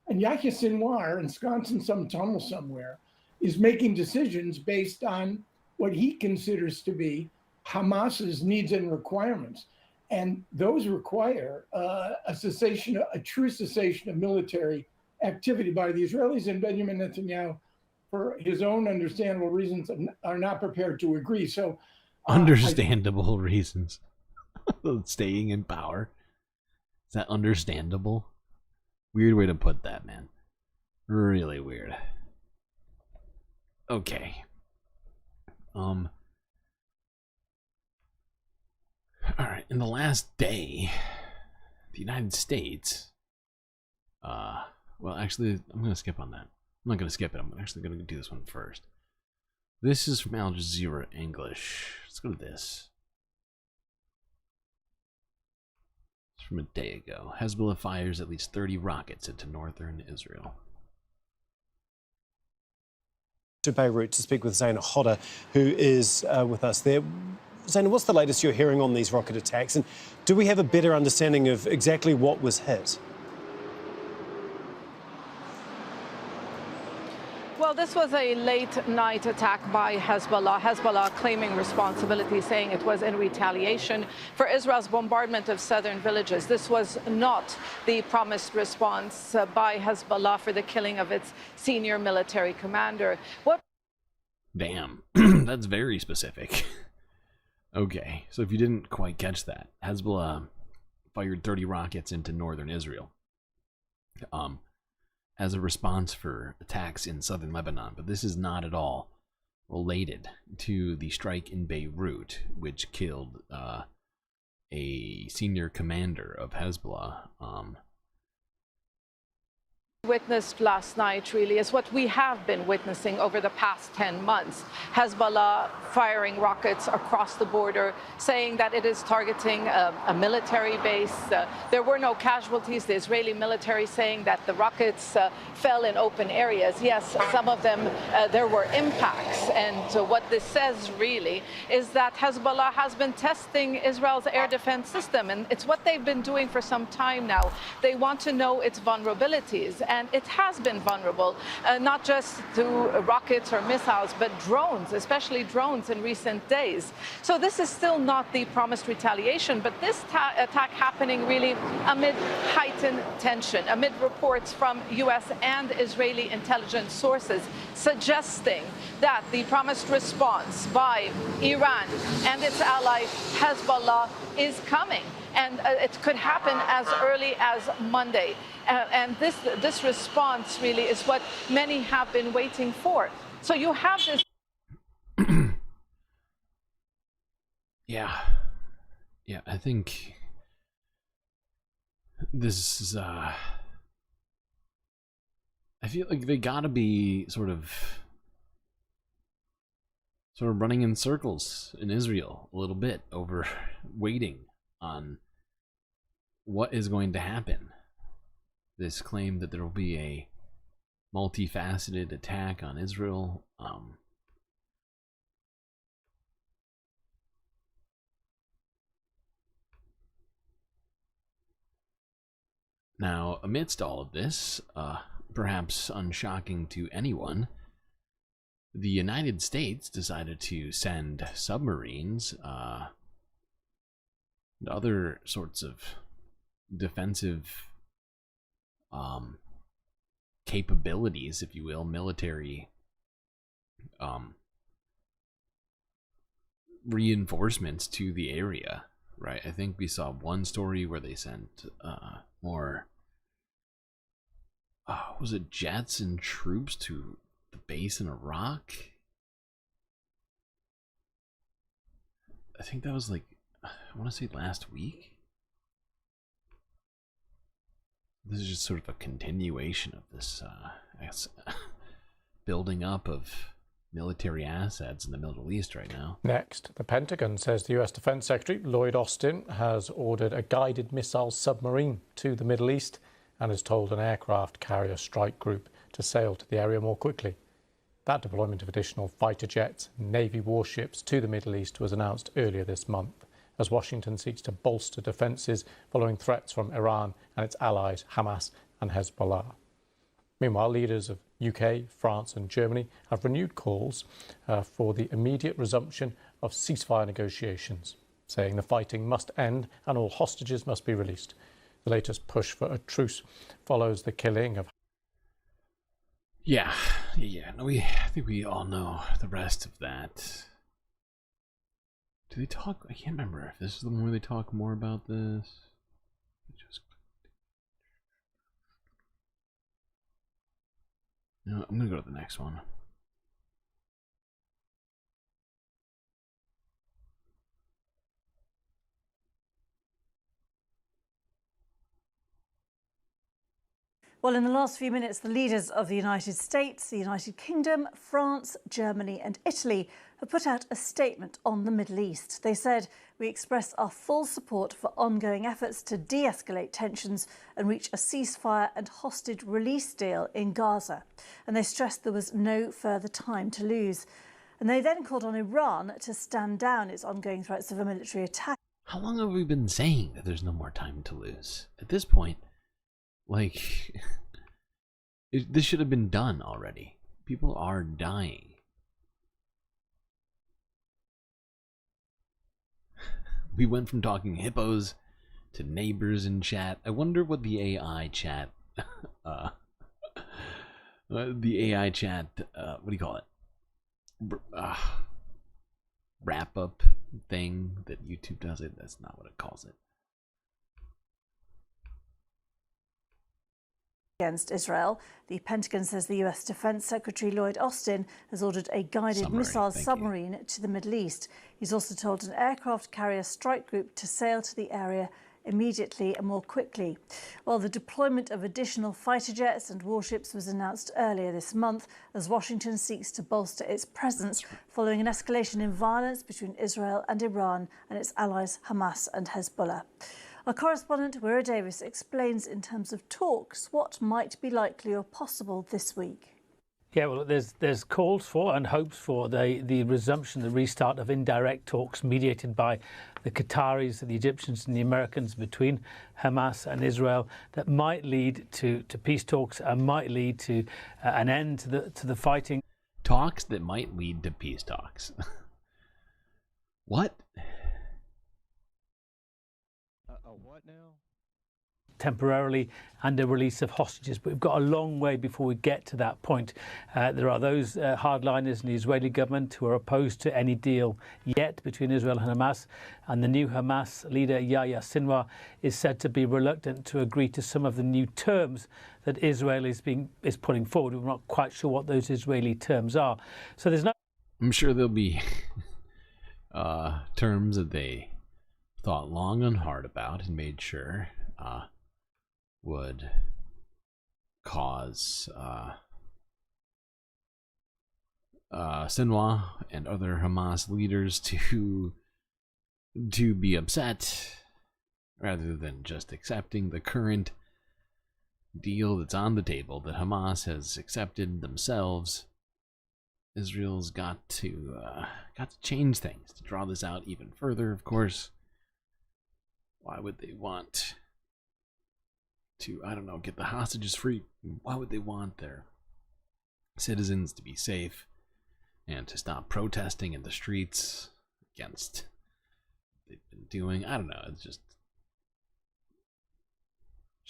And Yahya Sinwar, ensconced in some tunnel somewhere, is making decisions based on what he considers to be Hamas's needs and requirements. And those require a true cessation of military activity by the Israelis, and Benjamin Netanyahu, for his own understandable reasons, are not prepared to agree. So, understandable reasons. Staying in power. Is that understandable? Weird way to put that, man. Really weird. Okay. All right. In the last day, the United States. Well, actually, I'm gonna skip on that. I'm not going to skip it. I'm actually going to do this one first. This is from Al Jazeera English. Let's go to this. It's from a day ago. Hezbollah fires at least 30 rockets into northern Israel. To Beirut to speak with Zaina Hodder, who is with us there. Zaina, what's the latest you're hearing on these rocket attacks? And do we have a better understanding of exactly what was hit? Well, this was a late-night attack by Hezbollah. Hezbollah claiming responsibility, saying it was in retaliation for Israel's bombardment of southern villages. This was not the promised response by Hezbollah for the killing of its senior military commander. Damn, that's very specific. Okay, so if you didn't quite catch that, Hezbollah fired 30 rockets into northern Israel. as a response for attacks in southern Lebanon, but this is not at all related to the strike in Beirut, which killed a senior commander of Hezbollah. Witnessed last night really is what we have been witnessing over the past 10 months. Hezbollah firing rockets across the border, saying that it is targeting a military base. There were no casualties. The Israeli military saying that the rockets fell in open areas. Yes, some of them, there were impacts. And what this says really is that Hezbollah has been testing Israel's air defense system. And it's what they've been doing for some time now. They want to know its vulnerabilities. And it has been vulnerable, not just to rockets or missiles, but drones, especially drones in recent days. So this is still not the promised retaliation, but this attack happening really amid heightened tension, amid reports from U.S. and Israeli intelligence sources suggesting that the promised response by Iran and its ally Hezbollah is coming. And it could happen as early as Monday. And this response really is what many have been waiting for. So you have this. Yeah, I think this is, I feel like they gotta be sort of running in circles in Israel a little bit over waiting on what is going to happen. This claim that there will be a multifaceted attack on Israel. Now, amidst all of this, perhaps unshocking to anyone, the United States decided to send submarines, and other sorts of defensive capabilities, if you will, military reinforcements to the area, right? I think we saw one story where they sent more, was it jets and troops to the base in Iraq? I think that was like, I want to say last week. This is just sort of a continuation of this building up of military assets in the Middle East right now. Next, the Pentagon says the US Defense Secretary Lloyd Austin has ordered a guided missile submarine to the Middle East and has told an aircraft carrier strike group to sail to the area more quickly. That deployment of additional fighter jets and Navy warships to the Middle East was announced earlier this month, as Washington seeks to bolster defences following threats from Iran and its allies Hamas and Hezbollah. Meanwhile, leaders of UK, France and Germany have renewed calls for the immediate resumption of ceasefire negotiations, saying the fighting must end and all hostages must be released. The latest push for a truce follows the killing of... Yeah. No, I think we all know the rest of that. Do they talk? I can't remember if this is the one where they talk more about this. No, I'm gonna go to the next one. Well, in the last few minutes, the leaders of the United States, the United Kingdom, France, Germany and Italy have put out a statement on the Middle East. They said, "We express our full support for ongoing efforts to de-escalate tensions and reach a ceasefire and hostage release deal in Gaza." And they stressed there was no further time to lose. And they then called on Iran to stand down its ongoing threats of a military attack. How long have we been saying that there's no more time to lose? At this point, like, this should have been done already. People are dying. We went from talking hippos to neighbors in chat. I wonder what the AI chat, what do you call it? Wrap up thing that YouTube does it. That's not what it calls it. against Israel. The Pentagon says the US Defense Secretary Lloyd Austin has ordered a guided missile submarine to the Middle East. He's also told an aircraft carrier strike group to sail to the area immediately and more quickly. Well, the deployment of additional fighter jets and warships was announced earlier this month as Washington seeks to bolster its presence following an escalation in violence between Israel and Iran and its allies Hamas and Hezbollah. Our correspondent, Wira Davis, explains in terms of talks what might be likely or possible this week. Yeah, well, there's calls for and hopes for the resumption, the restart of indirect talks mediated by the Qataris, the Egyptians and the Americans between Hamas and Israel that might lead to peace talks and might lead to an end to the fighting. Talks that might lead to peace talks. What? What now? Temporarily, and a release of hostages, but we've got a long way before we get to that point. There are those hardliners in the Israeli government who are opposed to any deal yet between Israel and Hamas, and the new Hamas leader Yahya Sinwar is said to be reluctant to agree to some of the new terms that Israel is putting forward. We're not quite sure what those Israeli terms are. So there's no. I'm sure there'll be terms that they thought long and hard about and made sure would cause Sinwar and other Hamas leaders to be upset rather than just accepting the current deal that's on the table that Hamas has accepted themselves. Israel's got to change things to draw this out even further, of course. Why would they want to, I don't know, get the hostages free? Why would they want their citizens to be safe and to stop protesting in the streets against what they've been doing? I don't know. It's just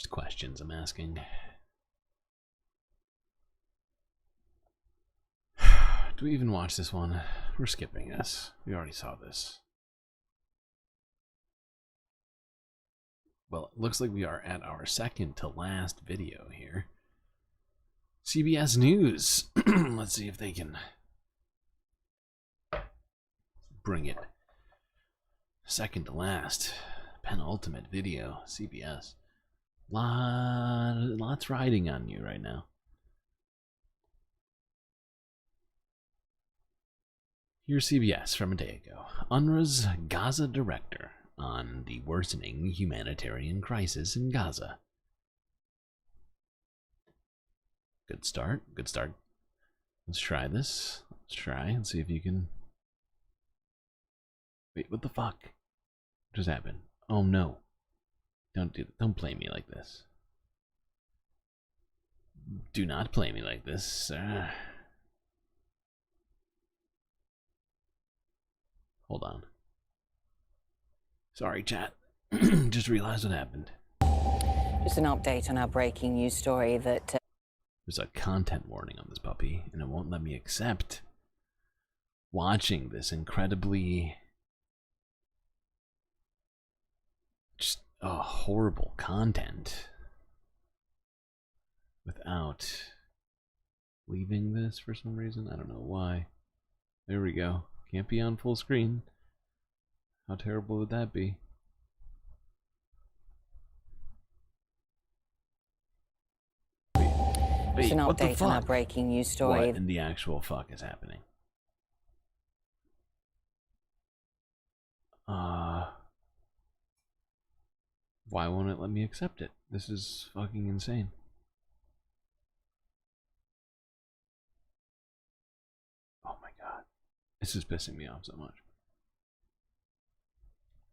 questions I'm asking. Do we even watch this one? We're skipping this. We already saw this. Well, it looks like we are at our second to last video here. CBS News. Let's see if they can bring it. Second to last. Penultimate video. CBS. Lots riding on you right now. Here's CBS from a day ago. UNRWA's Gaza director on the worsening humanitarian crisis in Gaza. Good start. Good start. Let's try this. Let's try and see if you can. Wait, what the fuck? What just happened? Oh no. Don't play me like this. Do not play me like this, sir. Hold on. Sorry, chat. Just realized what happened. Just an update on our breaking news story that... There's a content warning on this puppy, and it won't let me accept watching this incredibly... just horrible content without leaving this for some reason. I don't know why. There we go. Can't be on full screen. How terrible would that be? Wait, an what the update on our fuck? breaking news story. What in the actual fuck is happening? Why won't it let me accept it? This is fucking insane. Oh my god. This is pissing me off so much.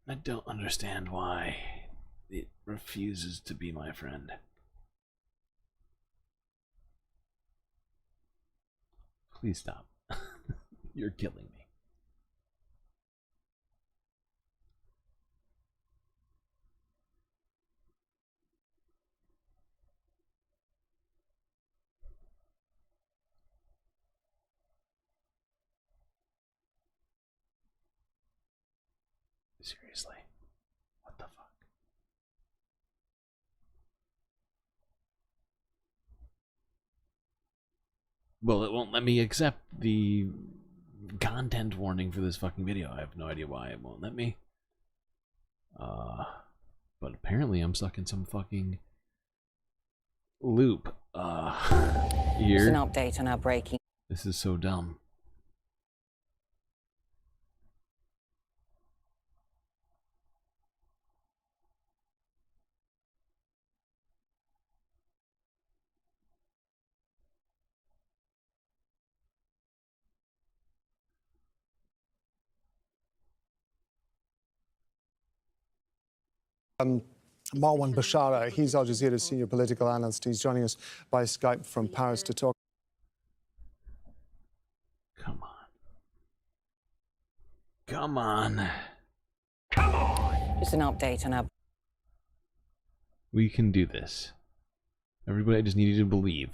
I don't understand why it refuses to be my friend. Please stop. You're killing me. Seriously. What the fuck? Well, it won't let me accept the content warning for this fucking video. I have no idea why it won't let me. But apparently I'm stuck in some fucking loop. Here. Just an update on our breaking. This is so dumb. Marwan Bashara, he's Al Jazeera's senior political analyst. He's joining us by Skype from Paris to talk. Come on. Come on. Come on! Just an update on our... We can do this. Everybody just needed to believe.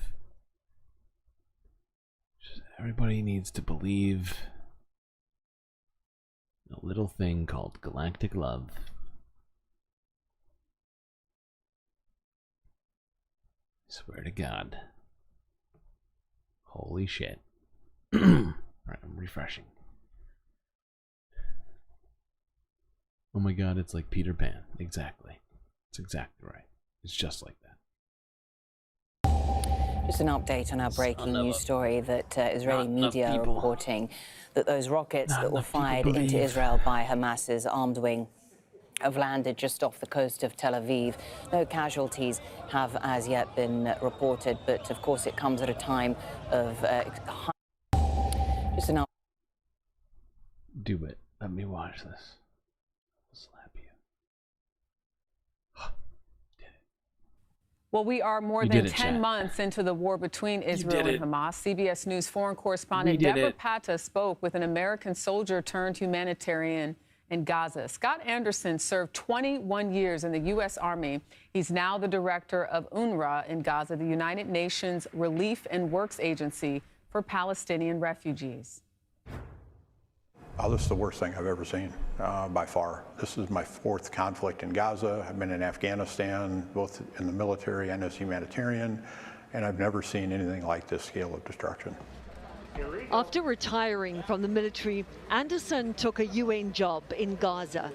Everybody needs to believe a little thing called galactic love. Swear to God. Holy shit. Alright, I'm refreshing. Oh my God, it's like Peter Pan. Exactly. It's exactly right. It's just like that. Just an update on our breaking news story that Israeli media are reporting that those rockets that were fired into Israel by Hamas's armed wing have landed just off the coast of Tel Aviv. No casualties have as yet been reported, but of course it comes at a time of just an... Do it. Let me watch this. I'll slap you. Well, we are more than 10 months into the war between Israel and Hamas. CBS News foreign correspondent Deborah Patta spoke with an American soldier turned humanitarian in Gaza. Scott Anderson served 21 years in the U.S. Army. He's now the director of UNRWA in Gaza, the United Nations Relief and Works Agency for Palestinian refugees. This is the worst thing I've ever seen, by far. This is my fourth conflict in Gaza. I've been in Afghanistan, both in the military and as humanitarian, and I've never seen anything like this scale of destruction. After retiring from the military, Anderson took a UN job in Gaza.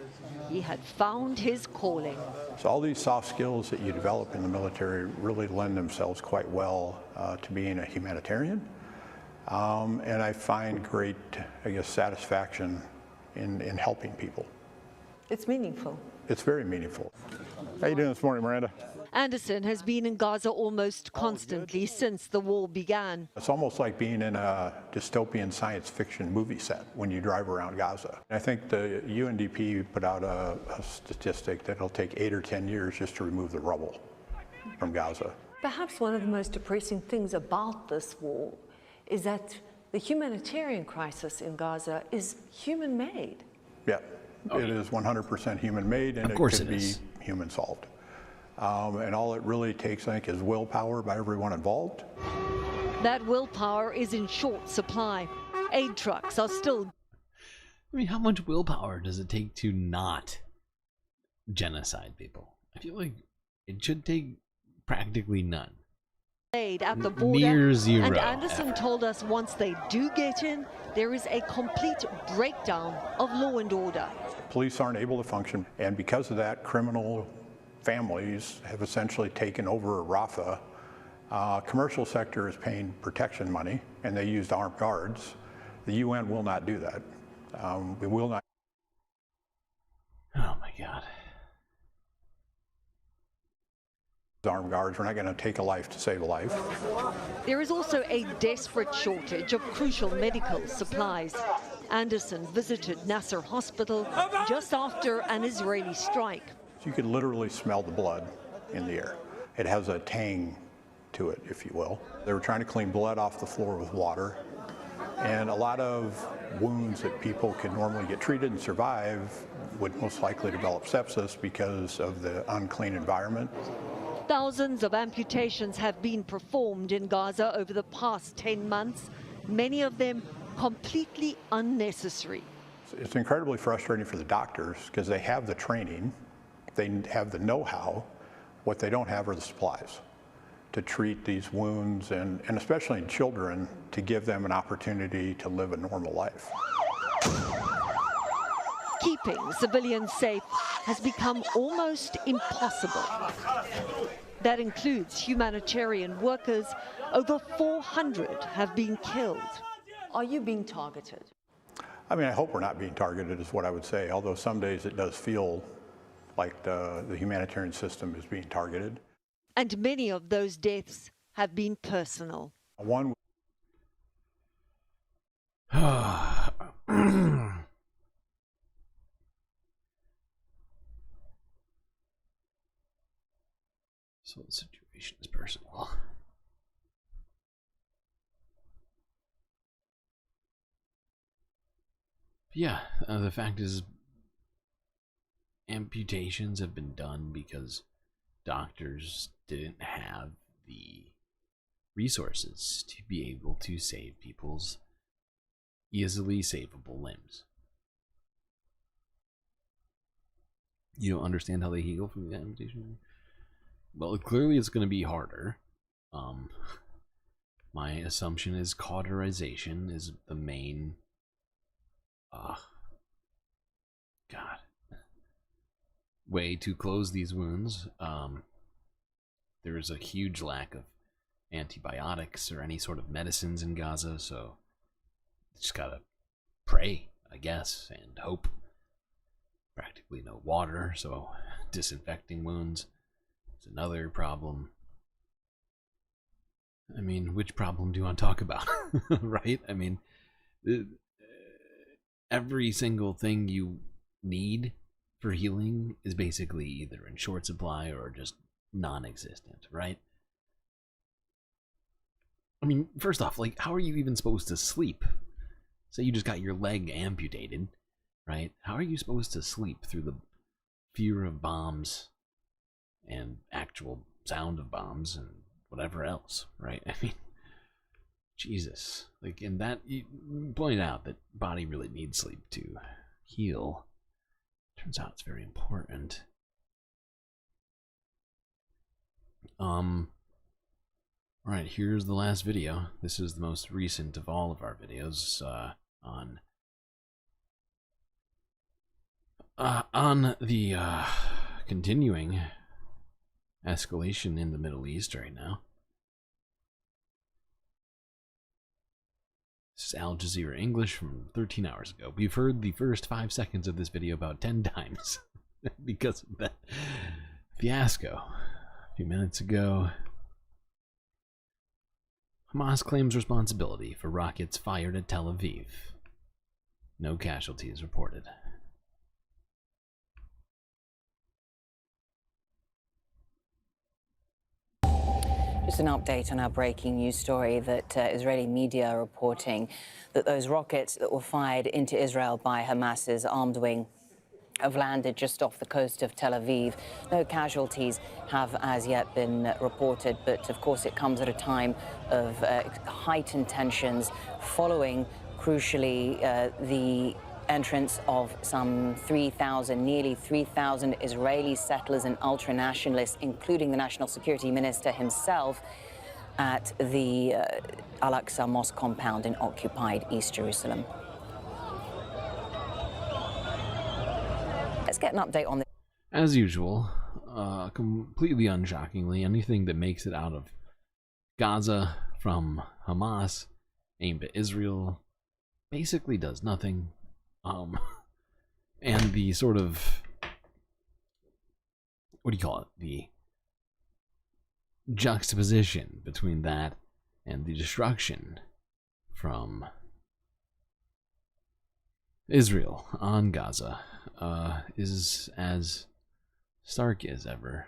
He had found his calling. So all these soft skills that you develop in the military really lend themselves quite well to being a humanitarian. And I find great, satisfaction in helping people. It's meaningful. It's very meaningful. How you doing this morning, Miranda? Anderson has been in Gaza almost constantly since the war began. It's almost like being in a dystopian science fiction movie set when you drive around Gaza. I think the UNDP put out a statistic that it'll take 8 or 10 years just to remove the rubble from Gaza. Perhaps one of the most depressing things about this war is that the humanitarian crisis in Gaza is human-made. Yeah, it is 100% human-made, and it could be human-solved. And all it really takes, I think, is willpower by everyone involved. That willpower is in short supply. Aid trucks are still... I mean, how much willpower does it take to not genocide people? I feel like it should take practically none. At the border, Near zero. And Anderson told us once they do get in, there is a complete breakdown of law and order. Police aren't able to function, and because of that, criminal families have essentially taken over Rafah. Commercial sector is paying protection money, and they used armed guards. The UN will not do that. We will not. Oh my God. Armed guards, we're not going to take a life to save a life. There is also a desperate shortage of crucial medical supplies. Anderson visited Nasser Hospital just after an Israeli strike. You could literally smell the blood in the air. It has a tang to it, if you will. They were trying to clean blood off the floor with water. And a lot of wounds that people could normally get treated and survive would most likely develop sepsis because of the unclean environment. Thousands of amputations have been performed in Gaza over the past 10 months, many of them completely unnecessary. It's incredibly frustrating for the doctors because they have the training, they have the know-how. What they don't have are the supplies to treat these wounds, and especially in children, to give them an opportunity to live a normal life. Keeping civilians safe has become almost impossible. That includes humanitarian workers. Over 400 have been killed. Are you being targeted? I mean, I hope we're not being targeted is what I would say, although some days it does feel like the humanitarian system is being targeted. And many of those deaths have been personal. One. So the situation is personal. Yeah, the fact is, amputations have been done because doctors didn't have the resources to be able to save people's easily savable limbs. You don't understand how they heal from the amputation? Well, clearly it's going to be harder. My assumption is cauterization is the main way to close these wounds. There is a huge lack of antibiotics or any sort of medicines in Gaza, so just gotta pray, I guess, and hope. Practically no water, so disinfecting wounds is another problem. I mean, which problem do you want to talk about? Right? I mean, every single thing you need for healing is basically either in short supply or just non-existent, right? I mean, first off, like, how are you even supposed to sleep? Say you just got your leg amputated, right? How are you supposed to sleep through the fear of bombs and actual sound of bombs and whatever else, right? I mean, Jesus. Like, and that, you pointed out that body really needs sleep to heal. Turns out it's very important. Alright, here's the last video. This is the most recent of all of our videos on the continuing escalation in the Middle East right now. This is Al Jazeera English from 13 hours ago. We've heard the first 5 seconds of this video about 10 times because of that fiasco a few minutes ago. Hamas claims responsibility for rockets fired at Tel Aviv. No casualties reported. Just an update on our breaking news story that Israeli media are reporting that those rockets that were fired into Israel by Hamas's armed wing have landed just off the coast of Tel Aviv. No casualties have as yet been reported, but of course it comes at a time of heightened tensions following, crucially, the entrance of some 3,000, nearly 3,000 Israeli settlers and ultranationalists, including the National Security Minister himself, at the Al-Aqsa Mosque compound in occupied East Jerusalem. Let's get an update on this. As usual, completely unshockingly, anything that makes it out of Gaza from Hamas aimed at Israel basically does nothing. And the sort of, what do you call it? The juxtaposition between that and the destruction from Israel on Gaza is as stark as ever.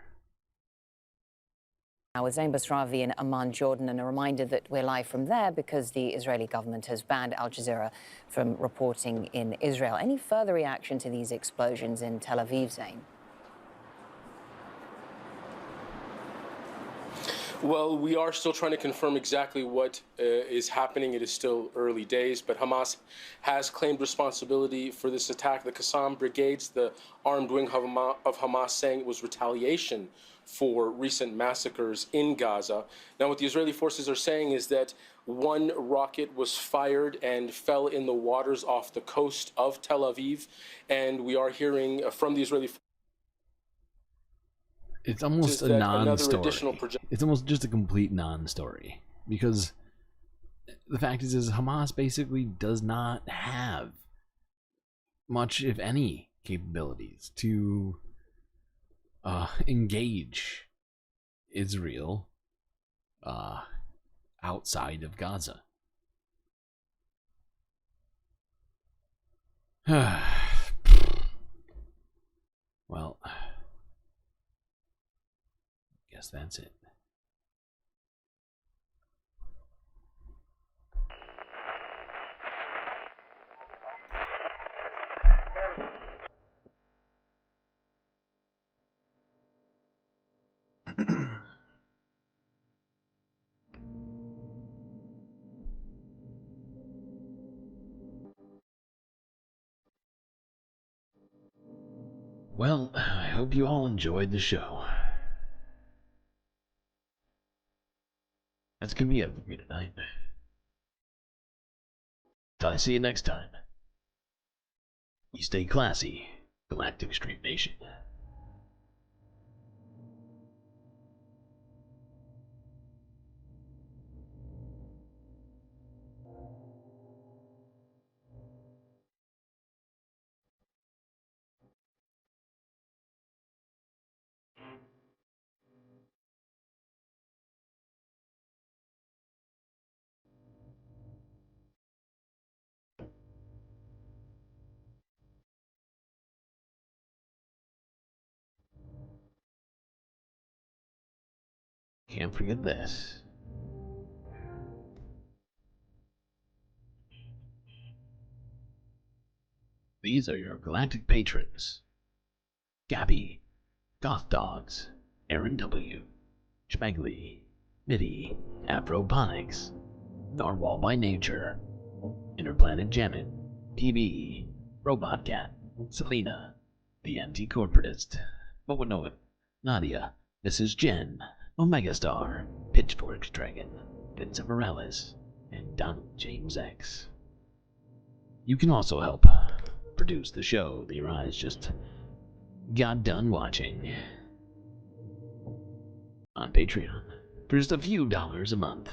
Now with Zain Basravi in Amman, Jordan, and a reminder that we're live from there because the Israeli government has banned Al Jazeera from reporting in Israel. Any further reaction to these explosions in Tel Aviv, Zain? Well, we are still trying to confirm exactly what is happening. It is still early days, but Hamas has claimed responsibility for this attack. The Qassam brigades, the armed wing of Hamas, saying it was retaliation for recent massacres in Gaza. Now, what the Israeli forces are saying is that one rocket was fired and fell in the waters off the coast of Tel Aviv, and we are hearing from the Israeli forces. It's almost a non-story. It's almost just a complete non-story, because the fact is Hamas basically does not have much, if any, capabilities to engage Israel outside of Gaza. Well, guess that's it. Well, I hope you all enjoyed the show. That's gonna be it for me tonight. Till I see you next time. You stay classy, Galactic Stream Nation. Can't forget this. These are your galactic patrons: Gabby, Goth Dogs, Aaron W, Schmegley, Mitty, Afroponics, Narwhal by Nature, Interplanet Janet, PB, Robot Cat, Selena, The Anti-Corporatist, Moanoa, Nadia, Mrs. Jen, Omega Star, Pitchfork Dragon, Vincent Morales, and Donald James X. You can also help produce the show that your eyes just got done watching on Patreon for just a few dollars a month.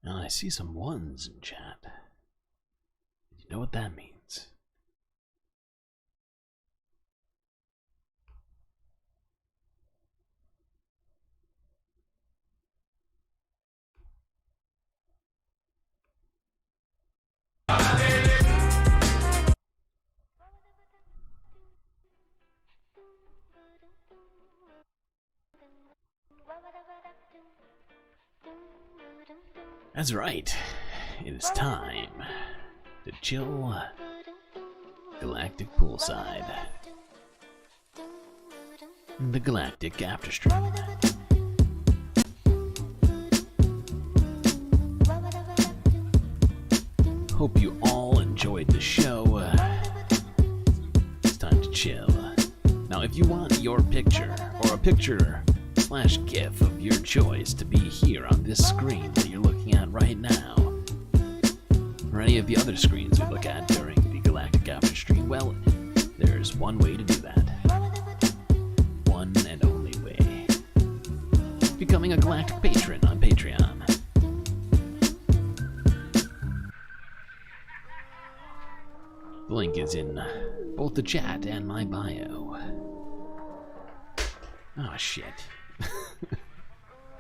Now I see some ones in chat. You know what that means? That's right. It is time to chill Galactic Poolside. The Galactic Afterstream. Hope you all enjoyed the show. It's time to chill. Now, if you want your picture or a picture/GIF of your choice to be here on this screen that you're looking at right now, or any of the other screens we look at during the Galactic Afterstream, well, there's one way to do that. One and only way. Becoming a Galactic Patron on Patreon. The link is in both the chat and my bio. Oh, shit.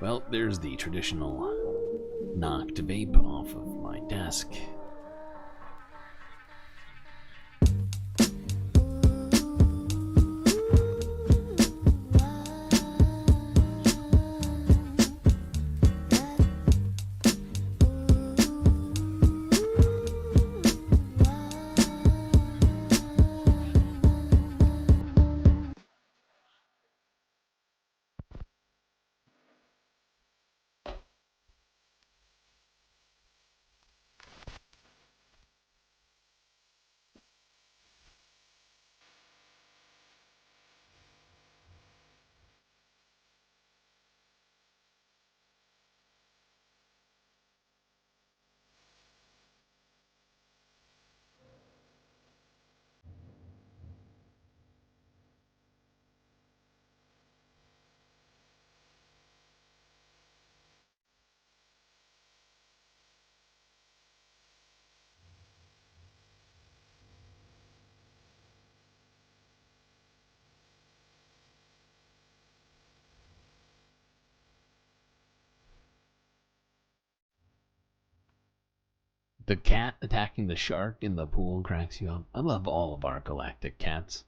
Well, there's the traditional knocked vape off of my desk. The cat attacking the shark in the pool cracks you up. I love all of our galactic cats.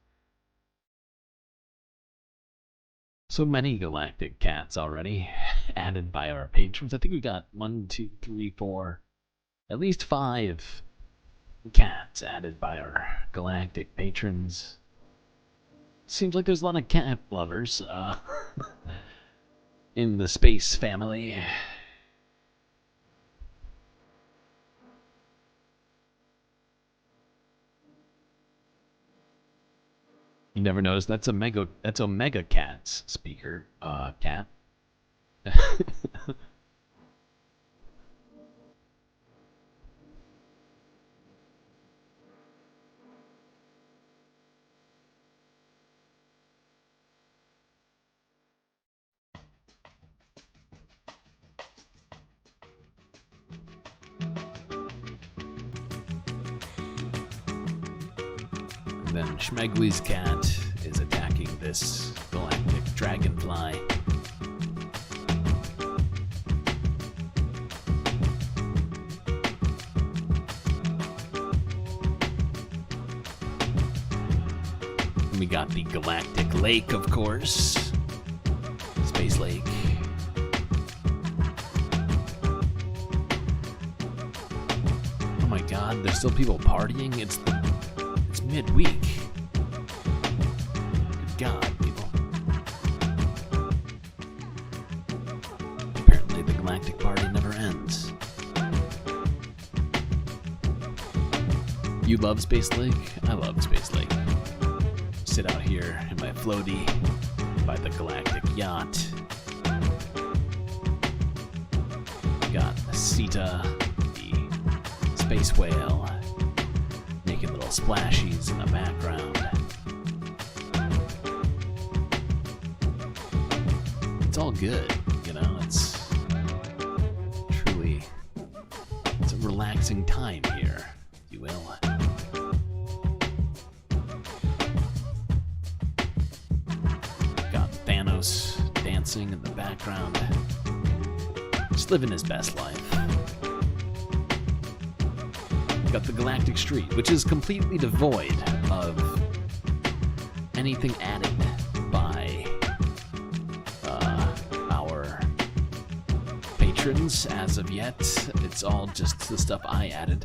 So many galactic cats already added by our patrons. I think we got 1, 2, 3, 4, at least 5 cats added by our galactic patrons. Seems like there's a lot of cat lovers in the space family. You never noticed that's Omega Cat's speaker, cat. Then Schmegley's cat is attacking this galactic dragonfly. And we got the galactic lake, of course. Space Lake. Oh my god, there's still people partying? It's midweek. Good God, people. Apparently the galactic party never ends. You love Space Lake? I love Space Lake. Sit out here in my floaty by the galactic yacht. Got Sita, the space whale, making little splashies in the background. It's all good, you know, it's a relaxing time here, if you will. Got Thanos dancing in the background, just living his best life. Got the Galactic Street, which is completely devoid of anything added by our patrons as of yet. It's all just the stuff I added.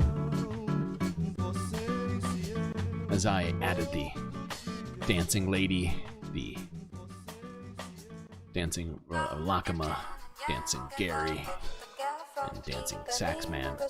as I added the dancing lady, the dancing Lakama, dancing Gary, and dancing sax man.